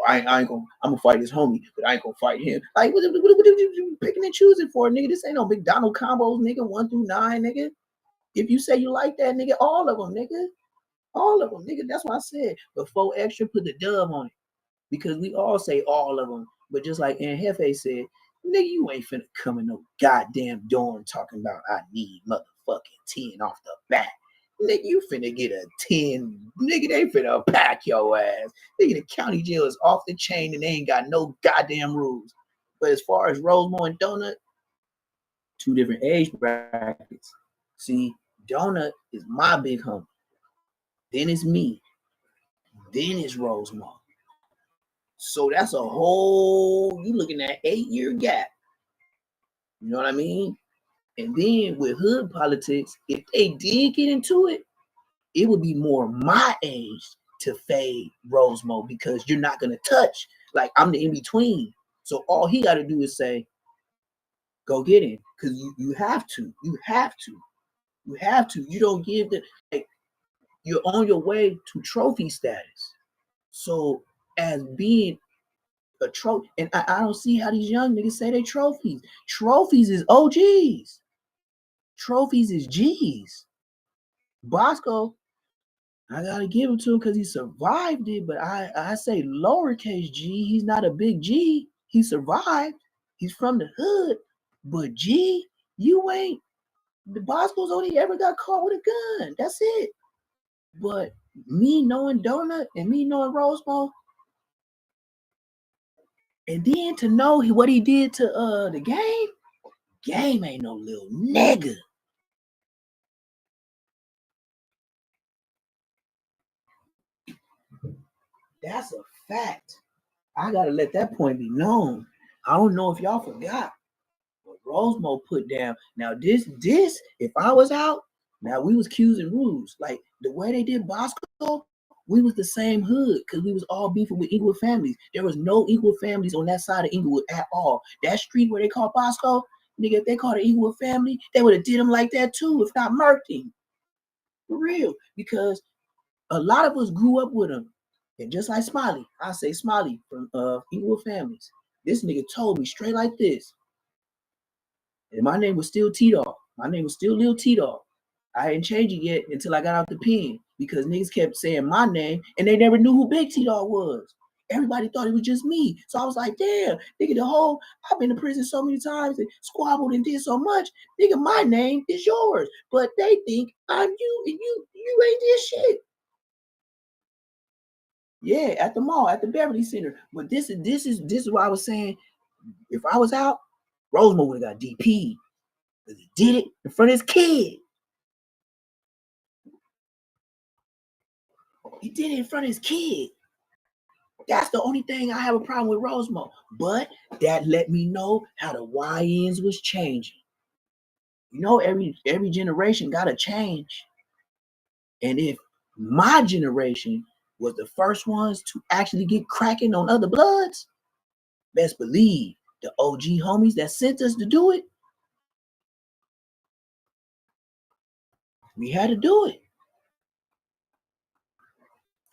I'm gonna fight his homie, but I ain't gonna fight him. Like, what you picking and choosing for, nigga? This ain't no McDonald combos, nigga, 1 through 9, nigga. If you say you like that, nigga, all of them, nigga. All of them, nigga. That's why I said, but 4 extra, put the dub on it. Because we all say all of them, but just like Aunt Hefe said, nigga, you ain't finna come in no goddamn dorm talking about I need motherfucking 10 off the bat. Nigga, you finna get a 10. Nigga, they finna pack your ass. Nigga, the county jail is off the chain and they ain't got no goddamn rules. But as far as Rosemo and Donut, 2 different age brackets. See, Donut is my big homie. Then it's me. Then it's Rosemo. So that's a whole, you looking at 8-year gap. You know what I mean? And then with hood politics, if they did get into it, it would be more my age to fade Rosemo, because you're not going to touch. Like, I'm the in-between. So all he got to do is say, go get him. Because you have to. You have to. You have to. You don't give the, like, you're on your way to trophy status. So as being a trophy, and I don't see how these young niggas say they trophies. Trophies is OGs. Trophies is G's. Bosco, I gotta give him to him because he survived it, but I say lowercase G. He's not a big G. He survived. He's from the hood, but G, you ain't. The Bosco's only ever got caught with a gun. That's it. But me knowing Donut and me knowing Rosemo, and then to know what he did to the game ain't no little nigga. That's a fact. I gotta let that point be known. I don't know if y'all forgot, but Rosemo put down. Now this, if I was out, now we was Q's and rules. Like the way they did Bosco, we was the same hood because we was all beefing with Inglewood families. There was no Inglewood families on that side of Inglewood at all. That street where they call Bosco, nigga, if they called an Inglewood family, they would have did him like that too, if not murked him. For real. Because a lot of us grew up with him. And just like Smiley, I say Smiley from Inglewood families. This nigga told me straight like this. And my name was still T-Dog. My name was still Lil T-Dog. I didn't change it yet until I got out the pen, because niggas kept saying my name and they never knew who Big T-Dog was. everybody thought it was just me. So I was like, damn, nigga, I've been to prison so many times and squabbled and did so much. Nigga, my name is yours. But they think I'm you and you ain't this shit. Yeah, at the mall, at the Beverly Center. But this is what I was saying. If I was out, Rosemont would have got DP. Because he did it in front of his kid. He did it in front of his kid. That's the only thing I have a problem with Rosemont. But that let me know how the YNs was changing. You know, every generation got to change. And if my generation was the first ones to actually get cracking on other bloods, best believe the OG homies that sent us to do it, we had to do it.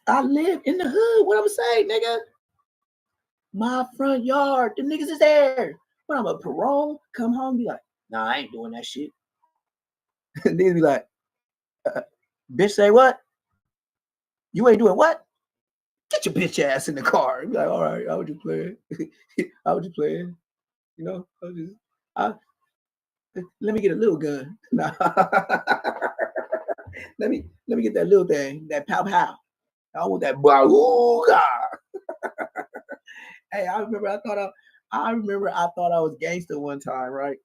I live in the hood. What I'm saying, nigga? My front yard, the niggas is there. When I'm a parole, come home, be like, nah, I ain't doing that shit. Niggas be like, bitch, say what? You ain't doing what? Get your bitch ass in the car. Be like, all right, I was just playing. I was just playing. You know, let me get a little gun. Nah. let me get that little thing, that pow pow. I want that bauga. Hey, I remember I thought I was gangster one time, right?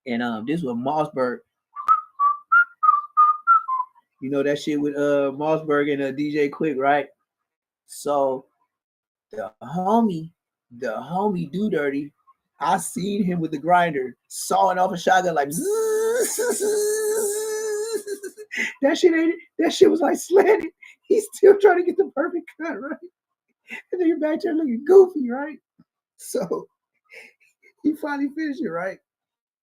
And this was Mossberg. You know that shit with Mossberg and DJ Quick, right? So the homie do dirty. I seen him with the grinder sawing off a shotgun like that shit was like slanted. He's still trying to get the perfect cut, right? And then you're back there looking goofy, right? So he finally finished it, right?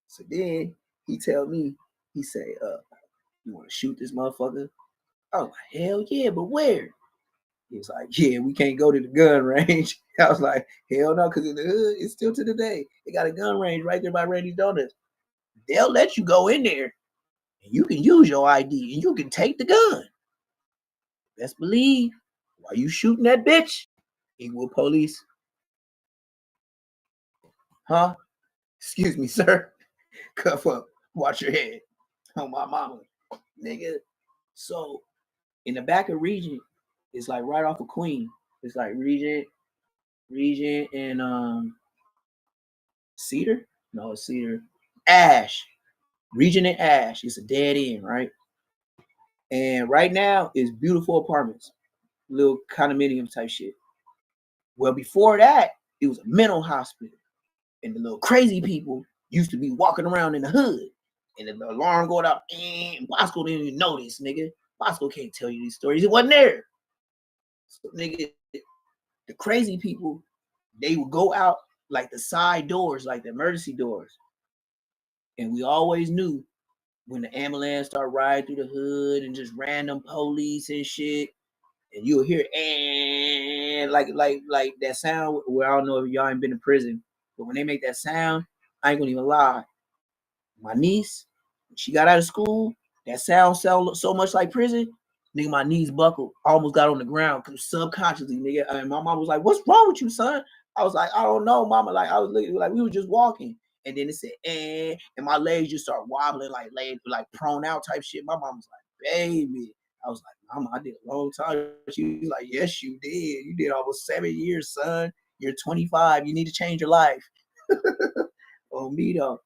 So then he tell me, he say, you want to shoot this motherfucker? I was like, hell yeah, but where? He was like, yeah, we can't go to the gun range. I was like, hell no, because in the hood, it's still to the day. They got a gun range right there by Randy's Donuts. They'll let you go in there, and you can use your ID, and you can take the gun. Best believe, while you shooting that bitch, equal police. Huh? Excuse me, sir. Cuff up. Watch your head. Oh, my mama. Nigga. So, in the back of Regent, it's like right off of Queen. It's like Regent, and Cedar? No, it's Cedar. Ash. Regent and Ash. It's a dead end, right? And right now, it's beautiful apartments. Little condominium type shit. Well, before that, it was a mental hospital. And the little crazy people used to be walking around in the hood. And the alarm going off, and Bosco didn't even know this, nigga. Bosco can't tell you these stories. It wasn't there. So, nigga, the crazy people, they would go out like the side doors, like the emergency doors. And we always knew when the ambulance started riding through the hood and just random police and shit, and you'll hear and like that sound where I don't know if y'all ain't been to prison, but when they make that sound, I ain't gonna even lie. My niece, when she got out of school, that sound so much like prison, nigga, my knees buckled. I almost got on the ground because subconsciously, nigga. And my mom was like, "What's wrong with you, son?" I was like, "I don't know, mama." Like I was looking, like we were just walking, and then it said, and my legs just start wobbling, like prone out type shit. My mom was like, "Baby," I was like, "Mama, I did a long time." She was like, "Yes, you did. You did almost 7 years, son. You're 25. You need to change your life." Oh, me though.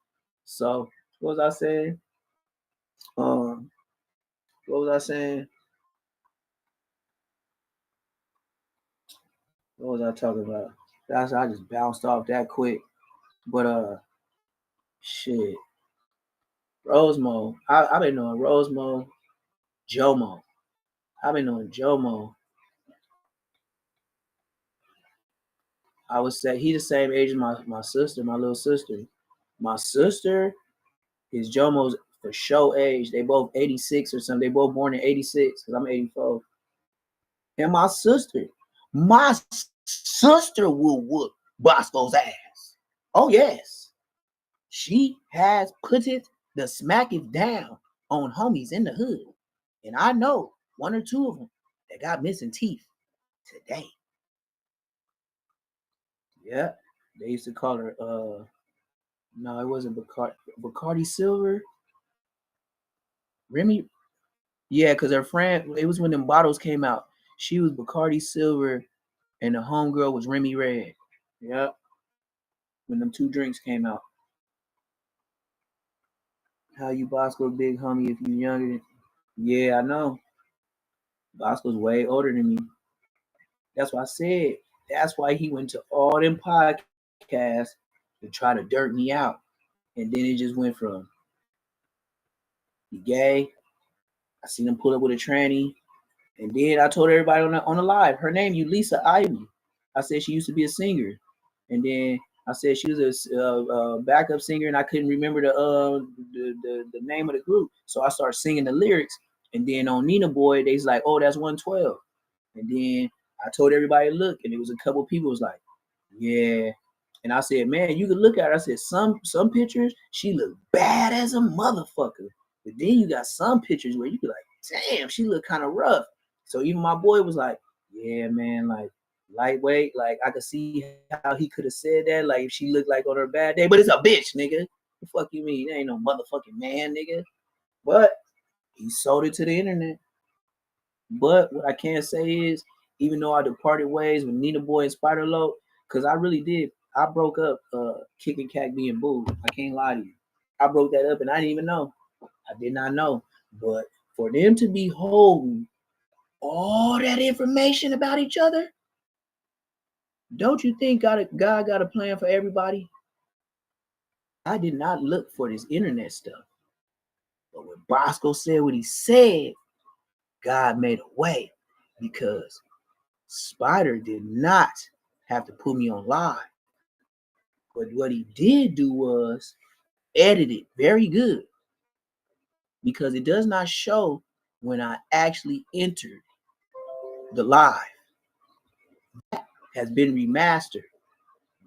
So what was I saying? What was I saying? What was I talking about? I just bounced off that quick. But shit. Rosemo. I've been knowing Rosemo, Jomo. I've been knowing Jomo. I would say he's the same age as my sister, my little sister. My sister is Jomo's for sure age. They both 86 or something. They both born in 86 because I'm 84. And my sister will whoop Bosco's ass. Oh, yes. She has put it the smack it down on homies in the hood. And I know one or two of them that got missing teeth today. Yeah, they used to call her. No, it wasn't Bacardi Silver. Remy. Yeah, because her friend. It was when them bottles came out. She was Bacardi Silver, and the homegirl was Remy Red. Yep. When them two drinks came out. How you Bosco big homie if you younger than? Yeah, I know. Bosco's way older than me. That's why I said. That's why he went to all them podcasts to try to dirt me out. And then it just went from he gay. I seen him pull up with a tranny. And then I told everybody on the live, her name Lisa Ivy. I said she used to be a singer. And then I said she was a backup singer, and I couldn't remember the name of the group. So I started singing the lyrics. And then on Nina Boy, they's like, oh, that's 112. And then I told everybody to look, and it was a couple of people was like, yeah. And I said, man, you can look at her. I said, some pictures, she look bad as a motherfucker. But then you got some pictures where you be like, damn, she look kind of rough. So even my boy was like, yeah, man, like lightweight. Like I could see how he could have said that. Like if she looked like on her bad day, but it's a bitch, nigga. The fuck you mean? There ain't no motherfucking man, nigga. But he sold it to the internet. But what I can say is, even though I departed ways with Nina Boy and Spider Load, because I really did, I broke up Kicking Cat being Boo. I can't lie to you. I broke that up and I didn't even know. I did not know. But for them to be holding all that information about each other, don't you think God got a plan for everybody? I did not look for this internet stuff. But when Bosco said what he said, God made a way, because Spider did not have to put me on live. But what he did do was edit it very good, because it does not show when I actually entered the live. That has been remastered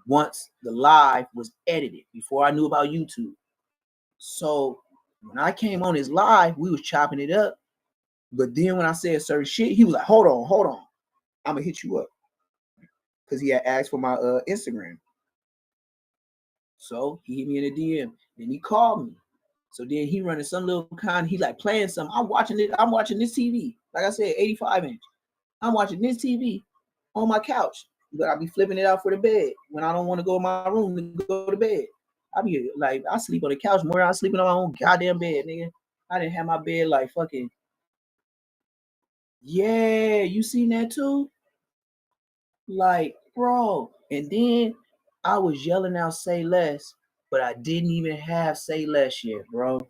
once the live was edited, before I knew about YouTube. So when I came on his live, we was chopping it up. But then when I said certain shit, he was like, hold on. I'm going to hit you up. Because he had asked for my Instagram. So he hit me in a DM. Then he called me. So then he running some little he like playing something. I'm watching this TV. Like I said, 85 inch. I'm watching this TV on my couch. But I'll be flipping it out for the bed when I don't want to go in my room to go to bed. I be like, I sleep on the couch more than I'm sleeping on my own goddamn bed, nigga. I didn't have my bed like fucking. Yeah, you seen that too? Like, bro. And then I was yelling out Say Less, but I didn't even have Say Less yet, bro.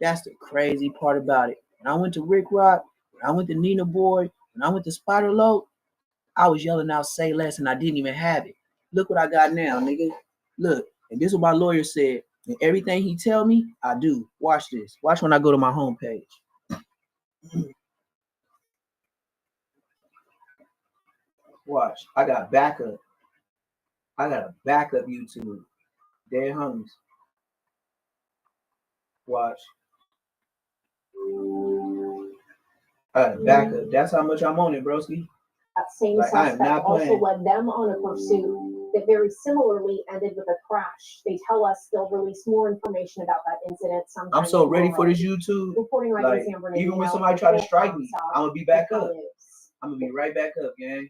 That's the crazy part about it. When I went to Rick Rock, when I went to Nina Boy, when I went to Spider Load, I was yelling out Say Less and I didn't even have it. Look what I got now, nigga. Look, and this is what my lawyer said. And everything he tell me, I do. Watch this. Watch when I go to my homepage. Watch. I got backup. I got a backup YouTube. Dead homies. Watch. I got a backup. That's how much I'm on it, broski. That same suspect also led them on a pursuit that very similarly ended with a crash. They tell us they'll release more information about that incident sometime. I'm so ready for this YouTube. Reporting right like, even when somebody try to strike me, I'm gonna be back up. I'm gonna be right back up, gang.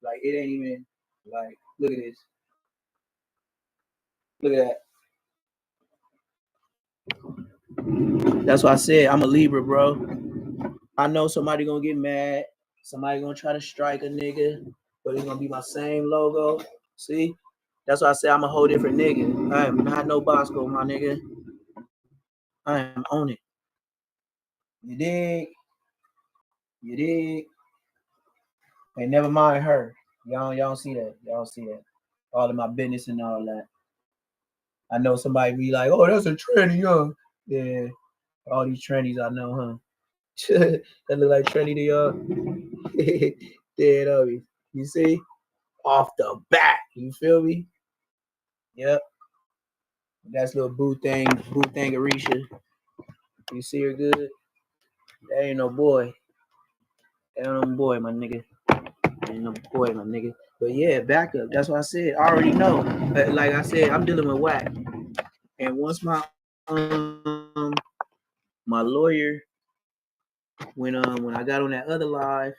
Like it ain't even like. Look at this. Look at that. That's why I said I'm a Libra, bro. I know somebody gonna get mad. Somebody gonna try to strike a nigga, but it's gonna be my same logo. See? That's why I say I'm a whole different nigga. I am not no Bosco, my nigga. I am on it. You dig? You dig? Hey, never mind her. Y'all don't see that. Y'all don't see that. All of my business and all that. I know somebody be like, oh, that's a tranny, huh? Yeah. All these trannies I know, huh? That look like tranny to y'all. Dead of me. You see? Off the bat. You feel me? Yep. That's little boo thing Arisha. You see her good? That ain't no boy. That ain't no boy, my nigga. That ain't no boy, my nigga. But yeah, backup. That's what I said. I already know. Like I said, I'm dealing with whack. And once my lawyer, when I got on that other live,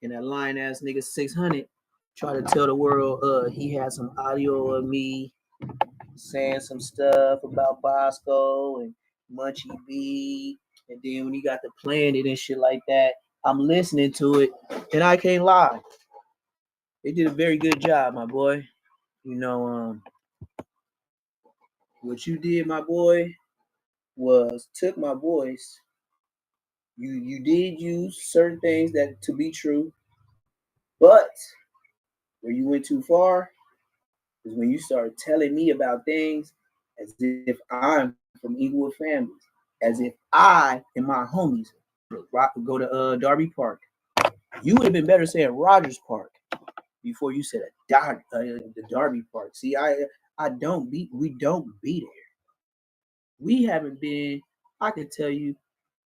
and that lying ass nigga 600 tried to tell the world he had some audio of me saying some stuff about Bosco and Munchie B, and then when he got to playing it and shit like that, I'm listening to it, and I can't lie. They did a very good job, my boy. You know, what you did, my boy, was took my voice. You did use certain things that to be true, but where you went too far is when you started telling me about things as if I'm from Inglewood families, as if I and my homies go to Darby Park. You would have been better saying Rogers Park before you said the Darby Park. See, we don't be there. We haven't been. I can tell you,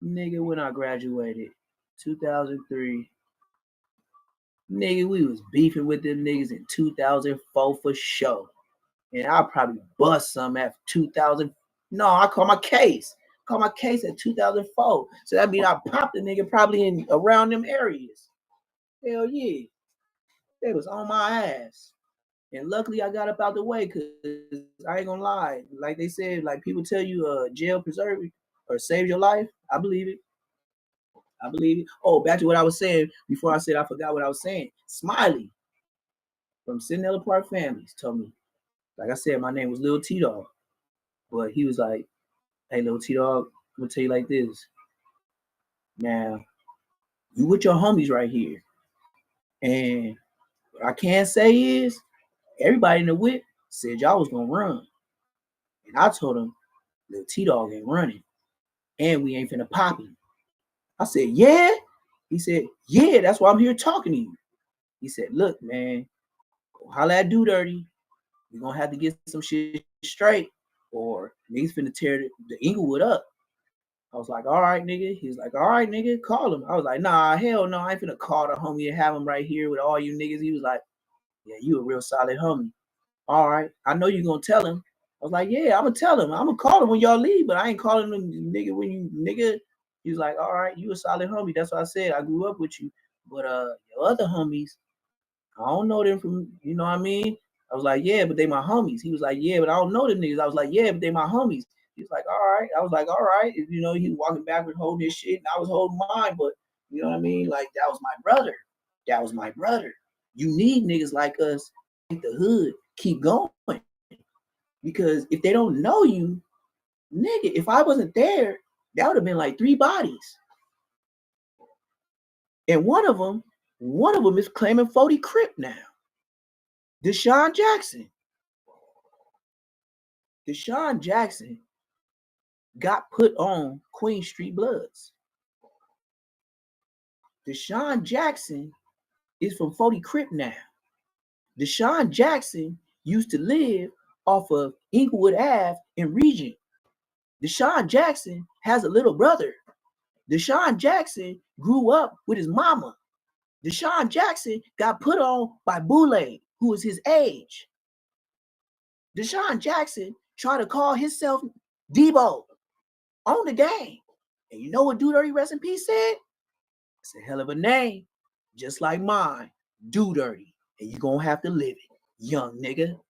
nigga, when I graduated, 2003. Nigga, we was beefing with them niggas in 2004 for sure. And I'll probably bust some at 2000. No, I call my case. At 2004. So that means I popped the nigga probably in around them areas. Hell yeah. They was on my ass. And luckily I got up out the way because I ain't gonna lie. Like they said, like people tell you jail preserve you or save your life. I believe it. Oh, back to what I was saying before I said I forgot what I was saying. Smiley from Cinella Park Families told me, like I said, my name was Lil T-Dog. But he was like, hey, Lil T-Dog, I'm gonna tell you like this. Now, you with your homies right here. And what I can say is, everybody in the whip said y'all was gonna run. And I told him, Lil T-Dog ain't running. And we ain't finna pop him. I said, yeah? He said, yeah, that's why I'm here talking to you. He said, look, man, go holla at Do Dirty. We're gonna have to get some shit straight, or niggas finna tear the Inglewood up. I was like, all right, nigga. He was like, all right, nigga, call him. I was like, nah, hell no, I ain't finna call the homie and have him right here with all you niggas. He was like, yeah, you a real solid homie. All right, I know you gonna tell him. I was like, yeah, I'm gonna tell him. I'm gonna call him when y'all leave, but I ain't calling him nigga when you nigga. He was like, all right, you a solid homie. That's what I said. I grew up with you. But your other homies, I don't know them from, you know what I mean? I was like, yeah, but they my homies. He was like, yeah, but I don't know them niggas. I was like, yeah, but they my homies. He was like, all right. I was like, all right. You know, he was walking backwards holding his shit, and I was holding mine, but you know what I mean? Like, that was my brother. You need niggas like us, like the hood, keep going. Because if they don't know you, nigga, if I wasn't there, that would have been like 3 bodies. And one of them is claiming 40 Crip now. Deshaun Jackson got put on Queen Street Bloods. Deshaun Jackson is from 40 Crip now. Deshaun Jackson used to live off of Inglewood Ave in Regent. Deshaun Jackson has a little brother. Deshaun Jackson grew up with his mama. Deshaun Jackson got put on by Boule, who was his age. Deshaun Jackson tried to call himself Debo on the game. And you know what Do Dirty Rest in Peace said? It's a hell of a name, just like mine, Do Dirty. And you're going to have to live it, young nigga.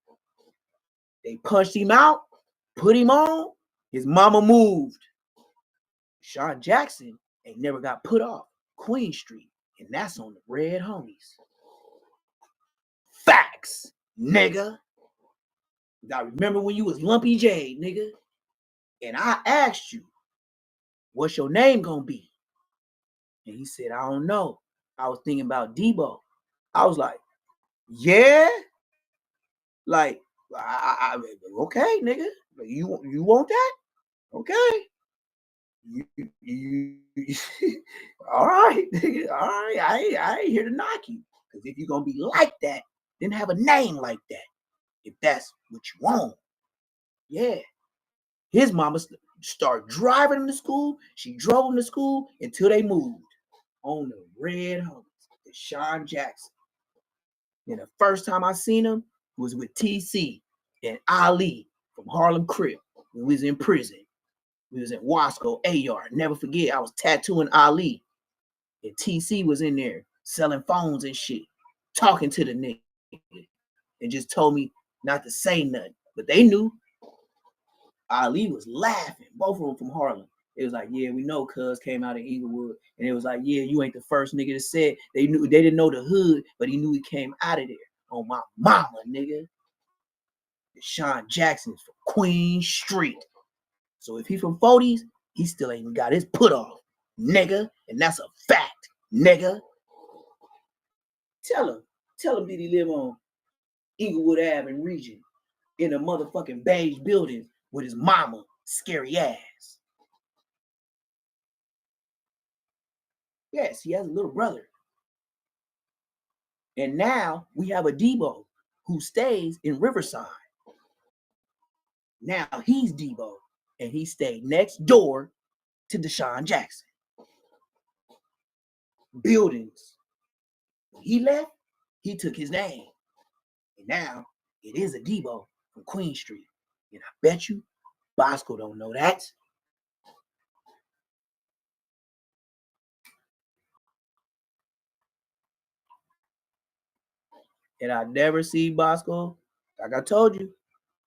They punched him out, put him on, his mama moved. Deshaun Jackson ain't never got put off Queen Street, and that's on the Red Homies. Facts, nigga. I remember when you was Lumpy J, nigga, and I asked you, what's your name gonna be? And he said, I don't know. I was thinking about Debo. I was like, yeah? Like, okay, nigga. You want that? Okay. You all right, nigga. All right. I ain't here to knock you. Because if you're gonna be like that, then have a name like that. If that's what you want. Yeah. His mama started driving him to school. She drove him to school until they moved on the Red Homies. Deshaun Jackson. And the first time I seen him was with TC and Ali from Harlem Crip. We was in prison. We was in Wasco AR. Never forget, I was tattooing Ali. And TC was in there selling phones and shit, talking to the nigga, and just told me not to say nothing. But they knew. Ali was laughing, both of them from Harlem. It was like, yeah, we know cuz came out of Inglewood. And it was like, yeah, you ain't the first nigga to say it. They didn't know the hood, but he knew he came out of there. On my mama, nigga. Deshaun Jackson's from Queen Street. So if he from 40s, he still ain't got his put off, nigga. And that's a fact, nigga. Tell him did he live on Inglewood Ave and Region in a motherfucking beige building with his mama, scary ass. Yes, he has a little brother. And now we have a Debo who stays in Riverside. Now he's Debo, and he stayed next door to Deshaun Jackson. Buildings. When he left, he took his name. And now it is a Debo from Queen Street. And I bet you Bosco don't know that. And I never see Bosco. Like I told you,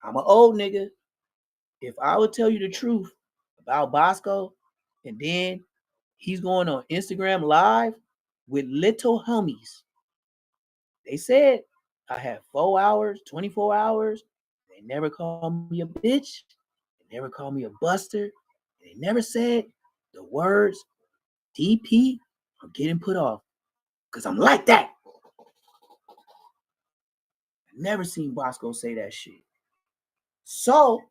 I'm an old nigga. If I would tell you the truth about Bosco, and then he's going on Instagram Live with little homies. They said I had 4 hours, 24 hours. They never called me a bitch. They never called me a buster. They never said the words DP or getting put off. Because I'm like that. I never seen Bosco say that shit. So,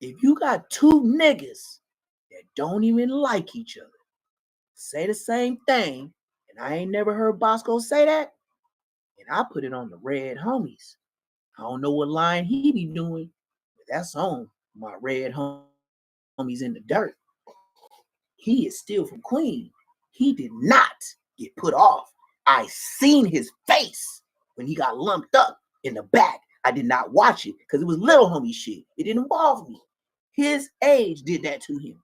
if you got two niggas that don't even like each other, say the same thing, and I ain't never heard Bosco say that, and I put it on the red homies. I don't know what line he be doing, but that's on my red homies in the dirt. He is still from Queen. He did not get put off. I seen his face when he got lumped up in the back. I did not watch it because it was little homie shit. It didn't involve me. His age did that to him.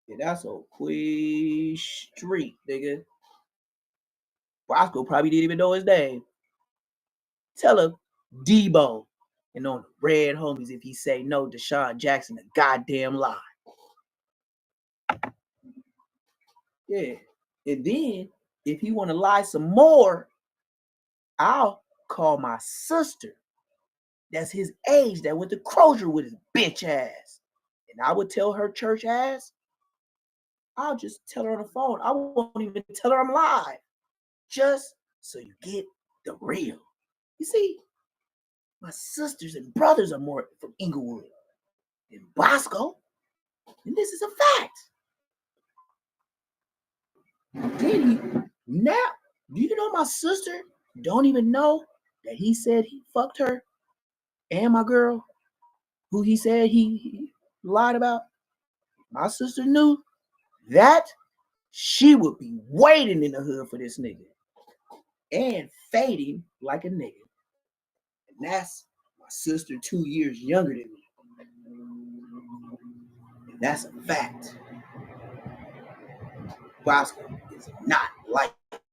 Yeah, that's a Queen Street, nigga. Bosco probably didn't even know his name. Tell him Debo and on the red homies if he say no, Deshaun Jackson a goddamn lie. Yeah. And then if he want to lie some more, I'll call my sister. That's his age that went to Crozier with his bitch ass. And I would tell her church ass, I'll just tell her on the phone. I won't even tell her I'm live. Just so you get the real. You see, my sisters and brothers are more from Inglewood than Bosco. And this is a fact. Then now, do you know my sister don't even know that he said he fucked her and my girl, who he said he lied about? My sister knew that she would be waiting in the hood for this nigga and fading like a nigga. And that's my sister 2 years younger than me. And that's a fact. Bosco is not like that.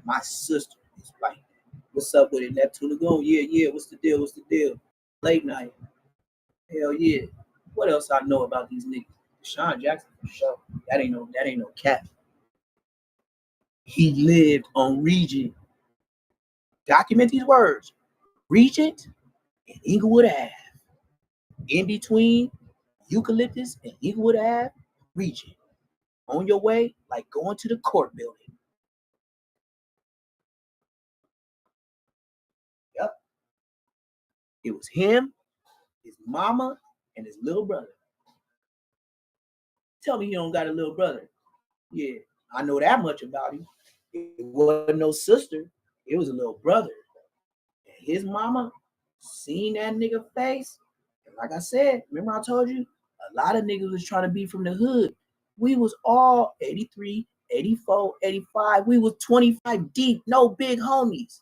My sister is like that. What's up with it, Neptune Lagoon? Yeah, what's the deal? Late night. Hell yeah. What else I know about these niggas? Deshaun Jackson for sure. That ain't no cap. He lived on Regent. Document these words. Regent and Inglewood Ave. In between Eucalyptus and Inglewood Ave, Regent. On your way, like going to the court building. Yep. It was him, his mama, and his little brother. Tell me you don't got a little brother. Yeah, I know that much about him. It wasn't no sister. It was a little brother. And his mama seen that nigga face. And like I said, remember I told you, a lot of niggas was trying to be from the hood. We was all 83, 84, 85. We was 25 deep, no big homies.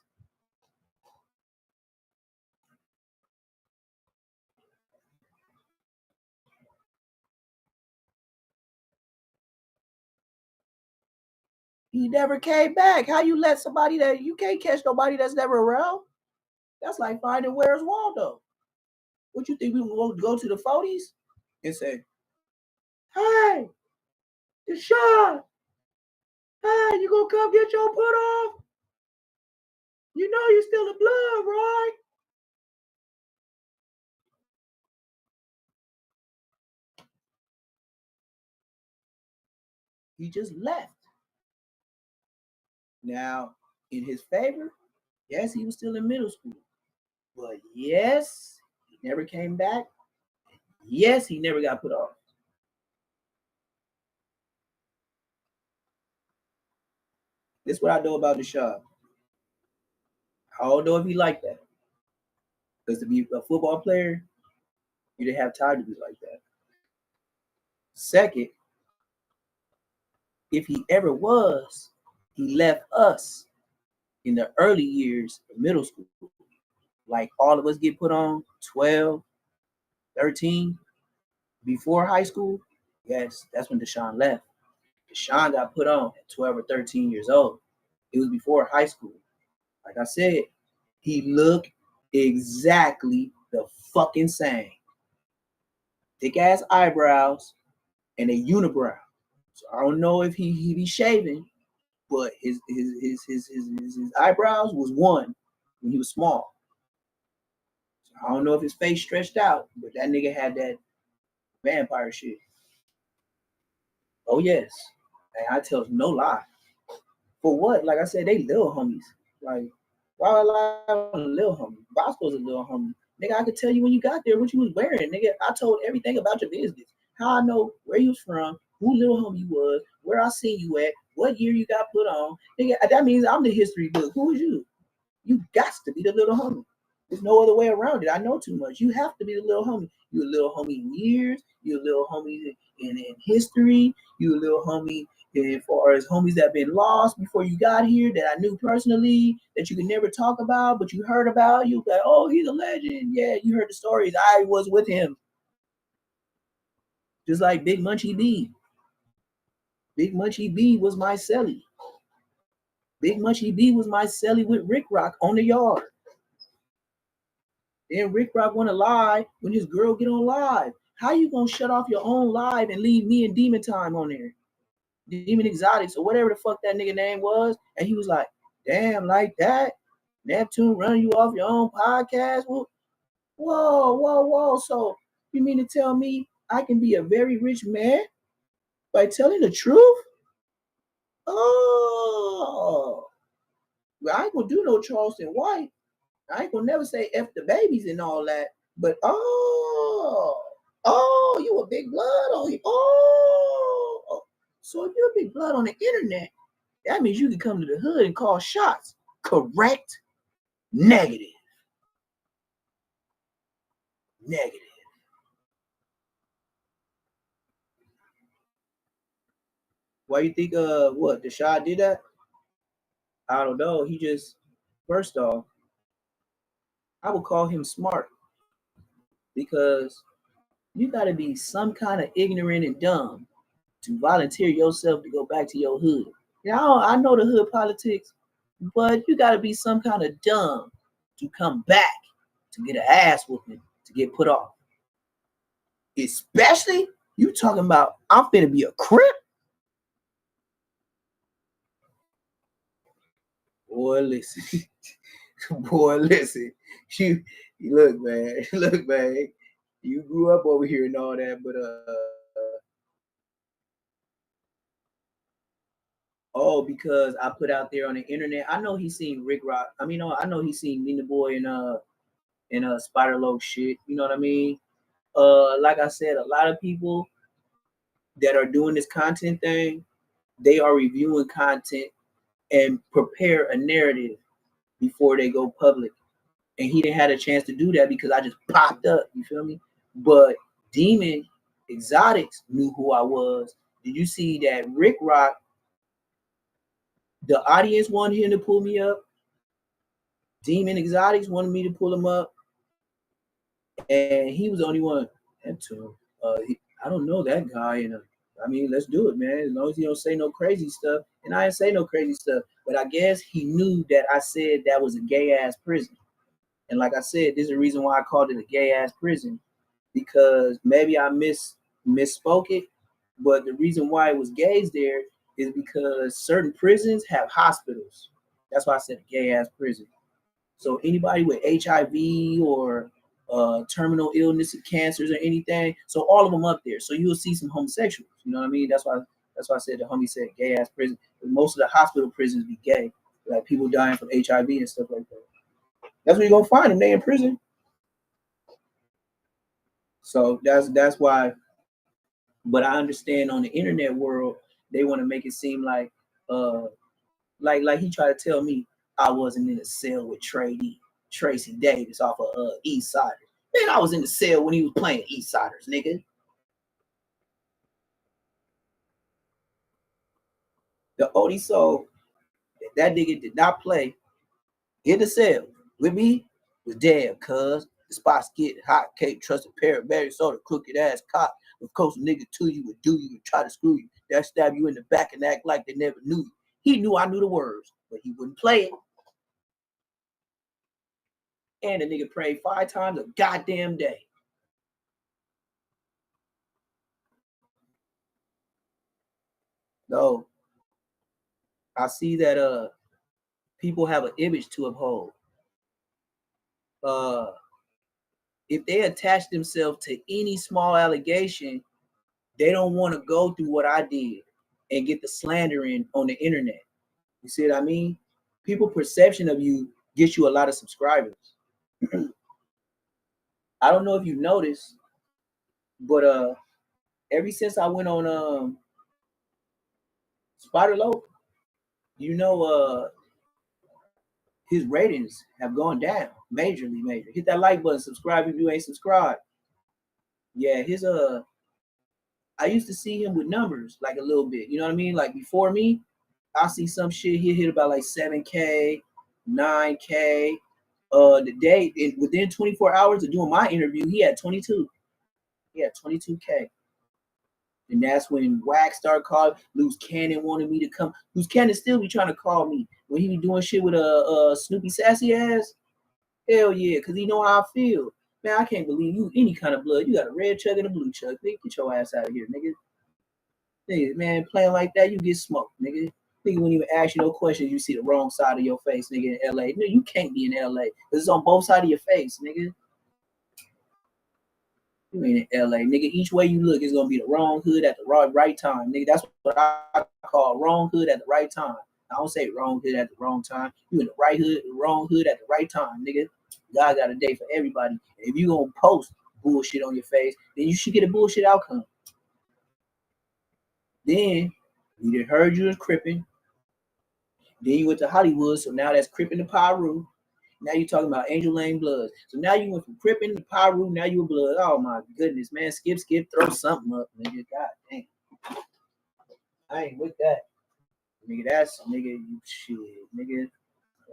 He never came back. How you let somebody that you can't catch nobody that's never around? That's like finding Where's Waldo. What you think we will go to the 40s and say, hey, Deshaun, hey, you gonna come get your put off? You know you still in blood, right? He just left. Now, in his favor, yes, he was still in middle school. But yes, he never came back. Yes, he never got put off. This is what I know about Deshaun. I don't know if he liked that. Because to be a football player, you didn't have time to be like that. Second, if he ever was, he left us in the early years of middle school. Like all of us get put on 12, 13, before high school. Yes, that's when Deshaun left. Deshaun got put on at 12 or 13 years old. It was before high school. Like I said, he looked exactly the fucking same. Thick ass eyebrows and a unibrow. So I don't know if he be shaving, but his eyebrows was one when he was small. So I don't know if his face stretched out, but that nigga had that vampire shit. Oh yes, and I tell no lie. For what? Like I said, they little homies. Like why would I lie on a little homie? Bosco's a little homie. Nigga, I could tell you when you got there what you was wearing. Nigga, I told everything about your business. How I know where you was from, who little homie you was, where I seen you at, what year you got put on. Nigga, that means I'm the history book. Who is you? You got to be the little homie. There's no other way around it. I know too much. You have to be the little homie. You a little homie in years. You a little homie in history. You a little homie as far as homies that have been lost before you got here that I knew personally that you could never talk about, but you heard about. You like, oh, he's a legend. Yeah, you heard the stories. I was with him. Just like Big Munchie B. Big Munchie B was my celly. Big Munchie B was my celly with Rick Rock on the yard. Then Rick Rock went live when his girl get on live. How you gonna shut off your own live and leave me and Demon Time on there? Demon Exotics or whatever the fuck that nigga name was. And he was like, damn, like that? Neptune running you off your own podcast? Whoa, whoa, whoa. So you mean to tell me I can be a very rich man by telling the truth? Oh, well, I ain't gonna do no Charleston White. I ain't gonna never say F the babies and all that, but you a big blood on you. Oh, so if you're a big blood on the internet, that means you can come to the hood and call shots. Correct? Negative. Negative. Why you think what Deshaun did that? I don't know. He just first off, I would call him smart because you gotta be some kind of ignorant and dumb to volunteer yourself to go back to your hood. I know the hood politics, but you gotta be some kind of dumb to come back to get an ass whooping to get put off. Especially you talking about I'm finna be a crip. Boy, listen. Boy, listen. You look, man. Look, man. You grew up over here and all that, but because I put out there on the internet. I know he's seen Rick Rock. I mean, I know he's seen Nina Boy and Spider Loc shit. You know what I mean? Like I said, a lot of people that are doing this content thing, they are reviewing content and prepare a narrative before they go public. And he didn't have a chance to do that because I just popped up. You feel me? But Demon Exotics knew who I was Did you see that Rick Rock, the audience wanted him to pull me up? Demon Exotics wanted me to pull him up. And he was the only one. I don't know that guy. And I mean, let's do it, man. As long as he don't say no crazy stuff. And I didn't say no crazy stuff. But I guess he knew that I said that was a gay-ass prison. And like I said, this is the reason why I called it a gay-ass prison. Because maybe I misspoke it. But the reason why it was gays there is because certain prisons have hospitals. That's why I said a gay-ass prison. So anybody with HIV or terminal illness and cancers or anything, so all of them up there. So you'll see some homosexuals. You know what I mean? That's why I said the homie said gay ass prison. But most of the hospital prisons be gay, like people dying from HIV and stuff like that. That's where you're gonna find them. They in prison. So that's why. But I understand on the internet world, they want to make it seem like like he tried to tell me I wasn't in a cell with Tracy Davis off of East Siders. Man, I was in the cell when he was playing East Siders, nigga. The Odie Soul, that nigga did not play in the cell with me was damn, cuz the spots get hot, cake, trusted paramedic, soda, crooked ass cop. Of course, a nigga to you would do you and try to screw you. That stab you in the back and act like they never knew you. He knew I knew the words, but he wouldn't play it. And the nigga prayed 5 times a goddamn day. No, I see that people have an image to uphold. If they attach themselves to any small allegation, they don't want to go through what I did and get the slandering on the internet. You see what I mean? People's perception of you gets you a lot of subscribers. I don't know if you noticed, but ever since I went on Spider Loaf, you know, his ratings have gone down majorly. Hit that like button, subscribe if you ain't subscribed. Yeah, his I used to see him with numbers like a little bit. You know what I mean? Like before me, I see some shit he'll hit about like 7K, 9K. The day within 24 hours of doing my interview, he had 22. He had 22K. And that's when Wax started calling. Loose Cannon wanted me to come. Loose Cannon still be trying to call me when he be doing shit with a Snoopy sassy ass. Hell yeah, because he know how I feel. Man, I can't believe you any kind of blood. You got a red chug and a blue chug. Nigga, get your ass out of here, nigga. Nigga, man, playing like that, you get smoked, nigga. Nigga, when you ask you no questions, you see the wrong side of your face, nigga, in LA. No, you can't be in LA. Because it's on both sides of your face, nigga. You ain't in LA, nigga. Each way you look is gonna be the wrong hood at the right time, nigga. That's what I call wrong hood at the right time. I don't say wrong hood at the wrong time. You in the right hood, the wrong hood at the right time, nigga. God got a day for everybody. And if you gonna post bullshit on your face, then you should get a bullshit outcome. Then we done heard you was crippin'. Then you went to Hollywood, so now that's crippin' to Pyru. Now you're talking about Angel Lane Bloods. So now you went from crippin' to Pyru, now you a blood. Oh my goodness, man. Skip, throw something up, nigga. God damn. I ain't with that. Nigga, that's nigga, you shit, nigga.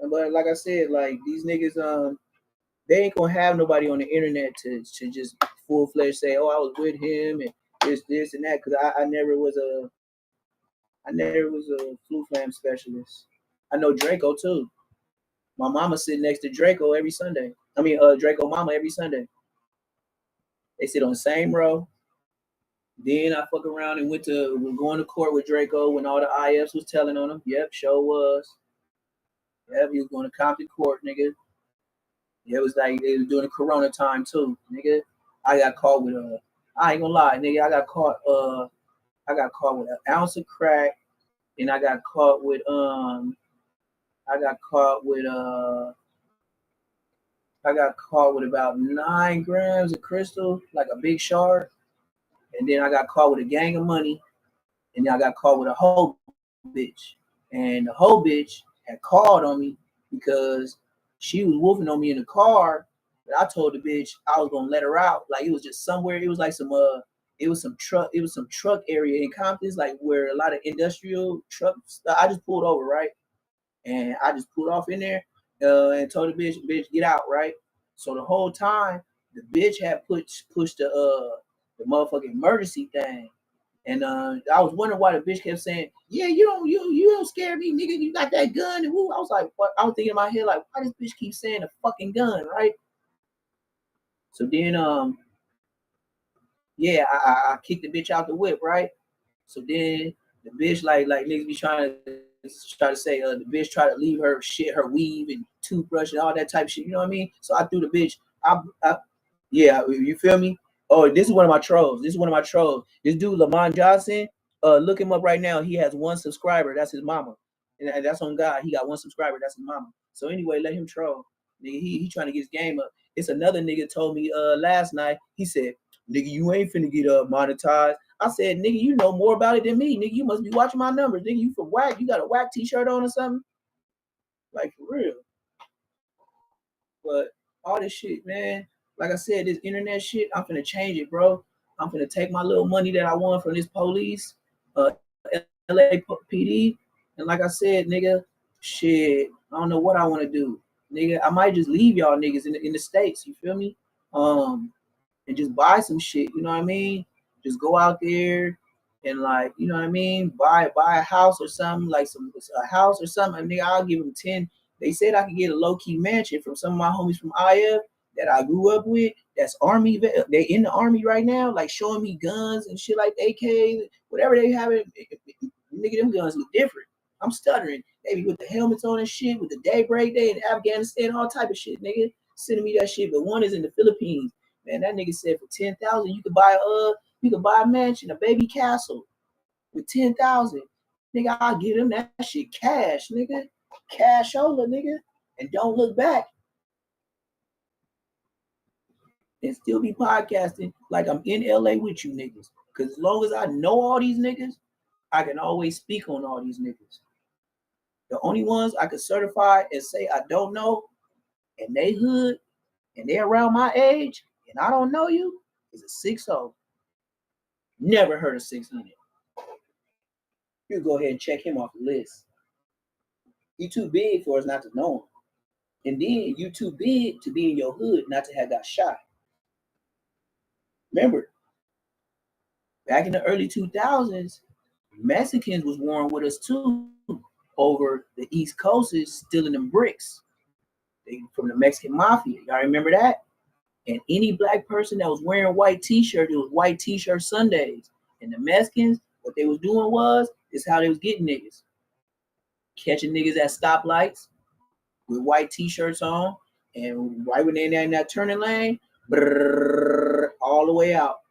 But like I said, like these niggas, they ain't gonna have nobody on the internet to just full-fledged say, oh, I was with him and this and that, because I never was a flu flam specialist. I know Draco too. My mama sit next to Draco every Sunday. I mean, Draco mama every Sunday. They sit on the same row. Then I fuck around and we're going to court with Draco when all the IFs was telling on him. Yep, sure was. Yep, he was going to Compton Court, nigga. Yeah, it was like it was during the Corona time too, nigga. I got caught with I ain't gonna lie, nigga. I got caught with an ounce of crack, and I got caught with about 9 grams of crystal, like a big shard. And then I got caught with a gang of money. And then I got caught with a hoe bitch. And the hoe bitch had called on me because she was wolfing on me in the car. But I told the bitch I was gonna let her out. Like it was just somewhere. It was like some It was some truck area in Compton's, like where a lot of industrial trucks. I just pulled over, right, and I just pulled off in there, and told the bitch, get out, right. So the whole time, the bitch had pushed the motherfucking emergency thing, and I was wondering why the bitch kept saying, "Yeah, you don't scare me, nigga. You got that gun." And woo. I was like, what? I was thinking in my head, like, why this bitch keep saying a fucking gun, right? So then, yeah, I kicked the bitch out the whip, right? So then the bitch like niggas be trying to say the bitch try to leave her shit, her weave and toothbrush and all that type of shit. You know what I mean? So I threw the bitch. Yeah, you feel me? Oh, this is one of my trolls. This dude Lamont Johnson. Look him up right now. He has 1 subscriber. That's his mama, and that's on God. He got 1 subscriber. That's his mama. So anyway, let him troll. Nigga, he trying to get his game up. It's another nigga told me last night. He said, "Nigga, you ain't finna get monetized." I said, "Nigga, you know more about it than me. Nigga, you must be watching my numbers. Nigga, you from Whack? You got a Whack t-shirt on or something? Like for real." But all this shit, man. Like I said, this internet shit, I'm finna change it, bro. I'm finna take my little money that I won from this police, LAPD, and like I said, nigga, shit, I don't know what I want to do, nigga. I might just leave y'all niggas in the States. You feel me? And just buy some shit. You know what I mean? Just go out there and like, you know what I mean? Buy a house or something, like a house or something. And nigga, I'll give them 10. They said I could get a low-key mansion from some of my homies from IF that I grew up with. That's Army. They in the Army right now, like showing me guns and shit like AK, whatever they have. Nigga, them guns look different. I'm stuttering. They be with the helmets on and shit, with the Daybreak Day in Afghanistan, all type of shit, nigga. Sending me that shit. But one is in the Philippines. Man, that nigga said for 10,000 you could buy a mansion, a baby castle with 10,000. Nigga, I'll give him that shit cash, nigga. Cash over, nigga. And don't look back. And still be podcasting like I'm in LA with you niggas. Cause as long as I know all these niggas, I can always speak on all these niggas. The only ones I could certify and say I don't know, and they hood, and they around my age, and I don't know you, is a 6-0. Never heard of 600. You go ahead and check him off the list. You too big for us not to know him. And then you too big to be in your hood not to have got shot. Remember, back in the early 2000s, Mexicans was warring with us too over the East Coast is stealing them bricks from the Mexican mafia. Y'all remember that? And any black person that was wearing white t-shirt, it was white t-shirt Sundays. And the Mexicans, what they was doing is how they was getting niggas. Catching niggas at stoplights with white t-shirts on, and right when they're in that turning lane, all the way out.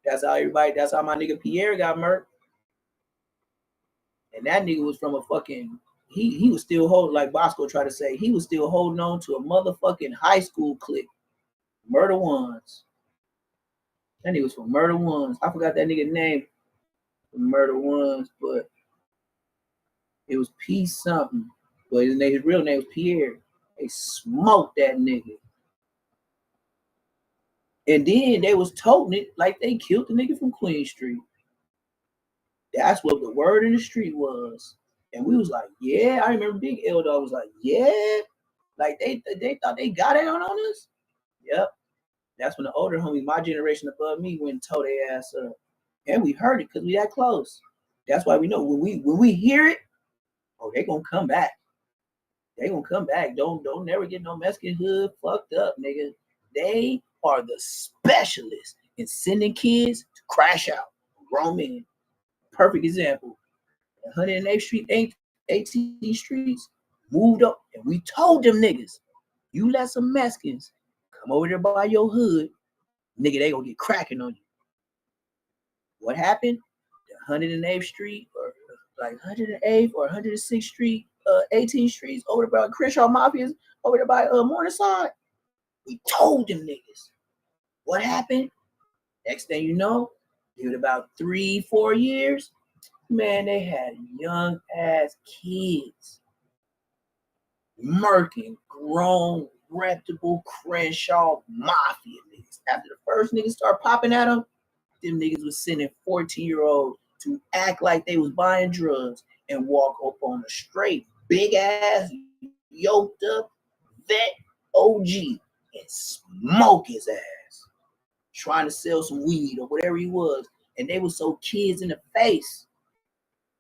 That's how my nigga Pierre got murked. And that nigga was from a fucking, he was still holding, like Bosco tried to say, he was still holding on to a motherfucking high school clique. Murder Ones. That nigga was from Murder Ones. I forgot that nigga name from Murder Ones, but it was P something. But his real name was Pierre. They smoked that nigga. And then they was toting it like they killed the nigga from Queen Street. That's what the word in the street was. And we was like, yeah. I remember Big L Dog was like, yeah. Like they thought they got it on us. Yep. That's when the older homies, my generation above me, went and tore their ass up. And we heard it because we that close. That's why we know when we hear it, oh, they gonna come back. They gonna come back. Don't never get no Mexican hood fucked up, nigga. They are the specialists in sending kids to crash out. Grown men. Perfect example. 108th Street, 18th Streets moved up, and we told them niggas, you let some Mexicans come over there by your hood, nigga, they gonna get cracking on you. What happened? The 108th Street, or like 108th or 106th Street, 18th Streets over there by Crenshaw Mafias, over there by Morningside. We told them niggas. What happened? Next thing you know, give it about 3-4 years, man, they had young ass kids murking grown reputable Crenshaw Mafia niggas. After the first niggas start popping at them niggas was sending 14-year-olds to act like they was buying drugs and walk up on a straight, big-ass, yoked-up vet OG and smoke his ass. Trying to sell some weed or whatever he was. And they was so kids in the face.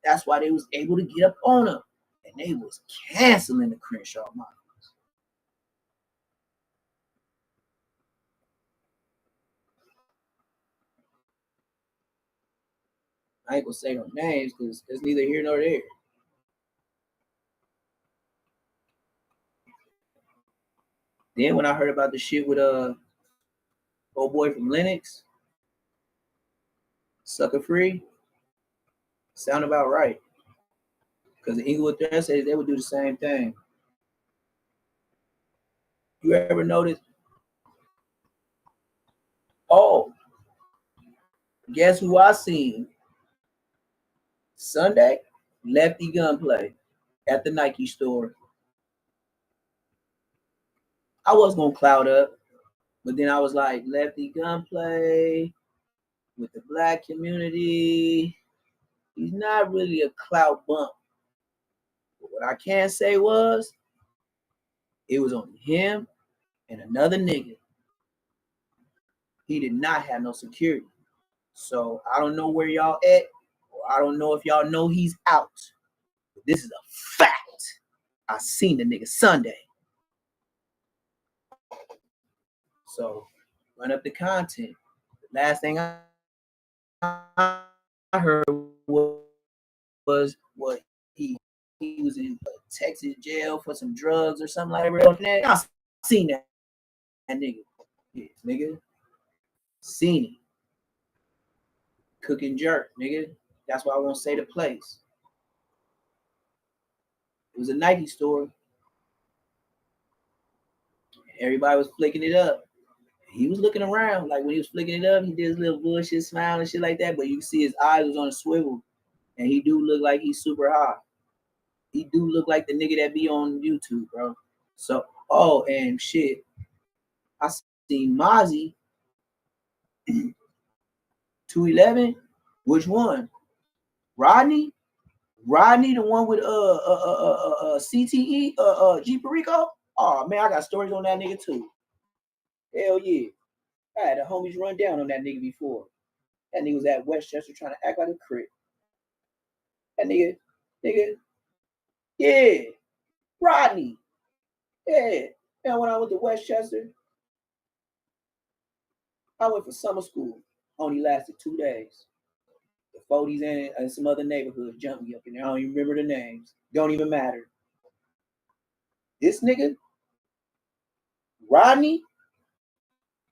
That's why they was able to get up on him. And they was canceling the Crenshaw Mafia. I ain't gonna say no names because it's neither here nor there. Then when I heard about the shit with old boy from Lennox, Sucker Free, sound about right. Because the Inglewood Threat said they would do the same thing. You ever notice? Oh, guess who I seen Sunday? Lefty Gunplay at the Nike store. I was gonna cloud up, but then I was like, Lefty Gunplay with the black community, he's not really a clout bump. But what I can say was, it was only him and another nigga. He did not have no security. So I don't know where y'all at, or I don't know if y'all know he's out. But this is a fact. I seen the nigga Sunday. So run up the content. The last thing I heard was what he was in Texas jail for some drugs or something like that. I seen that nigga. Yeah, nigga. Seen it. Cooking jerk, nigga. That's why I won't say the place. It was a Nike store. Everybody was flicking it up. He was looking around. Like when he was flicking it up, he did his little bullshit smile and shit like that. But you can see his eyes was on a swivel. And he do look like he's super high. He do look like the nigga that be on YouTube, bro. So, oh, and shit. I seen Mozzie 211. Which one? Rodney? Rodney, the one with CTE, G Perico? Oh man, I got stories on that nigga too. Hell yeah. I had the homies run down on that nigga before. That nigga was at Westchester trying to act like a crip. That nigga, yeah. Rodney. Yeah. And when I went to Westchester, I went for summer school. Only lasted 2 days. The 40s and some other neighborhoods jumped me up in there. I don't even remember the names. Don't even matter. This nigga, Rodney,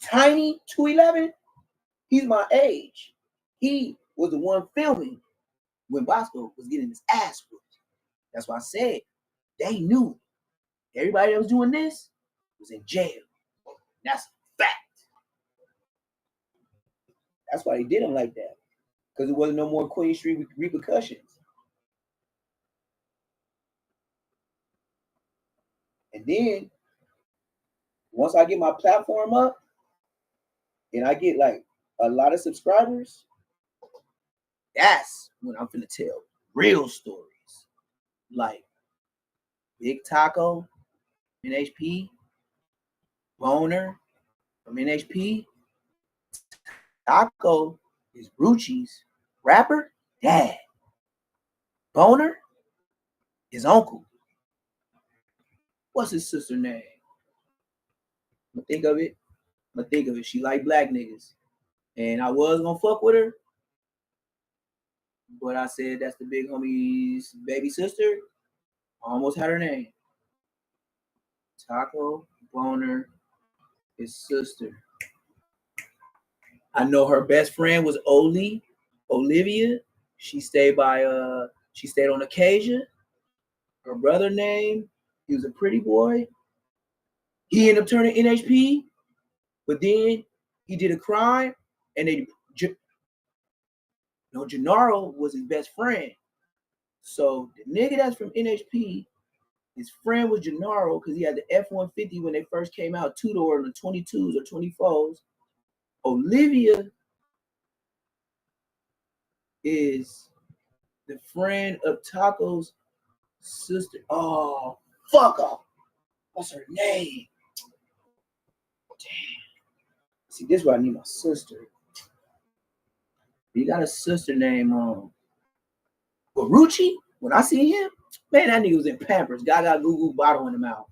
Tiny 211, he's my age. He was the one filming when Bosco was getting his ass whooped. That's why I said they knew everybody that was doing this was in jail. That's a fact. That's why they did him like that. Because there wasn't no more Queen Street repercussions. And then once I get my platform up and I get like a lot of subscribers, that's when I'm finna tell real stories. Like Big Taco, NHP, Boner from NHP. Taco is Rucci's rapper dad. Boner is uncle. What's his sister name? I'm gonna think of it. She like black niggas. And I was gonna fuck with her, but I said that's the big homie's baby sister. I almost had her name. Taco Boner, his sister. I know her best friend was Olivia. She stayed on Acacia. Her brother name, he was a pretty boy. He ended up turning NHP, but then he did a crime, and Gennaro was his best friend. So the nigga that's from NHP His friend was Gennaro because he had the F-150 when they first came out, two-door on the 22s or 24s. Olivia is the friend of Taco's sister. Oh, fuck off. What's her name? Damn. See, this is why I need my sister. He got a sister named Barucci. When I see him, man, that nigga was in Pampers. Guy got Goo Goo bottle in the mouth.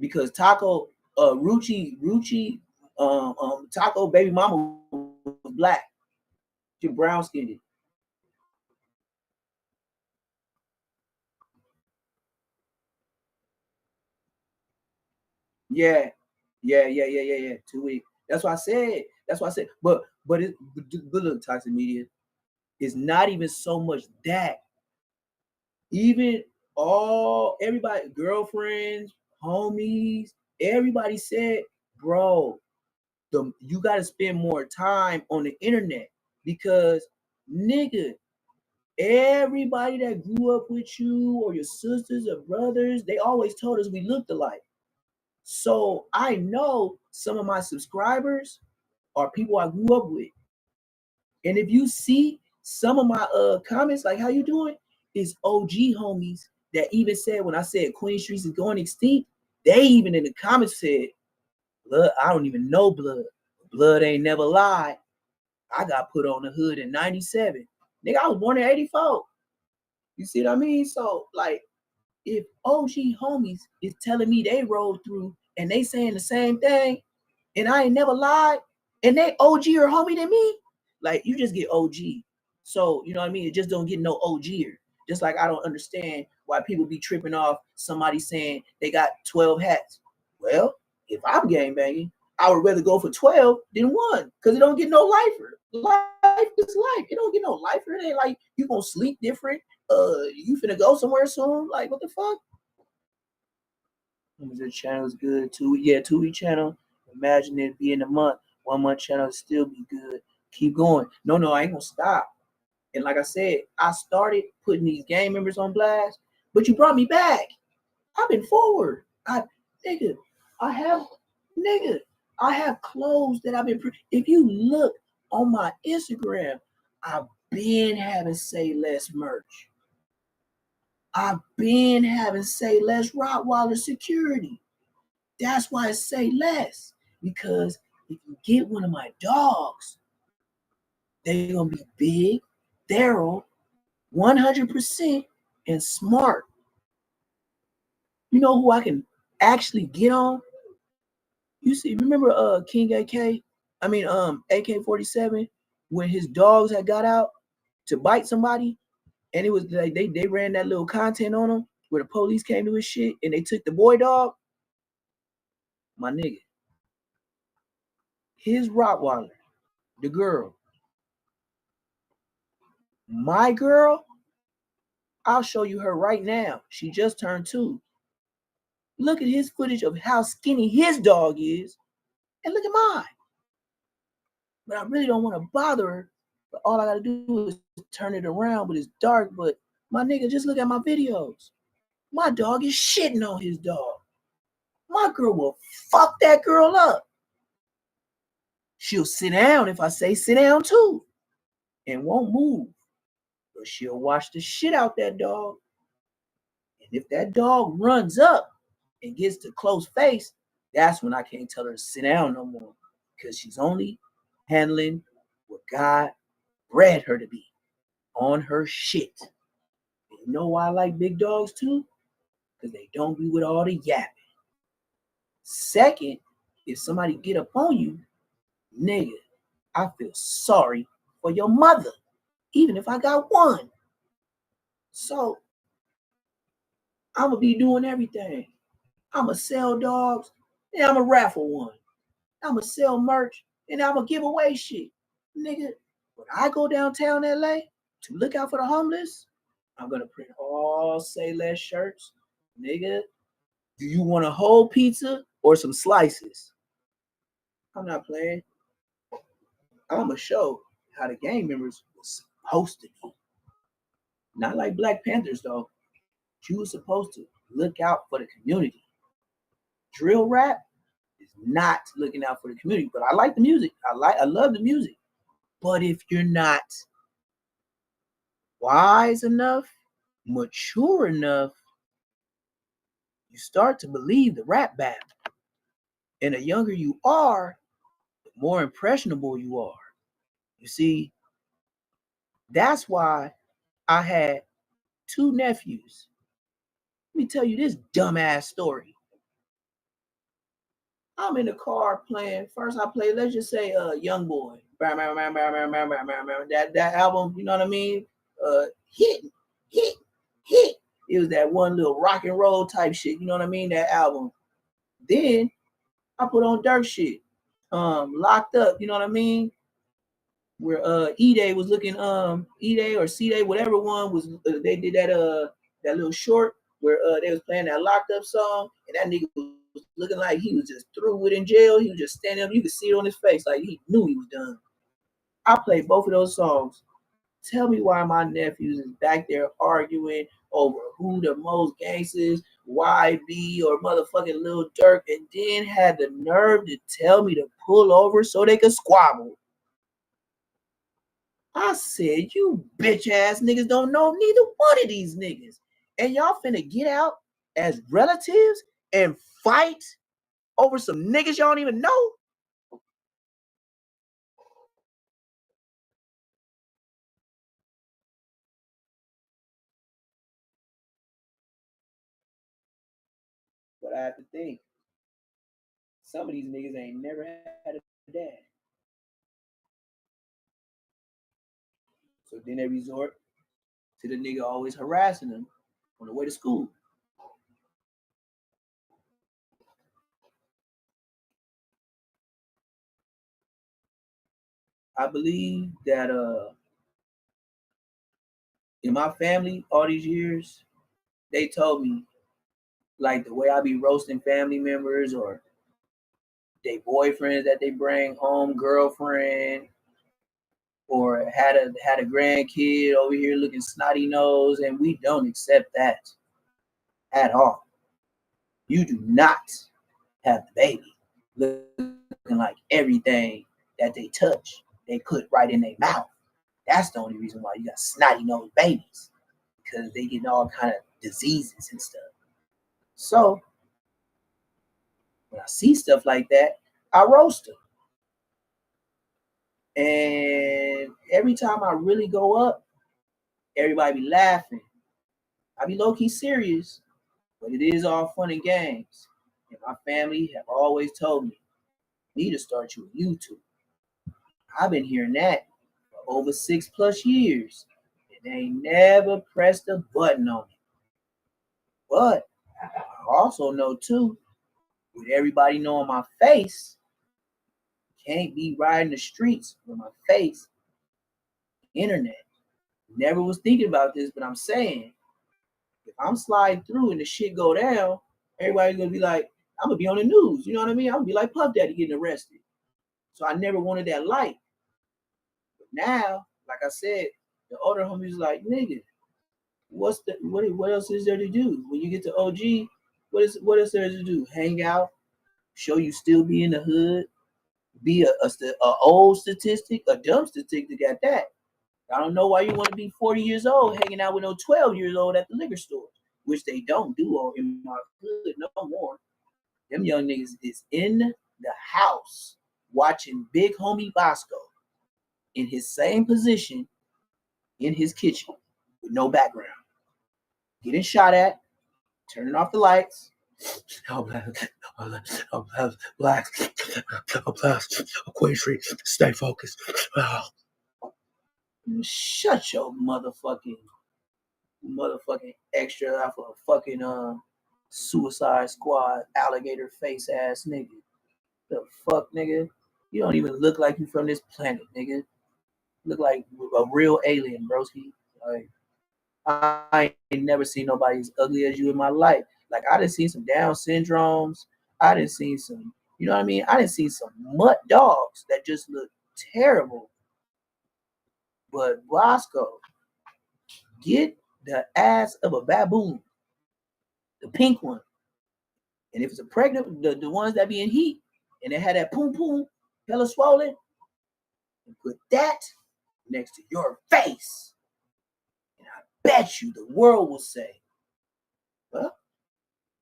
Because Taco, Rucci, Taco baby mama was black. She brown skinned. Yeah. 2 weeks. That's what I said. But look, toxic media. It's not even so much that. Even everybody, girlfriends, homies, everybody said, bro, you got to spend more time on the internet because, nigga, everybody that grew up with you or your sisters or brothers, they always told us we looked alike. So I know some of my subscribers are people I grew up with. And if you see some of my comments, like how you doing, is OG homies that even said when I said Queen Streets is going extinct, they even in the comments said, blood, I don't even know blood. Blood ain't never lied. I got put on the hood in 97. Nigga, I was born in 84. You see what I mean? So, like, if OG homies is telling me they rolled through and they saying the same thing, and I ain't never lied, and they OG or homie than me, like, you just get OG. So, you know what I mean? It just don't get no OG'er. Just like I don't understand why people be tripping off somebody saying they got 12 hats. Well, if I'm gangbanging, I would rather go for 12 than 1 because it don't get no lifer. Life is life. It don't get no lifer. It ain't like you gonna sleep different. You finna go somewhere soon. Like, what the fuck? The channel is good. 2-week channel. Imagine it being a month. 1 month channel still be good. Keep going. No, I ain't gonna stop. And like I said, I started putting these gang members on blast, but you brought me back. I've been forward. I have clothes that I've been. If you look on my Instagram, I've been having Say Less merch. I've been having Say Less Rottweiler security. That's why I say less. Because if you get one of my dogs, they're gonna be big, thorough, 100% and smart. You know who I can actually get on? You see, remember King AK? I mean AK-47 when his dogs had got out to bite somebody, and it was like they ran that little content on him where the police came to his shit and they took the boy dog. My nigga, his Rottweiler, the girl, my girl, I'll show you her right now. She just turned 2. Look at his footage of how skinny his dog is, and look at mine. But I really don't want to bother her. But all I gotta do is turn it around, but it's dark. But my nigga, just look at my videos. My dog is shitting on his dog. My girl will fuck that girl up. She'll sit down if I say sit down too, and won't move. But she'll watch the shit out that dog. And if that dog runs up and gets to close face, that's when I can't tell her to sit down no more. Because she's only handling what God bred her to be, on her shit. And you know why I like big dogs too? Because they don't be with all the yapping. Second, if somebody get up on you, nigga, I feel sorry for your mother, even if I got one. So I'm gonna be doing everything. I'm gonna sell dogs, and I'm gonna raffle one. I'm gonna sell merch, and I'm gonna give away shit. Nigga, when I go downtown LA to look out for the homeless, I'm gonna print all Say Less shirts. Nigga, do you want a whole pizza or some slices? I'm not playing. I'm gonna show how the gang members were supposed to be. Not like Black Panthers though. You were supposed to look out for the community. Drill rap is not looking out for the community, but I like the music. I love the music. But if you're not wise enough, mature enough, you start to believe the rap battle. And the younger you are, the more impressionable you are. You see, that's why I had 2 nephews. Let me tell you this dumbass story. I'm in the car playing. First I played, let's just say Young Boy. That album, you know what I mean? Hit. It was that one little rock and roll type shit, you know what I mean? That album. Then I put on Dirk shit. Locked Up, you know what I mean? Where E-Day was looking, E-Day or C-Day, whatever one was, they did that little short where they was playing that Locked Up song, and that nigga was looking like he was just through with in jail. He was just standing up. You could see it on his face, like he knew he was done. I played both of those songs. Tell me why my nephews is back there arguing over who the most gangsters, YB or motherfucking Lil Durk, and then had the nerve to tell me to pull over so they could squabble. I said, you bitch ass niggas don't know neither one of these niggas. And y'all finna get out as relatives and fight over some niggas y'all don't even know? But I have to think, some of these niggas ain't never had a dad. So then they resort to the nigga always harassing them on the way to school. I believe that in my family all these years, they told me like the way I be roasting family members or they boyfriends that they bring home, girlfriend, or had a grandkid over here looking snotty nose, and we don't accept that at all. You do not have the baby looking like everything that they touch, they put right in their mouth. That's the only reason why you got snotty nose babies, because they get all kind of diseases and stuff. So when I see stuff like that, I roast them. And every time I really go up, everybody be laughing. I be low-key serious, but it is all fun and games. And my family have always told me, you need to start you a YouTube. I've been hearing that for over 6+ years, and they ain't never pressed a button on it. But I also know too, with everybody knowing my face, can't be riding the streets with my face. Internet. Never was thinking about this, but I'm saying, if I'm sliding through and the shit go down, everybody's gonna be like, I'm gonna be on the news. You know what I mean? I'm gonna be like Puff Daddy getting arrested. So I never wanted that light. But now, like I said, the older homies like, nigga, what else is there to do? When you get to OG, what else there to do? Hang out, show you still be in the hood, be a old statistic, a dumb statistic at that. I don't know why you want to be 40 years old hanging out with no 12 years old at the liquor store, which they don't do in my hood no more. Them young niggas is in the house watching Big Homie Bosco in his same position in his kitchen with no background, getting shot at, turning off the lights. Black, Queen Street, stay focused. Shut your motherfucking extra off of a fucking Suicide Squad alligator face ass nigga. The fuck, nigga? You don't even look like you from this planet, nigga. Look like a real alien, broski. Like, I ain't never seen nobody as ugly as you in my life. Like, I done seen some Down syndromes. I done seen some, you know what I mean? I done seen some mutt dogs that just look terrible. But Bosco, get the ass of a baboon, the pink one. And if it's a pregnant, the ones that be in heat, and they had that poom hella swollen, and put that next to your face, and I bet you the world will say, well,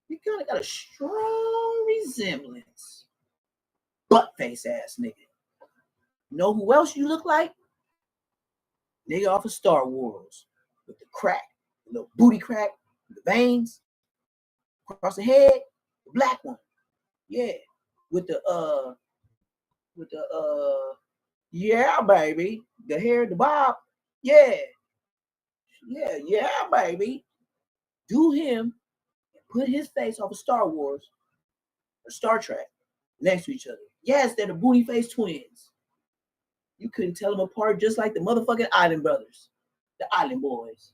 you kind of got a strong resemblance. Butt face ass nigga. Know who else you look like? Nigga off of Star Wars with the crack, the little booty crack, the veins across the head, the black one. Yeah, with the yeah, baby, the hair, the bob. Yeah, baby. Do him and put his face off of Star Wars or Star Trek next to each other. Yes, they're the booty face twins. You couldn't tell them apart, just like the motherfucking Island Brothers, the Island Boys.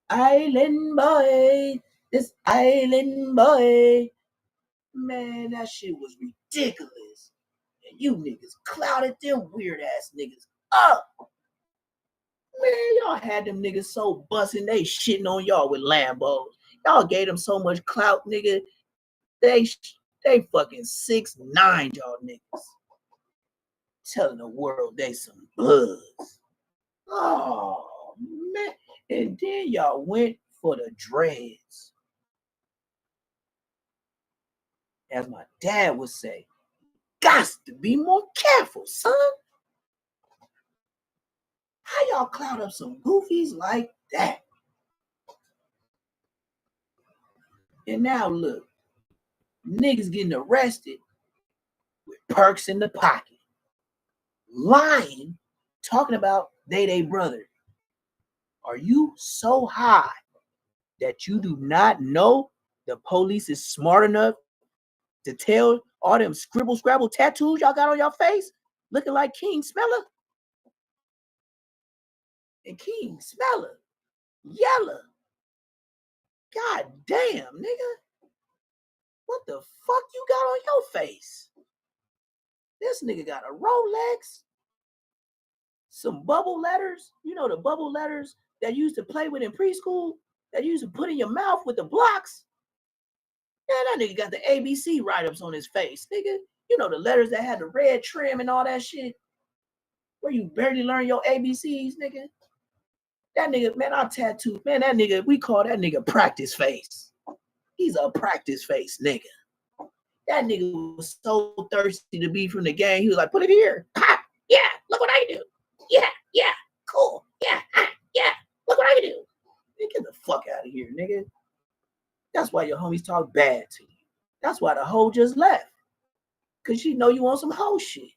Island boy, this island boy. Man, that shit was ridiculous. And you niggas clouded them weird ass niggas up. Man, y'all had them niggas so busting, they shitting on y'all with Lambos. Y'all gave them so much clout, nigga. They fucking 6'9", y'all niggas. Telling the world they some bugs. Oh, man. And then y'all went for the dreads. As my dad would say, got to be more careful, son. How y'all cloud up some goofies like that? And now look, niggas getting arrested with perks in the pocket. Lying, talking about they brother. Are you so high that you do not know the police is smart enough to tell all them scribble scrabble tattoos y'all got on your face looking like King Smeller? And King Smeller, Yeller. God damn, nigga. What the fuck you got on your face? This nigga got a Rolex, some bubble letters. You know the bubble letters that you used to play with in preschool, that you used to put in your mouth with the blocks? Man, that nigga got the ABC write-ups on his face, nigga. You know the letters that had the red trim and all that shit? Where you barely learn your ABCs, nigga? That nigga, man, I tattooed. Man, that nigga, we call that nigga practice face. He's a practice face nigga. That nigga was so thirsty to be from the game. He was like, put it here. Ha! Yeah, look what I can do. Yeah, cool. Yeah, look what I can do. Man, get the fuck out of here, nigga. That's why your homies talk bad to you. That's why the hoe just left. Because she know you want some hoe shit.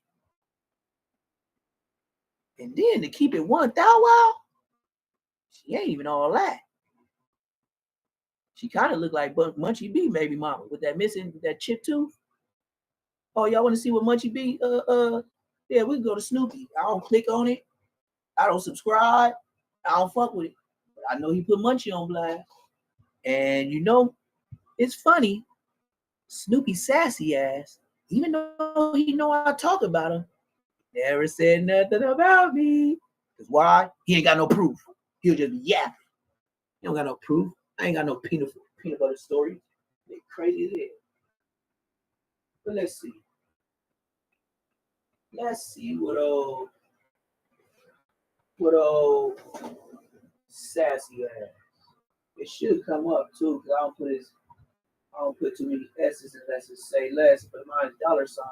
And then to keep it 1,000 while, she ain't even all that. She kind of looked like Munchie B baby mama with that chip tooth. Oh, y'all want to see what Munchie B? Yeah, we can go to Snoopy. I don't click on it. I don't subscribe. I don't fuck with it. But I know he put Munchie on blast. And you know, it's funny. Snoopy sassy ass, even though he know I talk about him, never said nothing about me. Because why? He ain't got no proof. He'll just be yapping. He don't got no proof. I ain't got no peanut butter story. They crazy as hell. But let's see. Let's see what old sassy ass. It should come up too, because I don't put too many S's unless it say less, but mine's $, so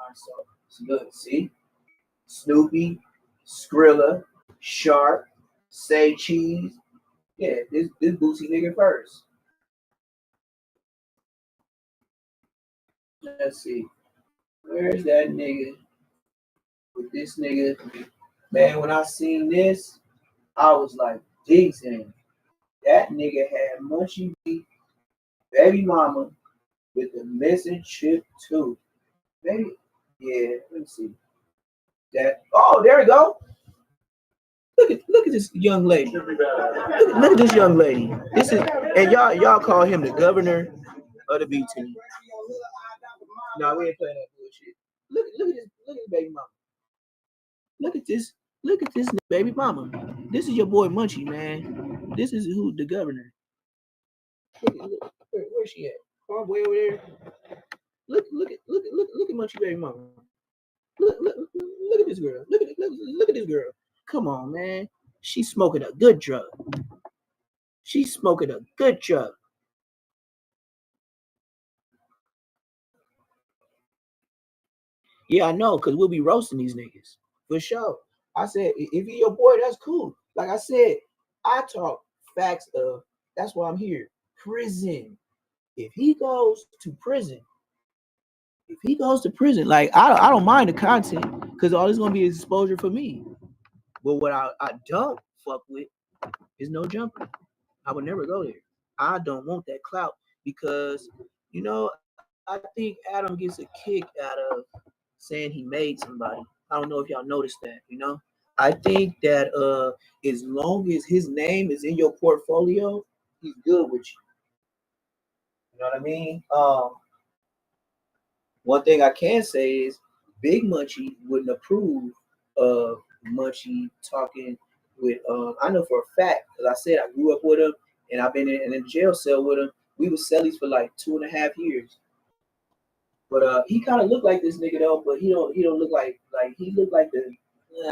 it's good. See? Snoopy, Skrilla, Shark, Say Cheese. Yeah, this Boosie nigga first. Let's see. Where's that nigga? With this nigga. Man, when I seen this, I was like, decent. That nigga had Munchie B, baby mama, with the missing chip too. Maybe, yeah, let me see. That, oh, there we go. Look at this young lady. Look at this young lady. This is, and y'all call him the governor of the B team. No, we ain't playing that bullshit. Look at this baby mama. Look at this Look at this baby mama. This is your boy Munchie, man. This is who the governor. Look, where's she at? Oh, way over there. Look at Munchie baby mama. Look at this girl. Look at this girl. Come on, man. She's smoking a good drug. She's smoking a good drug. Yeah, I know, because we'll be roasting these niggas. For sure. I said, if he your boy, that's cool. Like I said, I talk facts of, that's why I'm here. Prison. If he goes to prison, like I don't mind the content, because all it's gonna be is exposure for me. But what I don't fuck with is no jumping. I would never go there. I don't want that clout because, you know, I think Adam gets a kick out of saying he made somebody. I don't know if y'all noticed that, you know. I think that as long as his name is in your portfolio, he's good with you. You know what I mean? One thing I can say is Big Munchie wouldn't approve of Munchie talking with I know for a fact, because I said I grew up with him and I've been in a jail cell with him. We were cellies for like 2.5 years. But he kind of looked like this nigga though, but he don't look like he looked like the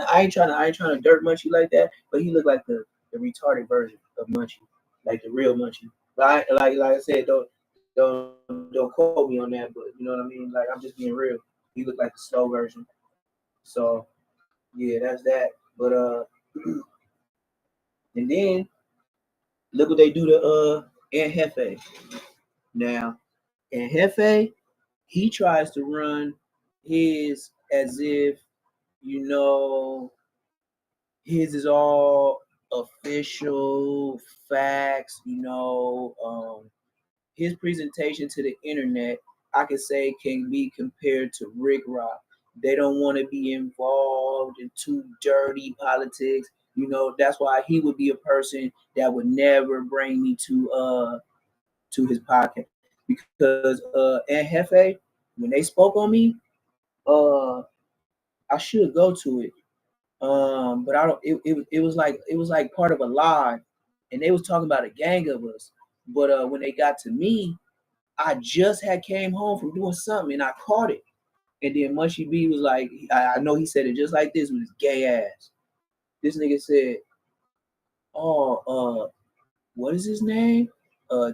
I ain't trying to dirt Munchie like that, but he looked like the retarded version of Munchie, like the real Munchie. But like I said, don't quote me on that, but you know what I mean. Like I'm just being real. He looked like the slow version. So yeah, that's that. But and then look what they do to Aunt Hefe. Now Aunt Hefe, he tries to run his as if, you know, his is all official facts, you know. His presentation to the internet, I could say, can be compared to Rick Rock. They don't want to be involved in too dirty politics. You know, that's why he would be a person that would never bring me to his podcast. Because Aunt Hefe, when they spoke on me, I should go to it. But I don't. It was like part of a lie, and they was talking about a gang of us. But when they got to me, I just had came home from doing something and I caught it. And then Munchie B was like, I know he said it just like this with his gay ass. This nigga said, "Oh, what is his name?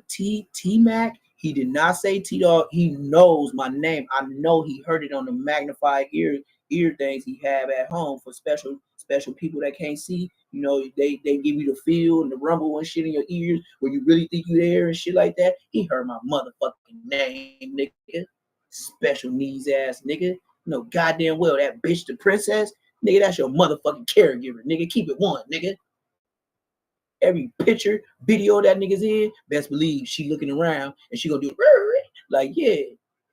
T Mac." He did not say T Dog. He knows my name. I know he heard it on the magnified ear things he have at home for special people that can't see. You know, they give you the feel and the rumble and shit in your ears when you really think you there and shit like that. He heard my motherfucking name, nigga. Special needs ass nigga. No goddamn well that bitch the princess, nigga. That's your motherfucking caregiver, nigga. Keep it one, nigga. Every picture, video that nigga's in, best believe she looking around and she gonna do it like, yeah,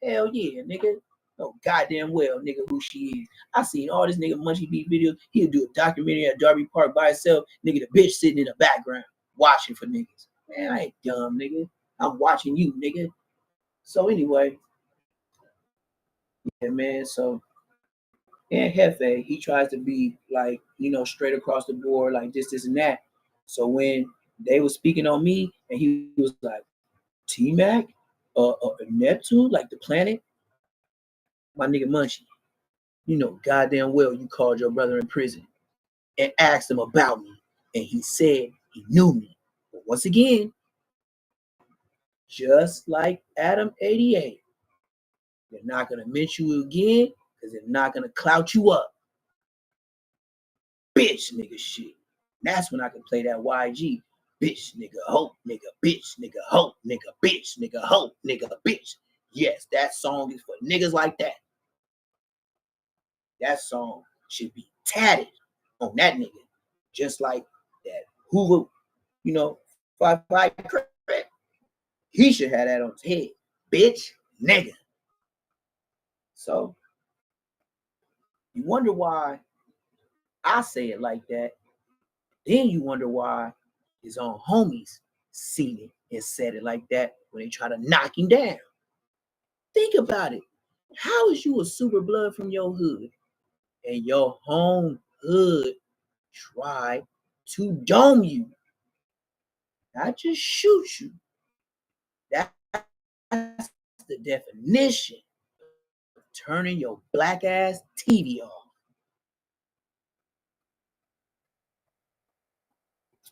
hell yeah, nigga. No goddamn well, nigga, who she is. I seen all this nigga Munchie Beat videos. He'll do a documentary at Darby Park by himself. Nigga, the bitch sitting in the background watching for niggas. Man, I ain't dumb, nigga. I'm watching you, nigga. So anyway, yeah, man. So and Hefe, he tries to be like, you know, straight across the board, like this and that. So when they were speaking on me, and he was like, T-Mac, Neptune, like the planet, my nigga Munchie, you know goddamn well you called your brother in prison and asked him about me, and he said he knew me. But once again, just like Adam 88, they're not gonna mention you again because they're not gonna clout you up. Bitch nigga shit. That's when I can play that YG. Bitch nigga hope nigga bitch nigga hope nigga bitch nigga hope nigga bitch. Yes, that song is for niggas like that. That song should be tatted on that nigga. Just like that Hoover, you know, 5 he should have that on his head. Bitch nigga. So you wonder why I say it like that. Then you wonder why his own homies seen it and said it like that when they try to knock him down. Think about it. How is you a super blood from your hood and your home hood try to dome you, not just shoot you. That's the definition of turning your black ass TV off.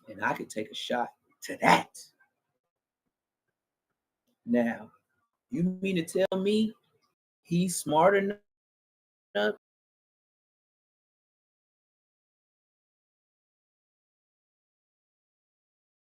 And I could take a shot to that. Now, you mean to tell me he's smart enough